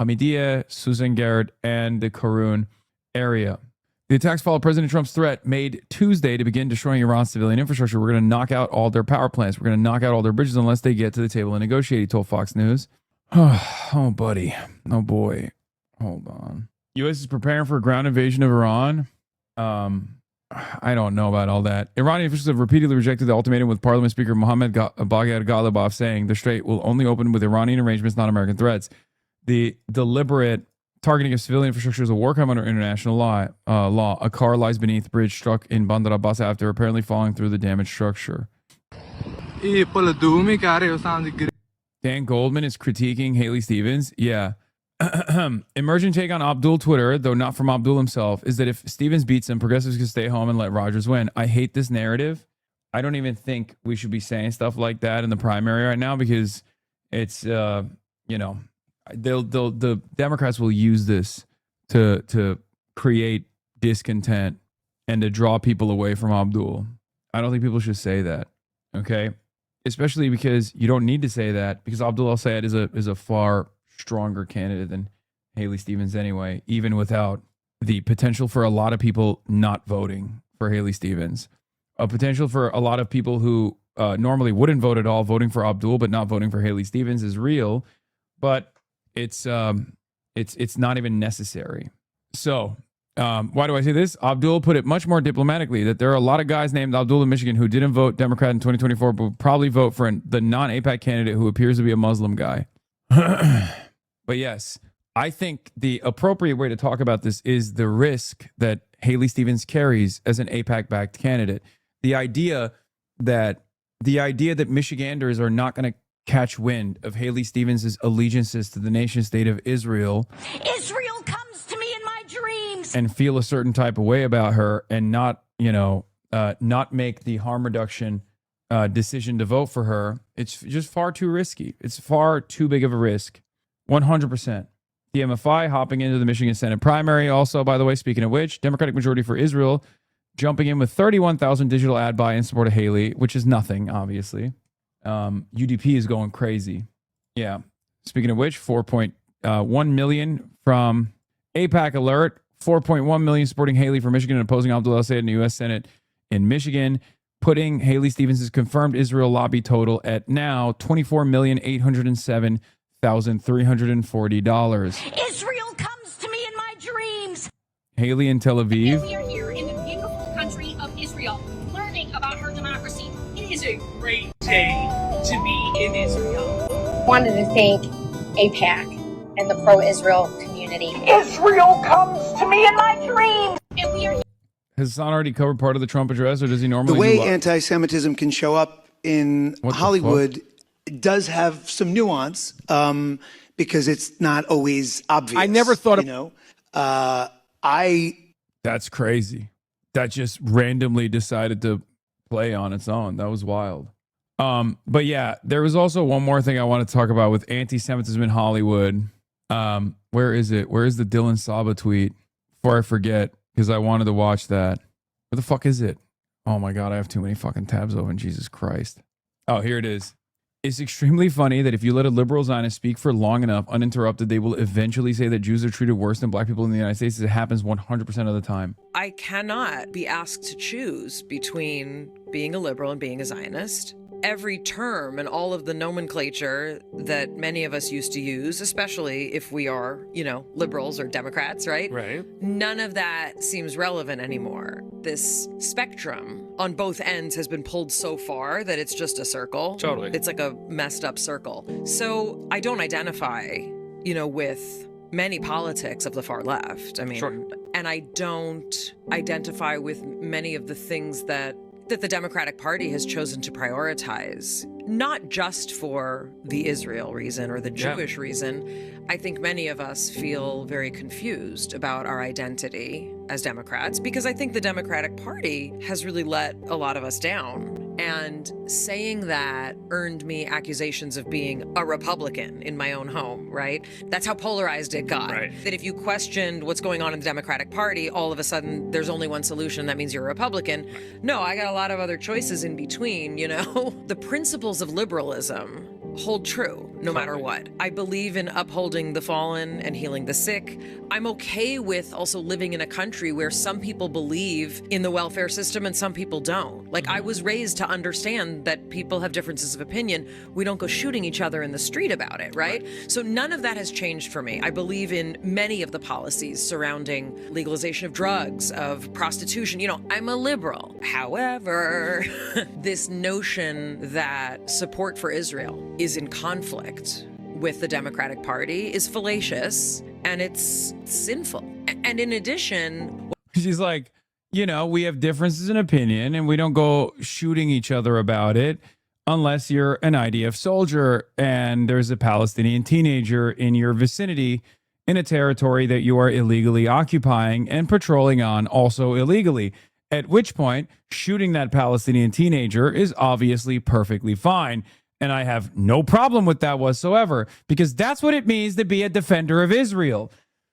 Speaker 8: Hamidiyeh, Suzangard, and the Karun area. The attacks followed President Trump's threat made Tuesday to begin destroying Iran's civilian infrastructure. We're going to knock out all their power plants. We're going to knock out all their bridges unless they get to the table and negotiate, he told Fox News. Oh, buddy. Oh, boy. Hold on. U.S. is preparing for a ground invasion of Iran. I don't know about all that. Iranian officials have repeatedly rejected the ultimatum, with Parliament Speaker Mohammad Bagher Ghalibaf saying the strait will only open with Iranian arrangements, not American threats. The deliberate targeting of civilian infrastructure is a war crime under international law. A car lies beneath a bridge struck in Bandar Abbas after apparently falling through the damaged structure. Dan Goldman is critiquing Haley Stevens. Yeah. Emerging take on Abdul Twitter, though not from Abdul himself, is that if Stevens beats him, progressives can stay home and let Rogers win. I hate this narrative. I don't even think we should be saying stuff like that in the primary right now, because it's, the Democrats will use this to create discontent and to draw people away from Abdul. I don't think people should say that. Okay. Especially because you don't need to say that, because Abdul al-Sayed is a far stronger candidate than Haley Stevens anyway, even without the potential for a lot of people not voting for Haley Stevens. A potential for a lot of people who normally wouldn't vote at all voting for Abdul but not voting for Haley Stevens is real, but it's not even necessary. So why do I say this? Abdul put it much more diplomatically that there are a lot of guys named Abdul in Michigan who didn't vote Democrat in 2024 but would probably vote for the non-AIPAC candidate who appears to be a Muslim guy. But yes, I think the appropriate way to talk about this is the risk that Haley Stevens carries as an AIPAC-backed candidate. The idea that Michiganders are not going to catch wind of Haley Stevens' allegiances to the nation state of Israel.
Speaker 2: Israel comes to me in my dreams.
Speaker 8: And feel a certain type of way about her and not make the harm reduction decision to vote for her. It's just far too risky. It's far too big of a risk. 100%. The MFI hopping into the Michigan Senate primary. Also, by the way, speaking of which, Democratic majority for Israel jumping in with 31,000 digital ad buy in support of Haley, which is nothing, obviously. UDP is going crazy. Yeah. Speaking of which, 4.1 million from AIPAC Alert, 4.1 million supporting Haley for Michigan and opposing Abdul al-Sayed in the U.S. Senate in Michigan, putting Haley Stevens' confirmed Israel lobby total at now $24,807,340.
Speaker 2: Israel comes to me in my dreams.
Speaker 8: Haley in Tel Aviv.
Speaker 2: We are here in the beautiful country of Israel, learning about her democracy. It is a great day to be in Israel.
Speaker 4: Wanted to thank AIPAC and the pro-Israel community.
Speaker 2: Israel comes to me in my dreams. And we are.
Speaker 8: Has Hasan already covered part of the Trump address, or does he normally?
Speaker 11: The way anti-Semitism can show up in Hollywood does have some nuance, because it's not always obvious.
Speaker 19: I never thought
Speaker 11: of.
Speaker 8: That's crazy. That just randomly decided to play on its own. That was wild. But yeah, there was also one more thing I want to talk about with anti-Semitism in Hollywood. Where is it? Where is the Dylan Saba tweet? Before I forget, because I wanted to watch that. Where the fuck is it? Oh my God, I have too many fucking tabs open. Jesus Christ. Oh, here it is. It's extremely funny that if you let a liberal Zionist speak for long enough, uninterrupted, they will eventually say that Jews are treated worse than black people in the United States. It happens 100% of the time.
Speaker 5: I cannot be asked to choose between being a liberal and being a Zionist. Every term and all of the nomenclature that many of us used to use, especially if we are, liberals or Democrats, right?
Speaker 19: Right.
Speaker 5: None of that seems relevant anymore. This spectrum on both ends has been pulled so far that it's just a circle.
Speaker 19: Totally.
Speaker 5: It's like a messed up circle. So I don't identify, with many politics of the far left. I mean, and I don't identify with many of the things that the Democratic Party has chosen to prioritize, not just for the Israel reason or the Jewish reason. I think many of us feel very confused about our identity as Democrats because I think the Democratic Party has really let a lot of us down. And saying that earned me accusations of being a Republican in my own home, right? That's how polarized it got. That if you questioned what's going on in the Democratic Party, all of a sudden there's only one solution, that means you're a Republican. No, I got a lot of other choices in between, you know? The principles of liberalism hold true no matter what. I believe in upholding the fallen and healing the sick. I'm okay with also living in a country where some people believe in the welfare system and some people don't. Like, I was raised to understand that people have differences of opinion. We don't go shooting each other in the street about it, right? So none of that has changed for me. I believe in many of the policies surrounding legalization of drugs, of prostitution. You know, I'm a liberal. However, this notion that support for Israel is in conflict with the Democratic Party is fallacious and it's sinful. And in addition,
Speaker 8: she's like, you know, we have differences in opinion and we don't go shooting each other about it unless you're an IDF soldier and there's a Palestinian teenager in your vicinity in a territory that you are illegally occupying and patrolling on also illegally. At which point, shooting that Palestinian teenager is obviously perfectly fine. And I have no problem with that whatsoever, because that's what it means to be a defender of Israel.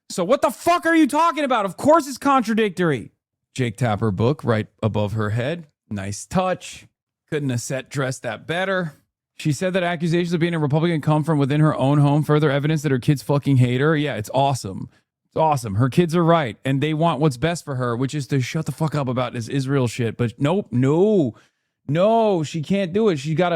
Speaker 8: So what the fuck are you talking about? Of course it's contradictory. Jake Tapper book right above her head. Nice touch. Couldn't have set dressed that better. She said that accusations of being a Republican come from within her own home. Further evidence that her kids fucking hate her. Yeah, it's awesome. It's awesome. Her kids are right. And they want what's best for her, which is to shut the fuck up about this Israel shit. But nope, no, she can't do it. She's got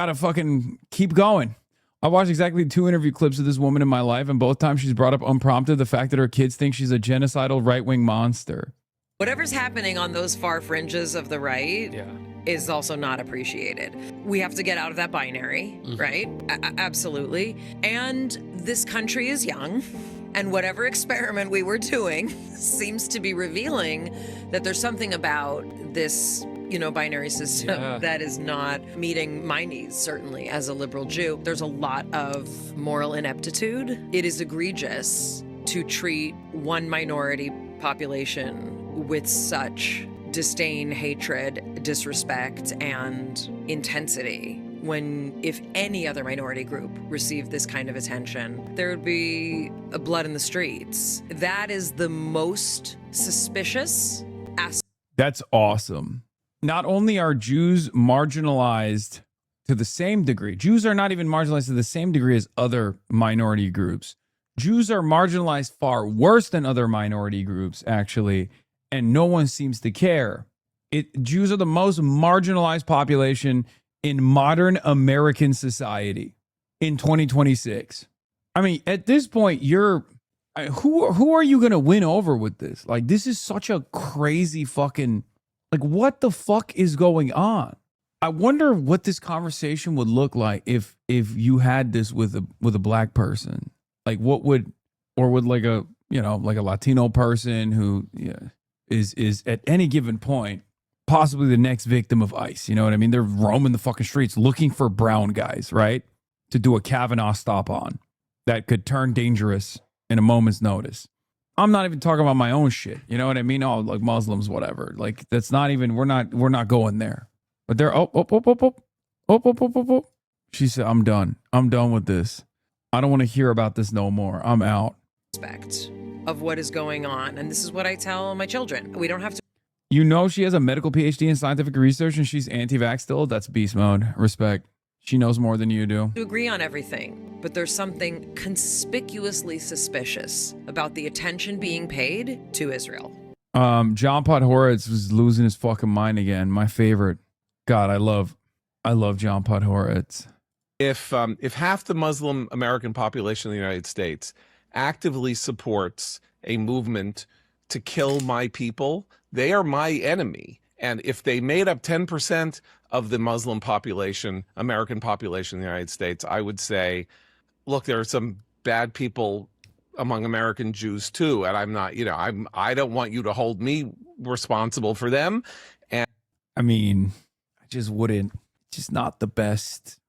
Speaker 8: to fucking keep going. I watched exactly 2 interview clips of this woman in my life, and both times she's brought up unprompted the fact that her kids think she's a genocidal right-wing monster.
Speaker 5: whatever's happening on those far fringes of the right is also not appreciated. We have to get out of that binary, right? Absolutely. And this country is young, and whatever experiment we were doing seems to be revealing that there's something about this binary system that is not meeting my needs, certainly, as a liberal Jew. There's a lot of moral ineptitude. It is egregious to treat one minority population with such disdain, hatred, disrespect, and intensity when, if any other minority group received this kind of attention, there would be blood in the streets. That is the most suspicious aspect.
Speaker 8: That's awesome. Not only are Jews marginalized to the same degree, Jews are not even marginalized to the same degree as other minority groups. Jews are marginalized far worse than other minority groups, actually, and no one seems to care. Jews are the most marginalized population in modern American society in 2026. I mean, at this point, who are you going to win over with this? Like, this is such a crazy fucking... Like, what the fuck is going on? I wonder what this conversation would look like if you had this with a black person. Like, would like a Latino person who is at any given point possibly the next victim of ICE. You know what I mean? They're roaming the fucking streets looking for brown guys, right? To do a Kavanaugh stop on that could turn dangerous in a moment's notice. I'm not even talking about my own shit. You know what I mean? Oh, like Muslims, whatever. Like, that's not even, we're not going there. But they're, She said, I'm done. I'm done with this. I don't want to hear about this no more. I'm out.
Speaker 5: Aspect of what is going on. And this is what I tell my children. We don't have to.
Speaker 8: You know, she has a medical PhD in scientific research and she's anti-vax still. That's beast mode. Respect. She knows more than you do.
Speaker 5: To agree on everything, but there's something conspicuously suspicious about the attention being paid to Israel.
Speaker 8: John Podhoretz was losing his fucking mind again. My favorite. God, I love John Podhoretz.
Speaker 1: If half the Muslim American population in the United States actively supports a movement to kill my people, they are my enemy. And if they made up 10% of the Muslim population, American population in the United States, I would say, look, there are some bad people among American Jews too, and I'm not, I don't want you to hold me responsible for them. And
Speaker 8: I mean, I just wouldn't. Just not the best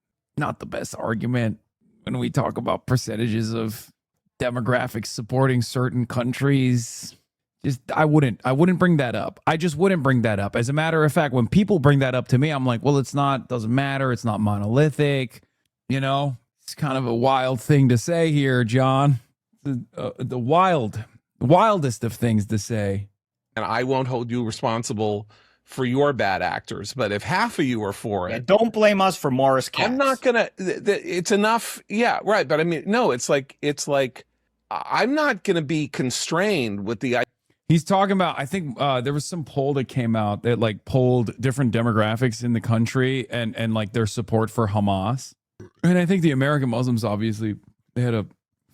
Speaker 8: argument when we talk about percentages of demographics supporting certain countries. Just I wouldn't bring that up. I just wouldn't bring that up. As a matter of fact, when people bring that up to me, I'm like, well, doesn't matter. It's not monolithic. It's kind of a wild thing to say here, John. The wildest of things to say.
Speaker 1: And I won't hold you responsible for your bad actors, but if half of you are for it,
Speaker 9: don't blame us for Morris Katz.
Speaker 1: I'm not gonna. It's enough. Yeah, right. But I mean, no. It's like I'm not gonna be constrained with the.
Speaker 8: He's talking about. I think there was some poll that came out that like polled different demographics in the country and like their support for Hamas. And I think the American Muslims, obviously, they had a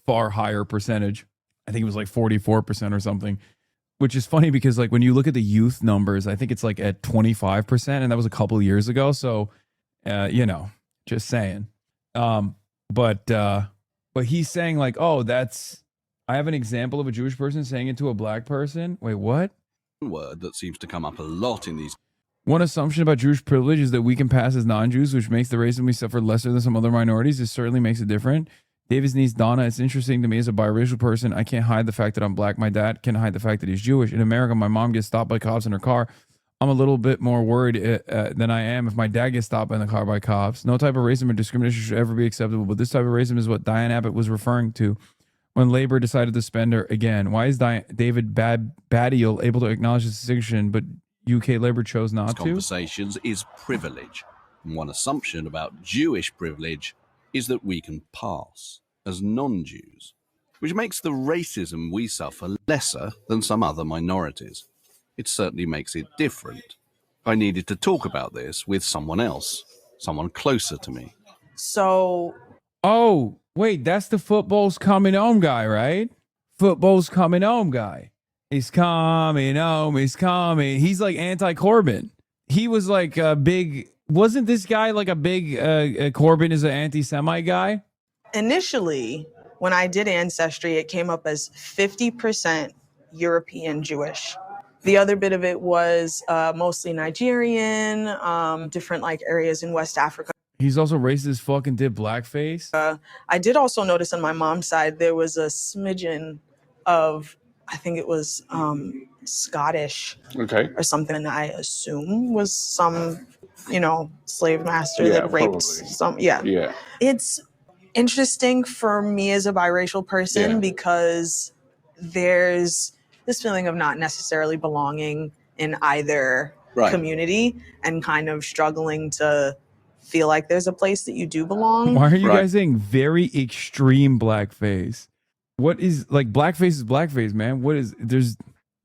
Speaker 8: far higher percentage. I think it was like 44% or something. Which is funny because like when you look at the youth numbers, I think it's like at 25%, and that was a couple of years ago. So, just saying. But he's saying like, oh, I have an example of a Jewish person saying it to a black person. Wait, what?
Speaker 10: Word that seems to come up a lot in these.
Speaker 8: One assumption about Jewish privilege is that we can pass as non-Jews, which makes the racism we suffer lesser than some other minorities. This certainly makes it different. David's niece, Donna, it's interesting to me as a biracial person. I can't hide the fact that I'm black. My dad can hide the fact that he's Jewish. In America, my mom gets stopped by cops in her car. I'm a little bit more worried than I am if my dad gets stopped in the car by cops. No type of racism or discrimination should ever be acceptable, but this type of racism is what Diane Abbott was referring to when Labor decided to suspend her again. Why is David Baddiel able to acknowledge this distinction, but UK Labor chose not to?
Speaker 10: Conversations is privilege. And one assumption about Jewish privilege is that we can pass as non-Jews, which makes the racism we suffer lesser than some other minorities. It certainly makes it different. I needed to talk about this with someone else, someone closer to me.
Speaker 5: So...
Speaker 8: Oh, wait, that's the football's coming home guy, right? Football's coming home guy. He's coming home, he's coming. He's like anti-Corbyn. He was like a big... Wasn't this guy like a big Corbyn is an anti-Semite guy?
Speaker 5: Initially, when I did Ancestry, it came up as 50% European Jewish. The other bit of it was mostly Nigerian, different like areas in West Africa.
Speaker 8: He's also racist as fuck and did blackface.
Speaker 5: I did also notice on my mom's side, there was a smidgen of, I think it was Scottish or something, and I assume was some, slave master that raped some. Yeah. It's interesting for me as a biracial person because there's this feeling of not necessarily belonging in either community and kind of struggling to feel like there's a place that you do belong.
Speaker 8: Why are you guys saying very extreme blackface? What is like blackface is blackface, man?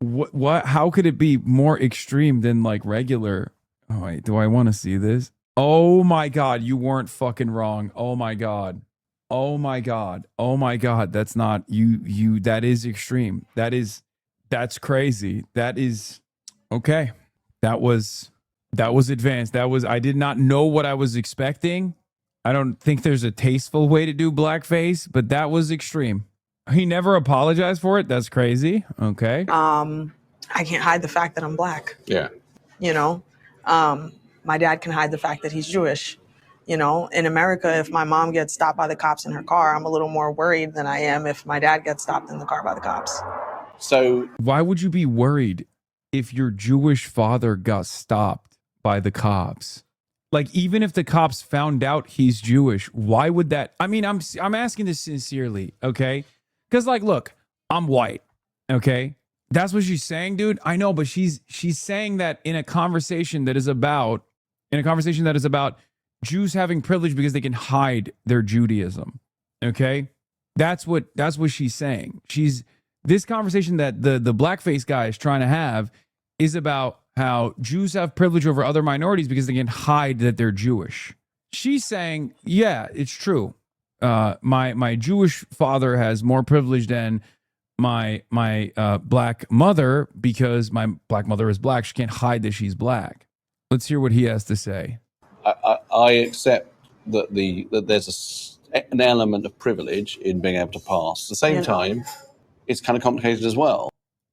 Speaker 8: What how could it be more extreme than like regular? Oh wait, do I want to see this? Oh my god, you weren't fucking wrong. Oh my god. Oh my god. Oh my god. That's not you that is extreme. That's crazy. That is okay. That was advanced. I did not know what I was expecting. I don't think there's a tasteful way to do blackface, but that was extreme. He never apologized for it. That's crazy. Okay.
Speaker 5: I can't hide the fact that I'm black.
Speaker 10: Yeah.
Speaker 5: My dad can hide the fact that he's Jewish. In America, if my mom gets stopped by the cops in her car, I'm a little more worried than I am if my dad gets stopped in the car by the cops.
Speaker 10: So
Speaker 8: why would you be worried if your Jewish father got stopped by the cops? Like, even if the cops found out he's Jewish, why would that? I mean, I'm asking this sincerely, okay? Because, like, look, I'm white, okay? That's what she's saying, dude. I know, but she's saying that in a conversation that is about Jews having privilege because they can hide their Judaism, okay? That's what she's saying. This conversation that the blackface guy is trying to have is about how Jews have privilege over other minorities because they can hide that they're Jewish. She's saying, yeah, it's true. My Jewish father has more privilege than my black mother because my black mother is black. She can't hide that she's black. Let's hear what he has to say.
Speaker 10: I accept that there's an element of privilege in being able to pass. At the same time, it's kind of complicated as well.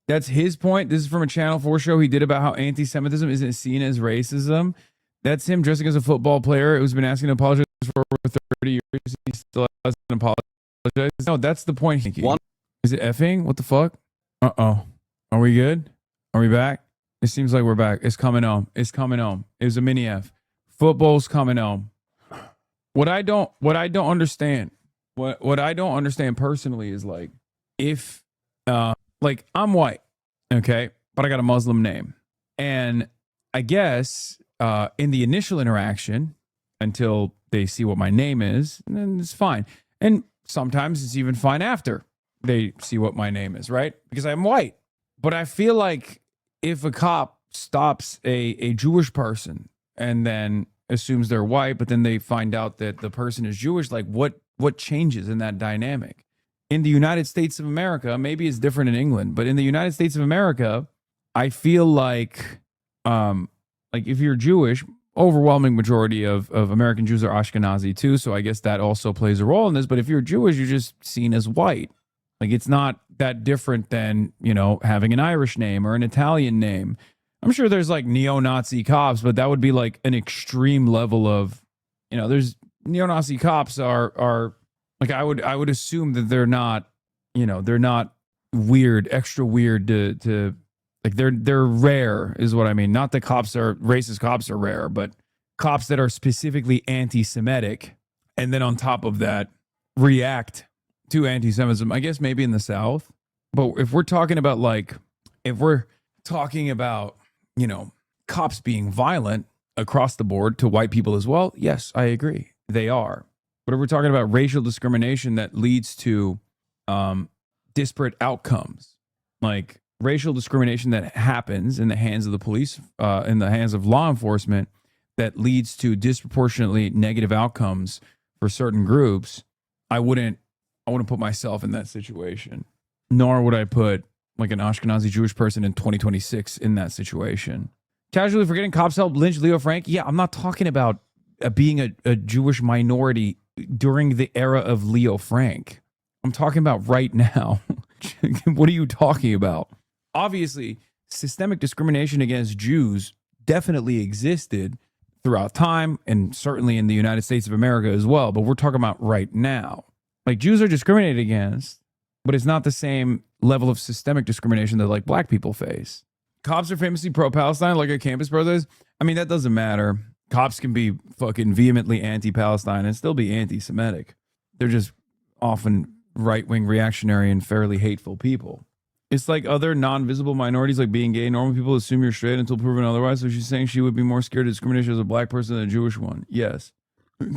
Speaker 8: That's his point. This is from a Channel 4 show he did about how anti-Semitism isn't seen as racism. That's him dressing as a football player who's been asking to apologize for over 30 years. He still hasn't apologized. No, that's the point. Is it effing? What the fuck? Uh-oh. Are we good? Are we back? It seems like we're back. It's coming home. It's coming home. It was a mini F. Football's coming home. What I don't understand, what I don't understand personally is like, if like I'm white, okay, but I got a Muslim name. And I guess in the initial interaction, until they see what my name is, then it's fine. And sometimes it's even fine after they see what my name is, right? Because I'm white. But I feel like if a cop stops a Jewish person and then assumes they're white, but then they find out that the person is Jewish, like what changes in that dynamic? In the United States of America, maybe it's different in England, but in the United States of America, I feel like if you're Jewish, overwhelming majority of American Jews are Ashkenazi too, so I guess that also plays a role in this. But if you're Jewish, you're just seen as white. Like, it's not that different than, you know, having an Irish name or an Italian name. I'm sure there's like neo-Nazi cops, but that would be like an extreme level of, you know, there's neo-Nazi cops are like, I would assume that they're not, you know, they're not weird, extra weird to like they're rare is what I mean. Not that racist cops are rare, but cops that are specifically anti-Semitic and then on top of that react to anti-Semitism. I guess maybe in the South. But if we're talking about you know, cops being violent across the board to white people as well, yes, I agree. They are. But if we're talking about racial discrimination that leads to disparate outcomes, like racial discrimination that happens in the hands of the police, in the hands of law enforcement, that leads to disproportionately negative outcomes for certain groups, I wouldn't put myself in that situation. Nor would I put like an Ashkenazi Jewish person in 2026 in that situation. Casually forgetting cops helped lynch Leo Frank. Yeah, I'm not talking about being a Jewish minority during the era of Leo Frank. I'm talking about right now. What are you talking about? Obviously, systemic discrimination against Jews definitely existed throughout time and certainly in the United States of America as well. But we're talking about right now. Like, Jews are discriminated against, but it's not the same level of systemic discrimination that like black people face. Cops are famously pro-Palestine, like at Campus Brothers. I mean, that doesn't matter. Cops can be fucking vehemently anti-Palestine and still be anti-Semitic. They're just often right-wing reactionary and fairly hateful people. It's like other non-visible minorities, like being gay. Normal people assume you're straight until proven otherwise. So she's saying she would be more scared of discrimination as a black person than a Jewish one. Yes.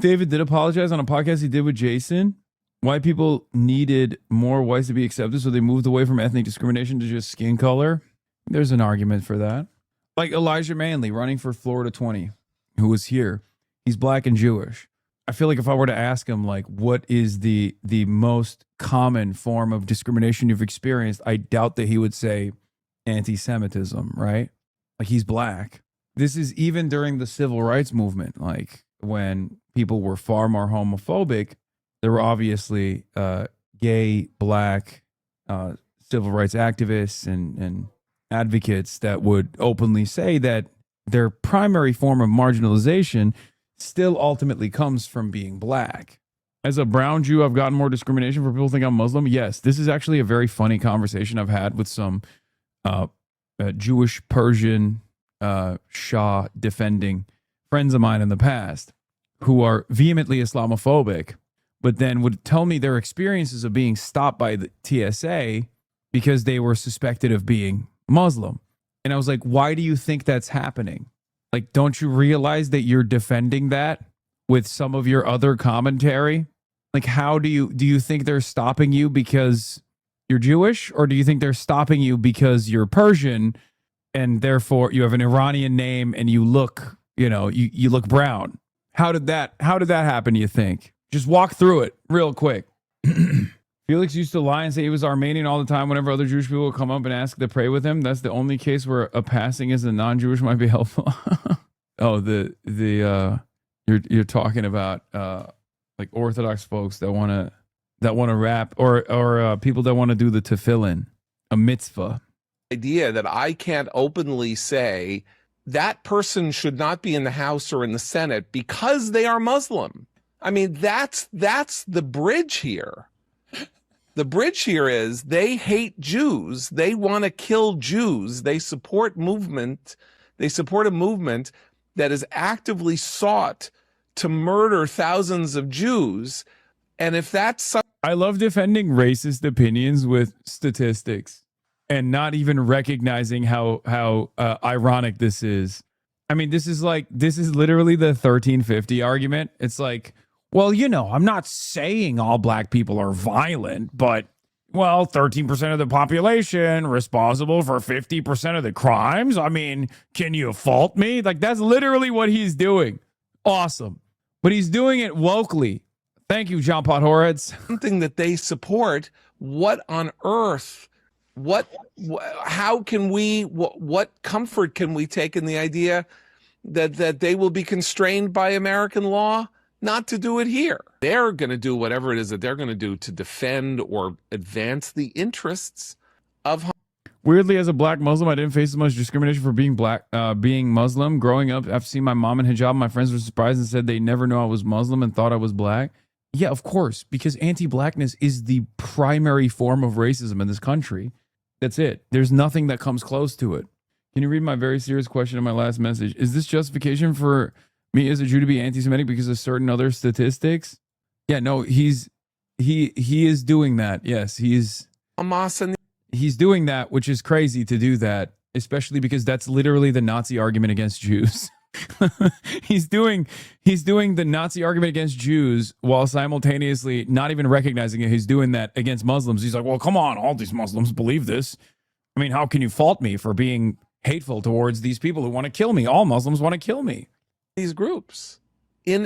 Speaker 8: David did apologize on a podcast he did with Jason. White people needed more whites to be accepted, so they moved away from ethnic discrimination to just skin color. There's an argument for that. Like Elijah Manley running for Florida 20, who was here. He's black and Jewish. I feel like if I were to ask him, like, what is the most common form of discrimination you've experienced, I doubt that he would say anti-Semitism, right? Like, he's black. This is even during the civil rights movement, like when people were far more homophobic. There were obviously gay, black civil rights activists and advocates that would openly say that their primary form of marginalization still ultimately comes from being black. As a brown Jew, I've gotten more discrimination for people think I'm Muslim. Yes, this is actually a very funny conversation I've had with some Jewish Persian Shah defending friends of mine in the past who are vehemently Islamophobic, but then would tell me their experiences of being stopped by the TSA because they were suspected of being Muslim. And I was like, why do you think that's happening? Like, don't you realize that you're defending that with some of your other commentary? Like, how do you think they're stopping you because you're Jewish? Or do you think they're stopping you because you're Persian and therefore you have an Iranian name and you look, you know, you look brown? How did that happen, you think? Just walk through it real quick. Felix used to lie and say he was Armenian all the time whenever other Jewish people would come up and ask to pray with him. That's the only case where a passing as a non-Jewish might be helpful. Oh, you're talking about like Orthodox folks that want to rap, or people that want to do the tefillin, a mitzvah.
Speaker 1: Idea that I can't openly say that person should not be in the House or in the Senate because they are Muslim. I mean, that's the bridge here. The bridge here is they hate Jews. They want to kill Jews. They support a movement that is actively sought to murder thousands of Jews. And if that's
Speaker 8: I love defending racist opinions with statistics and not even recognizing how ironic this is. I mean, this is literally the 1350 argument. It's like, well, I'm not saying all black people are violent, but, well, 13% of the population responsible for 50% of the crimes. I mean, can you fault me? Like, that's literally what he's doing. Awesome. But he's doing it wokely. Thank you, John Podhoretz.
Speaker 1: Something that they support. What on earth? What comfort can we take in the idea that they will be constrained by American law not to do it here? They're going to do whatever it is that they're going to do to defend or advance the interests of.
Speaker 8: Weirdly, as a black Muslim, I didn't face as much discrimination for being black, being Muslim. Growing up, after seeing my mom in hijab, my friends were surprised and said they never knew I was Muslim and thought I was black. Yeah, of course, because anti-blackness is the primary form of racism in this country. That's it. There's nothing that comes close to it. Can you read my very serious question in my last message? Is this justification for me as a Jew to be anti-Semitic because of certain other statistics? Yeah, no, he is doing that. Yes, he's doing that, which is crazy to do that, especially because that's literally the Nazi argument against Jews. he's doing the Nazi argument against Jews while simultaneously not even recognizing it. He's doing that against Muslims. He's like, well, come on, all these Muslims believe this. I mean, how can you fault me for being hateful towards these people who want to kill me? All Muslims want to kill me.
Speaker 1: These groups they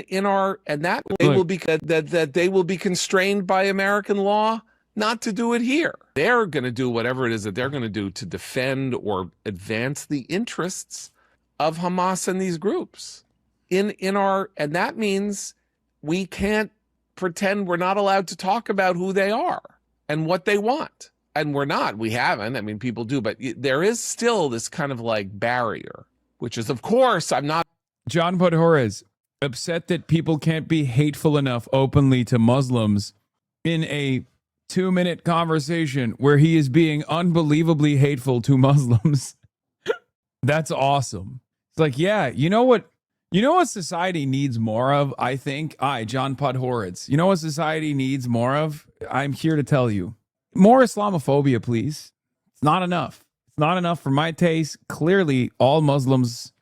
Speaker 1: will be constrained by American law not to do it here. They're going to do whatever it is that they're going to do to defend or advance the interests of Hamas and these groups and that means we can't pretend we're not allowed to talk about who they are and what they want. And we haven't. I mean, people do, but there is still this kind of like barrier, which is, of course, I'm not.
Speaker 8: John Podhoretz, upset that people can't be hateful enough openly to Muslims in a 2-minute conversation where he is being unbelievably hateful to Muslims. That's awesome. It's like, yeah, you know what society needs more of, I think? John Podhoretz. You know what society needs more of? I'm here to tell you. More Islamophobia, please. It's not enough. It's not enough for my taste. Clearly, all Muslims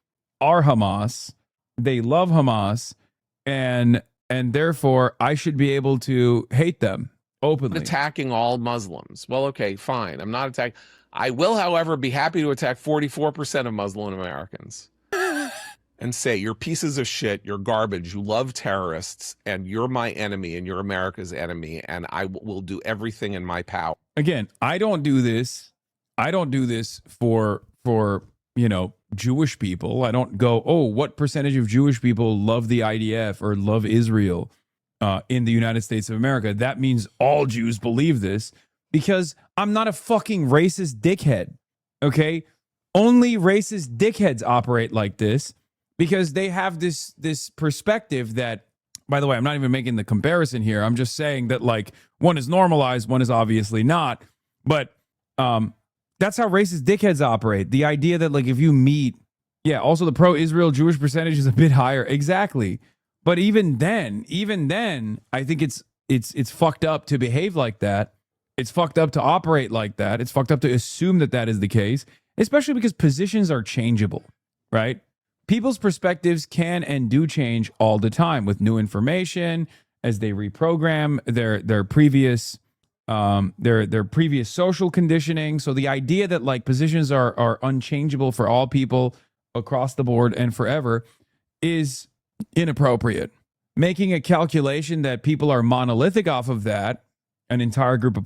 Speaker 8: are Hamas. They love Hamas. And therefore, I should be able to hate them openly.
Speaker 1: Attacking all Muslims. Well, okay, fine. I'm not attacking. I will, however, be happy to attack 44% of Muslim Americans and say, you're pieces of shit, you're garbage, you love terrorists, and you're my enemy, and you're America's enemy, and I will do everything in my power.
Speaker 8: Again, I don't do this for Jewish people. I don't go, oh, what percentage of Jewish people love the IDF or love Israel in the United States of America? That means all Jews believe this, because I'm not a fucking racist dickhead, okay? Only racist dickheads operate like this because they have this perspective that, by the way, I'm not even making the comparison here. I'm just saying that, like, one is normalized, one is obviously not. But that's how racist dickheads operate. The idea that, like, if you meet, also the pro-Israel Jewish percentage is a bit higher. Exactly. But even then, I think it's fucked up to behave like that. It's fucked up to operate like that. It's fucked up to assume that is the case, especially because positions are changeable, right? People's perspectives can and do change all the time with new information as they reprogram their previous social conditioning. So the idea that, like, positions are unchangeable for all people across the board and forever is inappropriate. Making a calculation that people are monolithic off of that, an entire group of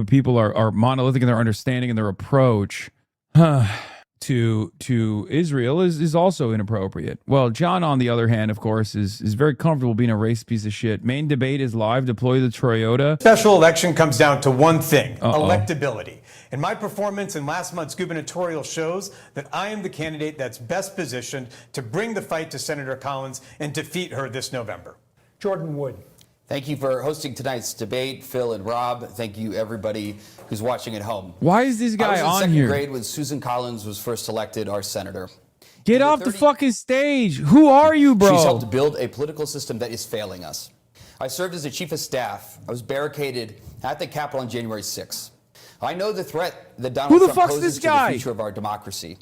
Speaker 8: people are monolithic in their understanding and their approach, to to Israel is also inappropriate. Well, John, on the other hand, of course, is very comfortable being a race piece of shit. Main debate is live. Deploy the Toyota.
Speaker 3: Special election comes down to one thing:
Speaker 8: Uh-oh.
Speaker 3: electability. And my performance in last month's gubernatorial shows that I am the candidate that's best positioned to bring the fight to Senator Collins and defeat her this November.
Speaker 9: Jordan Wood.
Speaker 14: Thank you for hosting tonight's debate, Phil and Rob. Thank you, everybody who's watching at home.
Speaker 8: Why is this guy
Speaker 14: I was in
Speaker 8: on
Speaker 14: second
Speaker 8: here?
Speaker 14: grade when Susan Collins was first elected our senator.
Speaker 8: Get off the fucking stage. Who are you, bro?
Speaker 14: She's helped to build a political system that is failing us. I served as the chief of staff. I was barricaded at the Capitol on January 6th. I know the threat that Donald Trump poses to the future of our democracy.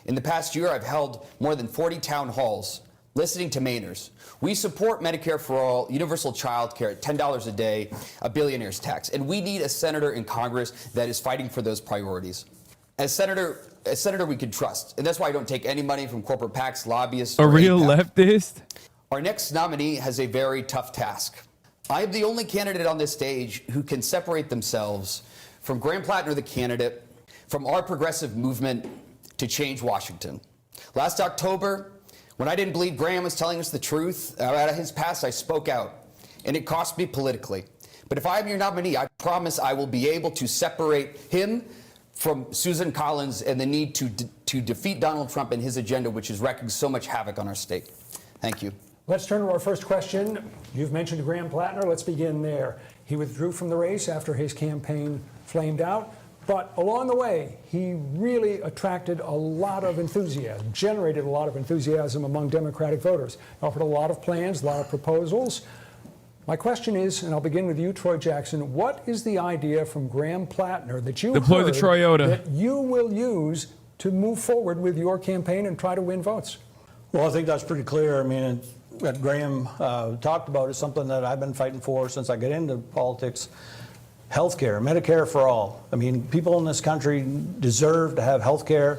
Speaker 14: In the past year, I've held more than 40 town halls, listening to Mainers. We support Medicare for all, universal child care at $10 a day, a billionaire's tax. And we need a senator in Congress that is fighting for those priorities. As senator we can trust. And that's why I don't take any money from corporate PACs, lobbyists,
Speaker 8: A
Speaker 14: or
Speaker 8: real
Speaker 14: AIPAC.
Speaker 8: leftist?
Speaker 14: Our next nominee has a very tough task. I am the only candidate on this stage who can separate themselves from Graham Plattner, the candidate, from our progressive movement to change Washington. Last October, when I didn't believe Graham was telling us the truth about his past, I spoke out, and it cost me politically. But if I am your nominee, I promise I will be able to separate him from Susan Collins and the need to defeat Donald Trump and his agenda, which is wreaking so much havoc on our state. Thank you.
Speaker 9: Let's turn to our first question. You've mentioned Graham Plattner. Let's begin there. He withdrew from the race after his campaign flamed out. But along the way, he really attracted a lot of enthusiasm, generated a lot of enthusiasm among Democratic voters, offered a lot of plans, a lot of proposals. My question is, and I'll begin with you, Troy Jackson, what is the idea from Graham Plattner that you
Speaker 8: Deploy the
Speaker 9: heard
Speaker 8: Toyota.
Speaker 9: that you will use to move forward with your campaign and try to win votes?
Speaker 23: Well, I think that's pretty clear. I mean, what Graham talked about is something that I've been fighting for since I got into politics. Healthcare, Medicare for all. I mean, people in this country deserve to have healthcare.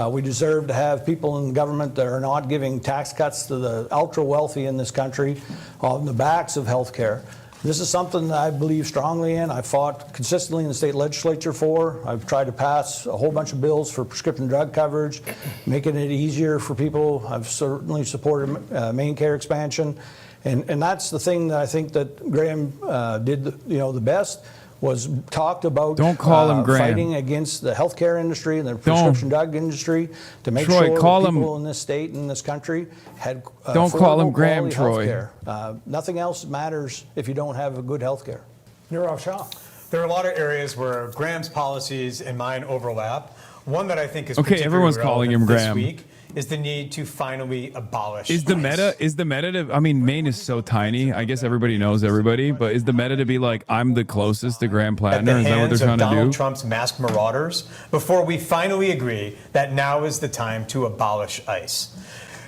Speaker 23: We deserve to have people in government that are not giving tax cuts to the ultra wealthy in this country on the backs of healthcare. This is something that I believe strongly in. I fought consistently in the state legislature for. I've tried to pass a whole bunch of bills for prescription drug coverage, making it easier for people. I've certainly supported main care expansion. And that's the thing that I think that Graham did the best, was talked about.
Speaker 8: Don't call him Graham.
Speaker 23: Fighting against the healthcare industry and the prescription drug industry to make
Speaker 8: Troy,
Speaker 23: sure
Speaker 8: call
Speaker 23: that
Speaker 8: him-
Speaker 23: people in this state and in this country had
Speaker 8: Don't call him
Speaker 23: affordable
Speaker 8: Graham,
Speaker 23: quality
Speaker 8: Troy.
Speaker 23: healthcare. Nothing else matters if you don't have a good healthcare.
Speaker 9: Nirav Shah.
Speaker 3: There are a lot of areas where Graham's policies and mine overlap. One that I think is
Speaker 8: Okay,
Speaker 3: particularly
Speaker 8: everyone's calling him
Speaker 3: relevant
Speaker 8: Graham.
Speaker 3: this week is the need to finally abolish
Speaker 8: Is the
Speaker 3: ICE.
Speaker 8: meta to, I mean, Maine is so tiny. I guess everybody knows everybody, but is the meta to be like, I'm the closest to Graham
Speaker 3: At the
Speaker 8: Plattner? Is that what they're
Speaker 3: hands
Speaker 8: trying
Speaker 3: of
Speaker 8: to
Speaker 3: Donald
Speaker 8: do?
Speaker 3: Trump's masked marauders before we finally agree that now is the time to abolish ICE.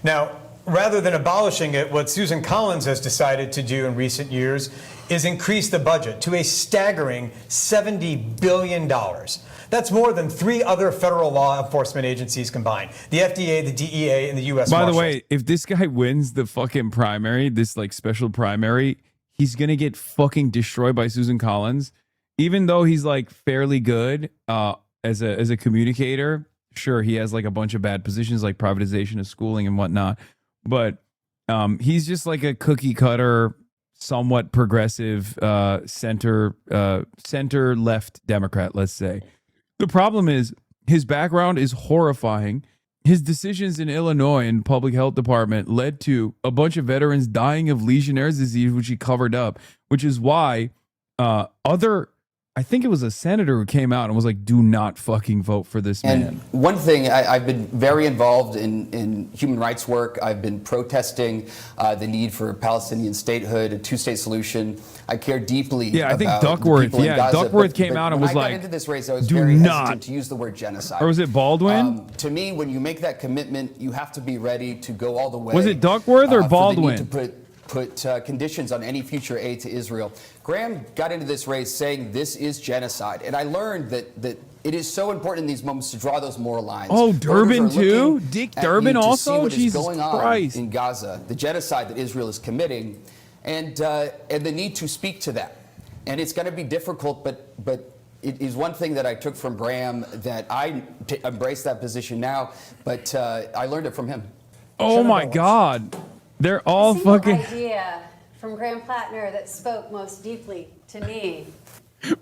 Speaker 3: Now, rather than abolishing it, what Susan Collins has decided to do in recent years is increase the budget to a staggering $70 billion. That's more than 3 other federal law enforcement agencies combined: the FDA, the DEA, and the U.S.
Speaker 8: By the
Speaker 3: Marshals.
Speaker 8: way, if this guy wins the fucking primary, this like special primary, he's gonna get fucking destroyed by Susan Collins. Even though he's like fairly good as a communicator, sure, he has like a bunch of bad positions like privatization of schooling and whatnot, but he's just like a cookie cutter, somewhat progressive center left Democrat, let's say. The problem is his background is horrifying. His decisions in Illinois and public health department led to a bunch of veterans dying of Legionnaire's disease, which he covered up, which is why I think it was a senator who came out and was like, do not fucking vote for this man.
Speaker 14: And one thing, I've been very involved in human rights work. I've been protesting the need for Palestinian statehood, a 2-state solution. I care deeply
Speaker 8: Yeah, I think
Speaker 14: about the
Speaker 8: Duckworth.
Speaker 14: people in
Speaker 8: Yeah,
Speaker 14: Gaza,
Speaker 8: Duckworth came out and was
Speaker 14: when I
Speaker 8: like,
Speaker 14: got into this race, I was
Speaker 8: do
Speaker 14: very
Speaker 8: not.
Speaker 14: hesitant to use the word genocide.
Speaker 8: Or was it Baldwin?
Speaker 14: To me, when you make that commitment, you have to be ready to go all the way.
Speaker 8: Was it Duckworth or
Speaker 14: for
Speaker 8: Baldwin?
Speaker 14: the need to put conditions on any future aid to Israel. Graham got into this race saying this is genocide. And I learned that it is so important in these moments to draw those moral lines.
Speaker 8: Oh,
Speaker 14: Voters
Speaker 8: Durbin
Speaker 14: are
Speaker 8: too?
Speaker 14: looking
Speaker 8: Dick
Speaker 14: at
Speaker 8: Durbin
Speaker 14: you to
Speaker 8: also?
Speaker 14: see what is
Speaker 8: Jesus
Speaker 14: going on
Speaker 8: Christ.
Speaker 14: in Gaza, the genocide that Israel is committing, and the need to speak to that. And it's going to be difficult, but it is one thing that I took from Graham that I embrace that position now, but I learned it from him.
Speaker 8: Oh my God. They're all
Speaker 6: The single
Speaker 8: fucking.
Speaker 6: idea from Graham Plattner that spoke most deeply to me.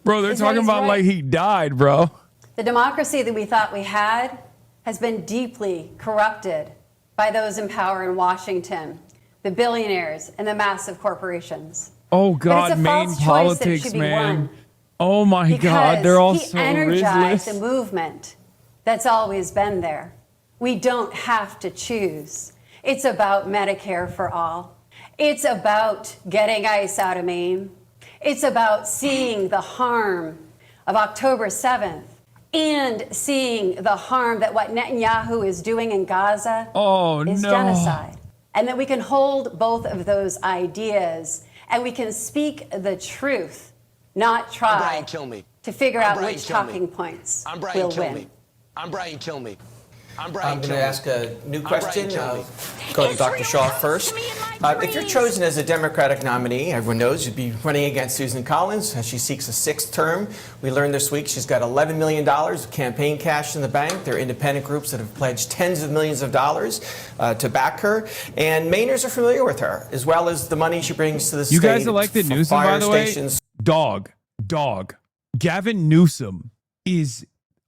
Speaker 8: Bro, they're
Speaker 6: is that
Speaker 8: talking
Speaker 6: he's
Speaker 8: about
Speaker 6: right.
Speaker 8: like he died, bro.
Speaker 6: The democracy that we thought we had has been deeply corrupted by those in power in Washington, the billionaires and the massive corporations.
Speaker 8: Oh
Speaker 6: But
Speaker 8: God,
Speaker 6: it's a
Speaker 8: main
Speaker 6: false choice that it
Speaker 8: politics,
Speaker 6: should be
Speaker 8: man.
Speaker 6: won.
Speaker 8: Oh my God,
Speaker 6: Because
Speaker 8: they're all
Speaker 6: he
Speaker 8: so
Speaker 6: energized
Speaker 8: ruthless.
Speaker 6: a movement that's always been there. We don't have to choose. It's about Medicare for all. It's about getting ICE out of Maine. It's about seeing the harm of October 7th and seeing the harm that what Netanyahu is doing in Gaza is genocide. And that we can hold both of those ideas and we can speak the truth, not try to figure out which talking points will win.
Speaker 15: I'm Brian Kilmeade.
Speaker 16: I'm going to ask a new question. Go to Dr. Shaw first. If you're chosen as a Democratic nominee, everyone knows you'd be running against Susan Collins as she seeks a 6th term. We learned this week she's got $11 million of campaign cash in the bank. There are independent groups that have pledged tens of millions of dollars to back her. And Mainers are familiar with her, as well as the money she brings to the state.
Speaker 8: You guys elected
Speaker 16: for
Speaker 8: Newsom, by
Speaker 16: fire
Speaker 8: the way?
Speaker 16: stations.
Speaker 8: Dog. Gavin Newsom is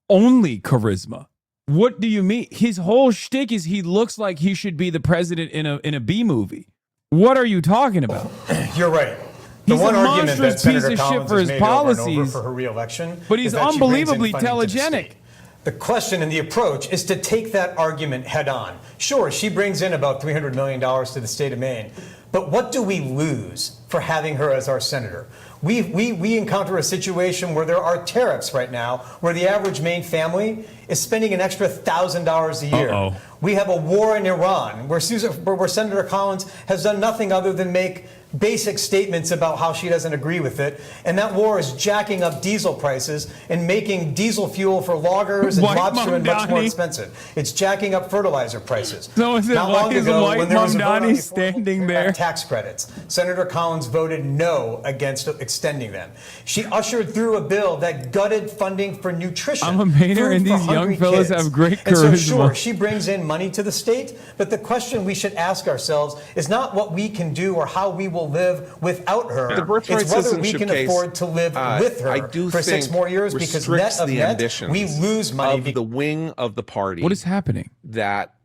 Speaker 8: only charisma. What do you mean? His whole shtick is he looks like he should be the president in a B movie. What are you talking about?
Speaker 3: You're right.
Speaker 8: He's
Speaker 3: the one
Speaker 8: a
Speaker 3: argument that
Speaker 8: monstrous
Speaker 3: Senator
Speaker 8: piece of shit
Speaker 3: Collins
Speaker 8: for
Speaker 3: has
Speaker 8: his
Speaker 3: made over and
Speaker 8: policies,
Speaker 3: over for her re-election,
Speaker 8: but he's
Speaker 3: is that she brings in
Speaker 8: unbelievably
Speaker 3: funding to the
Speaker 8: telegenic.
Speaker 3: state. The question and the approach is to take that argument head on. Sure, she brings in about $300 million to the state of Maine, but what do we lose for having her as our senator? We encounter a situation where there are tariffs right now, where the average Maine family is spending an extra $1,000 a year.
Speaker 8: Uh-oh.
Speaker 3: We have a war in Iran, where Senator Collins has done nothing other than make basic statements about how she doesn't agree with it, and that war is jacking up diesel prices and making diesel fuel for loggers and
Speaker 8: White
Speaker 3: lobstermen much more
Speaker 8: Mamdani.
Speaker 3: expensive. It's jacking up fertilizer prices.
Speaker 8: So is it
Speaker 3: Not
Speaker 8: like
Speaker 3: long
Speaker 8: his
Speaker 3: ago,
Speaker 8: White
Speaker 3: when there was a vote on
Speaker 8: Mamdani
Speaker 3: the
Speaker 8: standing there?
Speaker 3: tax credits, Senator Collins voted no against extending them. She ushered through a bill that gutted funding for nutrition.
Speaker 8: I'm a Mainer,
Speaker 3: food
Speaker 8: and
Speaker 3: for
Speaker 8: these young
Speaker 3: hungry
Speaker 8: fellas
Speaker 3: kids.
Speaker 8: have great
Speaker 3: And so,
Speaker 8: charisma.
Speaker 3: sure, she brings in money to the state, but the question we should ask ourselves is not what we can do or how we will live without her.
Speaker 1: The birthright
Speaker 3: It's whether we
Speaker 1: citizenship
Speaker 3: can
Speaker 1: case,
Speaker 3: afford to live with her
Speaker 1: I do
Speaker 3: for 6
Speaker 1: think
Speaker 3: more years, because
Speaker 1: restricts
Speaker 3: net of
Speaker 1: the
Speaker 3: net,
Speaker 1: ambitions
Speaker 3: we lose money.
Speaker 1: of the wing of the party.
Speaker 8: What is happening?
Speaker 1: That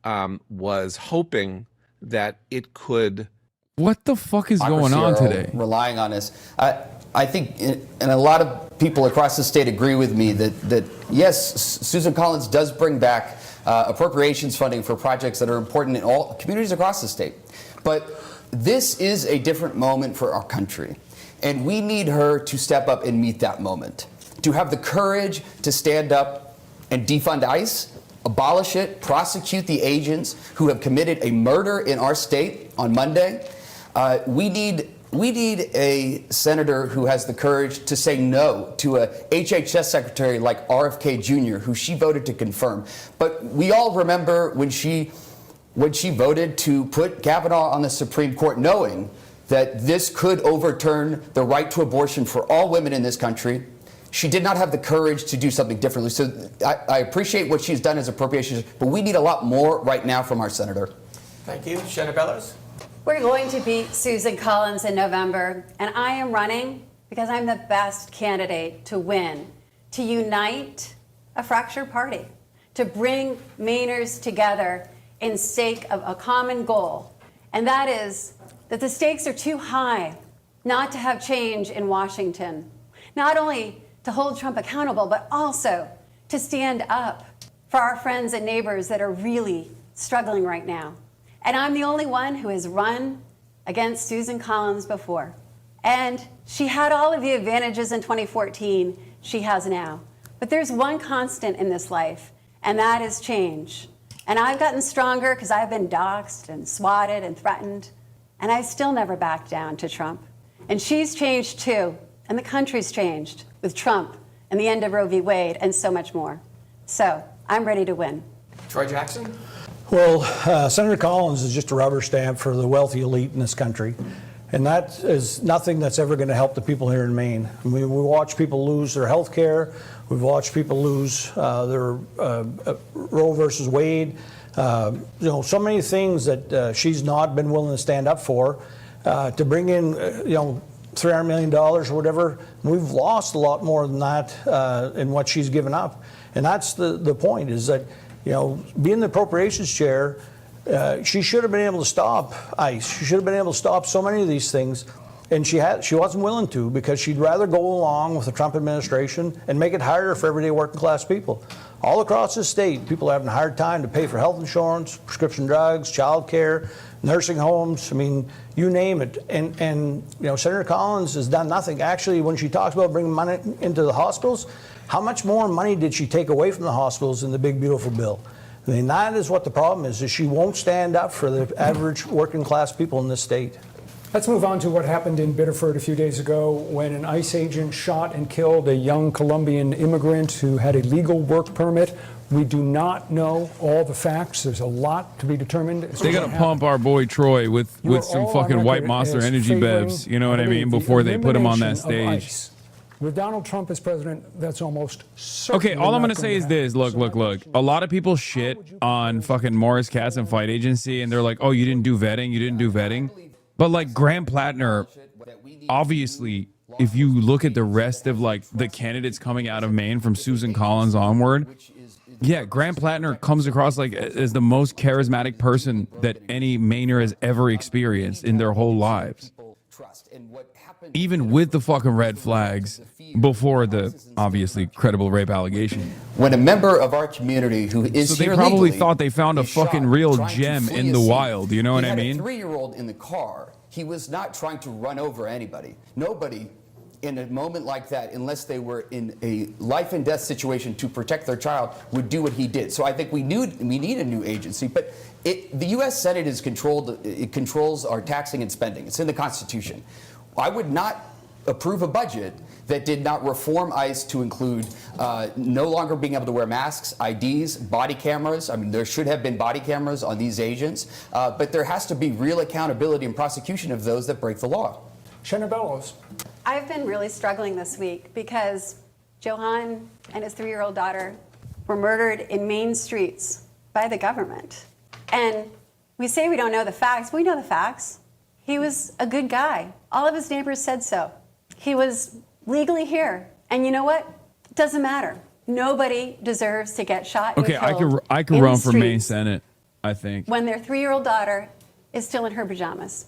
Speaker 1: was hoping that it could.
Speaker 8: What the fuck is going on today?
Speaker 14: Relying on us. I think, and a lot of people across the state agree with me that yes, Susan Collins does bring back appropriations funding for projects that are important in all communities across the state. But this is a different moment for our country. And we need her to step up and meet that moment. To have the courage to stand up and defund ICE, abolish it, prosecute the agents who have committed a murder in our state on Monday. We need a senator who has the courage to say no to a HHS secretary like RFK Jr., who she voted to confirm. But we all remember when she voted to put Kavanaugh on the Supreme Court, knowing that this could overturn the right to abortion for all women in this country. She did not have the courage to do something differently. So I appreciate what she's done as appropriations, but we need a lot more right now from our senator.
Speaker 16: Thank you. Shanna Bellows.
Speaker 6: We're going to beat Susan Collins in November, and I am running because I'm the best candidate to win, to unite a fractured party, to bring Mainers together in sake of a common goal, and that is that the stakes are too high not to have change in Washington, not only to hold Trump accountable, but also to stand up for our friends and neighbors that are really struggling right now. And I'm the only one who has run against Susan Collins before. And she had all of the advantages in 2014 she has now. But there's one constant in this life, and that is change. And I've gotten stronger because I've been doxxed and swatted and threatened, and I still never backed down to Trump. And she's changed too, and the country's changed with Trump and the end of Roe v. Wade and so much more. So I'm ready to win.
Speaker 16: Troy Jackson.
Speaker 23: Well, Senator Collins is just a rubber stamp for the wealthy elite in this country. And that is nothing that's ever going to help the people here in Maine. We watch people lose their health care. We've watched people lose their Roe versus Wade. So many things that she's not been willing to stand up for. To bring in, $300 million or whatever, we've lost a lot more than that in what she's given up. And that's the point, is that, being the appropriations chair, she should have been able to stop ICE. She should have been able to stop so many of these things. And she wasn't willing to, because she'd rather go along with the Trump administration and make it harder for everyday working class people. All across the state, people are having a hard time to pay for health insurance, prescription drugs, child care, nursing homes. I mean, you name it. And Senator Collins has done nothing. Actually, when she talks about bringing money into the hospitals, how much more money did she take away from the hospitals in the big, beautiful bill? I mean, that is what the problem is she won't stand up for the average working class people in this state.
Speaker 9: Let's move on to what happened in Biddeford a few days ago when an ICE agent shot and killed a young Colombian immigrant who had a legal work permit. We do not know all the facts. There's a lot to be determined.
Speaker 8: They got to pump our boy Troy with some fucking White Monster energy bevs, you know what I mean, before they put him on that stage.
Speaker 9: With Donald Trump as president, that's almost certainly
Speaker 8: Okay, all I'm
Speaker 9: not
Speaker 8: going to say is
Speaker 9: happen.
Speaker 8: this. Look. A lot of people shit on fucking Morris Katz and Fight Agency, and they're like, oh, you didn't do vetting. But like Graham Plattner, obviously, if you look at the rest of like the candidates coming out of Maine from Susan Collins onward, yeah, Graham Plattner comes across like as the most charismatic person that any Mainer has ever experienced in their whole lives. Even with the fucking red flags before the obviously credible rape allegation.
Speaker 14: When a member of our community who is
Speaker 8: So they
Speaker 14: here
Speaker 8: probably
Speaker 14: legally
Speaker 8: thought they found a
Speaker 14: is
Speaker 8: fucking
Speaker 14: shot
Speaker 8: real
Speaker 14: trying to
Speaker 8: gem
Speaker 14: flee
Speaker 8: in
Speaker 14: a
Speaker 8: the
Speaker 14: scene.
Speaker 8: wild, you know what I
Speaker 14: He
Speaker 8: mean?
Speaker 14: had a 3-year-old in the car. He was not trying to run over anybody. Nobody in a moment like that, unless they were in a life and death situation to protect their child, would do what he did. So I think we need a new agency, but the U.S. Senate is controlled. It controls our taxing and spending. It's in the Constitution. I would not approve a budget that did not reform ICE to include no longer being able to wear masks, IDs, body cameras. I mean, there should have been body cameras on these agents, but there has to be real accountability and prosecution of those that break the law.
Speaker 9: Shannon Bellows.
Speaker 6: I've been really struggling this week because Johan and his 3-year-old daughter were murdered in Maine streets by the government. And we say we don't know the facts. We know the facts. He was a good guy. All of his neighbors said so. He was legally here. And you know what? It doesn't matter. Nobody deserves to get shot and
Speaker 8: Okay,
Speaker 6: killed
Speaker 8: I could
Speaker 6: in
Speaker 8: run
Speaker 6: the
Speaker 8: for Maine
Speaker 6: streets
Speaker 8: Senate, I think.
Speaker 6: when their 3-year-old daughter is still in her pajamas.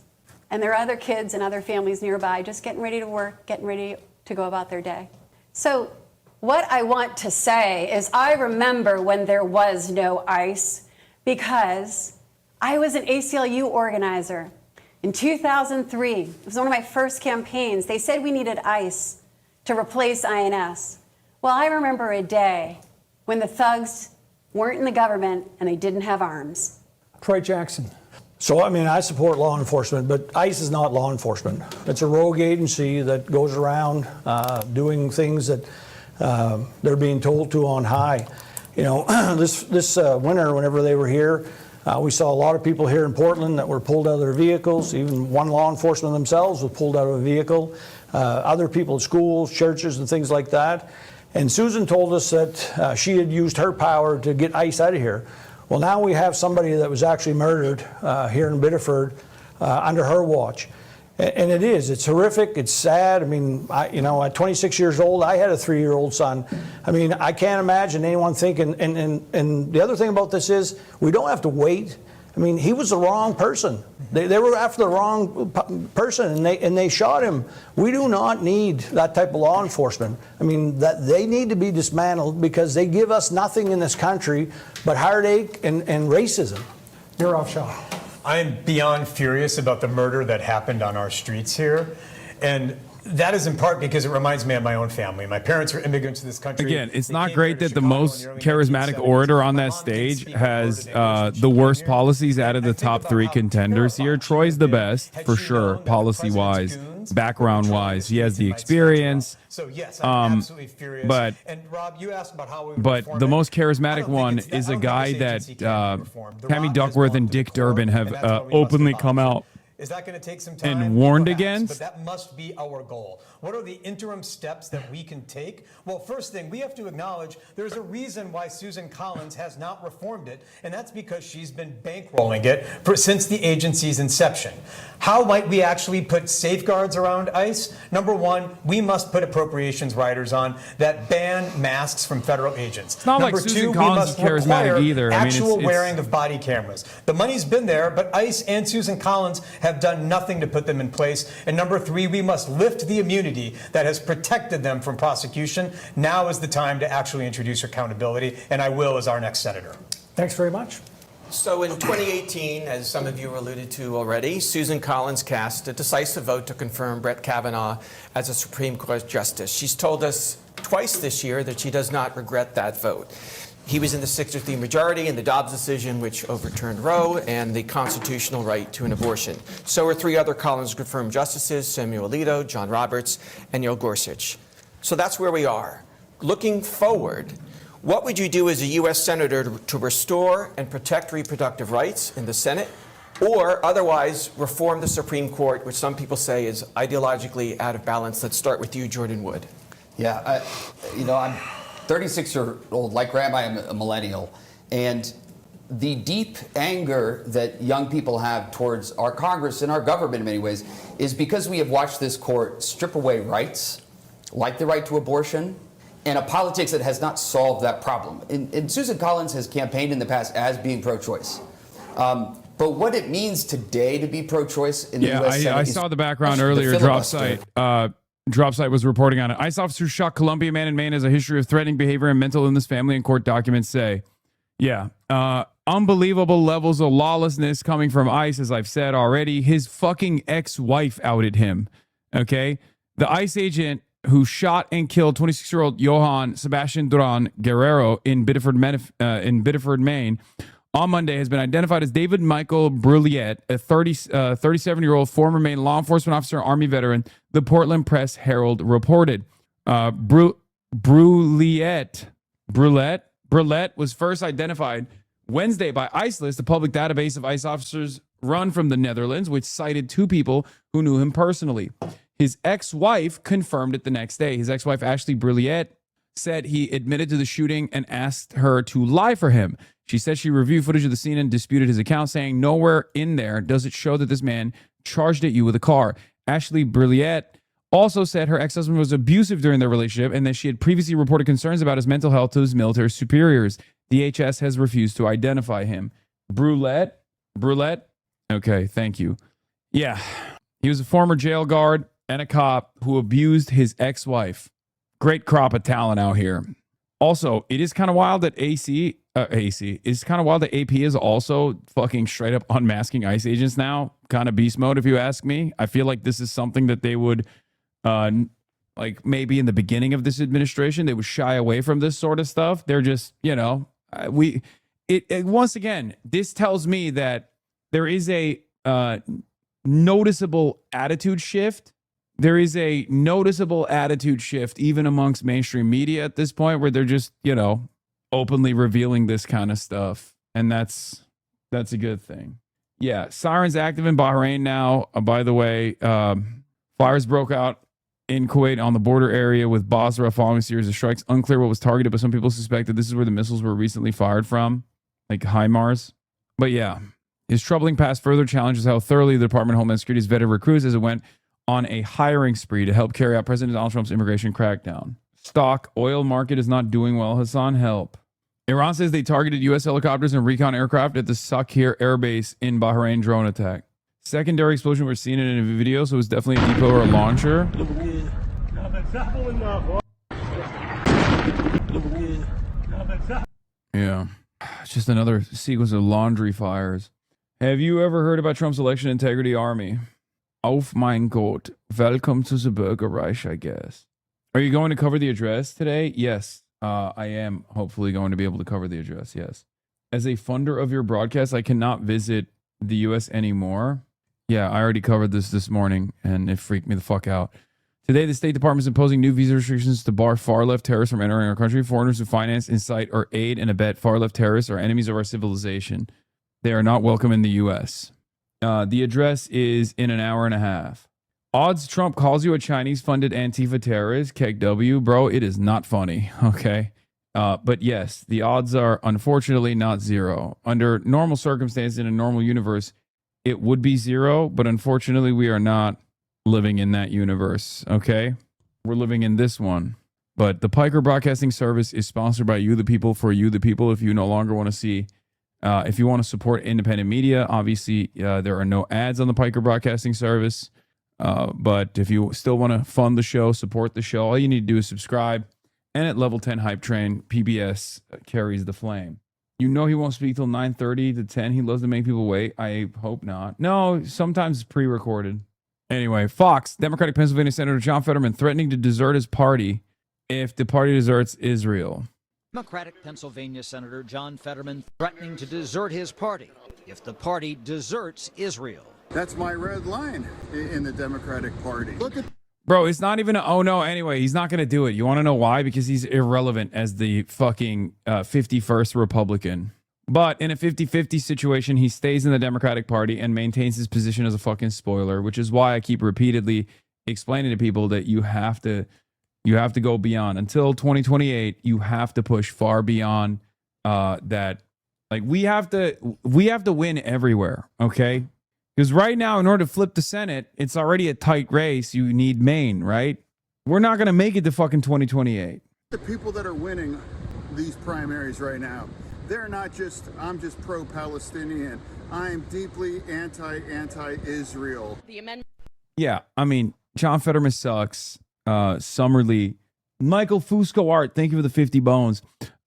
Speaker 6: And there are other kids and other families nearby just getting ready to work, getting ready to go about their day. So what I want to say is I remember when there was no ICE because I was an ACLU organizer. In 2003, it was one of my first campaigns. They said we needed ICE to replace INS. Well, I remember a day when the thugs weren't in the government and they didn't have arms.
Speaker 9: Troy Jackson.
Speaker 23: So, I mean, I support law enforcement, but ICE is not law enforcement. It's a rogue agency that goes around doing things that they're being told to on high. You know, this winter, whenever they were here, we saw a lot of people here in Portland that were pulled out of their vehicles. Even one law enforcement themselves was pulled out of a vehicle. Other people at schools, churches, and things like that. And Susan told us that she had used her power to get ICE out of here. Well, now we have somebody that was actually murdered here in Biddeford under her watch. And it's horrific, it's sad. I mean, at 26 years old, I had a 3-year-old son. I mean, I can't imagine anyone thinking, and the other thing about this is, we don't have to wait. I mean, he was the wrong person. They were after the wrong person, and they shot him. We do not need that type of law enforcement. I mean, that they need to be dismantled because they give us nothing in this country but heartache and racism.
Speaker 9: You're off, Shaw.
Speaker 3: I am beyond furious about the murder that happened on our streets here. And that is in part because it reminds me of my own family. My parents were immigrants to this country.
Speaker 8: Again, it's not great that the most charismatic orator on that stage has the worst policies out of the top 3 contenders here. Troy's the best, for sure, policy-wise, background-wise. He has the experience.
Speaker 3: So yes, I'm absolutely furious.
Speaker 8: But
Speaker 3: Rob, you asked about how we
Speaker 8: the most charismatic one is a guy that Tammy Duckworth and Dick Durbin have openly come out
Speaker 3: Is that going to take some time?
Speaker 8: And warned
Speaker 3: Perhaps,
Speaker 8: against?
Speaker 3: But that must be our goal. What are the interim steps that we can take? Well, first thing, we have to acknowledge there's a reason why Susan Collins has not reformed it, and that's because she's been bankrolling it since the agency's inception. How might we actually put safeguards around ICE? Number one, we must put appropriations riders on that ban masks from federal agents.
Speaker 8: It's not
Speaker 3: Number
Speaker 8: like Susan
Speaker 3: two, we
Speaker 8: Collins is
Speaker 3: must require
Speaker 8: charismatic either.
Speaker 3: actual
Speaker 8: I mean,
Speaker 3: wearing of body cameras. The money's been there, but ICE and Susan Collins have done nothing to put them in place. And number three, we must lift the immunity that has protected them from prosecution. Now is the time to actually introduce accountability, and I will as our next senator.
Speaker 9: Thanks very much.
Speaker 16: So in 2018, as some of you alluded to already, Susan Collins cast a decisive vote to confirm Brett Kavanaugh as a Supreme Court justice. She's told us twice this year that she does not regret that vote. He was in the 6-3 majority in the Dobbs decision, which overturned Roe and the constitutional right to an abortion. So are 3 other Collins-confirmed justices, Samuel Alito, John Roberts, and Neil Gorsuch. So that's where we are. Looking forward, what would you do as a U.S. Senator to restore and protect reproductive rights in the Senate, or otherwise reform the Supreme Court, which some people say is ideologically out of balance? Let's start with you, Jordan Wood.
Speaker 14: Yeah, I'm 36-year-old, like Graham, I am a millennial. And the deep anger that young people have towards our Congress and our government in many ways is because we have watched this court strip away rights, like the right to abortion, and a politics that has not solved that problem. And Susan Collins has campaigned in the past as being pro-choice. But what it means today to be pro-choice in the U.S. Senate
Speaker 8: I
Speaker 14: is
Speaker 8: saw the background earlier. Dropsite was reporting on it. ICE officers shot Columbia man in Maine as a history of threatening behavior and mental illness, family and court documents say. Unbelievable levels of lawlessness coming from ICE, as I've said already. His fucking ex-wife outed him. Okay? The ICE agent who shot and killed 26-year-old Johann Sebastian Duran Guerrero in Biddeford, Maine, on Monday has been identified as David Michael Brulliet, a 37-year-old former Maine law enforcement officer, Army veteran, the Portland Press Herald reported. Brulliet was first identified Wednesday by ICE, a public database of ICE officers run from the Netherlands, which cited 2 people who knew him personally. His ex-wife confirmed it the next day. His ex-wife, Ashley Brulliet, said he admitted to the shooting and asked her to lie for him. She said she reviewed footage of the scene and disputed his account, saying nowhere in there does it show that this man charged at you with a car. Ashley Brulliet also said her ex-husband was abusive during their relationship and that she had previously reported concerns about his mental health to his military superiors. DHS has refused to identify him. Brulette? Okay, thank you. Yeah, he was a former jail guard and a cop who abused his ex-wife. Great crop of talent out here. Also, it is kind of wild that it's kind of wild that AP is also fucking straight up unmasking ICE agents now. Kind of beast mode, if you ask me. I feel like this is something that they would, like maybe in the beginning of this administration, they would shy away from this sort of stuff. They're just, once again, this tells me that there is a noticeable attitude shift. There is a noticeable attitude shift even amongst mainstream media at this point where they're just, openly revealing this kind of stuff. And that's a good thing. Yeah. Sirens active in Bahrain now. By the way, fires broke out in Kuwait on the border area with Basra following a series of strikes. Unclear what was targeted, but some people suspect that this is where the missiles were recently fired from, like HIMARS. But yeah, his troubling past further challenges how thoroughly the Department of Homeland Security has vetted recruits as it went on a hiring spree to help carry out President Donald Trump's immigration crackdown. Stock oil market is not doing well. Hasan, help. Iran says they targeted U.S. helicopters and recon aircraft at the Sakhir Air Base in Bahrain drone attack. Secondary explosion was seen in a video, so it was definitely a depot or a launcher. Yeah. It's just another sequence of laundry fires. Have you ever heard about Trump's election integrity army? Auf mein Gott. Welcome to the Bürgerreich, I guess. Are you going to cover the address today? Yes. I am hopefully going to be able to cover the address, yes. As a funder of your broadcast, I cannot visit the U.S. anymore. Yeah, I already covered this morning, and it freaked me the fuck out. Today, the State Department is imposing new visa restrictions to bar far-left terrorists from entering our country. Foreigners who finance, incite, or aid and abet far-left terrorists are enemies of our civilization. They are not welcome in the U.S. The address is in an hour and a half. Odds Trump calls you a Chinese-funded Antifa terrorist, KW. Bro, it is not funny, okay? But yes, the odds are unfortunately not zero. Under normal circumstances in a normal universe, it would be zero, but unfortunately we are not living in that universe, okay? We're living in this one. But the Piker Broadcasting Service is sponsored by you, the people, for you, the people. If you no longer want to see, if you want to support independent media, obviously there are no ads on the Piker Broadcasting Service. But if you still want to fund the show, support the show, all you need to do is subscribe. And at Level 10 Hype Train, PBS carries the flame. You know he won't speak till 9:30 to 10. He loves to make people wait. I hope not. No, sometimes it's pre-recorded. Anyway, Fox, Democratic Pennsylvania Senator John Fetterman threatening to desert his party if the party deserts Israel.
Speaker 7: Democratic Pennsylvania Senator John Fetterman threatening to desert his party if the party deserts Israel.
Speaker 12: That's my red line in the Democratic Party. Look at
Speaker 8: Bro, it's not even oh no, anyway, he's not going to do it. You want to know why? Because he's irrelevant as the fucking 51st Republican. But in a 50-50 situation, he stays in the Democratic Party and maintains his position as a fucking spoiler, which is why I keep repeatedly explaining to people that you have to go beyond. Until 2028, you have to push far beyond that. Like we have to win everywhere, okay? Because right now, in order to flip the Senate, it's already a tight race. You need Maine, right? We're not going to make it to fucking 2028.
Speaker 12: the people that are winning these primaries right now. They're not just, I'm just pro-Palestinian. I am deeply anti-Israel.
Speaker 2: The amendment.
Speaker 8: Yeah, I mean, John Fetterman sucks. Summerlee. Michael Fusco Art, thank you for the 50 bones.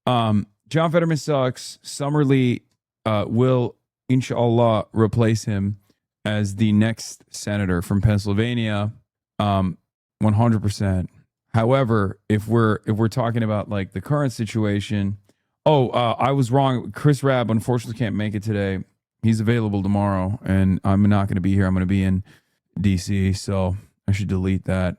Speaker 8: John Fetterman sucks. Summerlee will, inshallah, replace him as the next senator from Pennsylvania. 100%. However, if we're talking about like the current situation, I was wrong. Chris RABB unfortunately can't make it today. He's available tomorrow, and I'm not going to be here. I'm going to be in DC, so I should delete that.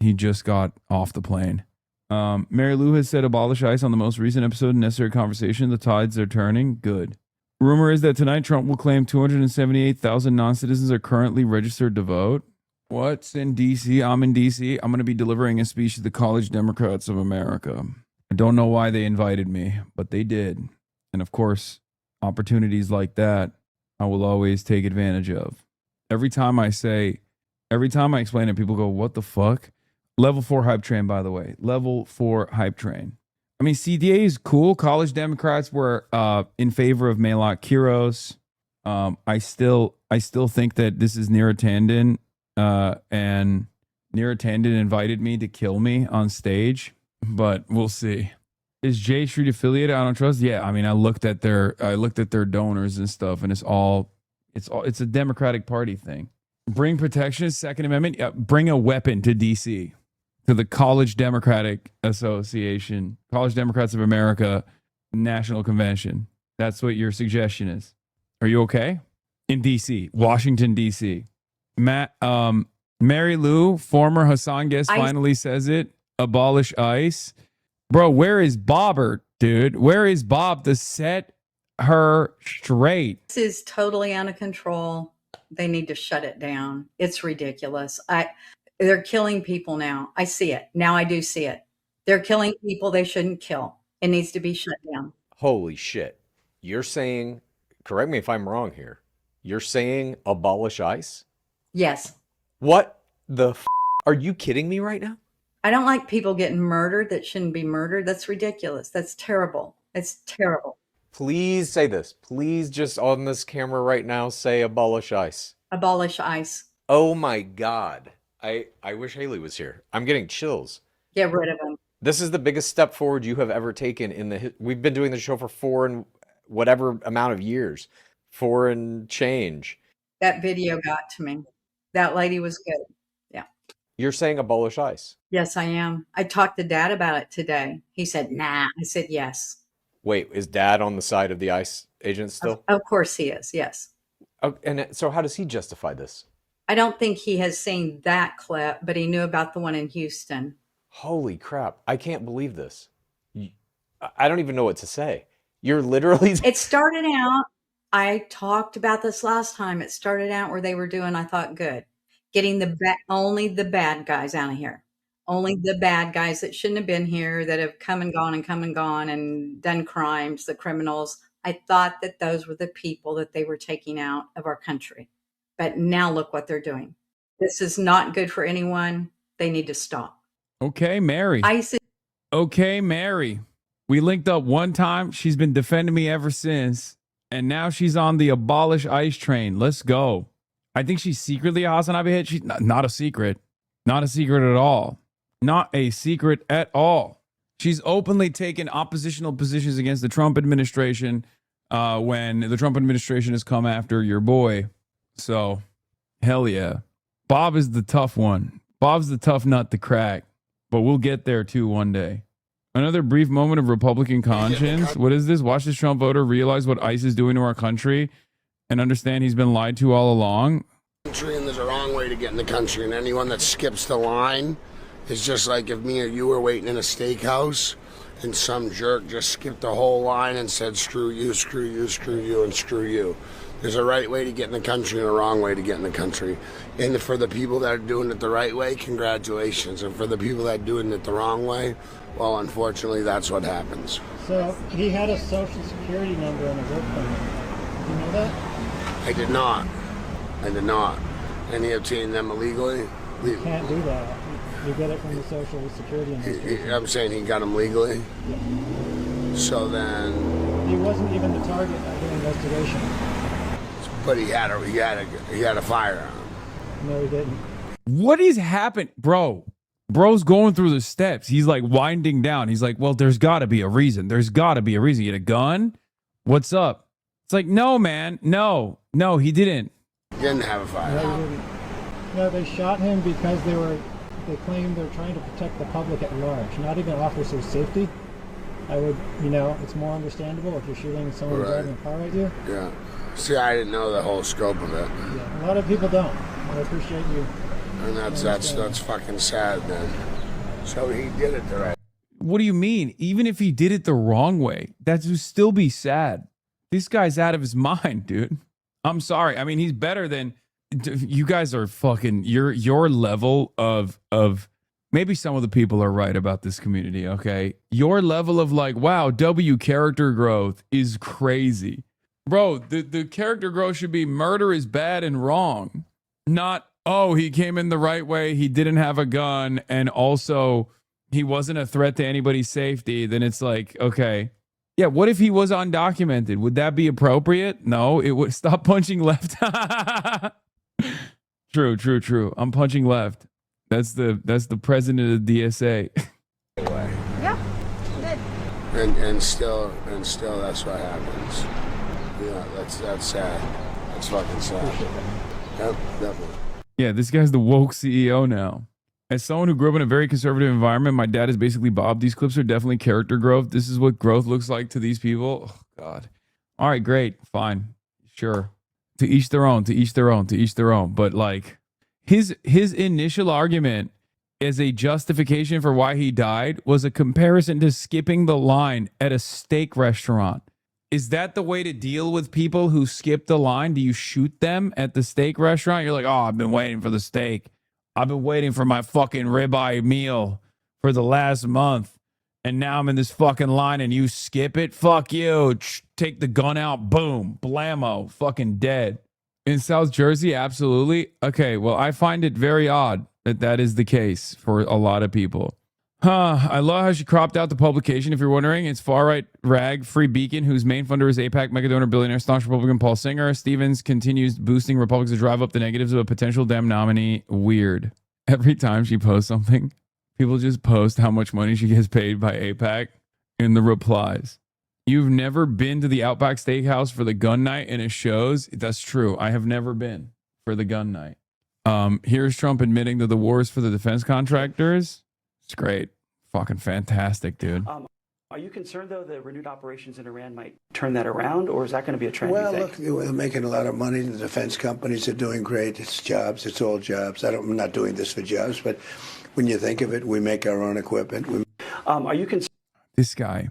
Speaker 8: He just got off the plane. Mary Lou has said abolish ICE on the most recent episode of Necessary Conversation. The tides are turning. Good. Rumor is that tonight Trump will claim 278,000 non-citizens are currently registered to vote. What's in DC? I'm in DC. I'm going to be delivering a speech to the College Democrats of America. I don't know why they invited me, but they did. And of course, opportunities like that, I will always take advantage of. Every time I explain it, people go, what the fuck? Level 4 hype train, by the way. Level 4 hype train. I mean, CDA is cool. College Democrats were in favor of Maylot Quiros. I still think that this is Neera Tanden, and Neera Tanden invited me to kill me on stage, but we'll see. Is J Street affiliated? I don't trust. Yeah, I mean, I looked at their donors and stuff, and it's a Democratic Party thing. Bring protection, Second Amendment. Bring a weapon to DC, to the College Democratic Association, College Democrats of America National Convention. That's what your suggestion is. Are you okay? In DC, Washington, DC. Mary Lou, former Hassan guest, finally says it. Abolish ICE. Bro, where is Bobbert, dude? Where is Bob to set her straight?
Speaker 15: This is totally out of control. They need to shut it down. It's ridiculous. They're killing people now. I see it. Now I do see it. They're killing people they shouldn't kill. It needs to be shut down.
Speaker 17: Holy shit. You're saying, correct me if I'm wrong here, you're saying abolish ICE?
Speaker 15: Yes.
Speaker 17: What the f***? Are you kidding me right now?
Speaker 15: I don't like people getting murdered that shouldn't be murdered. That's ridiculous. That's terrible. It's terrible.
Speaker 17: Please say this. Please just on this camera right now say abolish ICE.
Speaker 15: Abolish ICE.
Speaker 17: Oh my God. I wish Haley was here. I'm getting chills.
Speaker 15: Get rid of him.
Speaker 17: This is the biggest step forward you have ever taken in the we've been doing the show for 4 and whatever amount of years. 4 and change.
Speaker 15: That video got to me. That lady was good. Yeah.
Speaker 17: You're saying abolish ICE?
Speaker 15: Yes, I am. I talked to Dad about it today. He said, nah. I said, yes.
Speaker 17: Wait, is Dad on the side of the ICE agents still?
Speaker 15: Of course he is, yes.
Speaker 17: Oh, and so how does he justify this?
Speaker 15: I don't think he has seen that clip, but he knew about the one in Houston.
Speaker 17: Holy crap. I can't believe this. I don't even know what to say. You're literally...
Speaker 15: It started out I talked about this last time. It started out where they were doing, I thought, good. Getting only the bad guys out of here. Only the bad guys that shouldn't have been here, that have come and gone and done crimes, the criminals. I thought that those were the people that they were taking out of our country. But now look what they're doing. This is not good for anyone. They need to stop.
Speaker 8: Okay, Mary. Okay, Mary. We linked up one time. She's been defending me ever since. And now she's on the abolish ICE train. Let's go. I think she's secretly a HasanAbi hit. She's not a secret. Not a secret at all. Not a secret at all. She's openly taken oppositional positions against the Trump administration when the Trump administration has come after your boy. So, hell yeah. Bob is the tough one. Bob's the tough nut to crack. But we'll get there too one day. Another brief moment of Republican conscience. What is this? Watch this Trump voter realize what ICE is doing to our country and understand he's been lied to all along.
Speaker 18: And there's a wrong way to get in the country, and anyone that skips the line is just like if me or you were waiting in a steakhouse and some jerk just skipped the whole line and said, screw you, screw you, screw you, and screw you. There's a right way to get in the country and a wrong way to get in the country. And for the people that are doing it the right way, congratulations. And for the people that are doing it the wrong way, well, unfortunately, that's what happens.
Speaker 20: So he had a social security number and a work permit. Did you know that?
Speaker 18: I did not. I did not. And he obtained them illegally?
Speaker 20: You can't do that. You get it from the social security industry.
Speaker 18: I'm saying he got them legally?
Speaker 20: Yeah.
Speaker 18: So then...
Speaker 20: He wasn't even the target of the investigation.
Speaker 18: But he had a firearm.
Speaker 20: No, he didn't.
Speaker 8: What is happening? Bro's going through the steps. He's like winding down. He's like, well, there's got to be a reason. There's got to be a reason. You had a gun? What's up? It's like, no, man. No, he didn't.
Speaker 18: He didn't have a firearm.
Speaker 20: No, they shot him because they claimed they're trying to protect the public at large, not even officer safety. It's more understandable if you're shooting someone driving a car at you.
Speaker 18: Yeah. See, I didn't know the whole scope of it.
Speaker 20: Yeah, a lot of people don't. I appreciate you.
Speaker 18: And that's fucking sad, then. So he did it the right.
Speaker 8: What do you mean? Even if he did it the wrong way, that would still be sad. This guy's out of his mind, dude. I'm sorry. I mean, he's better than you guys are fucking your level of maybe some of the people are right about this community, okay? Your level of like, wow, W character growth is crazy. Bro, the character growth should be murder is bad and wrong. Not, oh, he came in the right way, he didn't have a gun, and also he wasn't a threat to anybody's safety. Then it's like, okay. Yeah, what if he was undocumented? Would that be appropriate? No, it would. Stop punching left. True. I'm punching left. That's the president of the DSA.
Speaker 4: Yeah, good.
Speaker 18: And still that's what happens. Yeah, that's sad. That's fucking sad. Yep, definitely.
Speaker 8: Yeah, this guy's the woke CEO now. As someone who grew up in a very conservative environment, my dad is basically Bob. These clips are definitely character growth. This is what growth looks like to these people. Oh, God. All right, great. Fine. Sure. To each their own, to each their own, to each their own. But like his initial argument as a justification for why he died was a comparison to skipping the line at a steak restaurant. Is that the way to deal with people who skip the line? Do you shoot them at the steak restaurant? You're like, oh, I've been waiting for the steak. I've been waiting for my fucking ribeye meal for the last month. And now I'm in this fucking line and you skip it? Fuck you. Take the gun out. Boom. Blammo. Fucking dead. In South Jersey? Absolutely. Okay. Well, I find it very odd that is the case for a lot of people. I love how she cropped out the publication. If you're wondering, it's far-right rag Free Beacon, whose main funder is AIPAC mega donor billionaire staunch Republican Paul Singer. Stevens continues boosting Republicans to drive up the negatives of a potential Dem nominee. Weird. Every time she posts something, people just post how much money she gets paid by AIPAC in the replies. You've never been to the Outback Steakhouse for the gun night and it shows? That's true. I have never been for the gun night. Here's Trump admitting that the war is for the defense contractors. It's great. Fucking fantastic, dude.
Speaker 21: Are you concerned, though, that renewed operations in Iran might turn that around, or is that going to be a trend?
Speaker 24: Well, look, they're making a lot of money. The defense companies are doing great. It's jobs. It's all jobs. I'm not doing this for jobs, but when you think of it, we make our own equipment.
Speaker 21: Are you concerned?
Speaker 8: This guy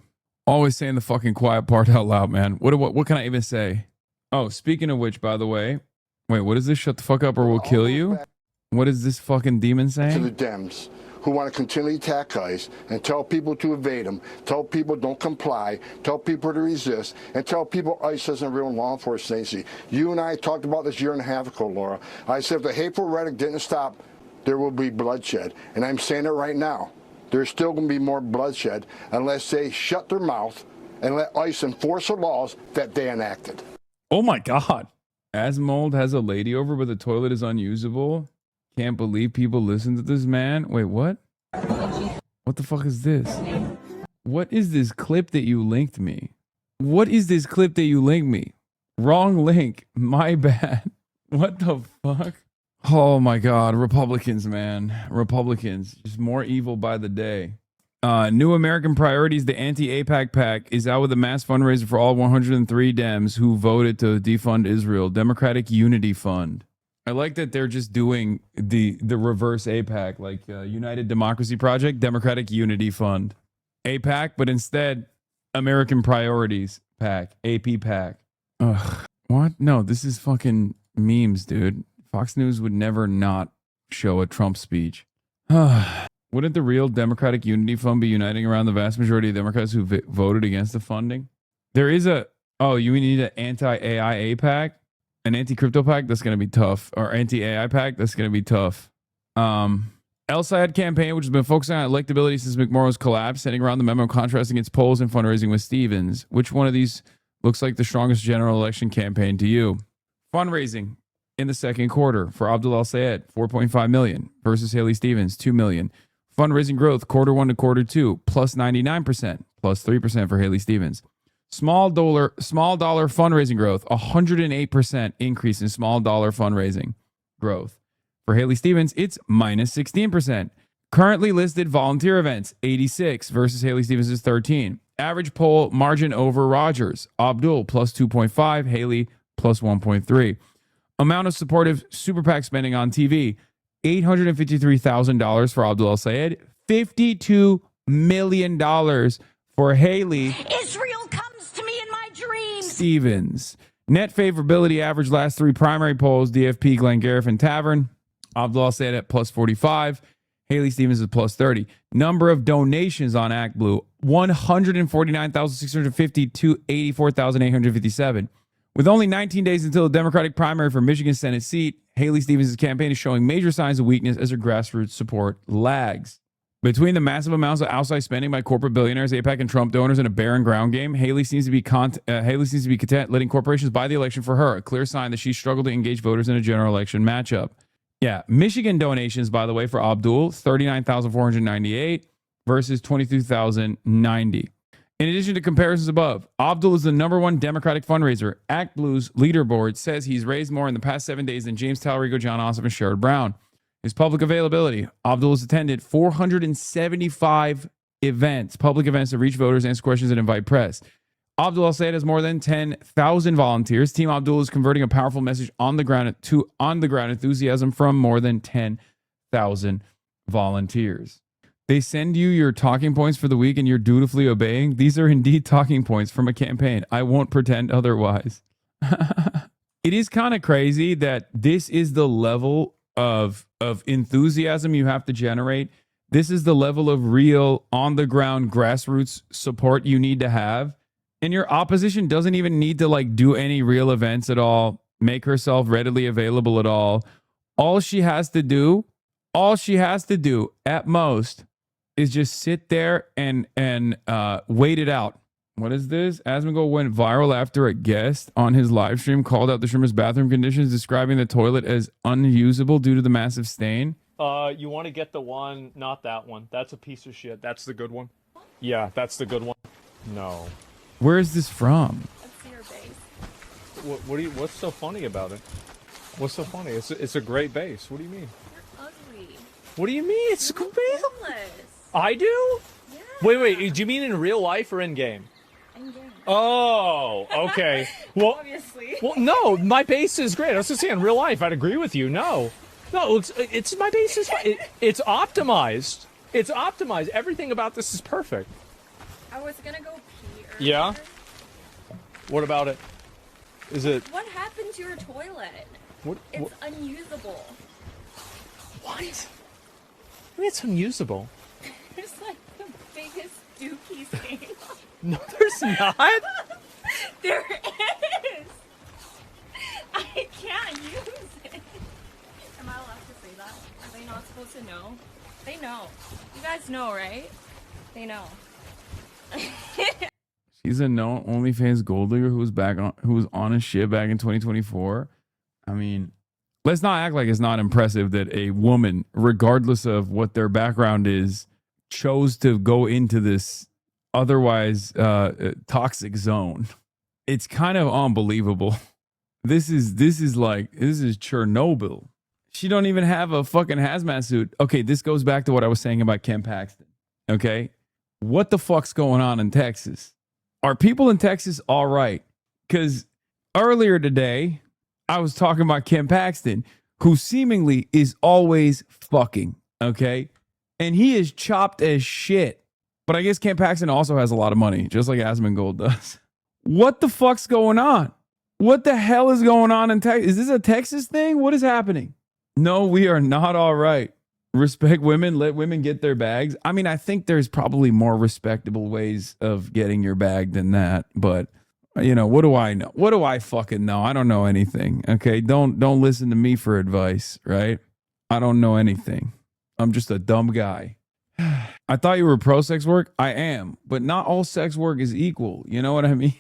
Speaker 8: always saying the fucking quiet part out loud, man. What can I even say? Oh, speaking of which, by the way, wait, what is this? Shut the fuck up or we'll kill you? What is this fucking demon
Speaker 18: To
Speaker 8: saying?
Speaker 18: the Dems who want to continually attack ICE and tell people to evade them, tell people don't comply, tell people to resist, and tell people ICE isn't real law enforcement agency. You and I talked about this 1.5 years ago, Laura. I said if the hateful rhetoric didn't stop, there will be bloodshed. And I'm saying it right now. There's still going to be more bloodshed unless they shut their mouth and let ICE enforce the laws that they enacted.
Speaker 8: Oh my God. Asmold has a lady over, but the toilet is unusable. Can't believe people listen to this man. Wait, what? What the fuck is this? What is this clip that you linked me? What is this clip that you linked me? Wrong link. My bad. What the fuck? Oh my God. Republicans, man. Republicans. Just more evil by the day. New American Priorities, the anti-AIPAC PAC, is out with a mass fundraiser for all 103 Dems who voted to defund Israel. Democratic Unity Fund. I like that they're just doing the reverse AIPAC, like United Democracy Project, Democratic Unity Fund. AIPAC, but instead, American Priorities PAC, AP PAC. Ugh. What? No, this is fucking memes, dude. Fox News would never not show a Trump speech. Wouldn't the real Democratic Unity Fund be uniting around the vast majority of Democrats who voted against the funding? There is a... Oh, you need an anti-AI AIPAC? An anti-crypto pack? That's going to be tough. Or anti-AI pack? That's going to be tough. El-Sayed campaign, which has been focusing on electability since McMorrow's collapse, sending around the memo contrasting its polls and fundraising with Stevens. Which one of these looks like the strongest general election campaign to you? Fundraising in the second quarter for Abdul El-Sayed, $4.5 million versus Haley Stevens, $2 million. Fundraising growth, quarter one to quarter two, plus 99%, plus 3% for Haley Stevens. Small dollar fundraising growth, 108% increase in small dollar fundraising growth. For Haley Stevens, it's minus 16%. Currently listed volunteer events, 86 versus Haley Stevens is 13. Average poll margin over Rogers. Abdul plus 2.5, Haley plus 1.3. Amount of supportive super PAC spending on TV, $853,000 for Abdul El-Sayed, $52 million for Haley.
Speaker 11: Israel comes to me in my dreams.
Speaker 8: Stevens. Net favorability average last three primary polls, DFP, Glengarriff, and Tavern. Abdul El-Sayed at plus 45. Haley Stevens is plus 30. Number of donations on ActBlue, 149,650 to 84,857. With only 19 days until the Democratic primary for Michigan Senate seat, Haley Stevens' campaign is showing major signs of weakness as her grassroots support lags. Between the massive amounts of outside spending by corporate billionaires, AIPAC, and Trump donors in a barren ground game, Haley seems to be content letting corporations buy the election for her, a clear sign that she struggled to engage voters in a general election matchup. Yeah, Michigan donations, by the way, for Abdul, 39,498 versus 22,090. In addition to comparisons above, Abdul is the #1 Democratic fundraiser. ActBlue's leaderboard says he's raised more in the past 7 days than James Talarico, John Ossoff, and Sherrod Brown. His public availability. Abdul has attended 475 events, public events to reach voters, answer questions, and invite press. Abdul El-Sayed has more than 10,000 volunteers. Team Abdul is converting a powerful message on the ground to on-the-ground enthusiasm from more than 10,000 volunteers. They send you your talking points for the week and you're dutifully obeying. These are indeed talking points from a campaign. I won't pretend otherwise. It is kind of crazy that this is the level of enthusiasm you have to generate. This is the level of real on-the-ground grassroots support you need to have. And your opposition doesn't even need to like do any real events at all, make herself readily available at all. All she has to do at most is just sit there and wait it out. What is this? Asmongold went viral after a guest on his live stream called out the streamer's bathroom conditions, describing the toilet as unusable due to the massive stain.
Speaker 13: You want to get the one, not that one. That's a piece of shit. That's the good one. Yeah, that's the good one. No.
Speaker 8: Where is this from?
Speaker 13: What's so funny about it? What's so funny? It's a great base. What do you mean?
Speaker 11: You're ugly.
Speaker 13: What do you mean? It's a good base.
Speaker 11: Homeless.
Speaker 13: I do?
Speaker 11: Yeah.
Speaker 13: Wait. Do you mean in real life or in game?
Speaker 11: In game.
Speaker 13: Oh, okay. Well,
Speaker 11: obviously.
Speaker 13: Well, no, my base is great. I was just saying, in real life, I'd agree with you. No, it's my base is fine. It's optimized. It's optimized. Everything about this is perfect.
Speaker 11: I was gonna go pee earlier.
Speaker 13: Yeah. What about it?
Speaker 17: Is it?
Speaker 11: What happened to your toilet? It's unusable.
Speaker 13: What? I mean, it's unusable.
Speaker 11: There's like the biggest dookie thing.
Speaker 13: No, there's not.
Speaker 11: There is. I can't use it. Am I allowed to say that? Are they not supposed to know? They know. You guys know, right? They know.
Speaker 8: She's a known OnlyFans gold digger who was on his shit back in 2024. I mean, let's not act like it's not impressive that a woman, regardless of what their background is, chose to go into this otherwise toxic zone. It's kind of unbelievable. This is Chernobyl. She don't even have a fucking hazmat suit. Okay, this goes back to what I was saying about Ken Paxton. Okay, what the fuck's going on in Texas? Are people in Texas all right? Because earlier today, I was talking about Ken Paxton, who seemingly is always fucking, okay? And he is chopped as shit. But I guess Ken Paxton also has a lot of money, just like Asmongold does. What the fuck's going on? What the hell is going on in Texas? Is this a Texas thing? What is happening? No, we are not all right. Respect women, let women get their bags. I mean, I think there's probably more respectable ways of getting your bag than that. But, you know, what do I know? What do I fucking know? I don't know anything. Okay, don't listen to me for advice, right? I don't know anything. I'm just a dumb guy. I thought you were pro sex work. I am, but not all sex work is equal. You know what I mean?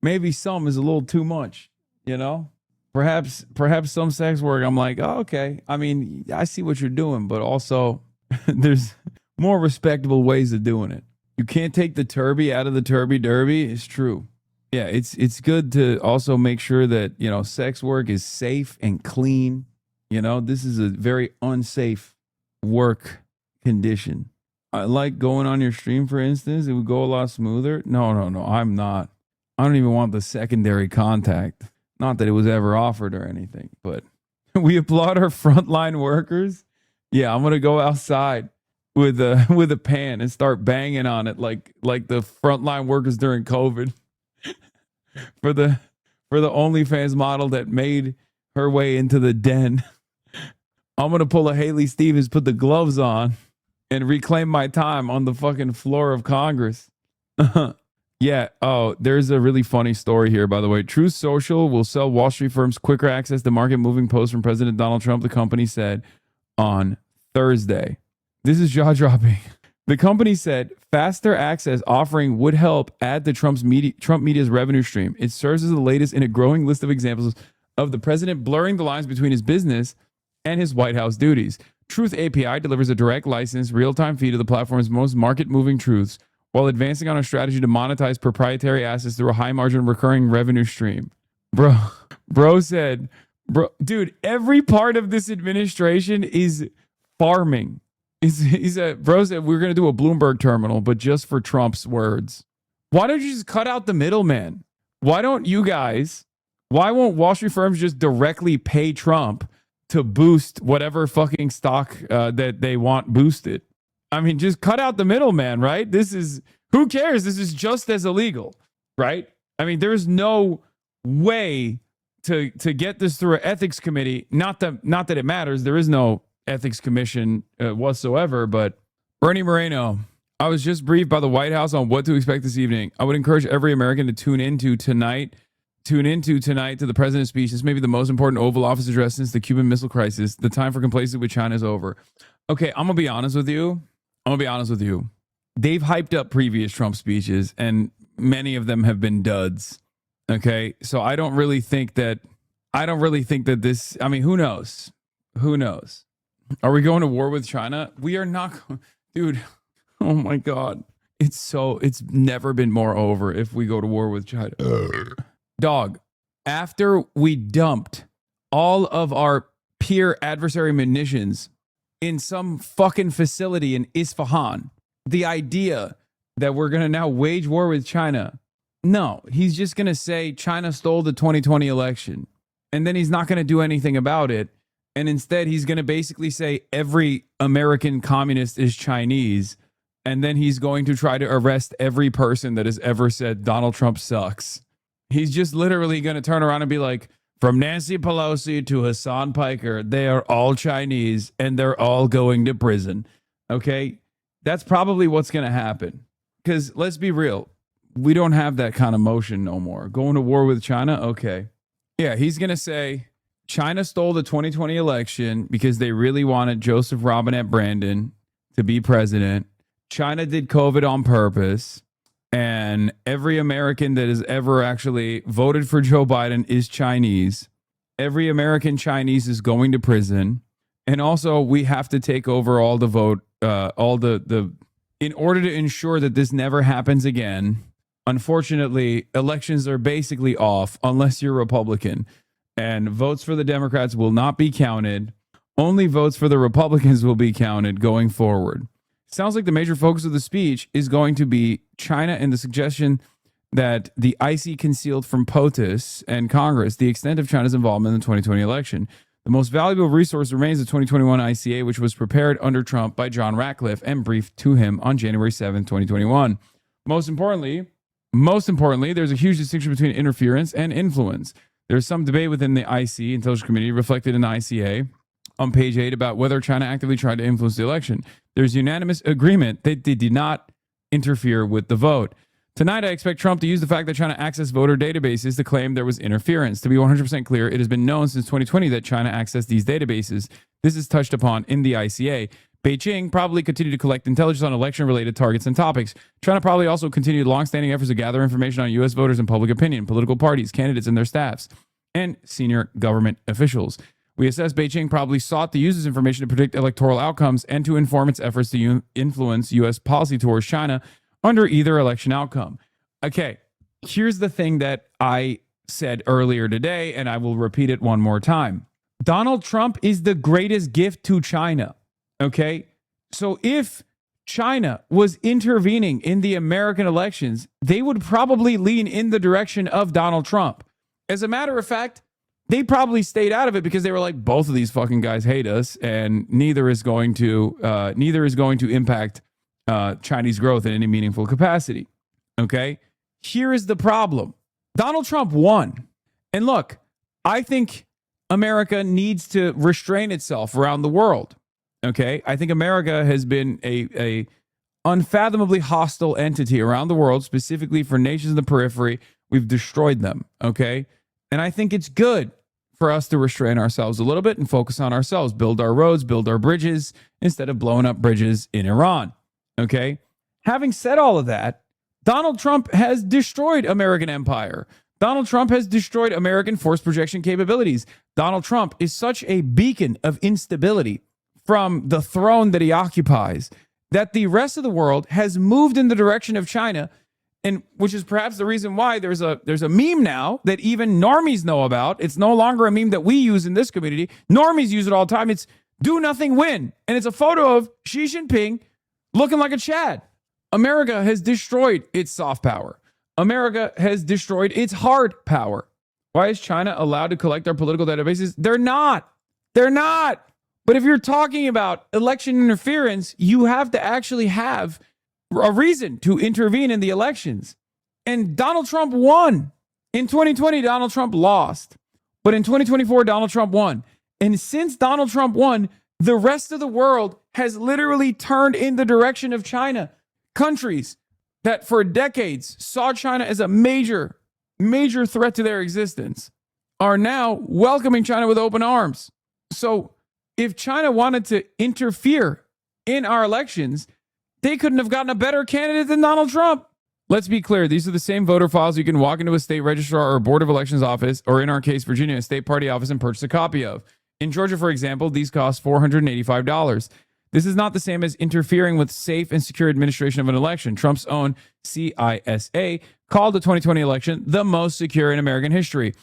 Speaker 8: Maybe some is a little too much, you know? Perhaps some sex work, I'm like, oh, okay. I mean, I see what you're doing, but also there's more respectable ways of doing it. You can't take the turby out of the turby derby. It's true. Yeah, it's good to also make sure that, you know, sex work is safe and clean. You know, this is a very unsafe work condition. I like going on your stream, for instance. It would go a lot smoother. No, I'm not. I don't even want the secondary contact. Not that it was ever offered or anything, but we applaud our frontline workers. Yeah, I'm gonna go outside with a pan and start banging on it like the frontline workers during COVID for the OnlyFans model that made her way into the den. I'm gonna pull a Haley Stevens, put the gloves on, and reclaim my time on the fucking floor of Congress. Yeah. Oh, there's a really funny story here, by the way. Truth Social will sell Wall Street firms quicker access to market-moving posts from President Donald Trump, the company said on Thursday. This is jaw-dropping. The company said faster access offering would help add to Trump media's revenue stream. It serves as the latest in a growing list of examples of the president blurring the lines between his business and his White House duties. Truth API delivers a direct license, real-time feed of the platform's most market-moving truths, while advancing on a strategy to monetize proprietary assets through a high-margin recurring revenue stream. Bro said, dude, every part of this administration is farming. Bro said, we're going to do a Bloomberg terminal, but just for Trump's words. Why don't you just cut out the middleman? Why won't Wall Street firms just directly pay Trump to boost whatever fucking stock that they want boosted? I mean, just cut out the middleman, right? Who cares? This is just as illegal, right? I mean, there's no way to get this through an ethics committee. Not that it matters. There is no ethics commission whatsoever, but Bernie Moreno, I was just briefed by the White House on what to expect this evening. I would encourage every American to tune into tonight to the president's speech. This may be the most important Oval Office address since the Cuban Missile Crisis. The time for complacency with China is over. Okay, I'm going to be honest with you. They've hyped up previous Trump speeches, and many of them have been duds. Okay, so I don't really think that this, I mean, who knows? Are we going to war with China? We are not, dude. Oh my God. It's never been more over if we go to war with China. Dog, after we dumped all of our peer adversary munitions in some fucking facility in Isfahan, the idea that we're going to now wage war with China, no, he's just going to say China stole the 2020 election, and then he's not going to do anything about it. And instead, he's going to basically say every American communist is Chinese, and then he's going to try to arrest every person that has ever said Donald Trump sucks. He's just literally going to turn around and be like, from Nancy Pelosi to Hassan Piker, they are all Chinese and they're all going to prison. Okay? That's probably what's going to happen. Because let's be real. We don't have that kind of motion no more. Going to war with China? Okay. Yeah, he's going to say China stole the 2020 election because they really wanted Joseph Robinette Brandon to be president. China did COVID on purpose. And every American that has ever actually voted for Joe Biden is Chinese. Every American Chinese is going to prison. And also, we have to take over all the vote, in order to ensure that this never happens again. Unfortunately, elections are basically off unless you're Republican. And votes for the Democrats will not be counted. Only votes for the Republicans will be counted going forward. Sounds like the major focus of the speech is going to be China and the suggestion that the IC concealed from POTUS and Congress the extent of China's involvement in the 2020 election. The most valuable resource remains the 2021 ICA, which was prepared under Trump by John Ratcliffe and briefed to him on January 7, 2021. Most importantly, there's a huge distinction between interference and influence. There's some debate within the IC intelligence community reflected in the ICA on page 8 about whether China actively tried to influence the election. There's unanimous agreement that they did not interfere with the vote. Tonight, I expect Trump to use the fact that China accessed voter databases to claim there was interference. To be 100% clear, it has been known since 2020 that China accessed these databases. This is touched upon in the ICA. Beijing probably continued to collect intelligence on election-related targets and topics. China probably also continued long-standing efforts to gather information on U.S. voters and public opinion, political parties, candidates and their staffs, and senior government officials. We assess Beijing probably sought to use this information to predict electoral outcomes and to inform its efforts to influence U.S. policy towards China under either election outcome. Okay, here's the thing that I said earlier today, and I will repeat it one more time. Donald Trump is the greatest gift to China, okay? So if China was intervening in the American elections, they would probably lean in the direction of Donald Trump. As a matter of fact, they probably stayed out of it because they were like, both of these fucking guys hate us, and neither is going to impact Chinese growth in any meaningful capacity. Okay, here is the problem: Donald Trump won, and look, I think America needs to restrain itself around the world. Okay, I think America has been a unfathomably hostile entity around the world, specifically for nations in the periphery. We've destroyed them. Okay. And I think it's good for us to restrain ourselves a little bit and focus on ourselves, build our roads, build our bridges, instead of blowing up bridges in Iran. Okay? Having said all of that, Donald Trump has destroyed American empire. Donald Trump has destroyed American force projection capabilities. Donald Trump is such a beacon of instability from the throne that he occupies that the rest of the world has moved in the direction of China, and which is perhaps the reason why there's a meme now that even normies know about. It's no longer a meme that we use in this community. Normies use it all the time. It's do nothing, win. And it's a photo of Xi Jinping looking like a Chad. America has destroyed its soft power. America has destroyed its hard power. Why is China allowed to collect our political databases? They're not. They're not. But if you're talking about election interference, you have to actually have a reason to intervene in the elections. And Donald Trump won. In 2020, Donald Trump lost. But in 2024, Donald Trump won. And since Donald Trump won, the rest of the world has literally turned in the direction of China. Countries that for decades saw China as a major threat to their existence are now welcoming China with open arms. So if China wanted to interfere in our elections, they couldn't have gotten a better candidate than Donald Trump. Let's be clear. These are the same voter files you can walk into a state registrar or a board of elections office, or in our case, Virginia, a state party office, and purchase a copy of. In Georgia, for example, these cost $485. This is not the same as interfering with safe and secure administration of an election. Trump's own CISA called the 2020 election the most secure in American history.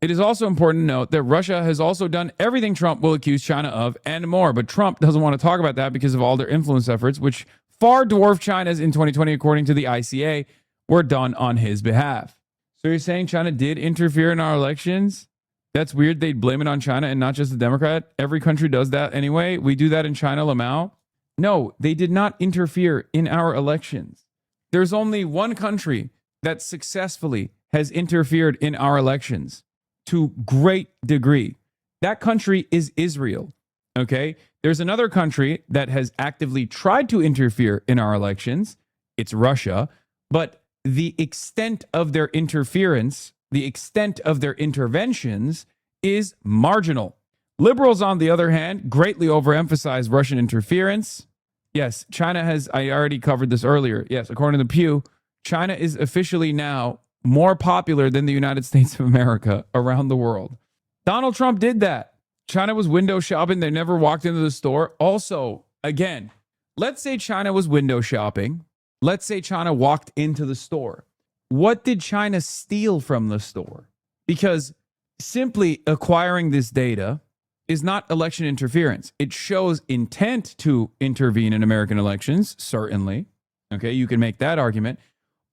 Speaker 8: It is also important to note that Russia has also done everything Trump will accuse China of and more, but Trump doesn't want to talk about that because of all their influence efforts, which far dwarf China's in 2020, according to the ICA, were done on his behalf. So you're saying China did interfere in our elections? That's weird. They'd blame it on China and not just the Democrat. Every country does that anyway. We do that in China, Lamau. No, they did not interfere in our elections. There's only one country that successfully has interfered in our elections to great degree. That country is Israel. Okay? There's another country that has actively tried to interfere in our elections. It's Russia. But the extent of their interference, the extent of their interventions is marginal. Liberals, on the other hand, greatly overemphasize Russian interference. Yes, China has, I already covered this earlier. Yes, according to the Pew, China is officially now more popular than the United States of America around the world. Donald Trump did that. China was window shopping. They never walked into the store. Also, again, let's say China was window shopping. Let's say China walked into the store. What did China steal from the store? Because simply acquiring this data is not election interference. It shows intent to intervene in American elections, certainly. Okay, you can make that argument.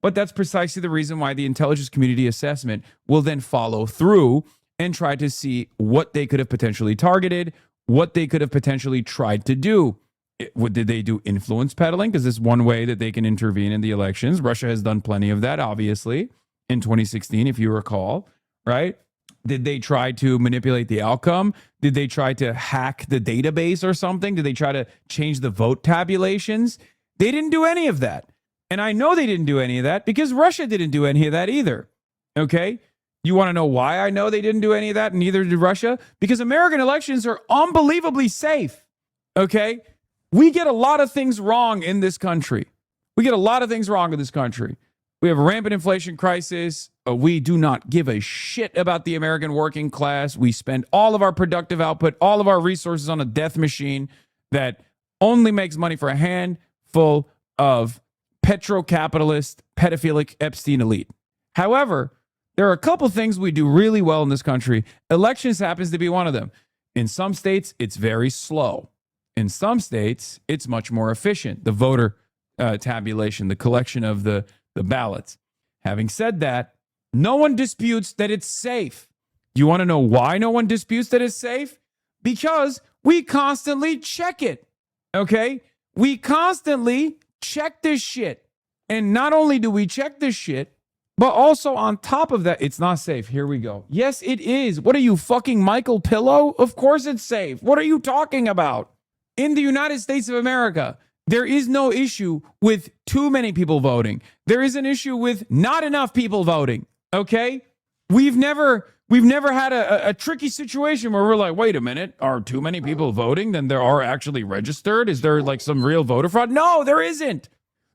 Speaker 8: But that's precisely the reason why the intelligence community assessment will then follow through and try to see what they could have potentially targeted, what they could have potentially tried to do. Did they do influence peddling? Because this is one way that they can intervene in the elections. Russia has done plenty of that, obviously, in 2016, if you recall, right? Did they try to manipulate the outcome? Did they try to hack the database or something? Did they try to change the vote tabulations? They didn't do any of that. And I know they didn't do any of that because Russia didn't do any of that either. Okay? You want to know why I know they didn't do any of that and neither did Russia? Because American elections are unbelievably safe. Okay? We get a lot of things wrong in this country. We get a lot of things wrong in this country. We have a rampant inflation crisis. We do not give a shit about the American working class. We spend all of our productive output, all of our resources on a death machine that only makes money for a handful of petro-capitalist, pedophilic Epstein elite. However, there are a couple things we do really well in this country. Elections happens to be one of them. In some states, it's very slow. In some states, it's much more efficient. The voter tabulation, the collection of the ballots. Having said that, no one disputes that it's safe. You want to know why no one disputes that it's safe? Because we constantly check it. Okay? We constantly check this shit. And not only do we check this shit, but also on top of that, it's not safe. Here we go. Yes, it is. What are you, fucking Michael Pillow? Of course it's safe. What are you talking about? In the United States of America, there is no issue with too many people voting. There is an issue with not enough people voting. Okay? We've never had a tricky situation where we're like, wait a minute, are too many people voting than there are actually registered? Is there like some real voter fraud? No, there isn't.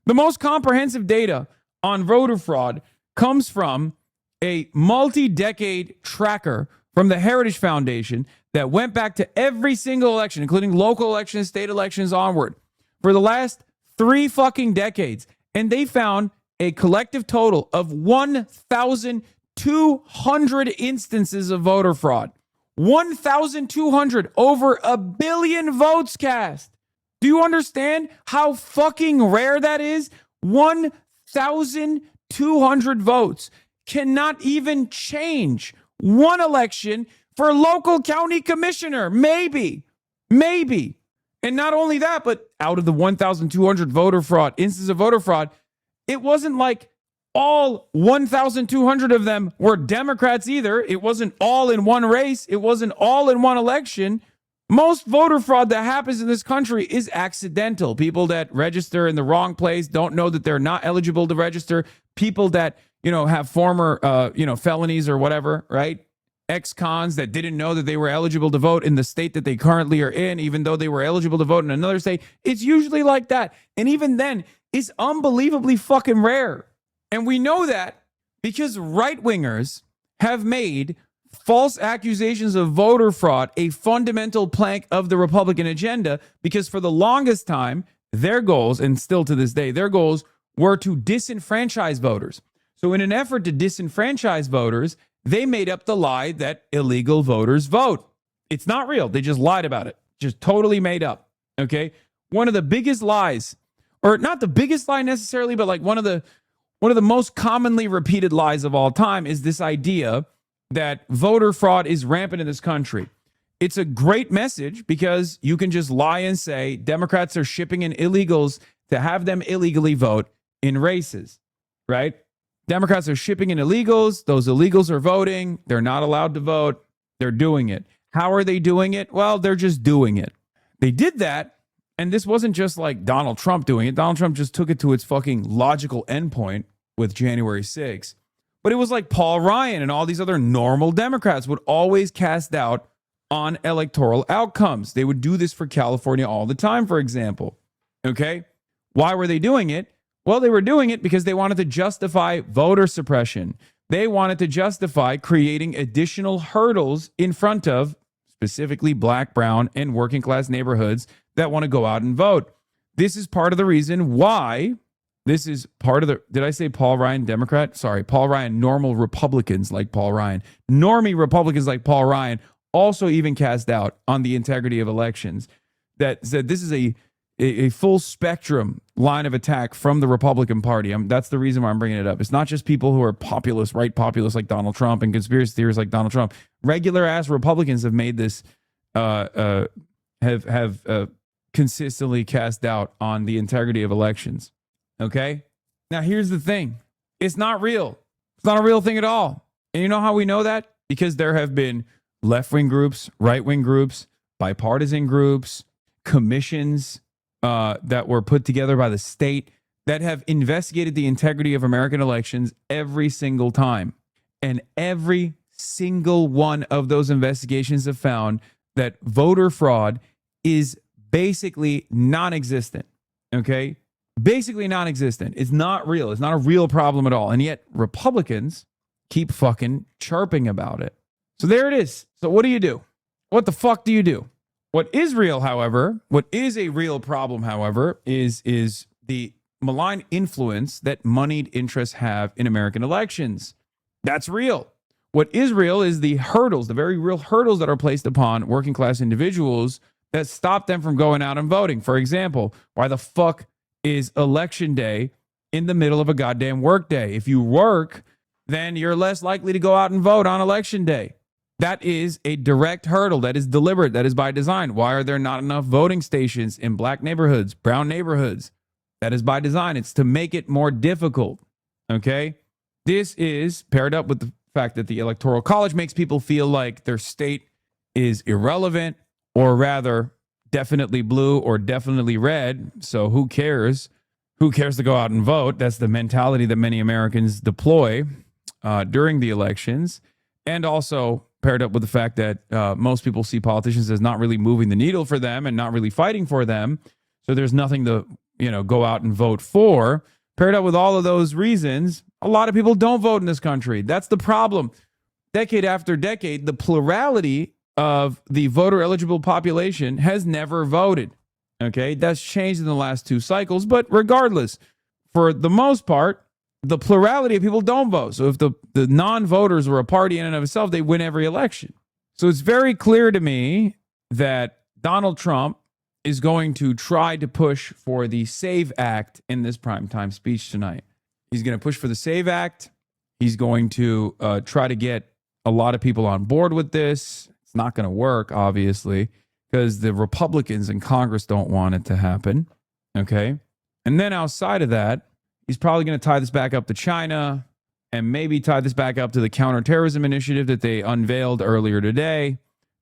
Speaker 8: The most comprehensive data on voter fraud comes from a multi-decade tracker from the Heritage Foundation that went back to every single election, including local elections, state elections onward, for the last 3 fucking decades. And they found a collective total of 1,200 instances of voter fraud. 1,200, over 1 billion votes cast. Do you understand how fucking rare that is? 1,200 votes cannot even change one election for local county commissioner. Maybe. And not only that, but out of the 1,200 voter fraud, instances of voter fraud, it wasn't like all 1,200 of them were Democrats either. It wasn't all in one race. It wasn't all in one election. Most voter fraud that happens in this country is accidental. People that register in the wrong place, don't know that they're not eligible to register. People that, have former, felonies or whatever, right? Ex-cons that didn't know that they were eligible to vote in the state that they currently are in, even though they were eligible to vote in another state. It's usually like that. And even then, it's unbelievably fucking rare. And we know that because right-wingers have made false accusations of voter fraud a fundamental plank of the Republican agenda, because for the longest time, their goals, and still to this day, their goals were to disenfranchise voters. So in an effort to disenfranchise voters, they made up the lie that illegal voters vote. It's not real. They just lied about it. Just totally made up. Okay? One of the biggest lies, or not the biggest lie necessarily, but like one of the most commonly repeated lies of all time is this idea that voter fraud is rampant in this country. It's a great message because you can just lie and say Democrats are shipping in illegals to have them illegally vote in races, right? Democrats are shipping in illegals. Those illegals are voting. They're not allowed to vote. They're doing it. How are they doing it? Well, they're just doing it. They did that, and this wasn't just like Donald Trump doing it. Donald Trump just took it to its fucking logical endpoint with January 6th. But it was like Paul Ryan and all these other normal Democrats would always cast doubt on electoral outcomes. They would do this for California all the time, for example. Okay? Why were they doing it? Well, they were doing it because they wanted to justify voter suppression. They wanted to justify creating additional hurdles in front of specifically black, brown, and working class neighborhoods that want to go out and vote. This is part of the reason why. This is part of the, did I say Paul Ryan Democrat? Sorry, Paul Ryan, normal Republicans like Paul Ryan. Normie Republicans like Paul Ryan also even cast doubt on the integrity of elections. That said, this is a full spectrum line of attack from the Republican Party. That's the reason why I'm bringing it up. It's not just people who are populist, right populist like Donald Trump and conspiracy theorists like Donald Trump. Regular ass Republicans have made this, have consistently cast doubt on the integrity of elections. Okay? Now, here's the thing. It's not real. It's not a real thing at all. And you know how we know that? Because there have been left-wing groups, right-wing groups, bipartisan groups, commissions that were put together by the state that have investigated the integrity of American elections every single time. And every single one of those investigations have found that voter fraud is basically non-existent. Okay? Basically non-existent. It's not real. It's not a real problem at all. And yet Republicans keep fucking chirping about it. So there it is. So what do you do? What the fuck do you do? What is real, however, what is a real problem, however, is the malign influence that moneyed interests have in American elections. That's real. What is real is the hurdles, the very real hurdles that are placed upon working class individuals that stop them from going out and voting. For example, why the fuck is election day in the middle of a goddamn work day? If you work, then you're less likely to go out and vote on election day. That is a direct hurdle. That is deliberate. That is by design. Why are there not enough voting stations in black neighborhoods, brown neighborhoods? That is by design. It's to make it more difficult. Okay? This is paired up with the fact that the Electoral College makes people feel like their state is irrelevant, or rather, definitely blue or definitely red. So who cares? Who cares to go out and vote? That's the mentality that many Americans deploy during the elections. And also paired up with the fact that most people see politicians as not really moving the needle for them and not really fighting for them. So there's nothing to, go out and vote for. Paired up with all of those reasons, a lot of people don't vote in this country. That's the problem. Decade after decade, the plurality of the voter eligible population has never voted. Okay, that's changed in the last two cycles, but regardless, for the most part, the plurality of people don't vote. So if the non-voters were a party in and of itself, they win every election. So it's very clear to me that Donald Trump is going to try to push for the SAVE Act in this primetime speech tonight. He's going to push for the SAVE Act. He's going to try to get a lot of people on board with this. It's not going to work, obviously, because the Republicans in Congress don't want it to happen. Okay? And then outside of that, he's probably going to tie this back up to China and maybe tie this back up to the counterterrorism initiative that they unveiled earlier today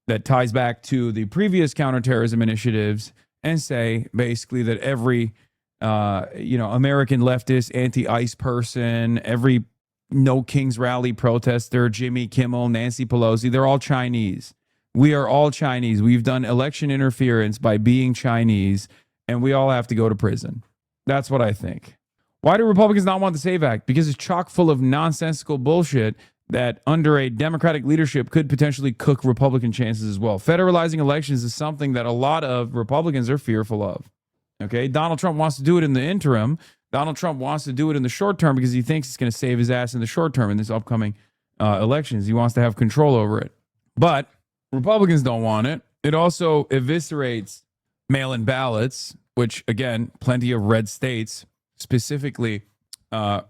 Speaker 8: that ties back to the previous counterterrorism initiatives and say basically that every, American leftist anti-ICE person, every No Kings Rally protester, Jimmy Kimmel, Nancy Pelosi, they're all Chinese. We are all Chinese. We've done election interference by being Chinese, and we all have to go to prison. That's what I think. Why do Republicans not want the SAVE Act? Because it's chock full of nonsensical bullshit that under a Democratic leadership could potentially cook Republican chances as well. Federalizing elections is something that a lot of Republicans are fearful of. Okay, Donald Trump wants to do it in the interim. Donald Trump wants to do it in the short term because he thinks it's going to save his ass in the short term in this upcoming elections. He wants to have control over it. But Republicans don't want it. It also eviscerates mail-in ballots, which, again, plenty of red states, specifically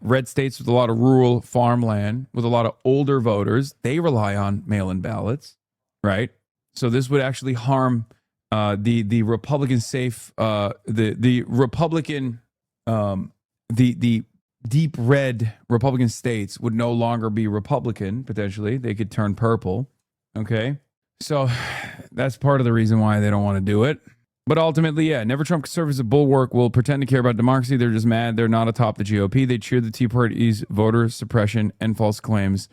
Speaker 8: red states with a lot of rural farmland, with a lot of older voters, they rely on mail-in ballots, right? So this would actually harm the Republican safe, the Republican, the deep red Republican states would no longer be Republican, potentially. They could turn purple. Okay. So that's part of the reason why they don't want to do it. But ultimately, yeah, never Trump conservatives a bulwark will pretend to care about democracy. They're just mad they're not atop the GOP. They cheer the Tea Party's voter suppression and false claims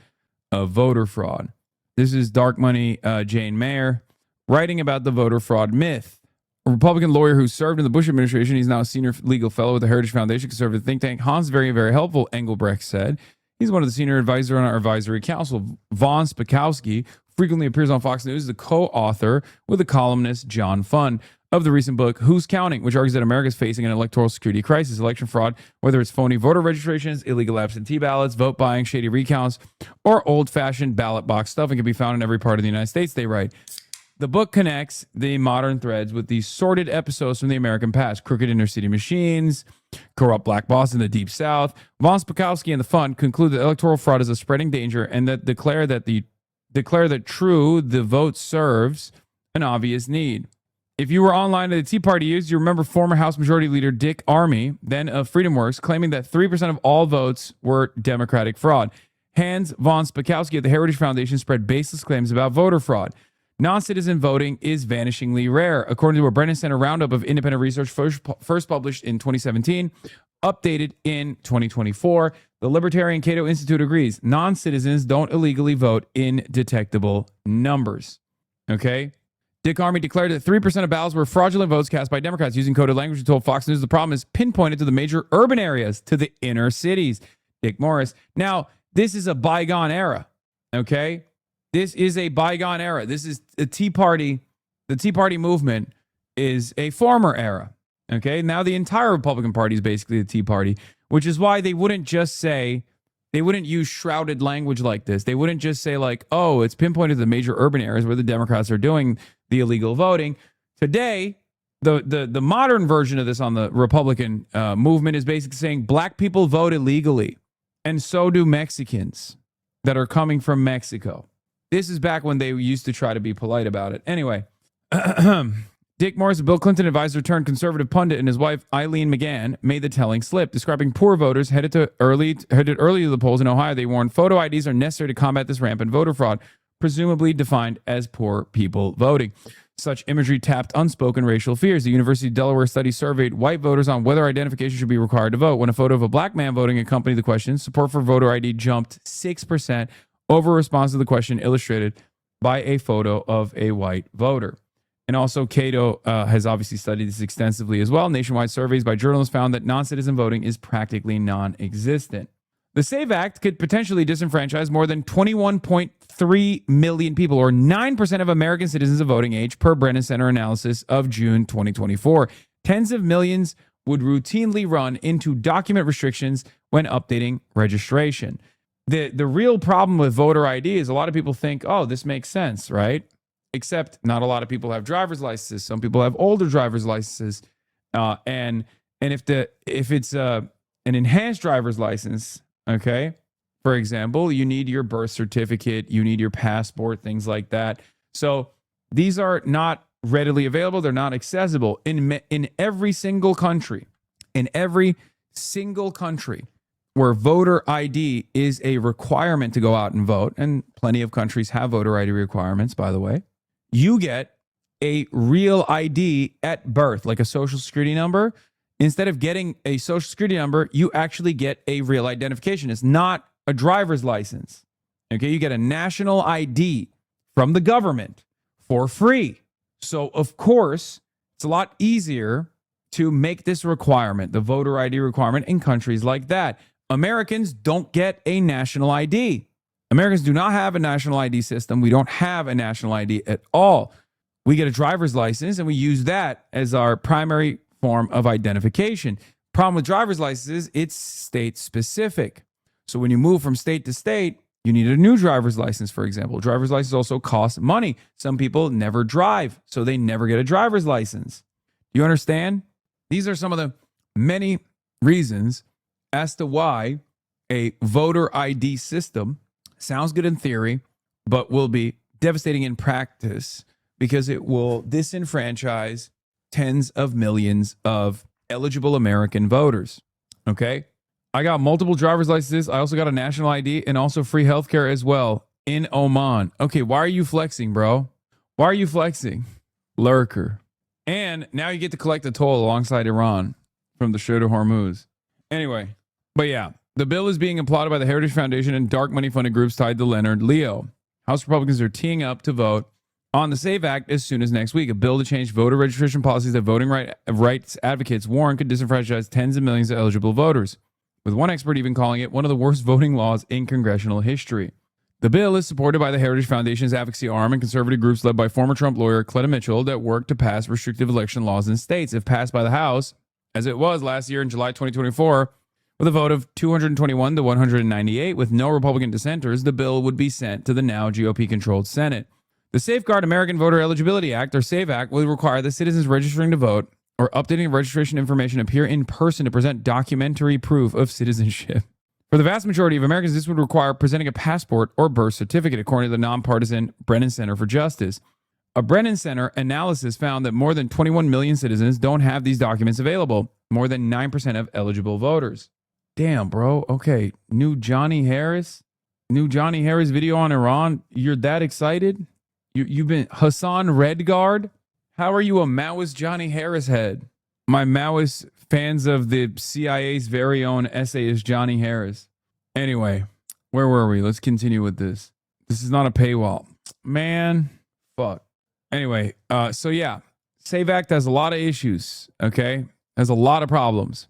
Speaker 8: of voter fraud. This is Dark Money Jane Mayer writing about the voter fraud myth. A Republican lawyer who served in the Bush administration, he's now a senior legal fellow with the Heritage Foundation conservative think tank. Hans, very, very helpful, Engelbrecht said. He's one of the senior advisors on our advisory council. Von Spakowski frequently appears on Fox News, the co-author with the columnist John Funn of the recent book, Who's Counting?, which argues that America is facing an electoral security crisis, election fraud, whether it's phony voter registrations, illegal absentee ballots, vote buying, shady recounts, or old-fashioned ballot box stuffing can be found in every part of the United States, they write. The book connects the modern threads with the sordid episodes from the American past, crooked inner-city machines, corrupt black boss in the Deep South. Von Spakowski and the fund conclude that electoral fraud is a spreading danger and that declare that the vote serves an obvious need. If you were online at the Tea Party years, you remember former House Majority Leader Dick Armey, then of FreedomWorks, claiming that 3% of all votes were Democratic fraud. Hans von Spakowski at the Heritage Foundation spread baseless claims about voter fraud. Non-citizen voting is vanishingly rare, according to a Brennan Center roundup of independent research first published in 2017, updated in 2024. The Libertarian Cato Institute agrees. Non-citizens don't illegally vote in detectable numbers. Okay? Dick Armey declared that 3% of ballots were fraudulent votes cast by Democrats using coded language. He told Fox News the problem is pinpointed to the major urban areas, to the inner cities. Dick Morris. Now, this is a bygone era, okay? This is a bygone era. This is the Tea Party. The Tea Party movement is a former era, okay? Now the entire Republican Party is basically the Tea Party, which is why they wouldn't just say, they wouldn't use shrouded language like this. They wouldn't just say like, oh, it's pinpointed to the major urban areas where the Democrats are doing the illegal voting. Today, the modern version of this on the Republican movement is basically saying black people vote illegally, and so do Mexicans that are coming from Mexico. This is back when they used to try to be polite about it. Anyway, Dick Morris, a Bill Clinton advisor turned conservative pundit, and his wife Eileen McGann made the telling slip, describing poor voters headed early to the polls in Ohio. They warned photo IDs are necessary to combat this rampant voter fraud, presumably defined as poor people voting. Such imagery tapped unspoken racial fears. The University of Delaware study surveyed white voters on whether identification should be required to vote. When a photo of a black man voting accompanied the question, support for voter ID jumped 6% over a response to the question illustrated by a photo of a white voter. And also, Cato has obviously studied this extensively as well. Nationwide surveys by journalists found that non-citizen voting is practically non-existent. The SAVE Act could potentially disenfranchise more than 21.3 million people, or 9% of American citizens of voting age, per Brennan Center analysis of June 2024. Tens of millions would routinely run into document restrictions when updating registration. The real problem with voter ID is a lot of people think, oh, this makes sense, right? Except not a lot of people have driver's licenses. Some people have older driver's licenses. And if it's an enhanced driver's license, okay, for example, you need your birth certificate, you need your passport, things like that. So these are not readily available. They're not accessible in every single country. In every single country where voter ID is a requirement to go out and vote, and plenty of countries have voter ID requirements, by the way, you get a real ID at birth, like a social security number. Instead of getting a social security number, you actually get a real identification. It's not a driver's license. Okay, you get a national ID from the government for free. So, of course, it's a lot easier to make this requirement, the voter ID requirement, in countries like that. Americans don't get a national ID. Americans do not have a national ID system. We don't have a national ID at all. We get a driver's license, and we use that as our primary form of identification. Problem with driver's licenses, it's state specific. So when you move from state to state, you need a new driver's license, for example. Driver's license also costs money. Some people never drive, so they never get a driver's license. You understand? These are some of the many reasons as to why a voter ID system sounds good in theory, but will be devastating in practice, because it will disenfranchise tens of millions of eligible American voters. Okay? I got multiple driver's licenses. I also got a national ID and also free healthcare as well in Oman. Okay, why are you flexing, bro? Why are you flexing? Lurker. And now you get to collect a toll alongside Iran from the Strait of Hormuz. Anyway, but yeah, the bill is being applauded by the Heritage Foundation and dark money funded groups tied to Leonard Leo. House Republicans are teeing up to vote on the SAVE Act as soon as next week, a bill to change voter registration policies that voting rights advocates warn could disenfranchise tens of millions of eligible voters, with one expert even calling it one of the worst voting laws in congressional history. The bill is supported by the Heritage Foundation's advocacy arm and conservative groups led by former Trump lawyer Cleta Mitchell that work to pass restrictive election laws in states. If passed by the House, as it was last year in July 2024, with a vote of 221 to 198 with no Republican dissenters, the bill would be sent to the now GOP-controlled Senate. The Safeguard American Voter Eligibility Act, or SAVE Act, will require that citizens registering to vote or updating registration information appear in person to present documentary proof of citizenship. For the vast majority of Americans, this would require presenting a passport or birth certificate, according to the nonpartisan Brennan Center for Justice. A Brennan Center analysis found that more than 21 million citizens don't have these documents available, more than 9% of eligible voters. Damn, bro. Okay, new Johnny Harris video on Iran. You're that excited? You've been Hassan Redguard? How are you a Maoist Johnny Harris head? My Maoist fans of the CIA's very own essayist Johnny Harris. Anyway, where were we? Let's continue with this. This is not a paywall. Man, fuck. Anyway, so yeah, SAVE Act has a lot of issues, okay? Has a lot of problems.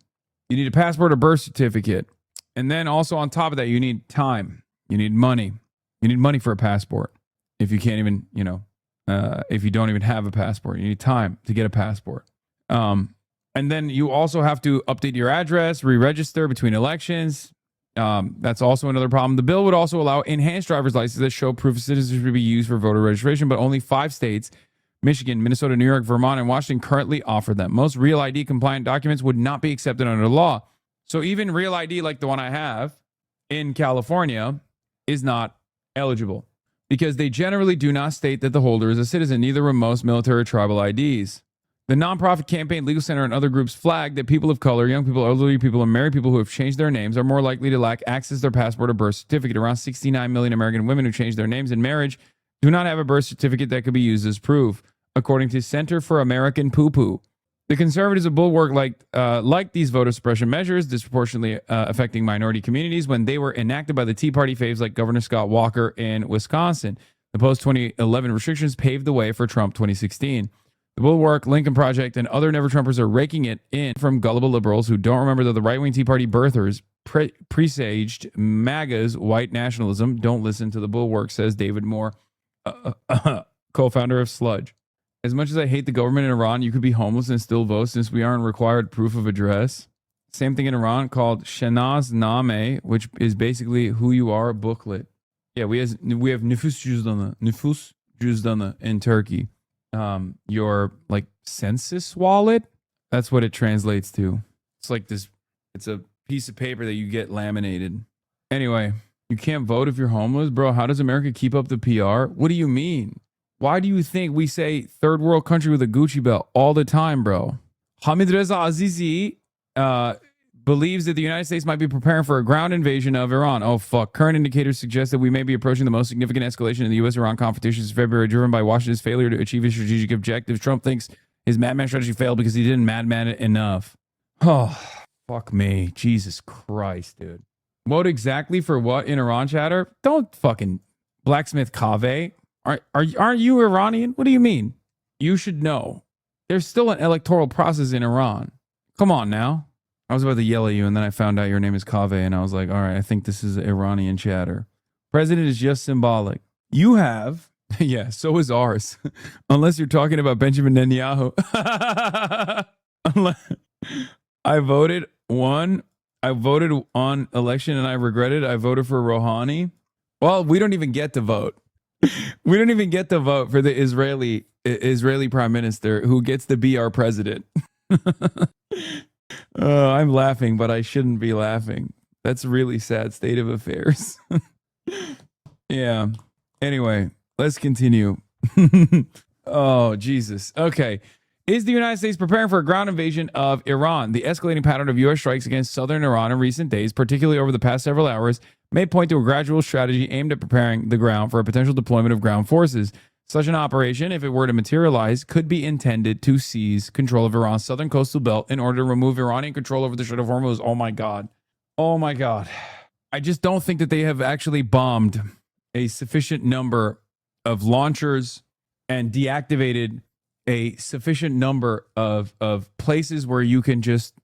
Speaker 8: You need a passport or birth certificate. And then also on top of that, you need time. You need money. You need money for a passport. If you can't even, if you don't even have a passport, you need time to get a passport. And then you also have to update your address, re-register between elections. That's also another problem. The bill would also allow enhanced driver's licenses that show proof of citizenship to be used for voter registration, but only 5 states, Michigan, Minnesota, New York, Vermont, and Washington, currently offer them. Most Real ID compliant documents would not be accepted under the law. So even Real ID, like the one I have in California, is not eligible because they generally do not state that the holder is a citizen, neither will most military or tribal IDs. The nonprofit campaign Legal Center and other groups flag that people of color, young people, elderly people, and married people who have changed their names are more likely to lack access to their passport or birth certificate. Around 69 million American women who changed their names in marriage do not have a birth certificate that could be used as proof, according to Center for American Poo-Poo. The conservatives of bulwark like these voter suppression measures, disproportionately affecting minority communities when they were enacted by the Tea Party faves like Governor Scott Walker in Wisconsin. The post-2011 restrictions paved the way for Trump 2016. The Bulwark, Lincoln Project, and other never-Trumpers are raking it in from gullible liberals who don't remember that the right-wing Tea Party birthers presaged MAGA's white nationalism. Don't listen to the Bulwark, says David Moore, co-founder of Sludge. As much as I hate the government in Iran, you could be homeless and still vote since we aren't required proof of address. Same thing in Iran called Shenaz Nameh, which is basically who you are booklet. Yeah, we have Nüfus Cüzdanı in Turkey. Your like census wallet. That's what it translates to. It's like this. It's a piece of paper that you get laminated. Anyway, you can't vote if you're homeless, bro. How does America keep up the PR? What do you mean? Why do you think we say third world country with a Gucci belt all the time, bro? Hamid Reza Azizi believes that the United States might be preparing for a ground invasion of Iran. Oh, fuck. Current indicators suggest that we may be approaching the most significant escalation in the U.S.-Iran confrontation since February, driven by Washington's failure to achieve its strategic objectives. Trump thinks his madman strategy failed because he didn't madman it enough. Oh, fuck me. Jesus Christ, dude. Vote exactly for what in Iran, chatter? Don't fucking blacksmith Kaveh. Aren't you Iranian? What do you mean? You should know. There's still an electoral process in Iran. Come on now. I was about to yell at you, and then I found out your name is Kaveh, and I was like, all right, I think this is Iranian chatter. President is just symbolic. You have, yeah, so is ours. Unless you're talking about Benjamin Netanyahu. I voted on election, and I regretted I voted for Rouhani. Well, we don't even get to vote. We don't even get to vote for the Israeli prime minister who gets to be our president. I'm laughing, but I shouldn't be laughing. That's a really sad state of affairs. Yeah. Anyway, let's continue. Oh, Jesus. Okay. Is the United States preparing for a ground invasion of Iran? The escalating pattern of U.S. strikes against southern Iran in recent days, particularly over the past several hours, may point to a gradual strategy aimed at preparing the ground for a potential deployment of ground forces. Such an operation, if it were to materialize, could be intended to seize control of Iran's southern coastal belt in order to remove Iranian control over the Strait of Hormuz. Oh my God. Oh my God. I just don't think that they have actually bombed a sufficient number of launchers and deactivated a sufficient number of places where you can just,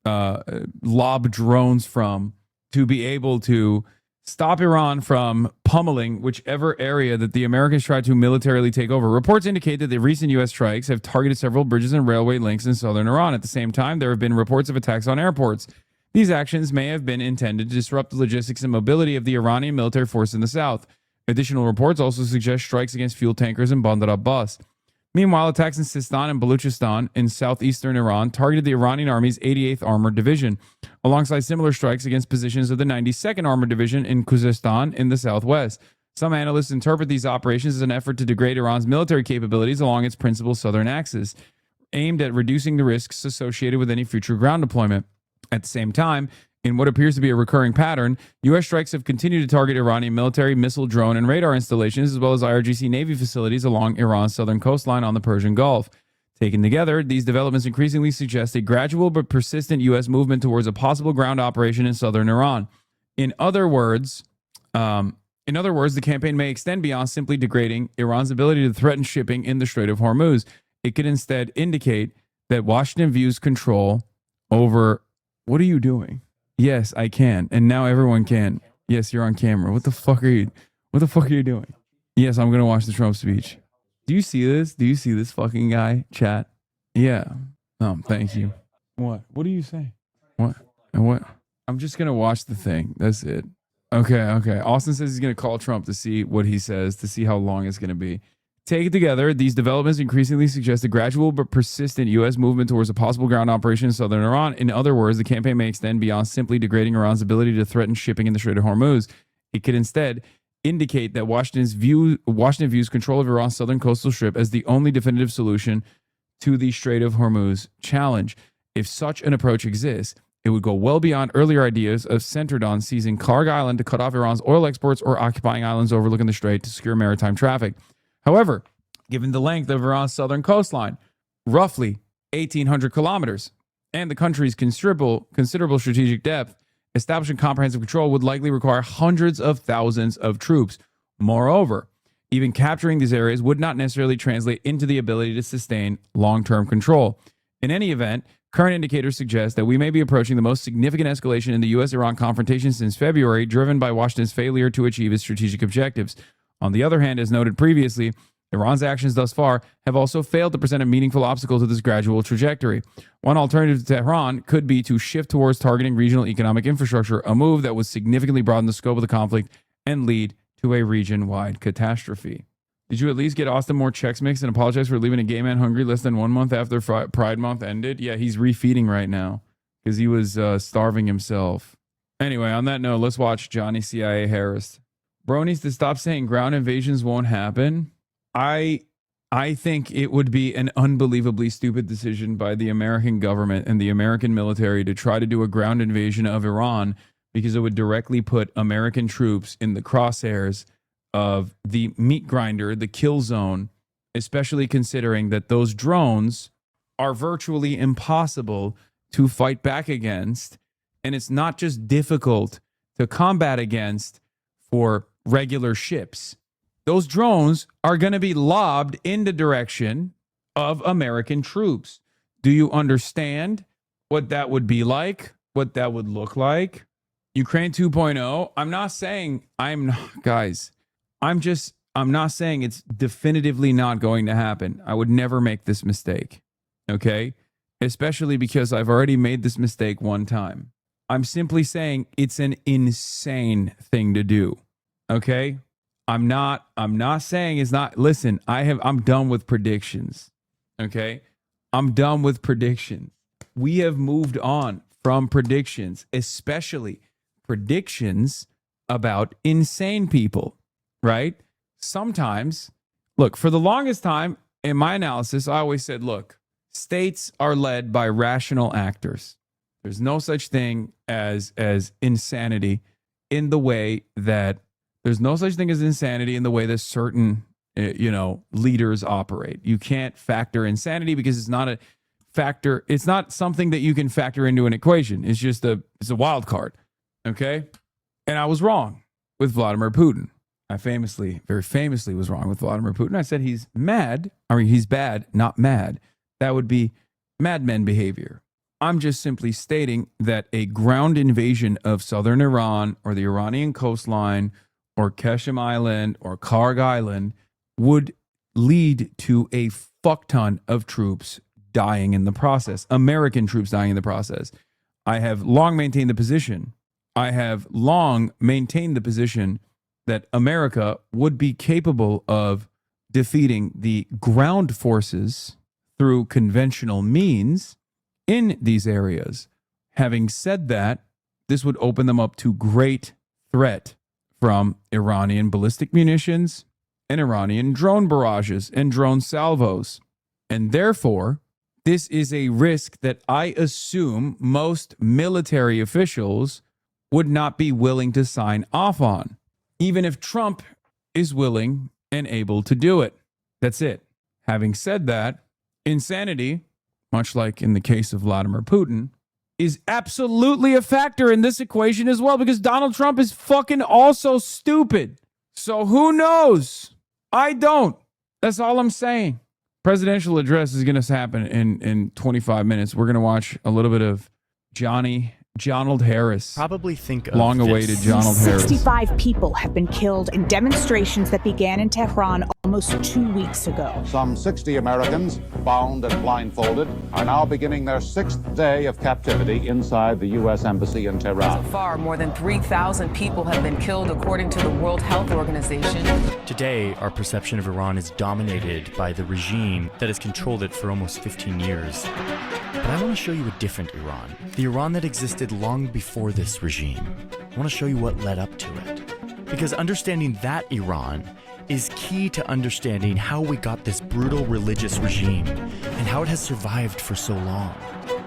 Speaker 8: lob drones from to be able to stop Iran from pummeling whichever area that the Americans tried to militarily take over. Reports indicate that the recent U.S. strikes have targeted several bridges and railway links in southern Iran. At the same time, there have been reports of attacks on airports. These actions may have been intended to disrupt the logistics and mobility of the Iranian military force in the south. Additional reports also suggest strikes against fuel tankers in Bandar Abbas. Meanwhile, attacks in Sistan and Baluchistan in southeastern Iran targeted the Iranian Army's 88th Armored Division, alongside similar strikes against positions of the 92nd Armored Division in Khuzestan in the southwest. Some analysts interpret these operations as an effort to degrade Iran's military capabilities along its principal southern axis, aimed at reducing the risks associated with any future ground deployment. At the same time, in what appears to be a recurring pattern, U.S. strikes have continued to target Iranian military, missile, drone, and radar installations, as well as IRGC Navy facilities along Iran's southern coastline on the Persian Gulf. Taken together, these developments increasingly suggest a gradual but persistent U.S. movement towards a possible ground operation in southern Iran. In other words, the campaign may extend beyond simply degrading Iran's ability to threaten shipping in the Strait of Hormuz. It could instead indicate that Washington views control over... What are you doing? Yes, I can. And now everyone can. Yes, you're on camera. What the fuck are you doing? Yes, I'm going to watch the Trump speech. Do you see this? Do you see this fucking guy? Chat. Yeah. Thank you. What? What do you say? What? I'm just going to watch the thing. That's it. Okay. Austin says he's going to call Trump to see what he says, to see how long it's going to be. Taken together, these developments increasingly suggest a gradual but persistent U.S. movement towards a possible ground operation in southern Iran. In other words, the campaign may extend beyond simply degrading Iran's ability to threaten shipping in the Strait of Hormuz. It could instead indicate that Washington views control of Iran's southern coastal strip as the only definitive solution to the Strait of Hormuz challenge. If such an approach exists, it would go well beyond earlier ideas of centered on seizing Karg Island to cut off Iran's oil exports or occupying islands overlooking the strait to secure maritime traffic. However, given the length of Iran's southern coastline, roughly 1,800 kilometers, and the country's considerable strategic depth, establishing comprehensive control would likely require hundreds of thousands of troops. Moreover, even capturing these areas would not necessarily translate into the ability to sustain long-term control. In any event, current indicators suggest that we may be approaching the most significant escalation in the U.S.-Iran confrontation since February, driven by Washington's failure to achieve its strategic objectives. On the other hand, as noted previously, Iran's actions thus far have also failed to present a meaningful obstacle to this gradual trajectory. One alternative to Tehran could be to shift towards targeting regional economic infrastructure, a move that would significantly broaden the scope of the conflict and lead to a region-wide catastrophe. Did you at least get Austin more Chex Mix and apologize for leaving a gay man hungry less than 1 month after Pride Month ended? Yeah, he's refeeding right now because he was starving himself. Anyway, on that note, let's watch Johnny CIA Harris. Bro needs to stop saying ground invasions won't happen. I think it would be an unbelievably stupid decision by the American government and the American military to try to do a ground invasion of Iran because it would directly put American troops in the crosshairs of the meat grinder, the kill zone, especially considering that those drones are virtually impossible to fight back against. And it's not just difficult to combat against for regular ships. Those drones are going to be lobbed in the direction of American troops. Do you understand what that would be like? What that would look like? Ukraine 2.0. I'm not saying it's definitively not going to happen. I would never make this mistake. Okay? Especially because I've already made this mistake one time. I'm simply saying it's an insane thing to do. Okay? I'm not saying it's not. Listen, I'm done with predictions. Okay? I'm done with predictions. We have moved on from predictions, especially predictions about insane people, right? Sometimes, look, for the longest time, in my analysis, I always said, look, states are led by rational actors. There's no such thing as insanity in the way that certain leaders operate. You can't factor insanity because it's not a factor. It's not something that you can factor into an equation. It's just it's a wild card. Okay. And I was wrong with Vladimir Putin. I very famously was wrong with Vladimir Putin. I said he's mad. I mean, he's bad, not mad. That would be madmen behavior. I'm just simply stating that a ground invasion of southern Iran or the Iranian coastline or Qasem Island or Karg Island would lead to a fuck ton of troops dying in the process, American troops dying in the process. I have long maintained the position that America would be capable of defeating the ground forces through conventional means in these areas. Having said that, this would open them up to great threat from Iranian ballistic munitions and Iranian drone barrages and drone salvos. And therefore, this is a risk that I assume most military officials would not be willing to sign off on, even if Trump is willing and able to do it. That's it. Having said that, insanity, much like in the case of Vladimir Putin, is absolutely a factor in this equation as well, because Donald Trump is fucking also stupid. So who knows? I don't. That's all I'm saying. Presidential address is going to happen in 25 minutes. We're going to watch a little bit of Donald Harris.
Speaker 5: Probably think of
Speaker 8: long-awaited Donald Harris.
Speaker 10: 65 people have been killed in demonstrations that began in Tehran almost 2 weeks ago.
Speaker 19: Some 60 Americans, bound and blindfolded, are now beginning their 6th day of captivity inside the U.S. Embassy in Tehran.
Speaker 22: So far, more than 3,000 people have been killed, according to the World Health Organization.
Speaker 5: Today, our perception of Iran is dominated by the regime that has controlled it for almost 15 years. But I want to show you a different Iran. The Iran that existed long before this regime. I want to show you what led up to it. Because understanding that Iran is key to understanding how we got this brutal religious regime and how it has survived for so long.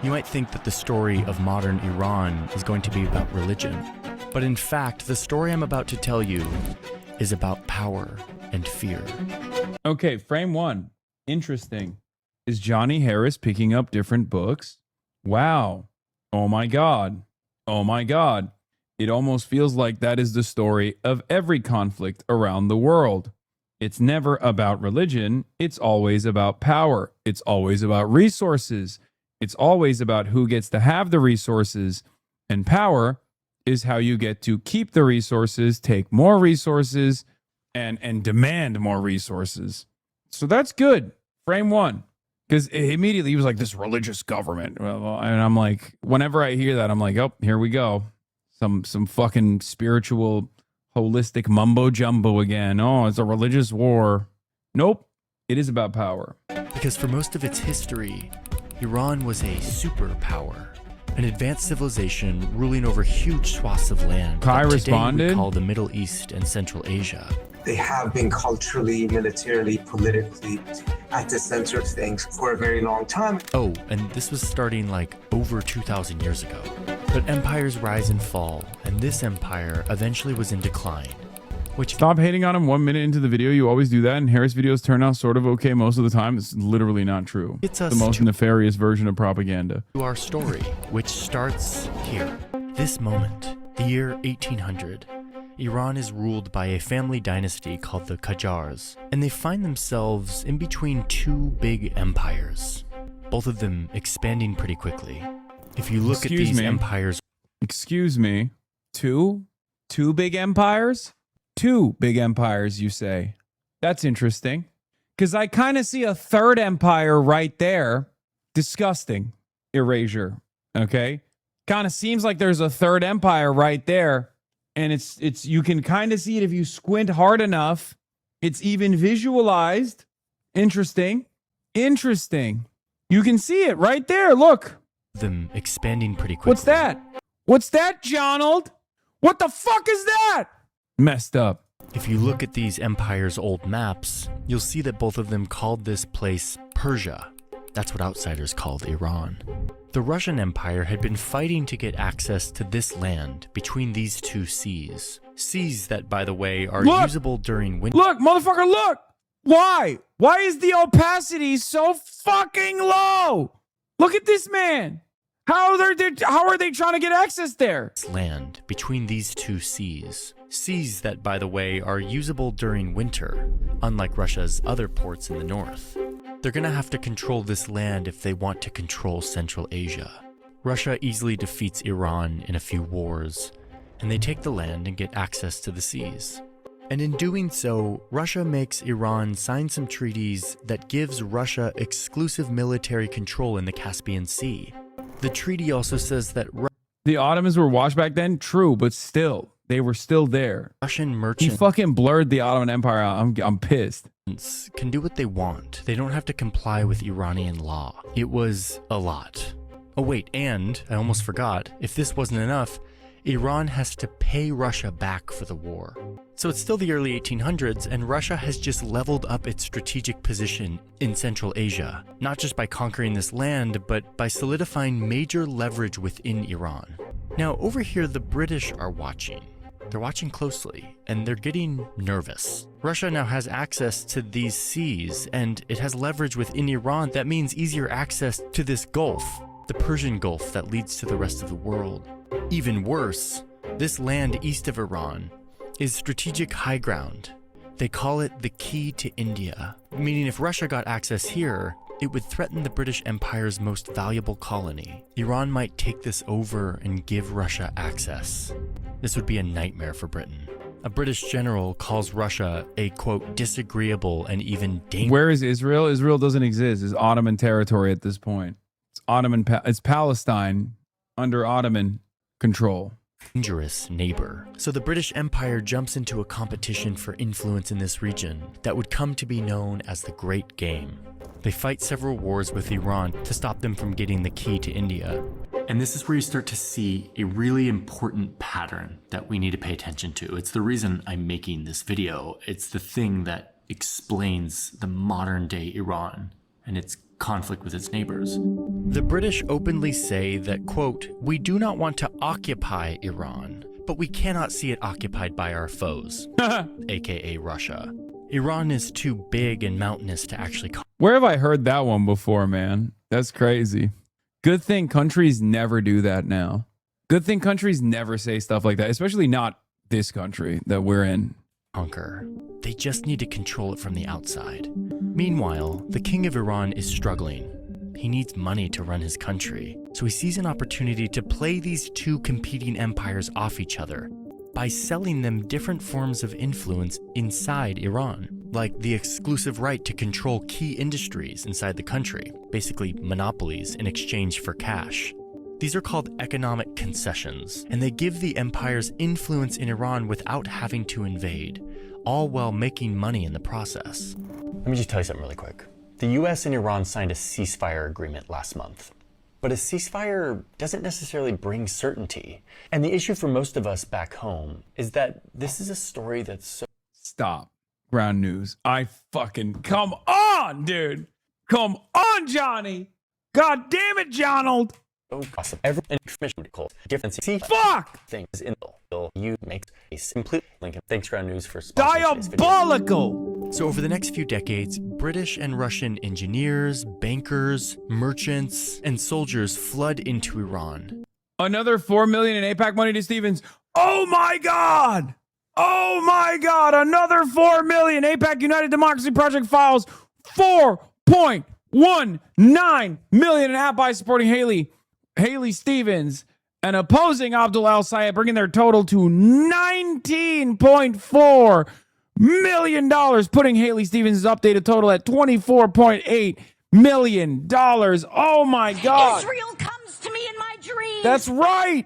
Speaker 5: You might think that the story of modern Iran is going to be about religion. But in fact, the story I'm about to tell you is about power and fear.
Speaker 8: Okay, frame one. Interesting. Is Johnny Harris picking up different books? Wow. Oh my God. Oh my God. It almost feels like that is the story of every conflict around the world. It's never about religion. It's always about power. It's always about resources. It's always about who gets to have the resources. And power is how you get to keep the resources, take more resources, and demand more resources. So that's good. Frame one. Because immediately he was like, this religious government. Well, and I'm like, whenever I hear that, I'm like, oh, here we go. Some fucking spiritual, holistic mumbo jumbo again. Oh, it's a religious war. Nope. It is about power.
Speaker 5: Because for most of its history, Iran was a superpower, an advanced civilization ruling over huge swaths of land
Speaker 8: Kai
Speaker 5: that
Speaker 8: responded.
Speaker 5: Today we call the Middle East and Central Asia.
Speaker 25: They have been culturally, militarily, politically at the center of things for a very long time.
Speaker 5: Oh, and this was starting like over 2,000 years ago. But empires rise and fall, and this empire eventually was in decline.
Speaker 8: Stop hating on him 1 minute into the video. You always do that, and Harris videos turn out sort of okay most of the time. It's literally not true.
Speaker 5: It's
Speaker 8: the most nefarious version of propaganda.
Speaker 5: To our story, which starts here. This moment, the year 1800. Iran is ruled by a family dynasty called the Qajars, and they find themselves in between two big empires, both of them expanding pretty quickly. If you look at these empires...
Speaker 8: Excuse me. Two big empires? Two big empires, you say? That's interesting. Because I kind of see a third empire right there. Disgusting. Erasure. Okay? Kind of seems like there's a third empire right there. And it's you can kind of see it if you squint hard enough. It's even visualized. Interesting. Interesting. You can see it right there. Look.
Speaker 5: Them expanding pretty quickly.
Speaker 8: What's that? What's that, Jonald? What the fuck is that? Messed up.
Speaker 5: If you look at these empires' old maps, you'll see that both of them called this place Persia. That's what outsiders called Iran. The Russian Empire had been fighting to get access to this land between these two seas. Seas that, by the way, are usable during winter.
Speaker 8: Look, motherfucker, look! Why? Why is the opacity so fucking low? Look at this man! How are they trying to get access there?
Speaker 5: Land between these two seas. Seas that, by the way, are usable during winter, unlike Russia's other ports in the north. They're gonna have to control this land if they want to control Central Asia. Russia easily defeats Iran in a few wars, and they take the land and get access to the seas. And in doing so, Russia makes Iran sign some treaties that gives Russia exclusive military control in the Caspian Sea. The treaty also says that
Speaker 8: the Ottomans were washed back then, true, but still, they were still there.
Speaker 5: Russian merchants
Speaker 8: He fucking blurred the Ottoman Empire out. I'm pissed.
Speaker 5: Can do what they want. They don't have to comply with Iranian law. It was a lot. Oh wait, and I almost forgot, if this wasn't enough, Iran has to pay Russia back for the war. So it's still the early 1800s, and Russia has just leveled up its strategic position in Central Asia, not just by conquering this land, but by solidifying major leverage within Iran. Now, over here, the British are watching. They're watching closely, and they're getting nervous. Russia now has access to these seas, and it has leverage within Iran that means easier access to this Gulf, the Persian Gulf that leads to the rest of the world. Even worse, this land east of Iran is strategic high ground. They call it the key to India, meaning if Russia got access here, it would threaten the British Empire's most valuable colony. Iran might take this over and give Russia access. This would be a nightmare for Britain. A British general calls Russia a, quote, disagreeable and even dangerous.
Speaker 8: Where is Israel? Israel doesn't exist. It's Ottoman territory at this point. It's Palestine under Ottoman control.
Speaker 5: Dangerous neighbor. So the British Empire jumps into a competition for influence in this region that would come to be known as the Great Game. They fight several wars with Iran to stop them from getting the key to India. And this is where you start to see a really important pattern that we need to pay attention to. It's the reason I'm making this video. It's the thing that explains the modern day Iran and its conflict with its neighbors. The British openly say that, quote, we do not want to occupy Iran, but we cannot see it occupied by our foes, aka Russia. Iran is too big and mountainous to actually
Speaker 8: Where have I heard that one before, man? That's crazy. Good thing countries never do that now. Good thing countries never say stuff like that, especially not this country that we're in.
Speaker 5: Conquer. They just need to control it from the outside. Meanwhile, the king of Iran is struggling. He needs money to run his country, so he sees an opportunity to play these two competing empires off each other by selling them different forms of influence inside Iran, like the exclusive right to control key industries inside the country, basically monopolies in exchange for cash. These are called economic concessions, and they give the empires influence in Iran without having to invade, all while making money in the process. Let me just tell you something really quick. The US and Iran signed a ceasefire agreement last month. But a ceasefire doesn't necessarily bring certainty. And the issue for most of us back home is that this is a story that's so...
Speaker 8: Stop. Ground news. Come on, dude. Come on, Johnny. God damn it, Jonald.
Speaker 5: Awesome. Every difference.
Speaker 8: Fuck!
Speaker 5: Things in you makes a complete link. Thanks, Ground News, for
Speaker 8: sponsoring Diabolical!
Speaker 5: So over the next few decades, British and Russian engineers, bankers, merchants, and soldiers flood into Iran.
Speaker 8: Another $4 million in APAC money to Stevens. Oh my God! Oh my God! Another $4 million. APAC United Democracy Project files $4.19 million in app by supporting Haley Stevens and opposing Abdul Al Sayed, bringing their total to $19.4 million, putting Haley Stevens' updated total at $24.8 million. Oh my God.
Speaker 1: Israel comes to me in my dreams.
Speaker 8: That's right.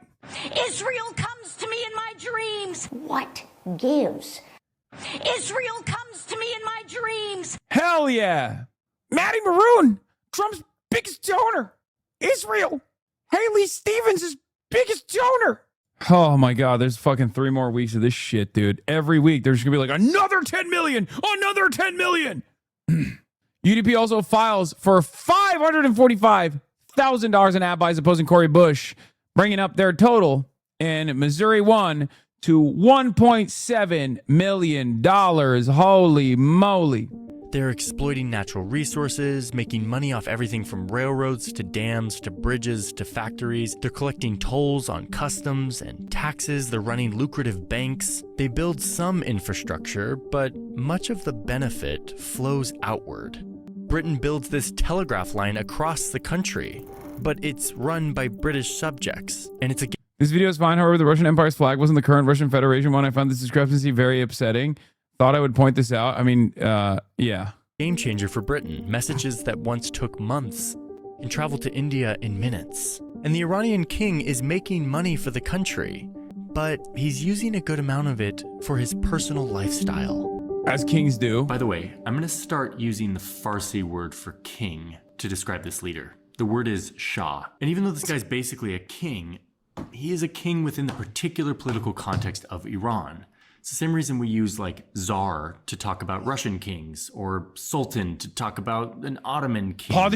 Speaker 1: Israel comes to me in my dreams. What gives? Israel comes to me in my dreams.
Speaker 8: Hell yeah. Maddie Maroon, Trump's biggest donor. Israel, Haley Stevens' biggest donor. Oh my God, there's fucking 3 more weeks of this shit, dude. Every week there's gonna be like another 10 million, another 10 million. UDP also files for $545,000 in ad buys opposing Cory Bush, bringing up their total in Missouri 1 to $1.7 million. Holy moly.
Speaker 5: They're exploiting natural resources, making money off everything from railroads to dams to bridges to factories. They're collecting tolls on customs and taxes. They're running lucrative banks. They build some infrastructure, but much of the benefit flows outward. Britain builds this telegraph line across the country, but it's run by British subjects, and it's a...
Speaker 8: This video is fine, however, the Russian Empire's flag wasn't the current Russian Federation one. I found this discrepancy very upsetting. Thought I would point this out. I mean, yeah.
Speaker 5: Game changer for Britain. Messages that once took months and traveled to India in minutes. And the Iranian king is making money for the country, but he's using a good amount of it for his personal lifestyle.
Speaker 8: As kings do.
Speaker 5: By the way, I'm going to start using the Farsi word for king to describe this leader. The word is Shah. And even though this guy's basically a king, he is a king within the particular political context of Iran. It's the same reason we use like Tsar to talk about Russian kings, or Sultan to talk about an Ottoman king, or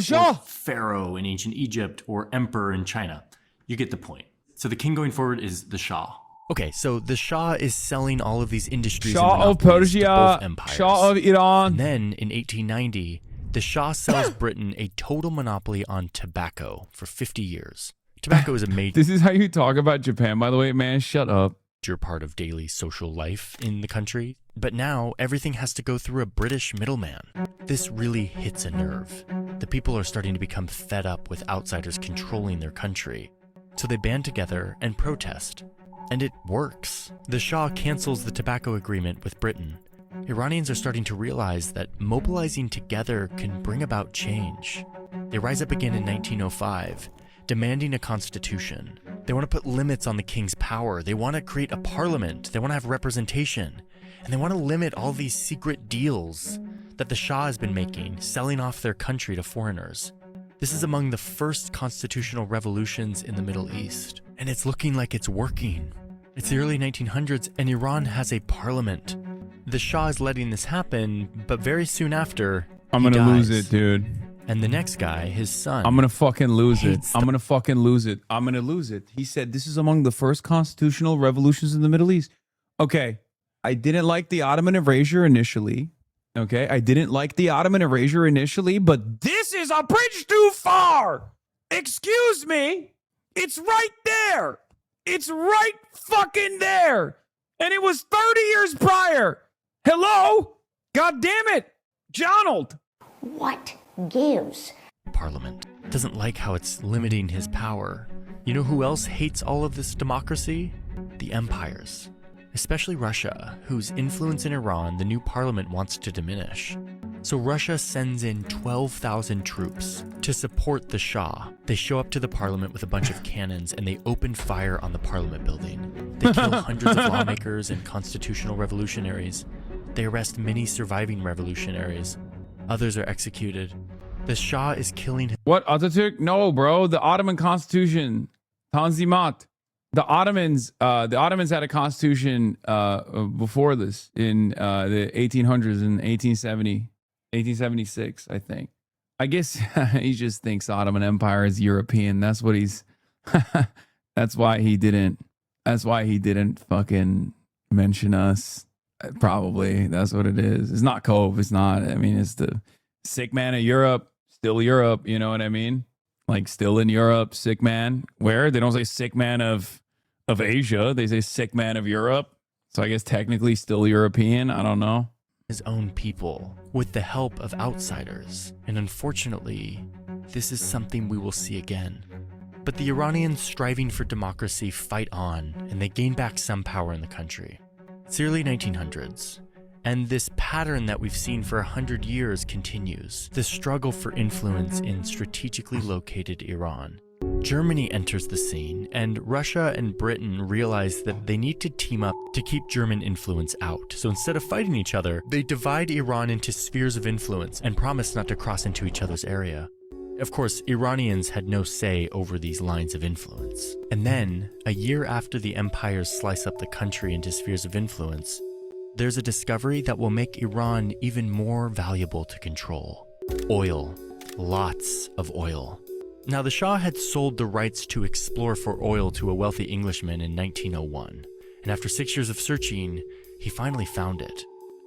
Speaker 5: Pharaoh in ancient Egypt, or Emperor in China. You get the point. So the king going forward is the Shah. Okay, so the Shah is selling all of these industries
Speaker 8: Shah of Persia, Shah of Iran.
Speaker 5: And then in 1890, the Shah sells Britain a total monopoly on tobacco for 50 years. Tobacco is a major...
Speaker 8: This is how you talk about Japan, by the way, man. Shut up.
Speaker 5: Part of daily social life in the country, but now everything has to go through a British middleman. This really hits a nerve. The people are starting to become fed up with outsiders controlling their country, so they band together and protest. And it works. The Shah cancels the tobacco agreement with Britain. Iranians are starting to realize that mobilizing together can bring about change. They rise up again in 1905, demanding a constitution. They want to put limits on the king's power. They want to create a parliament. They want to have representation. And they want to limit all these secret deals that the Shah has been making, selling off their country to foreigners. This is among the first constitutional revolutions in the Middle East. And it's looking like it's working. It's the early 1900s, and Iran has a parliament. The Shah is letting this happen, but very soon after,
Speaker 8: I'm going to lose it, dude.
Speaker 5: And the next guy, his son.
Speaker 8: I'm going to fucking lose it. I'm going to fucking lose it. I'm going to lose it. He said this is among the first constitutional revolutions in the Middle East. Okay. I didn't like the Ottoman erasure initially. Okay. I didn't like the Ottoman erasure initially, but this is a bridge too far. Excuse me. It's right there. It's right fucking there. And it was 30 years prior. Hello? God damn it. Jonald.
Speaker 1: What gives?
Speaker 5: Parliament doesn't like how it's limiting his power. You know who else hates all of this democracy? The empires, especially Russia, whose influence in Iran the new parliament wants to diminish. So Russia sends in 12,000 troops to support the Shah. They show up to the parliament with a bunch of cannons and they open fire on the parliament building. They kill hundreds of lawmakers and constitutional revolutionaries. They arrest many surviving revolutionaries. Others are executed. The Shah is killing him.
Speaker 8: What, Atatürk? No, bro. The Ottoman Constitution. Tanzimat. The Ottomans had a constitution before this in the 1800s in 1876, I think. I guess he just thinks Ottoman Empire is European. That's what he's that's why he didn't fucking mention us. Probably. That's what it is. It's not Cove. It's not. I mean, it's the sick man of Europe. Still Europe. You know what I mean? Like still in Europe. Sick man. Where? They don't say sick man of Asia. They say sick man of Europe. So I guess technically still European. I don't know.
Speaker 5: His own people with the help of outsiders. And unfortunately, this is something we will see again. But the Iranians striving for democracy fight on, and they gain back some power in the country. It's the early 1900s, and this pattern that we've seen for 100 years continues. The struggle for influence in strategically located Iran. Germany enters the scene, and Russia and Britain realize that they need to team up to keep German influence out. So instead of fighting each other, they divide Iran into spheres of influence and promise not to cross into each other's area. Of course, Iranians had no say over these lines of influence. And then, a year after the empires slice up the country into spheres of influence, there's a discovery that will make Iran even more valuable to control. Oil. Lots of oil. Now, the Shah had sold the rights to explore for oil to a wealthy Englishman in 1901, and after 6 years of searching, he finally found it.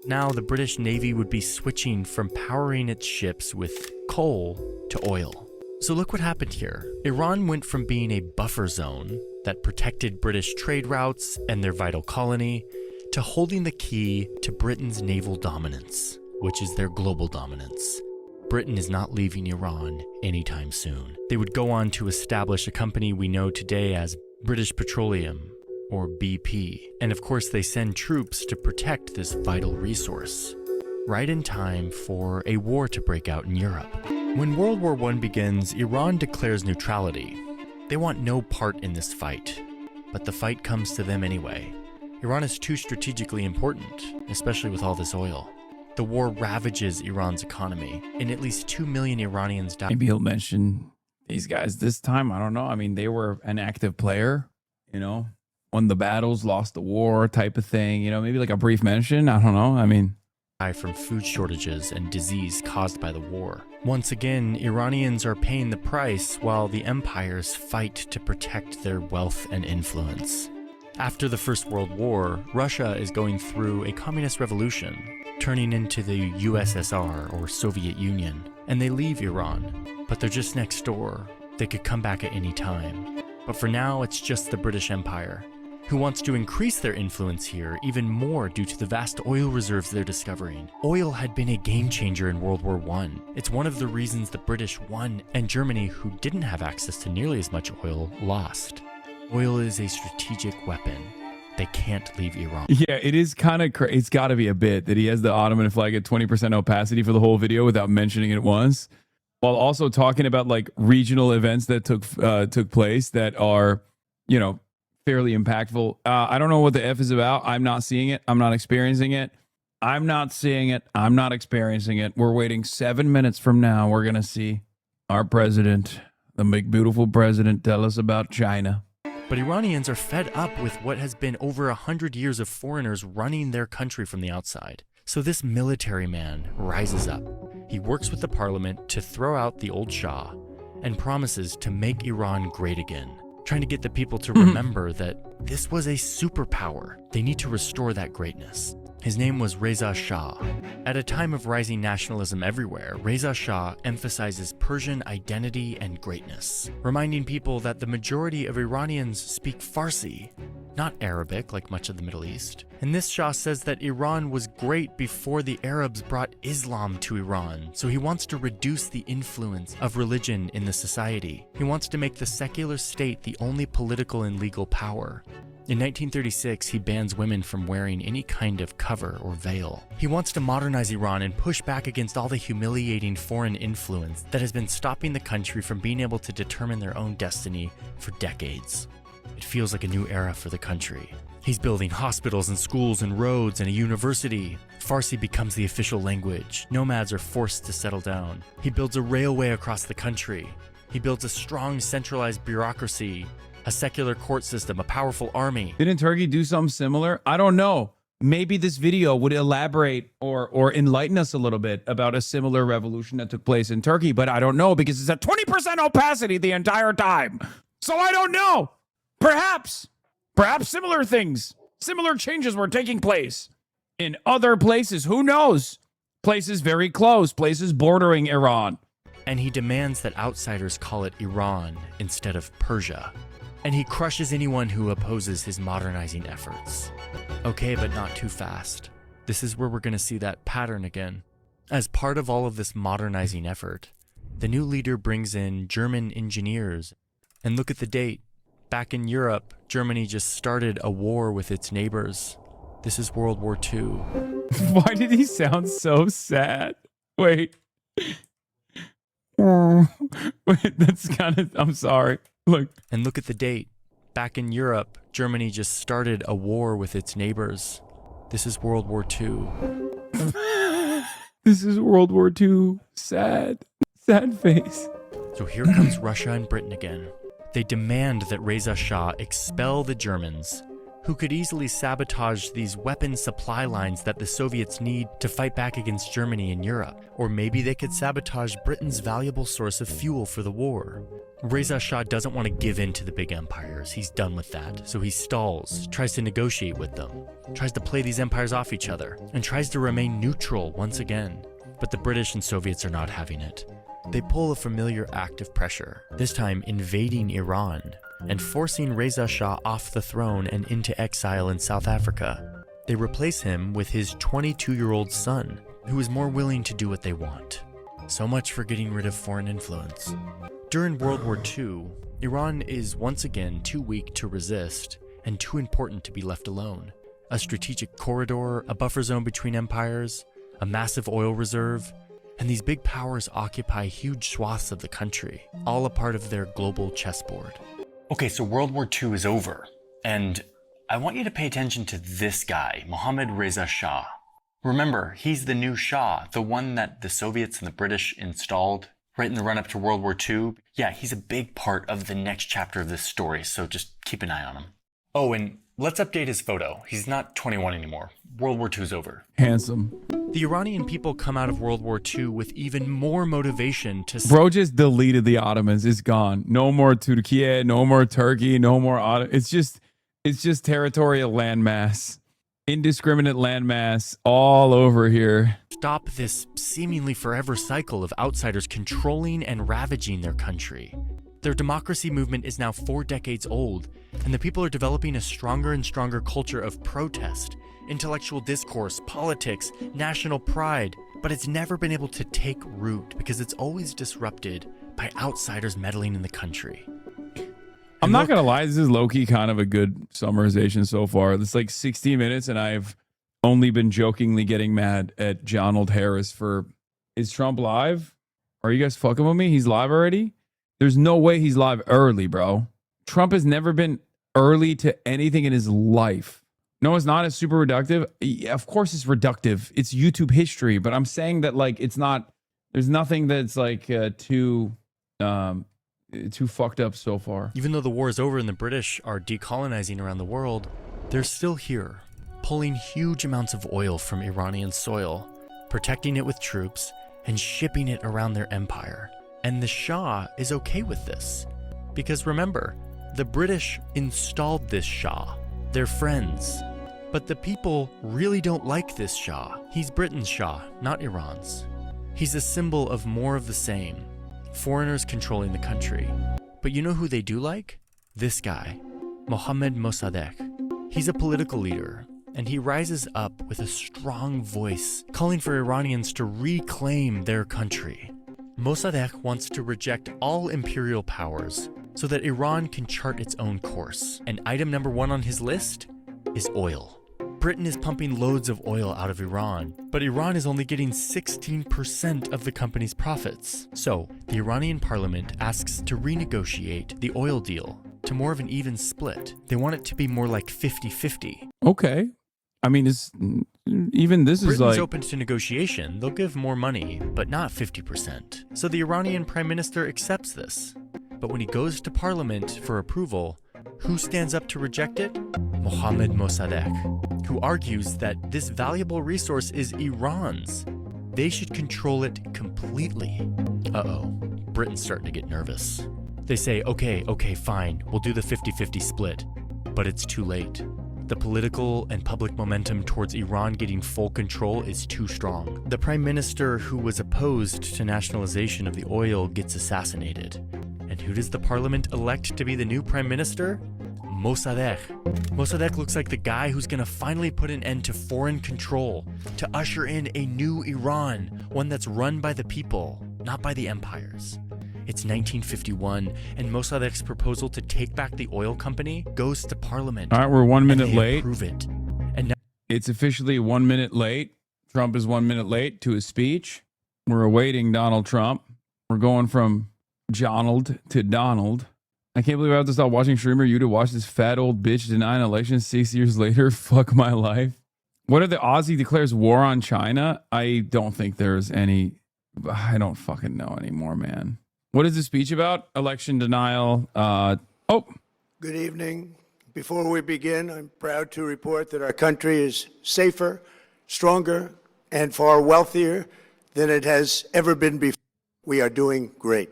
Speaker 5: Now, the British Navy would be switching from powering its ships with coal to oil. So look what happened here. Iran went from being a buffer zone that protected British trade routes and their vital colony to holding the key to Britain's naval dominance, which is their global dominance. Britain is not leaving Iran anytime soon. They would go on to establish a company we know today as British Petroleum, or BP. And of course, they send troops to protect this vital resource, right in time for a war to break out in Europe. When World War I begins, Iran declares neutrality. They want no part in this fight, but the fight comes to them anyway. Iran is too strategically important, especially with all this oil. The war ravages Iran's economy, and at least 2 million Iranians die.
Speaker 8: Maybe he'll mention these guys this time. I don't know. I mean, they were an active player, you know, won the battles, lost the war type of thing. You know, maybe like a brief mention. I don't know. I mean,
Speaker 5: from food shortages and disease caused by the war. Once again, Iranians are paying the price while the empires fight to protect their wealth and influence. After the First World War, Russia is going through a communist revolution, turning into the USSR or Soviet Union, and they leave Iran, but they're just next door. They could come back at any time. But for now, it's just the British Empire, who wants to increase their influence here even more due to the vast oil reserves they're discovering. Oil had been a game changer in World War I. It's one of the reasons the British won, and Germany, who didn't have access to nearly as much oil, lost. Oil is a strategic weapon. They can't leave Iran.
Speaker 8: Yeah, it is kind of crazy. It's got to be a bit that he has the Ottoman flag at 20% opacity for the whole video without mentioning it once, while also talking about like regional events that took place that are, you know, fairly impactful. I don't know what the F is about. I'm not seeing it. I'm not experiencing it. I'm not seeing it. I'm not experiencing it. We're waiting 7 minutes from now. We're going to see our president, the big, beautiful president, tell us about China.
Speaker 5: But Iranians are fed up with what has been over 100 years of foreigners running their country from the outside. So this military man rises up. He works with the parliament to throw out the old Shah and promises to make Iran great again, trying to get the people to remember that this was a superpower. They need to restore that greatness. His name was Reza Shah. At a time of rising nationalism everywhere, Reza Shah emphasizes Persian identity and greatness, reminding people that the majority of Iranians speak Farsi, not Arabic like much of the Middle East. And this Shah says that Iran was great before the Arabs brought Islam to Iran, so he wants to reduce the influence of religion in the society. He wants to make the secular state the only political and legal power. In 1936, he bans women from wearing any kind of cover or veil. He wants to modernize Iran and push back against all the humiliating foreign influence that has been stopping the country from being able to determine their own destiny for decades. It feels like a new era for the country. He's building hospitals and schools and roads and a university. Farsi becomes the official language. Nomads are forced to settle down. He builds a railway across the country. He builds a strong centralized bureaucracy, a secular court system, a powerful army.
Speaker 8: Didn't Turkey do something similar? I don't know. Maybe this video would elaborate or enlighten us a little bit about a similar revolution that took place in Turkey, but I don't know because it's at 20% opacity the entire time. So I don't know. Perhaps similar things, similar changes were taking place in other places. Who knows? Places very close, places bordering Iran.
Speaker 5: And he demands that outsiders call it Iran instead of Persia. And he crushes anyone who opposes his modernizing efforts. Okay, but not too fast. This is where we're going to see that pattern again. As part of all of this modernizing effort, the new leader brings in German engineers. And look at the date. Back in Europe, Germany just started a war with its neighbors. This is World War II.
Speaker 8: Why did he sound so sad? Wait, that's kind of, I'm sorry. Look.
Speaker 5: And look at the date. Back in Europe, Germany just started a war with its neighbors. This is World War II.
Speaker 8: This is World War II. Sad. Sad face.
Speaker 5: So here comes Russia and Britain again. They demand that Reza Shah expel the Germans, who could easily sabotage these weapon supply lines that the Soviets need to fight back against Germany in Europe. Or maybe they could sabotage Britain's valuable source of fuel for the war. Reza Shah doesn't want to give in to the big empires. He's done with that. So he stalls, tries to negotiate with them, tries to play these empires off each other, and tries to remain neutral once again. But the British and Soviets are not having it. They pull a familiar act of pressure, this time invading Iran and forcing Reza Shah off the throne and into exile in South Africa. They replace him with his 22-year-old son, who is more willing to do what they want. So much for getting rid of foreign influence. During World War II, Iran is once again too weak to resist and too important to be left alone. A strategic corridor, a buffer zone between empires, a massive oil reserve, and these big powers occupy huge swaths of the country, all a part of their global chessboard. Okay, so World War II is over, and I want you to pay attention to this guy, Mohammad Reza Shah. Remember, he's the new Shah, the one that the Soviets and the British installed right in the run-up to World War II. Yeah, he's a big part of the next chapter of this story, so just keep an eye on him. Oh, and let's update his photo. He's not 21 anymore. World War II's over.
Speaker 8: Handsome.
Speaker 5: The Iranian people come out of World War II with even more motivation to...
Speaker 8: Bro just deleted the Ottomans. It's gone. No more Turkey, no more Turkey, no more Ottoman. It's just territorial landmass. Indiscriminate landmass all over here.
Speaker 5: Stop this seemingly forever cycle of outsiders controlling and ravaging their country. Their democracy movement is now 4 decades old, and the people are developing a stronger and stronger culture of protest, intellectual discourse, politics, national pride, but it's never been able to take root because it's always disrupted by outsiders meddling in the country.
Speaker 8: I'm not gonna lie, this is low-key kind of a good summarization so far. It's like 60 minutes, and I've only been jokingly getting mad at Donald Harris for, is Trump live? Are you guys fucking with me? He's live already? There's no way he's live early, bro. Trump has never been early to anything in his life. No, it's not. It's super reductive. Yeah, of course it's reductive. It's YouTube history, but I'm saying that like it's not, there's nothing that's like too fucked up so far.
Speaker 5: Even though the war is over and the British are decolonizing around the world, they're still here, pulling huge amounts of oil from Iranian soil, protecting it with troops, and shipping it around their empire. And the Shah is okay with this. Because remember, the British installed this Shah. They're friends. But the people really don't like this Shah. He's Britain's Shah, not Iran's. He's a symbol of more of the same. Foreigners controlling the country. But you know who they do like? This guy, Mohammad Mossadegh. He's a political leader, and he rises up with a strong voice, calling for Iranians to reclaim their country. Mossadegh wants to reject all imperial powers so that Iran can chart its own course. And item number 1 on his list is oil. Britain is pumping loads of oil out of Iran, but Iran is only getting 16% of the company's profits. So, the Iranian parliament asks to renegotiate the oil deal to more of an even split. They want it to be more like 50-50.
Speaker 8: Okay. I mean, it's even this
Speaker 5: Britain's
Speaker 8: is like
Speaker 5: open to negotiation. They'll give more money, but not 50%. So the Iranian prime minister accepts this. But when he goes to parliament for approval, who stands up to reject it? Mohammad Mossadegh, who argues that this valuable resource is Iran's. They should control it completely. Uh-oh, Britain's starting to get nervous. They say, okay, fine, we'll do the 50-50 split. But it's too late. The political and public momentum towards Iran getting full control is too strong. The prime minister who was opposed to nationalization of the oil gets assassinated. And who does the parliament elect to be the new prime minister? Mossadegh. Mossadegh looks like the guy who's gonna finally put an end to foreign control, to usher in a new Iran, one that's run by the people, not by the empires. It's 1951, and Mossadegh's proposal to take back the oil company goes to parliament.
Speaker 8: all right, we're 1 minute late.
Speaker 5: Approve it. And now
Speaker 8: It's officially 1 minute late. Trump is 1 minute late to his speech. We're awaiting Donald Trump. We're going from Jonald to Donald. I can't believe I have to stop watching Streamer You to watch this fat old bitch deny an election 6 years later. Fuck my life. What are the odds he declares war on China? I don't think there's any. I don't fucking know anymore, man. What is the speech about? Election denial.
Speaker 24: Good evening. Before we begin, I'm proud to report that our country is safer, stronger, and far wealthier than it has ever been before. We are doing great.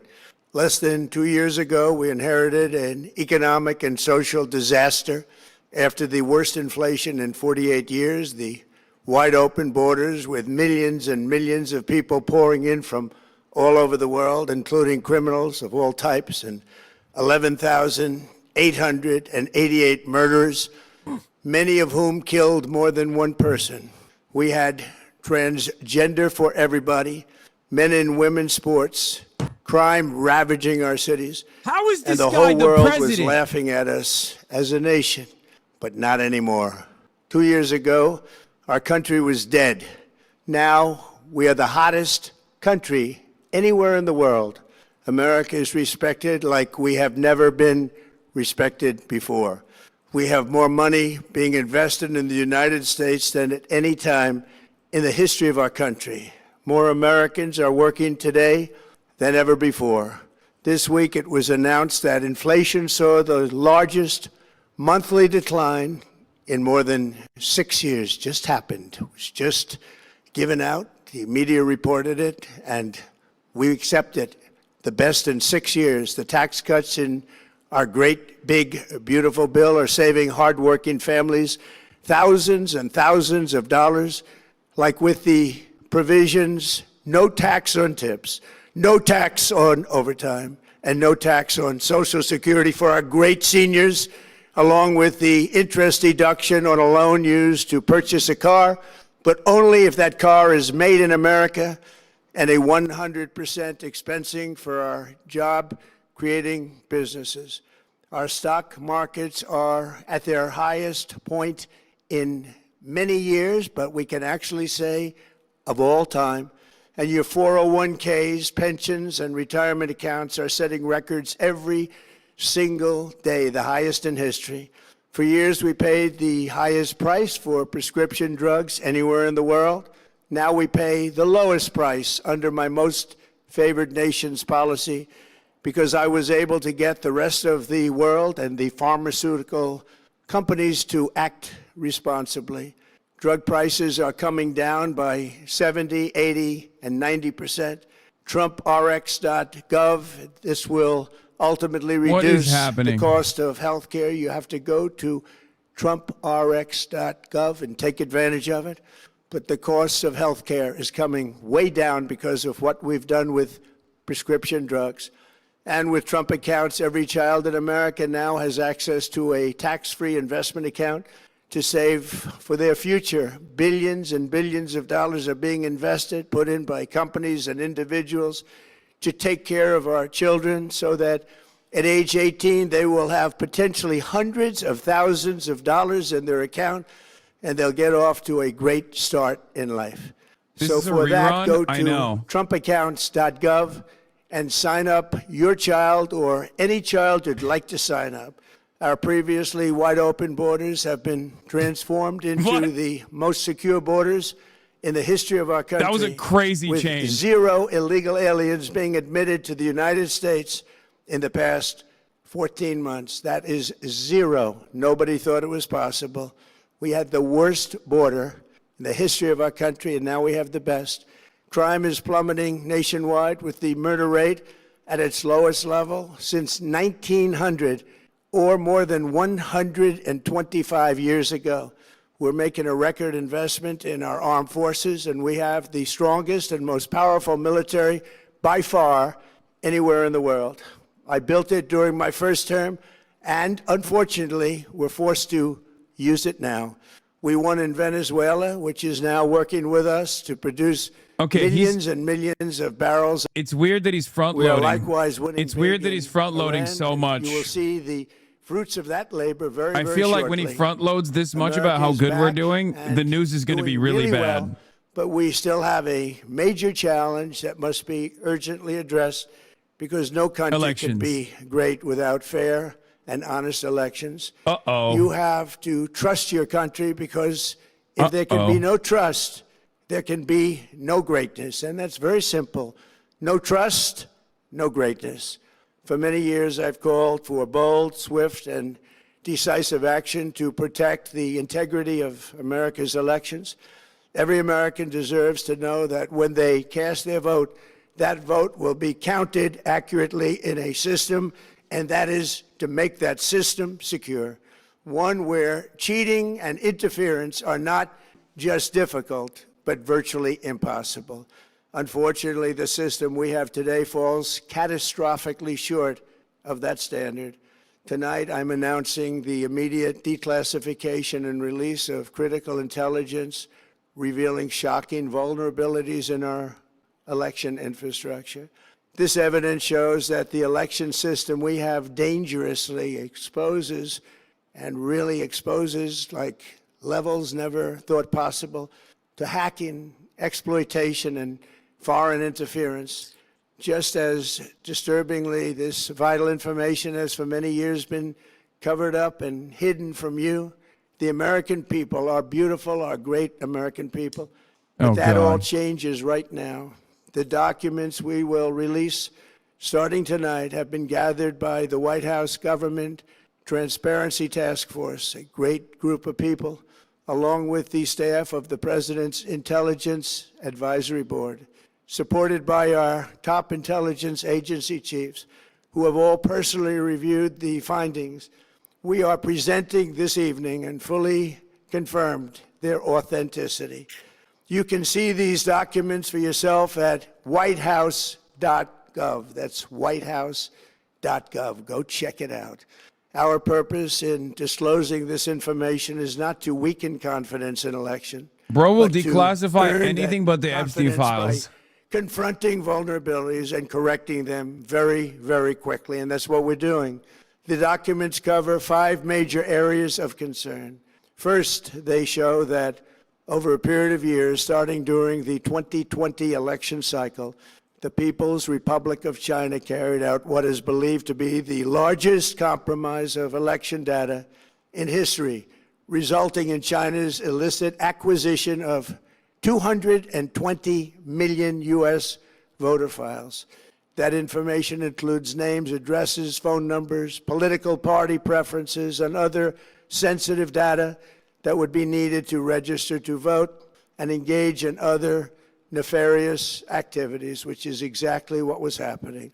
Speaker 24: Less than 2 years ago, we inherited an economic and social disaster. After the worst inflation in 48 years, the wide open borders with millions and millions of people pouring in from all over the world, including criminals of all types, and 11,888 murderers, many of whom killed more than one person. We had transgender for everybody, men and women sports, crime ravaging our cities.
Speaker 8: How is this
Speaker 24: and the
Speaker 8: guy
Speaker 24: whole
Speaker 8: the
Speaker 24: world was
Speaker 8: president?
Speaker 24: laughing at us as a nation, but not anymore. 2 years ago, our country was dead. Now we are the hottest country anywhere in the world. America is respected like we have never been respected before. We have more money being invested in the United States than at any time in the history of our country. More Americans are working today than ever before. This week it was announced that inflation saw the largest monthly decline in more than 6 years. Just happened. It was just given out. The media reported it, and we accept it. The best in 6 years. The tax cuts in our great, big, beautiful bill are saving hardworking families thousands and thousands of dollars, like with the provisions, no tax on tips, no tax on overtime, and no tax on Social Security for our great seniors, along with the interest deduction on a loan used to purchase a car, but only if that car is made in America, and a 100% expensing for our job-creating businesses. Our stock markets are at their highest point in many years, but we can actually say of all time. And your 401ks, pensions, and retirement accounts are setting records every single day, the highest in history. For years, we paid the highest price for prescription drugs anywhere in the world. Now we pay the lowest price under my most favored nation's policy because I was able to get the rest of the world and the pharmaceutical companies to act responsibly. Drug prices are coming down by 70, 80, and 90%. TrumpRx.gov, this will ultimately reduce the cost of health care. You have to go to TrumpRx.gov and take advantage of it. But the cost of health care is coming way down because of what we've done with prescription drugs. And with Trump accounts, every child in America now has access to a tax-free investment account to save for their future. Billions and billions of dollars are being invested, put in by companies and individuals to take care of our children so that at age 18, they will have potentially hundreds of thousands of dollars in their account, and they'll get off to a great start in life. So for that, go to TrumpAccounts.gov and sign up your child or any child who'd like to sign up. Our previously wide open borders have been transformed into the most secure borders in the history of our country.
Speaker 8: That was a crazy
Speaker 24: with
Speaker 8: change.
Speaker 24: Zero illegal aliens being admitted to the United States in the past 14 months. That is zero. Nobody thought it was possible. We had the worst border in the history of our country, and now we have the best. Crime is plummeting nationwide with the murder rate at its lowest level since 1900, or more than 125 years ago. We're making a record investment in our armed forces, and we have the strongest and most powerful military by far anywhere in the world. I built it during my first term, and unfortunately, we're forced to use it now. We won in Venezuela, which is now working with us to produce millions and millions of barrels.
Speaker 8: It's weird that he's front
Speaker 24: We are
Speaker 8: loading.
Speaker 24: likewise winning.
Speaker 8: It's weird that he's front loading
Speaker 24: Iran,
Speaker 8: so
Speaker 24: and
Speaker 8: much.
Speaker 24: You will see the fruits of that labor very,
Speaker 8: I
Speaker 24: very
Speaker 8: feel like
Speaker 24: shortly.
Speaker 8: when he front loads this much about how good we're doing, the news is going to be really bad.
Speaker 24: Well, but we still have a major challenge that must be urgently addressed because no country can be great without fair and honest elections. You have to trust your country because if there can be no trust, there can be no greatness. And that's very simple. No trust, no greatness. For many years, I've called for bold, swift, and decisive action to protect the integrity of America's elections. Every American deserves to know that when they cast their vote, that vote will be counted accurately in a system, and that is to make that system secure, one where cheating and interference are not just difficult, but virtually impossible. Unfortunately, the system we have today falls catastrophically short of that standard. Tonight, I'm announcing the immediate declassification and release of critical intelligence revealing shocking vulnerabilities in our election infrastructure. This evidence shows that the election system we have dangerously exposes and really exposes like levels never thought possible to hacking, exploitation, and foreign interference. Just as disturbingly, this vital information has for many years been covered up and hidden from you. The American people, our beautiful, our great American people. But that all changes right now. The documents we will release starting tonight have been gathered by the White House Government Transparency Task Force, a great group of people, along with the staff of the President's Intelligence Advisory Board, supported by our top intelligence agency chiefs, who have all personally reviewed the findings. We are presenting this evening and fully confirmed their authenticity. You can see these documents for yourself at whitehouse.gov. That's whitehouse.gov. Go check it out. Our purpose in disclosing this information is not to weaken confidence in election.
Speaker 8: Bro will declassify anything but the Epstein files.
Speaker 24: Confronting vulnerabilities and correcting them very, very quickly, and that's what we're doing. The documents cover 5 major areas of concern. First, they show that over a period of years, starting during the 2020 election cycle, the People's Republic of China carried out what is believed to be the largest compromise of election data in history, resulting in China's illicit acquisition of 220 million U.S. voter files. That information includes names, addresses, phone numbers, political party preferences, and other sensitive data that would be needed to register to vote and engage in other nefarious activities, which is exactly what was happening.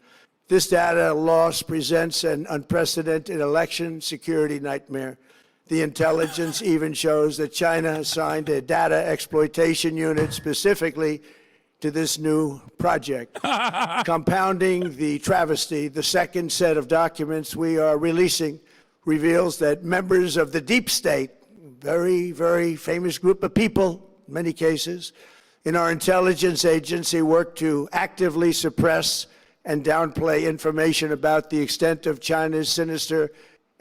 Speaker 24: This data loss presents an unprecedented election security nightmare. The intelligence even shows that China assigned a data exploitation unit specifically to this new project. Compounding the travesty, the second set of documents we are releasing reveals that members of the deep state, very, very famous group of people, in many cases, in our intelligence agency work to actively suppress and downplay information about the extent of China's sinister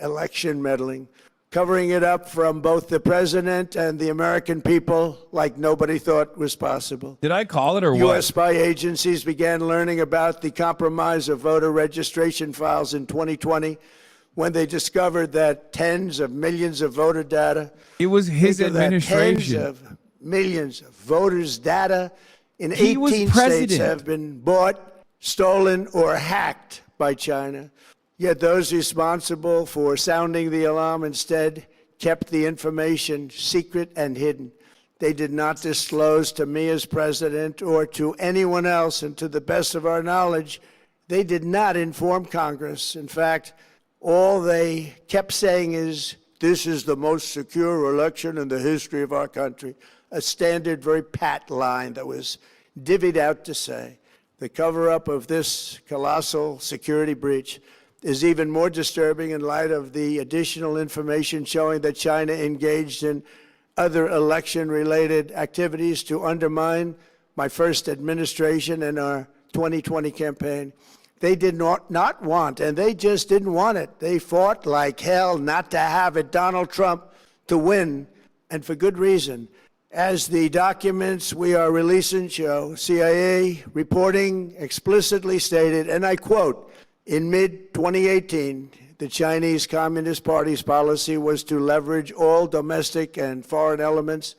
Speaker 24: election meddling, covering it up from both the president and the American people like nobody thought was possible.
Speaker 8: Did I call it or what?
Speaker 24: U.S. spy agencies began learning about the compromise of voter registration files in 2020 when they discovered that tens of millions of voter data.
Speaker 8: It was his administration.
Speaker 24: Tens of millions of voters' data in 18 states have been bought, stolen, or hacked by China. Yet those responsible for sounding the alarm instead kept the information secret and hidden. They did not disclose to me as president or to anyone else, and to the best of our knowledge, they did not inform Congress. In fact, all they kept saying is, this is the most secure election in the history of our country. A standard, very pat line that was divvied out to say. The cover-up of this colossal security breach is even more disturbing in light of the additional information showing that China engaged in other election-related activities to undermine my first administration and our 2020 campaign. They did not want, and they just didn't want it. They fought like hell not to have it, Donald Trump, to win, and for good reason. As the documents we are releasing show, CIA reporting explicitly stated, and I quote, in mid-2018, the Chinese Communist Party's policy was to leverage all domestic and foreign elements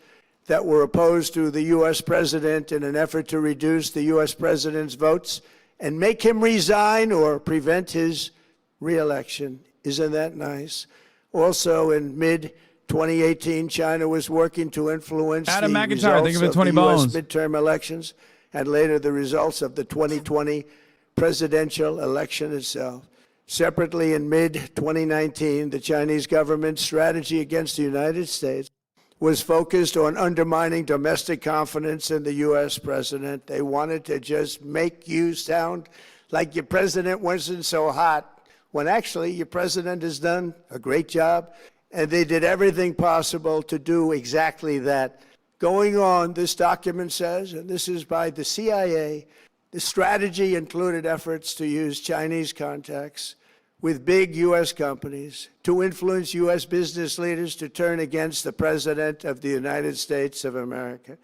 Speaker 24: that were opposed to the U.S. president in an effort to reduce the U.S. president's votes and make him resign or prevent his re-election. Isn't that nice? Also, in mid-2018, China was working to influence
Speaker 8: Adam
Speaker 24: the
Speaker 8: McIntyre,
Speaker 24: results
Speaker 8: think of it,
Speaker 24: of
Speaker 8: 20
Speaker 24: the U.S.
Speaker 8: bones.
Speaker 24: midterm elections and later the results of the 2020 presidential election itself. Separately, in mid-2019, the Chinese government's strategy against the United States was focused on undermining domestic confidence in the U.S. president. They wanted to just make you sound like your president wasn't so hot, when actually your president has done a great job, and they did everything possible to do exactly that. Going on, this document says, and this is by the CIA, the strategy included efforts to use Chinese contacts with big U.S. companies to influence U.S. business leaders to turn against the President of the United States of America.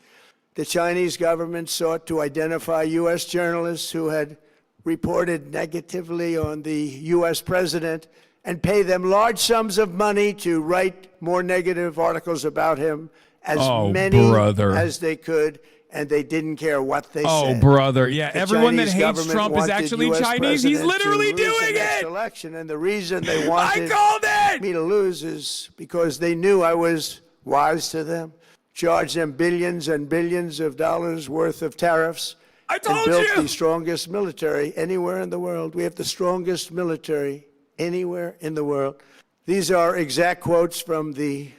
Speaker 24: The Chinese government sought to identify U.S. journalists who had reported negatively on the U.S. president and pay them large sums of money to write more negative articles about him, as many as they could, and they didn't care what they said.
Speaker 8: Oh, brother. Yeah,
Speaker 24: The
Speaker 8: everyone that
Speaker 24: Chinese
Speaker 8: hates
Speaker 24: government
Speaker 8: Trump is
Speaker 24: wanted
Speaker 8: actually
Speaker 24: US
Speaker 8: Chinese. He's
Speaker 24: president
Speaker 8: literally
Speaker 24: to lose
Speaker 8: doing
Speaker 24: the next
Speaker 8: it.
Speaker 24: election, and the reason they wanted
Speaker 8: called it!
Speaker 24: me to lose is because they knew I was wise to them, charged them billions and billions of dollars worth of tariffs, and built the strongest military anywhere in the world. We have the strongest military anywhere in the world. These are exact quotes from the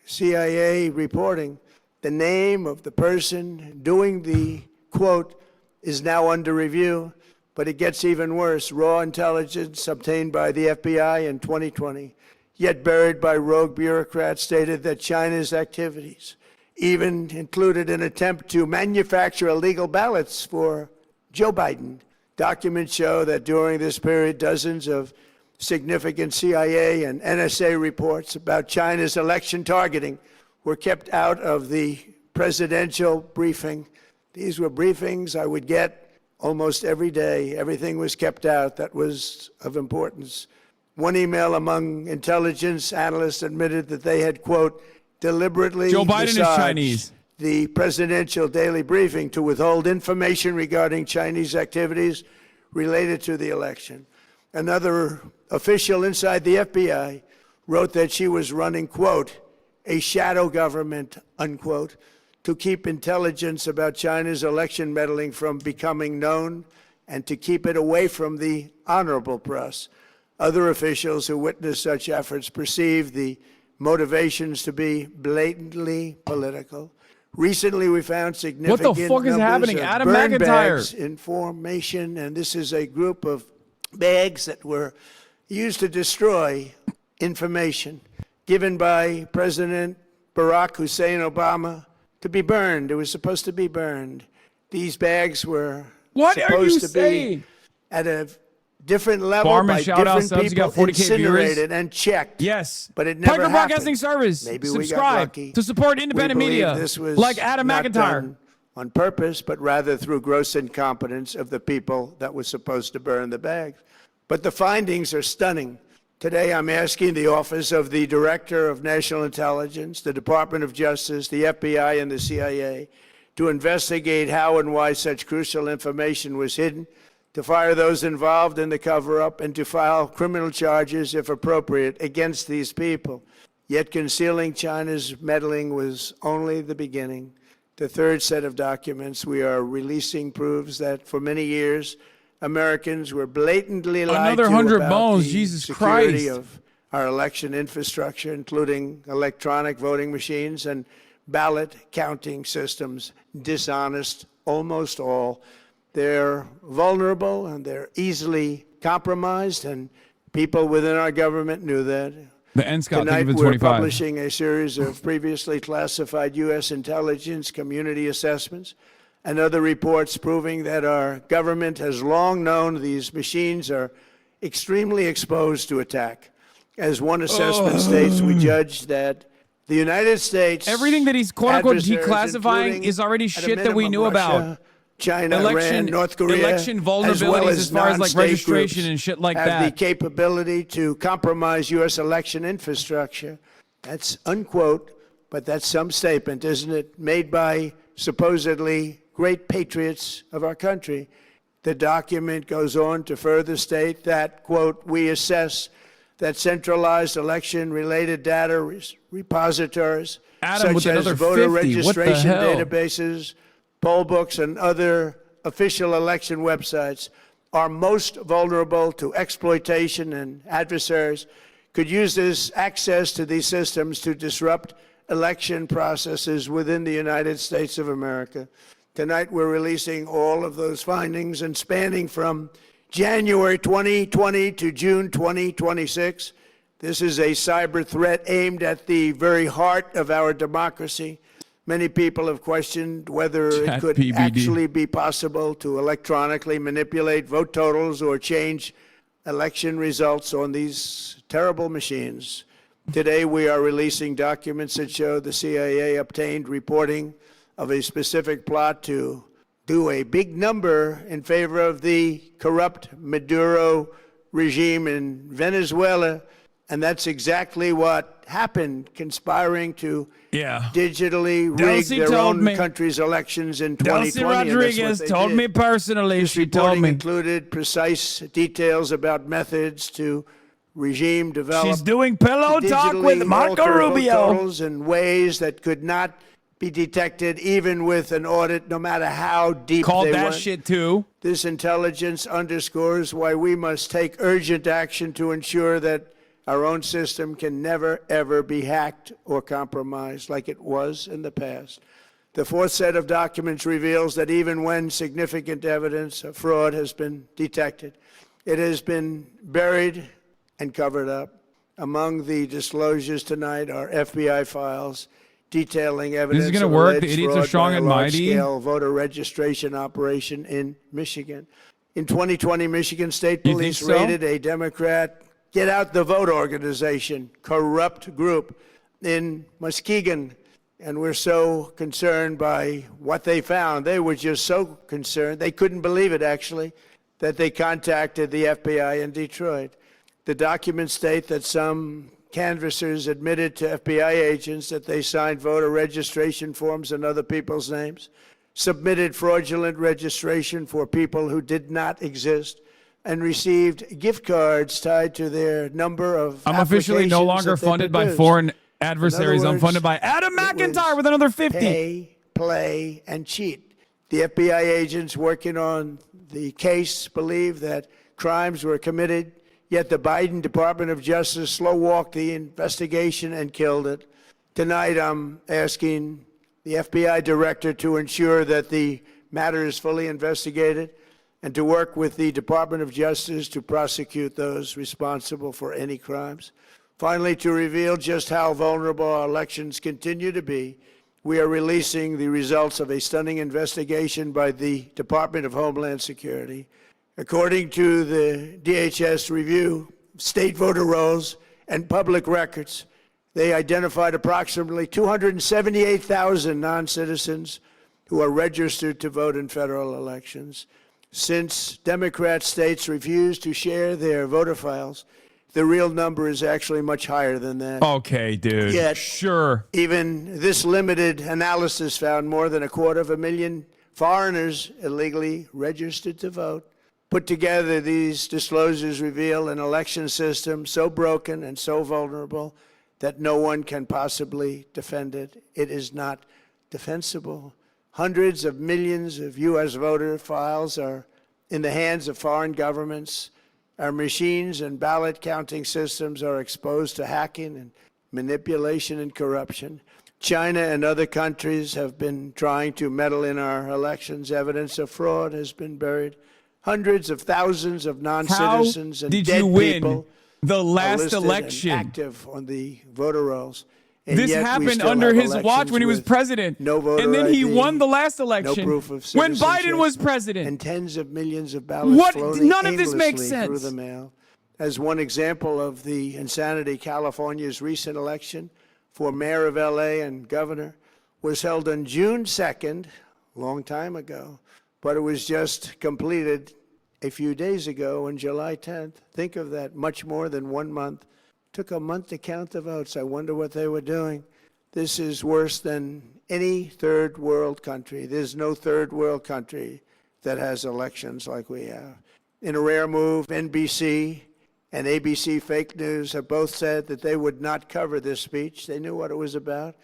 Speaker 24: CIA reporting. The name of the person doing the quote is now under review, but it gets even worse. Raw intelligence obtained by the FBI in 2020, yet buried by rogue bureaucrats, stated that China's activities even included an attempt to manufacture illegal ballots for Joe Biden. Documents show that during this period, dozens of significant CIA and NSA reports about China's election targeting were kept out of the presidential briefing. These were briefings I would get almost every day. Everything was kept out that was of importance. One email among intelligence analysts admitted that they had, quote, deliberately
Speaker 8: Joe Biden is
Speaker 24: massaged
Speaker 8: Chinese.
Speaker 24: the presidential daily briefing to withhold information regarding Chinese activities related to the election. Another official inside the FBI wrote that she was running, quote, a shadow government, unquote, to keep intelligence about China's election meddling from becoming known and to keep it away from the honorable press. Other officials who witnessed such efforts perceived the motivations to be blatantly political. Recently, we found significant
Speaker 8: What the fuck is happening?
Speaker 24: of
Speaker 8: Adam
Speaker 24: burn
Speaker 8: McIntyre.
Speaker 24: bags in formation, and this is a group of bags that were used to destroy information given by President Barack Hussein Obama to be burned. It was supposed to be burned. These bags were supposed to be at a different level
Speaker 8: Farming
Speaker 24: by
Speaker 8: shout-out
Speaker 24: different
Speaker 8: subs, you
Speaker 24: people,
Speaker 8: got 40K viewers.
Speaker 24: incinerated and checked.
Speaker 8: Yes.
Speaker 24: But it never
Speaker 8: Piker
Speaker 24: happened.
Speaker 8: Broadcasting Service.
Speaker 24: Maybe we got
Speaker 8: Subscribe
Speaker 24: lucky.
Speaker 8: to support independent
Speaker 24: We believe
Speaker 8: media
Speaker 24: this was
Speaker 8: like Adam
Speaker 24: not
Speaker 8: McIntyre.
Speaker 24: done on purpose, but rather through gross incompetence of the people that was supposed to burn the bags. But the findings are stunning. Today, I'm asking the Office of the Director of National Intelligence, the Department of Justice, the FBI, and the CIA to investigate how and why such crucial information was hidden, to fire those involved in the cover-up, and to file criminal charges, if appropriate, against these people. Yet concealing China's meddling was only the beginning. The third set of documents we are releasing proves that for many years, Americans were blatantly lied
Speaker 8: Another
Speaker 24: to
Speaker 8: 100
Speaker 24: about
Speaker 8: bones,
Speaker 24: the
Speaker 8: Jesus
Speaker 24: security
Speaker 8: Christ.
Speaker 24: of our election infrastructure, including electronic voting machines and ballot counting systems. Dishonest, almost all. They're vulnerable and they're easily compromised, and people within our government knew that.
Speaker 8: The NSCOP, think
Speaker 24: Tonight,
Speaker 8: of it
Speaker 24: we're
Speaker 8: 25.
Speaker 24: publishing a series of previously classified U.S. intelligence community assessments and other reports proving that our government has long known these machines are extremely exposed to attack. As one assessment states, we judge that the United States,
Speaker 8: Everything that he's quote-unquote
Speaker 24: adversaries,
Speaker 8: declassifying
Speaker 24: including,
Speaker 8: is already
Speaker 24: at a
Speaker 8: shit that we
Speaker 24: minimum,
Speaker 8: knew about.
Speaker 24: Russia, China,
Speaker 8: Election-
Speaker 24: Iran, North Korea,
Speaker 8: election vulnerabilities
Speaker 24: as well
Speaker 8: as far as, like,
Speaker 24: non-state
Speaker 8: registration
Speaker 24: groups
Speaker 8: and shit like
Speaker 24: have
Speaker 8: that.
Speaker 24: the capability to compromise U.S. election infrastructure. That's unquote, but that's some statement, isn't it? Made by supposedly great patriots of our country. The document goes on to further state that, quote, we assess that centralized election-related data repositories,
Speaker 8: Adam with
Speaker 24: such as
Speaker 8: another
Speaker 24: voter
Speaker 8: 50. What the
Speaker 24: registration
Speaker 8: hell?
Speaker 24: databases, poll books, and other official election websites, are most vulnerable to exploitation, and adversaries could use this access to these systems to disrupt election processes within the United States of America. Tonight, we're releasing all of those findings, and spanning from January 2020 to June 2026. This is a cyber threat aimed at the very heart of our democracy. Many people have questioned whether it could actually be possible to electronically manipulate vote totals or change election results on these terrible machines. Today, we are releasing documents that show the CIA obtained reporting of a specific plot to do a big number in favor of the corrupt Maduro regime in Venezuela. And that's exactly what happened, conspiring to digitally rig their own country's elections in 2020.
Speaker 8: Delcy Rodriguez told me personally. She told me.
Speaker 24: Included precise details about methods to regime develop.
Speaker 8: She's doing pillow talk with Marco Rubio.
Speaker 24: Totals in ways that could not be detected even with an audit, no matter how deep
Speaker 8: Called
Speaker 24: they
Speaker 8: that
Speaker 24: went.
Speaker 8: shit too.
Speaker 24: This intelligence underscores why we must take urgent action to ensure that our own system can never, ever be hacked or compromised like it was in the past. The fourth set of documents reveals that even when significant evidence of fraud has been detected, it has been buried and covered up. Among the disclosures tonight are FBI files detailing evidence
Speaker 8: This is going
Speaker 24: of
Speaker 8: to work.
Speaker 24: alleged
Speaker 8: The idiots are
Speaker 24: fraud
Speaker 8: strong
Speaker 24: by a
Speaker 8: and mighty.
Speaker 24: large-scale voter registration operation in Michigan. In 2020, Michigan State Police
Speaker 8: so?
Speaker 24: raided a Democrat Get Out the Vote organization, corrupt group in Muskegon. And we're so concerned by what they found. They were just so concerned. They couldn't believe it, actually, that they contacted the FBI in Detroit. The documents state that some canvassers admitted to FBI agents that they signed voter registration forms in other people's names, submitted fraudulent registration for people who did not exist, and received gift cards tied to their number of
Speaker 8: I'm officially no
Speaker 24: applications
Speaker 8: longer
Speaker 24: that they
Speaker 8: funded by
Speaker 24: produced.
Speaker 8: foreign adversaries.
Speaker 24: In other
Speaker 8: I'm funded by
Speaker 24: words,
Speaker 8: Adam
Speaker 24: it
Speaker 8: McIntyre
Speaker 24: was
Speaker 8: with another 50.
Speaker 24: Pay, play, and cheat. The FBI agents working on the case believe that crimes were committed, yet the Biden Department of Justice slow-walked the investigation and killed it. Tonight, I'm asking the FBI director to ensure that the matter is fully investigated and to work with the Department of Justice to prosecute those responsible for any crimes. Finally, to reveal just how vulnerable our elections continue to be, we are releasing the results of a stunning investigation by the Department of Homeland Security. According to the DHS review of state voter rolls and public records, they identified approximately 278,000 non-citizens who are registered to vote in federal elections. Since Democrat states refuse to share their voter files, the real number is actually much higher than that.
Speaker 8: Okay, dude.
Speaker 24: Yet,
Speaker 8: sure.
Speaker 24: Even this limited analysis found more than 250,000 foreigners illegally registered to vote. Put together, these disclosures reveal an election system so broken and so vulnerable that no one can possibly defend it. It is not defensible. Hundreds of millions of U.S. voter files are in the hands of foreign governments. Our machines and ballot counting systems are exposed to hacking and manipulation and corruption. China and other countries have been trying to meddle in our elections. Evidence of fraud has been buried. Hundreds of thousands of non-citizens and
Speaker 8: did
Speaker 24: dead
Speaker 8: you win
Speaker 24: people
Speaker 8: the
Speaker 24: are
Speaker 8: last
Speaker 24: listed and
Speaker 8: election?
Speaker 24: active on the voter rolls. And
Speaker 8: This
Speaker 24: yet we
Speaker 8: happened
Speaker 24: still
Speaker 8: under
Speaker 24: have
Speaker 8: his watch
Speaker 24: elections
Speaker 8: when he was
Speaker 24: with
Speaker 8: president.
Speaker 24: no voter
Speaker 8: And then he
Speaker 24: ID,
Speaker 8: won the last election
Speaker 24: no proof of
Speaker 8: when
Speaker 24: citizenship,
Speaker 8: Biden was president.
Speaker 24: and tens of millions of ballots
Speaker 8: What?
Speaker 24: floating
Speaker 8: None of this makes
Speaker 24: aimlessly through
Speaker 8: sense.
Speaker 24: the mail. As one example of the insanity, California's recent election for mayor of LA and governor was held on June 2nd, a long time ago, but it was just completed a few days ago on July 10th. Think of that, much more than 1 month. Took a month to count the votes. I wonder what they were doing. This is worse than any third world country. There's no third world country that has elections like we have. In a rare move, NBC and ABC fake news have both said that they would not cover this speech. They knew what it was about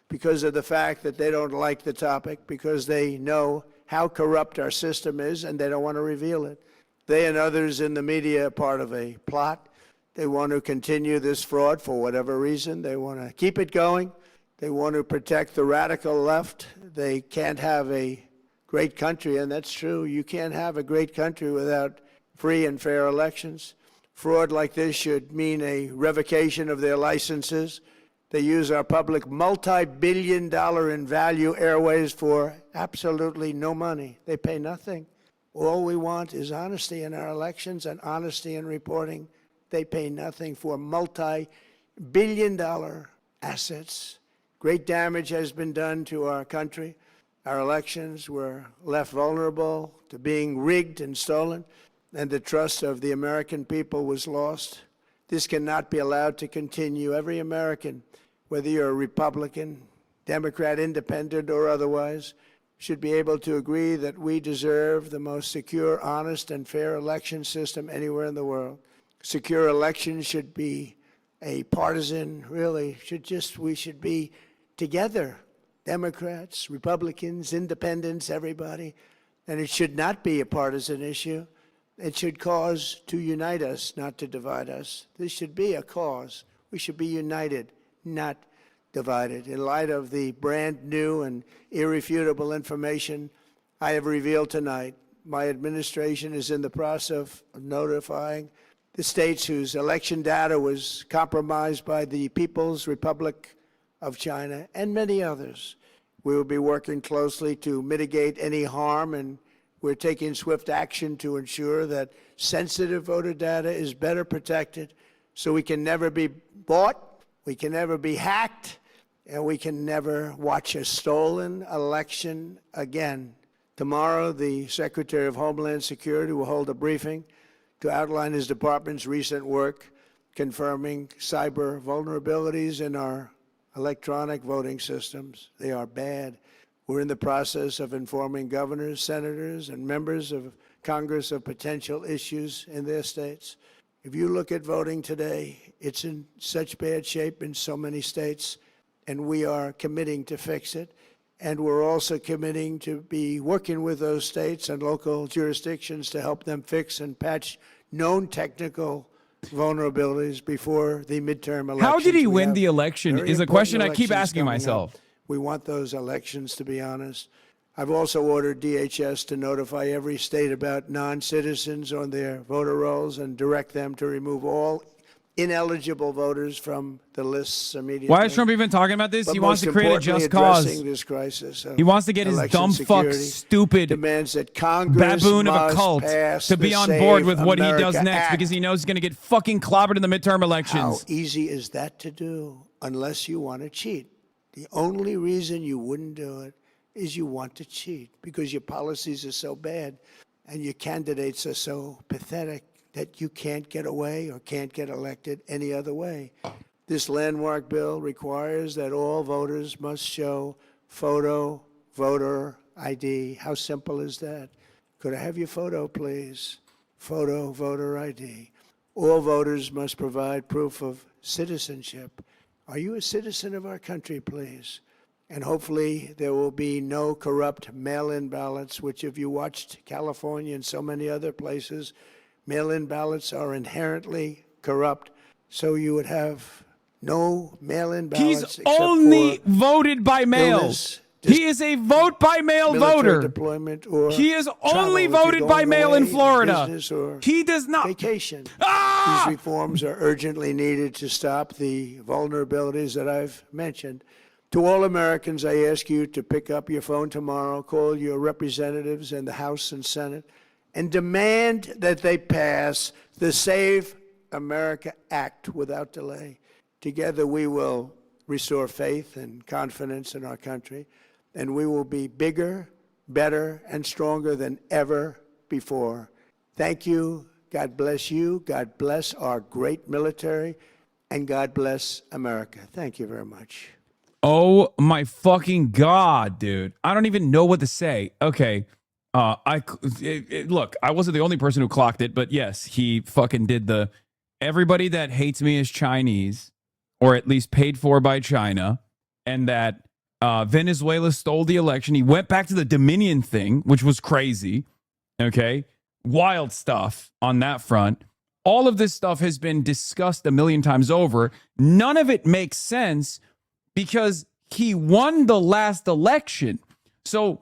Speaker 24: because of the fact that they don't like the topic, because they know how corrupt our system is and they don't want to reveal it. They and others in the media are part of a plot. They want to continue this fraud for whatever reason. They want to keep it going. They want to protect the radical left. They can't have a great country, and that's true. You can't have a great country without free and fair elections. Fraud like this should mean a revocation of their licenses. They use our public multi-billion-dollar in value airways for absolutely no money. They pay nothing. All we want is honesty in our elections and honesty in reporting. They pay nothing for multi-billion-dollar assets. Great damage has been done to our country. Our elections were left vulnerable to being rigged and stolen, and the trust of the American people was lost. This cannot be allowed to continue. Every American, whether you're a Republican, Democrat, Independent, or otherwise, should be able to agree that we deserve the most secure, honest, and fair election system anywhere in the world. Secure elections should be a partisan, really, we should be together, Democrats, Republicans, Independents, everybody, and it should not be a partisan issue. It should cause to unite us, not to divide us. This should be a cause. We should be united, not divided. In light of the brand new and irrefutable information I have revealed tonight, my administration is in the process of notifying the states whose election data was compromised by the People's Republic of China and many others. We will be working closely to mitigate any harm, and we're taking swift action to ensure that sensitive voter data is better protected so we can never be bought, we can never be hacked, and we can never watch a stolen election again. Tomorrow, the Secretary of Homeland Security will hold a briefing to outline his department's recent work confirming cyber vulnerabilities in our electronic voting systems. They are bad. We're in the process of informing governors, senators, and members of Congress of potential issues in their states. If you look at voting today, it's in such bad shape in so many states, and we are committing to fix it. And we're also committing to be working with those states and local jurisdictions to help them fix and patch known technical vulnerabilities before the midterm elections.
Speaker 8: How did he win the election is a question I keep asking myself.
Speaker 24: We want those elections to be honest. I've also ordered DHS to notify every state about non-citizens on their voter rolls and direct them to remove all ineligible voters from the lists immediately.
Speaker 8: Why is Trump even talking about this?
Speaker 24: But
Speaker 8: he wants to create a just cause.
Speaker 24: This crisis
Speaker 8: he wants to get his dumb fuck, stupid
Speaker 24: demands that Congress
Speaker 8: baboon of a cult to be on board with what he does next because he knows he's going to get fucking clobbered in the midterm elections.
Speaker 24: How easy is that to do unless you want to cheat? The only reason you wouldn't do it is you want to cheat because your policies are so bad and your candidates are so pathetic that you can't get away or can't get elected any other way. This landmark bill requires that all voters must show photo voter ID. How simple is that? Could I have your photo, please? Photo voter ID. All voters must provide proof of citizenship. Are you a citizen of our country, please? And hopefully there will be no corrupt mail-in ballots, which if you watched California and so many other places, mail-in ballots are inherently corrupt. So you would have no mail-in ballots.
Speaker 8: He's only voted by mail. He is a vote by mail voter. He is only voted by mail in Florida. He does not.
Speaker 24: Vacation.
Speaker 8: Ah!
Speaker 24: These reforms are urgently needed to stop the vulnerabilities that I've mentioned. To all Americans, I ask you to pick up your phone tomorrow, call your representatives in the House and Senate, and demand that they pass the Save America Act without delay. Together we will restore faith and confidence in our country, and we will be bigger, better, and stronger than ever before. Thank you. God bless you. God bless our great military, and God bless America. Thank you very much.
Speaker 8: Oh my fucking God, dude. I don't even know what to say. Okay. Look, I wasn't the only person who clocked it, but yes, he fucking did the everybody that hates me is Chinese, or at least paid for by China, and that Venezuela stole the election. He went back to the Dominion thing, which was crazy. Okay. Wild stuff on that front. All of this stuff has been discussed a million times over. None of it makes sense because he won the last election. So,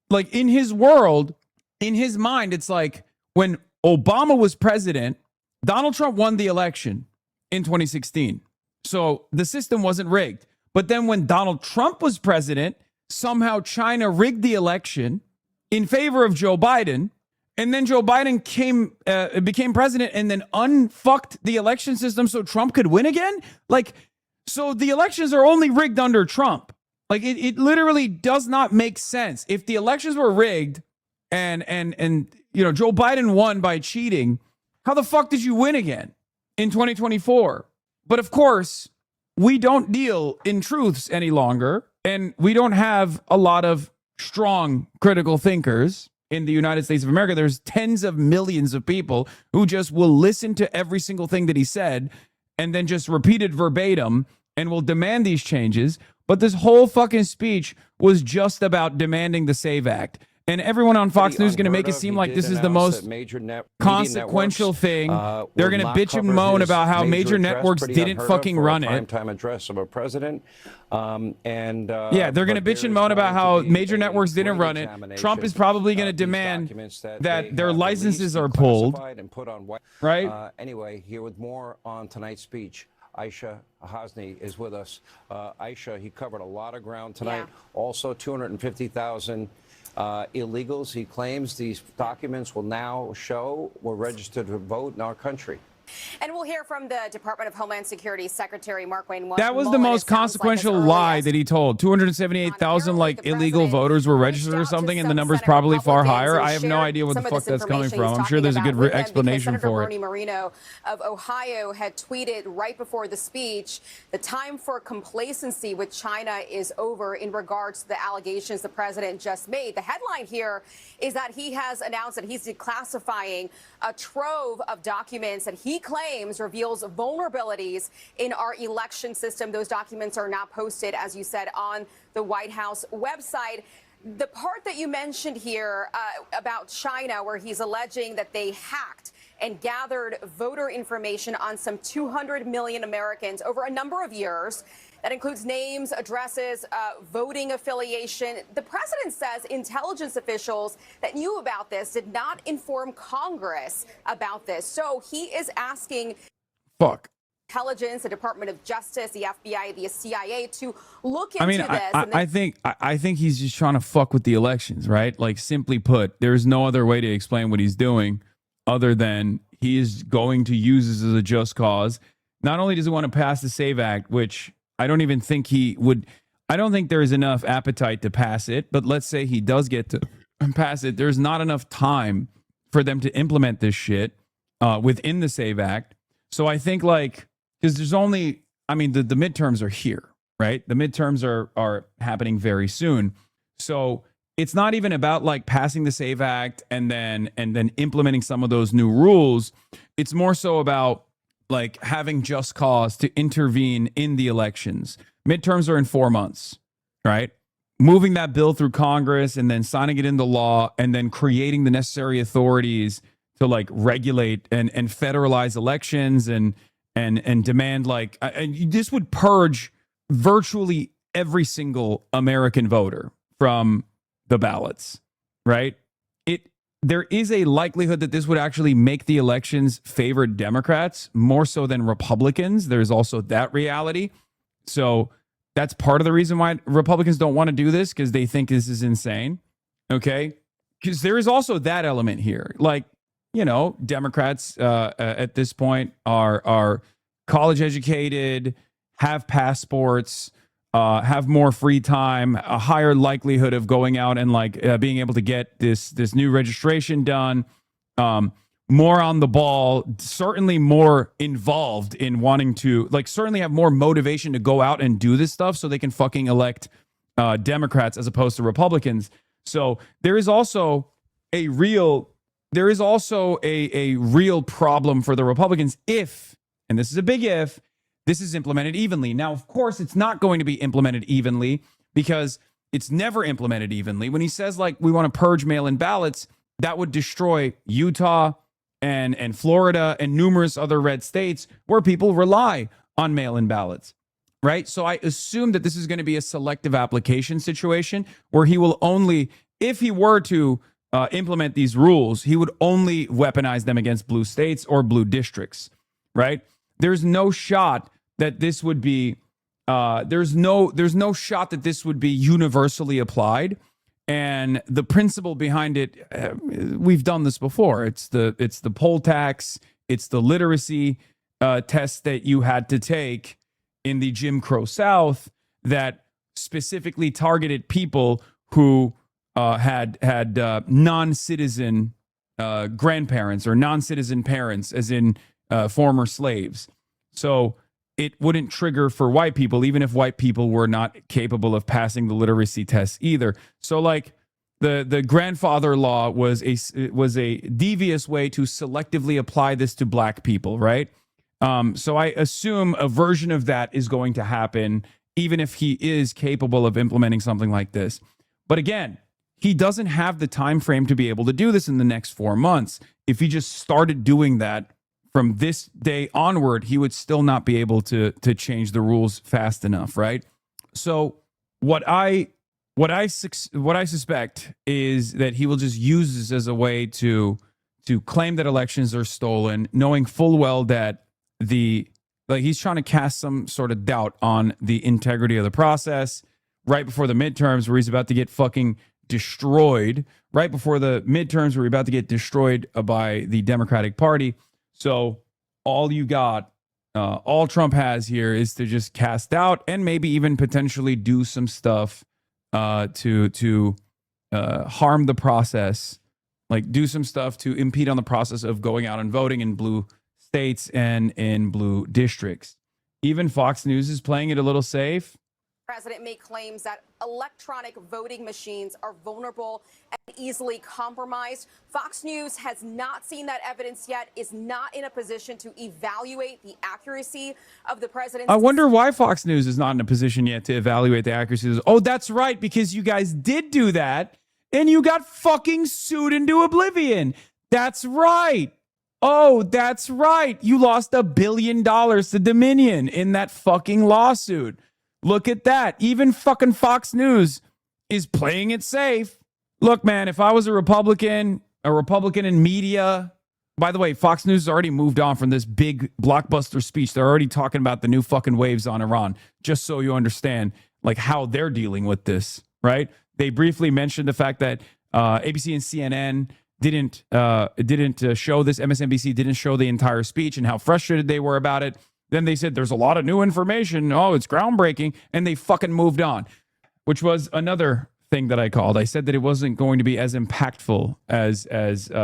Speaker 8: like, in his world, in his mind, it's like when Obama was president, Donald Trump won the election in 2016. So the system wasn't rigged. But then when Donald Trump was president, somehow China rigged the election in favor of Joe Biden. And then Joe Biden became president and then unfucked the election system so Trump could win again. Like, so the elections are only rigged under Trump. Like, it literally does not make sense. If the elections were rigged and you know, Joe Biden won by cheating, how the fuck did you win again in 2024? But of course, we don't deal in truths any longer, and we don't have a lot of strong critical thinkers in the United States of America. There's tens of millions of people who just will listen to every single thing that he said and then just repeat it verbatim and will demand these changes. But this whole fucking speech was just about demanding the SAVE Act. And everyone on Fox News is going to make it seem like this is the most consequential thing. They're going to bitch and moan about how major networks didn't fucking run it.
Speaker 3: Primetime address of a president.
Speaker 8: Yeah, they're going to bitch and moan about how major networks didn't run it. Trump is probably going to demand that their licenses are pulled. Right?
Speaker 3: Anyway, here with more on tonight's speech. HasanAbi is with us. Aisha, he covered a lot of ground tonight. Yeah. Also, 250,000 illegals. He claims these documents will now show were registered to vote in our country.
Speaker 6: And we'll hear from the Department of Homeland Security Secretary Mark Wayne.
Speaker 8: That was the most consequential lie that he told. 278,000 like illegal voters were registered or something, and the number's probably far higher. I have no idea what the fuck that's coming from. I'm sure there's a good explanation for it.
Speaker 6: Bernie Moreno of Ohio had tweeted right before the speech, the time for complacency with China is over in regards to the allegations the president just made. The headline here is that he has announced that he's declassifying a trove of documents that he claims reveals vulnerabilities in our election system. Those documents are now posted, as you said, on the White House website. The part that you mentioned here about China, where he's alleging that they hacked and gathered voter information on some 200 million Americans over a number of years. That includes names, addresses, voting affiliation. The president says intelligence officials that knew about this did not inform Congress about this. So he is asking intelligence, the Department of Justice, the FBI, the CIA to look into this.
Speaker 8: I think he's just trying to fuck with the elections, right? Like, simply put, there's no other way to explain what he's doing other than he is going to use this as a just cause. Not only does he want to pass the SAVE Act, which I don't even think he would. I don't think there is enough appetite to pass it. But let's say he does get to pass it. There's not enough time for them to implement this shit within the SAVE Act. So I think, like, because there's only, I mean, the midterms are here, right? The midterms are happening very soon. So it's not even about like passing the SAVE Act and then implementing some of those new rules. It's more so about like having just cause to intervene in the elections. Midterms are in 4 months, right? Moving that bill through Congress and then signing it into law and then creating the necessary authorities to like regulate and federalize elections and demand like, this would purge virtually every single American voter from the ballots, right? There is a likelihood that this would actually make the elections favor Democrats more so than Republicans. There's also that reality. So that's part of the reason why Republicans don't want to do this, because they think this is insane. Okay? Because there is also that element here. Like, you know, Democrats at this point are college educated, have passports, have more free time, a higher likelihood of going out and like being able to get this new registration done, more on the ball, certainly more involved in wanting to, like, certainly have more motivation to go out and do this stuff so they can fucking elect Democrats as opposed to Republicans. So there is also there is also a real problem for the Republicans if, and this is a big if, this is implemented evenly. Now, of course, it's not going to be implemented evenly because it's never implemented evenly. When he says, like, we want to purge mail-in ballots, that would destroy Utah and Florida and numerous other red states where people rely on mail-in ballots, right? So I assume that this is going to be a selective application situation where he will only, if he were to implement these rules, he would only weaponize them against blue states or blue districts, right? There's no shot that this would be there's no shot that this would be universally applied. And the principle behind it, we've done this before. It's the poll tax, it's the literacy test that you had to take in the Jim Crow South that specifically targeted people who had non-citizen grandparents or non-citizen parents, as in former slaves. So it wouldn't trigger for white people, even if white people were not capable of passing the literacy test either. So, like, the grandfather law was a devious way to selectively apply this to black people, right? So I assume a version of that is going to happen, even if he is capable of implementing something like this. But again, he doesn't have the time frame to be able to do this in the next 4 months. If he just started doing that from this day onward, he would still not be able to change the rules fast enough, right? So what I suspect is that he will just use this as a way to claim that elections are stolen, knowing full well that he's trying to cast some sort of doubt on the integrity of the process right before the midterms, where he's about to get fucking destroyed, right before the midterms where he's about to get destroyed by the Democratic Party. So all Trump has here is to just cast doubt and maybe even potentially do some stuff to harm the process, like do some stuff to impede on the process of going out and voting in blue states and in blue districts. Even Fox News is playing it a little safe.
Speaker 6: The president made claims that electronic voting machines are vulnerable and easily compromised. Fox News has not seen that evidence yet, is not in a position to evaluate the accuracy of the president's...
Speaker 8: I wonder why Fox News is not in a position yet to evaluate the accuracy. Oh, that's right, because you guys did do that, and you got fucking sued into oblivion. That's right. Oh, that's right. You lost $1 billion to Dominion in that fucking lawsuit. Look at that. Even fucking Fox News is playing it safe. Look, man, if I was a Republican in media, by the way, Fox News has already moved on from this big blockbuster speech. They're already talking about the new fucking waves on Iran, just so you understand like how they're dealing with this, right? They briefly mentioned the fact that ABC and CNN didn't show this. MSNBC didn't show the entire speech and how frustrated they were about it. Then they said there's a lot of new information. Oh, it's groundbreaking. And they fucking moved on, which was another thing that I called. I said that it wasn't going to be as impactful as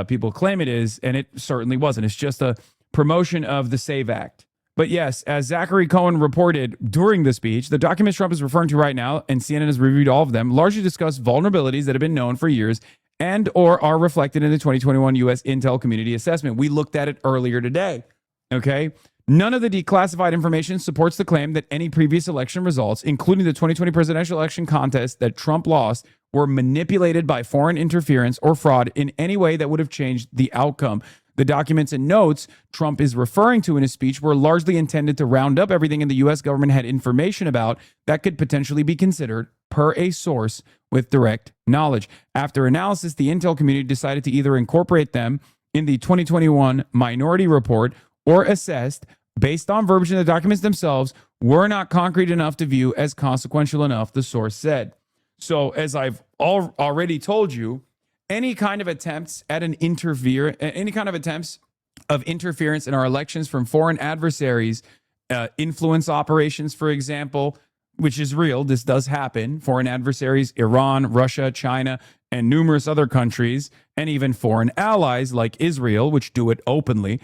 Speaker 8: people claim it is. And it certainly wasn't. It's just a promotion of the SAVE Act. But yes, as Zachary Cohen reported during the speech, the documents Trump is referring to right now, and CNN has reviewed all of them, largely discuss vulnerabilities that have been known for years and or are reflected in the 2021 U.S. Intel Community Assessment. We looked at it earlier today. Okay? None of the declassified information supports the claim that any previous election results, including the 2020 presidential election contest that Trump lost, were manipulated by foreign interference or fraud in any way that would have changed the outcome. The documents and notes Trump is referring to in his speech were largely intended to round up everything in the U.S. government had information about that could potentially be considered per a source with direct knowledge. After analysis, the Intel community decided to either incorporate them in the 2021 Minority Report or assessed, based on verbiage in the documents themselves, were not concrete enough to view as consequential enough, the source said. So, as I've already told you, any kind of attempts of interference in our elections from foreign adversaries, influence operations, for example, which is real, this does happen, foreign adversaries, Iran, Russia, China, and numerous other countries, and even foreign allies like Israel, which do it openly,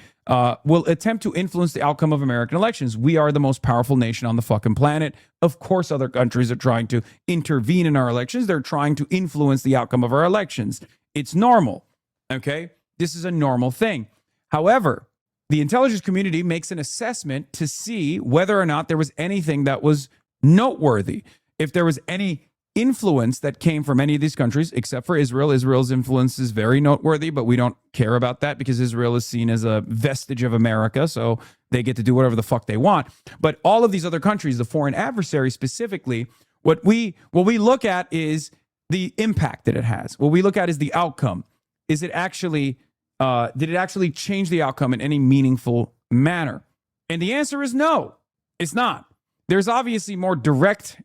Speaker 8: will attempt to influence the outcome of American elections. We are the most powerful nation on the fucking planet. Of course, other countries are trying to intervene in our elections. They're trying to influence the outcome of our elections. It's normal. Okay? This is a normal thing. However, the intelligence community makes an assessment to see whether or not there was anything that was noteworthy. If there was any influence that came from any of these countries, except for Israel. Israel's influence is very noteworthy, but we don't care about that because Israel is seen as a vestige of America, so they get to do whatever the fuck they want. But all of these other countries, the foreign adversaries specifically, what we look at is the impact that it has. What we look at is the outcome. Is it actually, did it actually change the outcome in any meaningful manner? And the answer is no, it's not. There's obviously more direct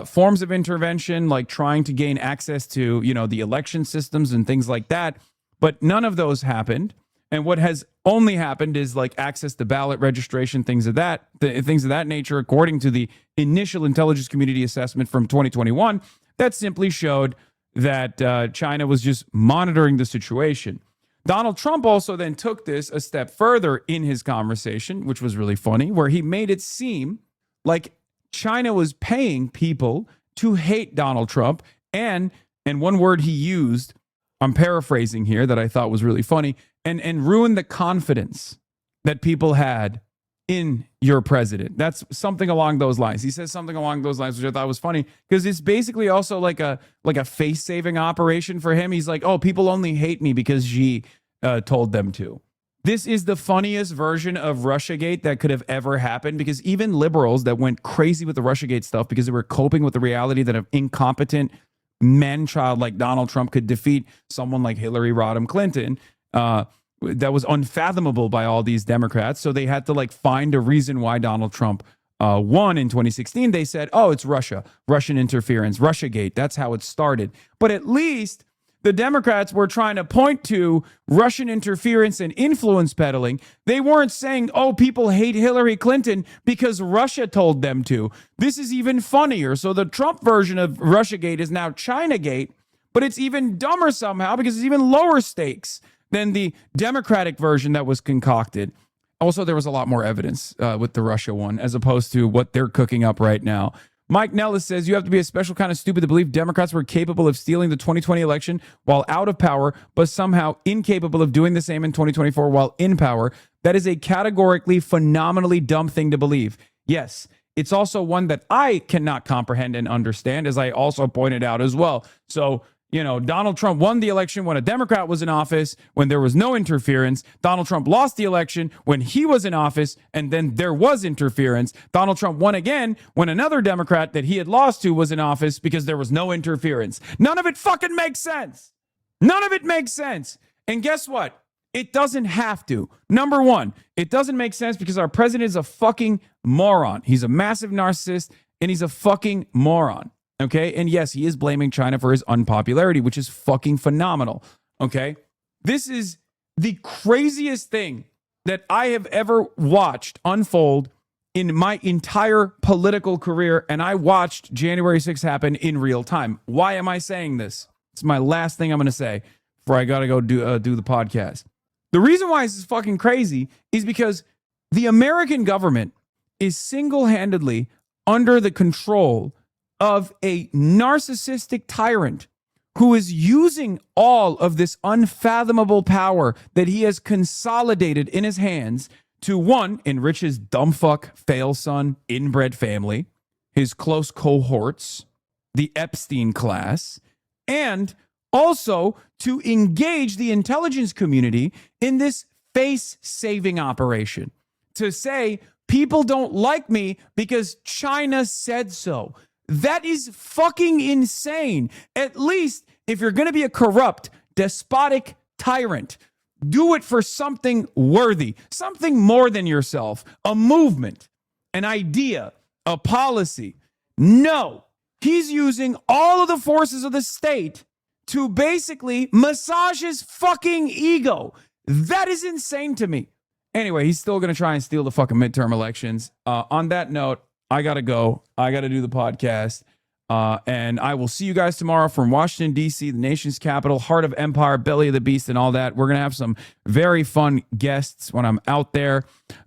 Speaker 8: forms of intervention, like trying to gain access to, the election systems and things like that. But none of those happened. And what has only happened is like access to ballot registration, things of that nature, according to the initial intelligence community assessment from 2021, that simply showed that China was just monitoring the situation. Donald Trump also then took this a step further in his conversation, which was really funny, where he made it seem like China was paying people to hate Donald Trump. And one word he used, I'm paraphrasing here, that I thought was really funny, and ruin the confidence that people had in your president. That's something along those lines. He says something along those lines, which I thought was funny, because it's basically also like a face-saving operation for him. He's like, oh, people only hate me because Xi told them to. This is the funniest version of Russiagate that could have ever happened, because even liberals that went crazy with the Russiagate stuff because they were coping with the reality that an incompetent man-child like Donald Trump could defeat someone like Hillary Rodham Clinton, that was unfathomable by all these Democrats. So they had to find a reason why Donald Trump won in 2016. They said, oh, it's Russian interference, Russiagate. That's how it started. But at least the Democrats were trying to point to Russian interference and influence peddling. They weren't saying, oh, people hate Hillary Clinton because Russia told them to. This is even funnier. So the Trump version of Russiagate is now Chinagate, but it's even dumber somehow because it's even lower stakes than the Democratic version that was concocted. Also, there was a lot more evidence with the Russia one as opposed to what they're cooking up right now. Mike Nellis says, you have to be a special kind of stupid to believe Democrats were capable of stealing the 2020 election while out of power, but somehow incapable of doing the same in 2024 while in power. That is a categorically phenomenally dumb thing to believe. Yes, it's also one that I cannot comprehend and understand, as I also pointed out as well. So, Donald Trump won the election when a Democrat was in office, when there was no interference. Donald Trump lost the election when he was in office, and then there was interference. Donald Trump won again when another Democrat that he had lost to was in office because there was no interference. None of it fucking makes sense. None of it makes sense. And guess what? It doesn't have to. Number one, it doesn't make sense because our president is a fucking moron. He's a massive narcissist, and he's a fucking moron. Okay. And yes, he is blaming China for his unpopularity, which is fucking phenomenal. Okay. This is the craziest thing that I have ever watched unfold in my entire political career. And I watched January 6th happen in real time. Why am I saying this? It's my last thing I'm going to say before I got to go do the podcast. The reason why this is fucking crazy is because the American government is single-handedly under the control of a narcissistic tyrant who is using all of this unfathomable power that he has consolidated in his hands to, one, enrich his dumb fuck, fail son, inbred family, his close cohorts, the Epstein class, and also to engage the intelligence community in this face-saving operation. To say, people don't like me because China said so. That is fucking insane. At least if you're going to be a corrupt, despotic tyrant, do it for something worthy, something more than yourself, a movement, an idea, a policy. No, he's using all of the forces of the state to basically massage his fucking ego. That is insane to me. Anyway, he's still going to try and steal the fucking midterm elections. On that note, I got to go. I got to do the podcast. And I will see you guys tomorrow from Washington, D.C., the nation's capital, heart of empire, belly of the beast, and all that. We're going to have some very fun guests when I'm out there.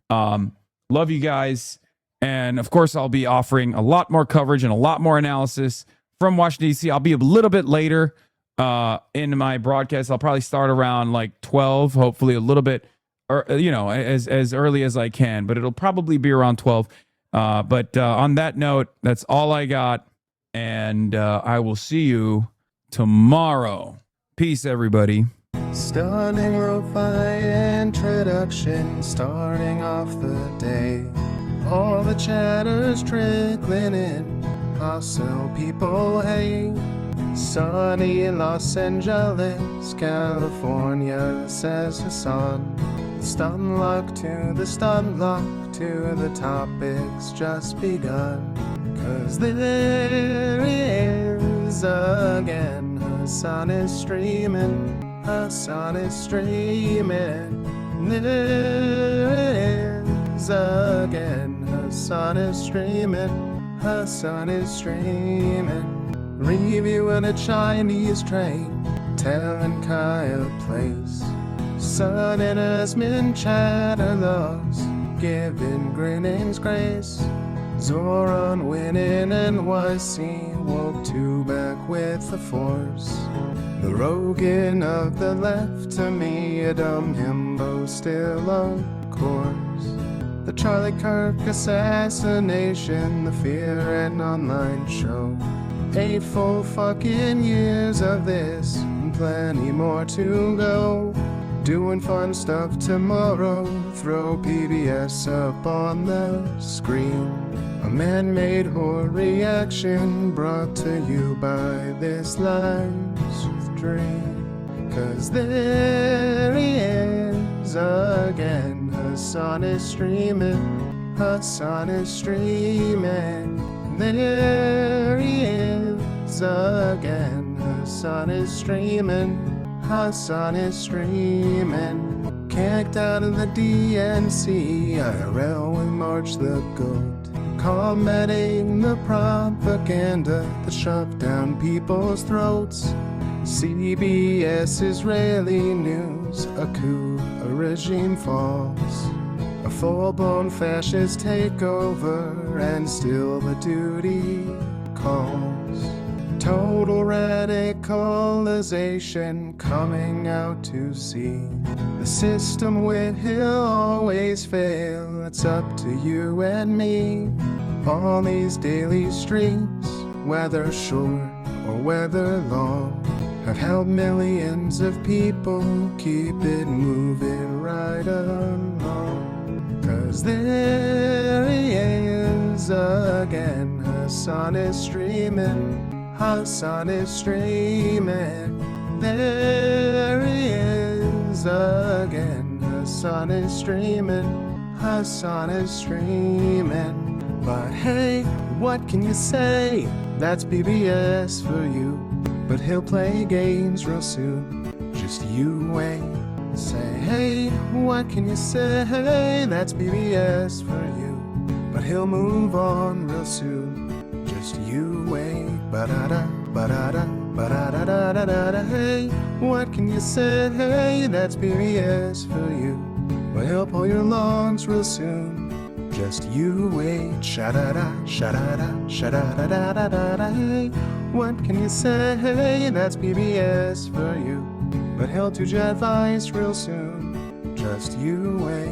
Speaker 8: Love you guys. And, of course, I'll be offering a lot more coverage and a lot more analysis from Washington, D.C. I'll be a little bit later in my broadcast. I'll probably start around like 12, hopefully a little bit, or as early as I can, but it'll probably be around 12. But on that note, that's all I got, and I will see you tomorrow. Peace, everybody.
Speaker 7: Stunning lo-fi introduction, starting off the day. All the chatter's trickling in, hostile people hate. Sunny in Los Angeles, California, says Hasan. Stun luck to the stun luck to the topics just begun. 'Cause there he is again, Hasan is streaming. Hasan is streaming. There is again. Hasan is streaming. Hasan is streaming. Reviewing a Chinese train, telling Kaya place. Sun and Asmin chatter loves, giving grinning's grace. Zoran winning NYC, woke two back with the force. The Rogan of the left, to me a dumb himbo still of course. The Charlie Kirk assassination, the Fear and Online show. 8 full fucking years of this, and plenty more to go. Doing fun stuff tomorrow, throw PBS up on the screen. A man-made horror reaction brought to you by this live stream. 'Cause there he is again, Hasan is streaming. Hasan is streaming. There he is again, Hasan is streaming. Hasan is streaming. Kicked out of the DNC, IRL with March the Goat. Combating the propaganda that shoved down people's throats. CBS Israeli news, a coup, a regime falls. A full-blown fascist takeover, and still the duty calls. Total radicalization coming out to see. The system will always fail, it's up to you and me. All these daily streams, whether short or whether long, have helped millions of people keep it moving right along. 'Cause there he is again, Hasan is streaming. Hasan is streaming. There he is again, Hasan is streaming. Hasan is streaming. But hey, what can you say? That's PBS for you. But he'll play games real soon, just you wait. Say, hey, what can you say? That's PBS for you. But he'll move on real soon, just you wait. Ba-da-da, ba-da-da, ba-da-da-da-da-da. Hey, what can you say? Hey, that's PBS for you. But he'll pull your lungs real soon, just you wait. Sha-da-da, sha-da-da, sha-da-da-da-da-da. Hey, what can you say? Hey, that's PBS for you. But he'll do jet advice real soon, just you wait.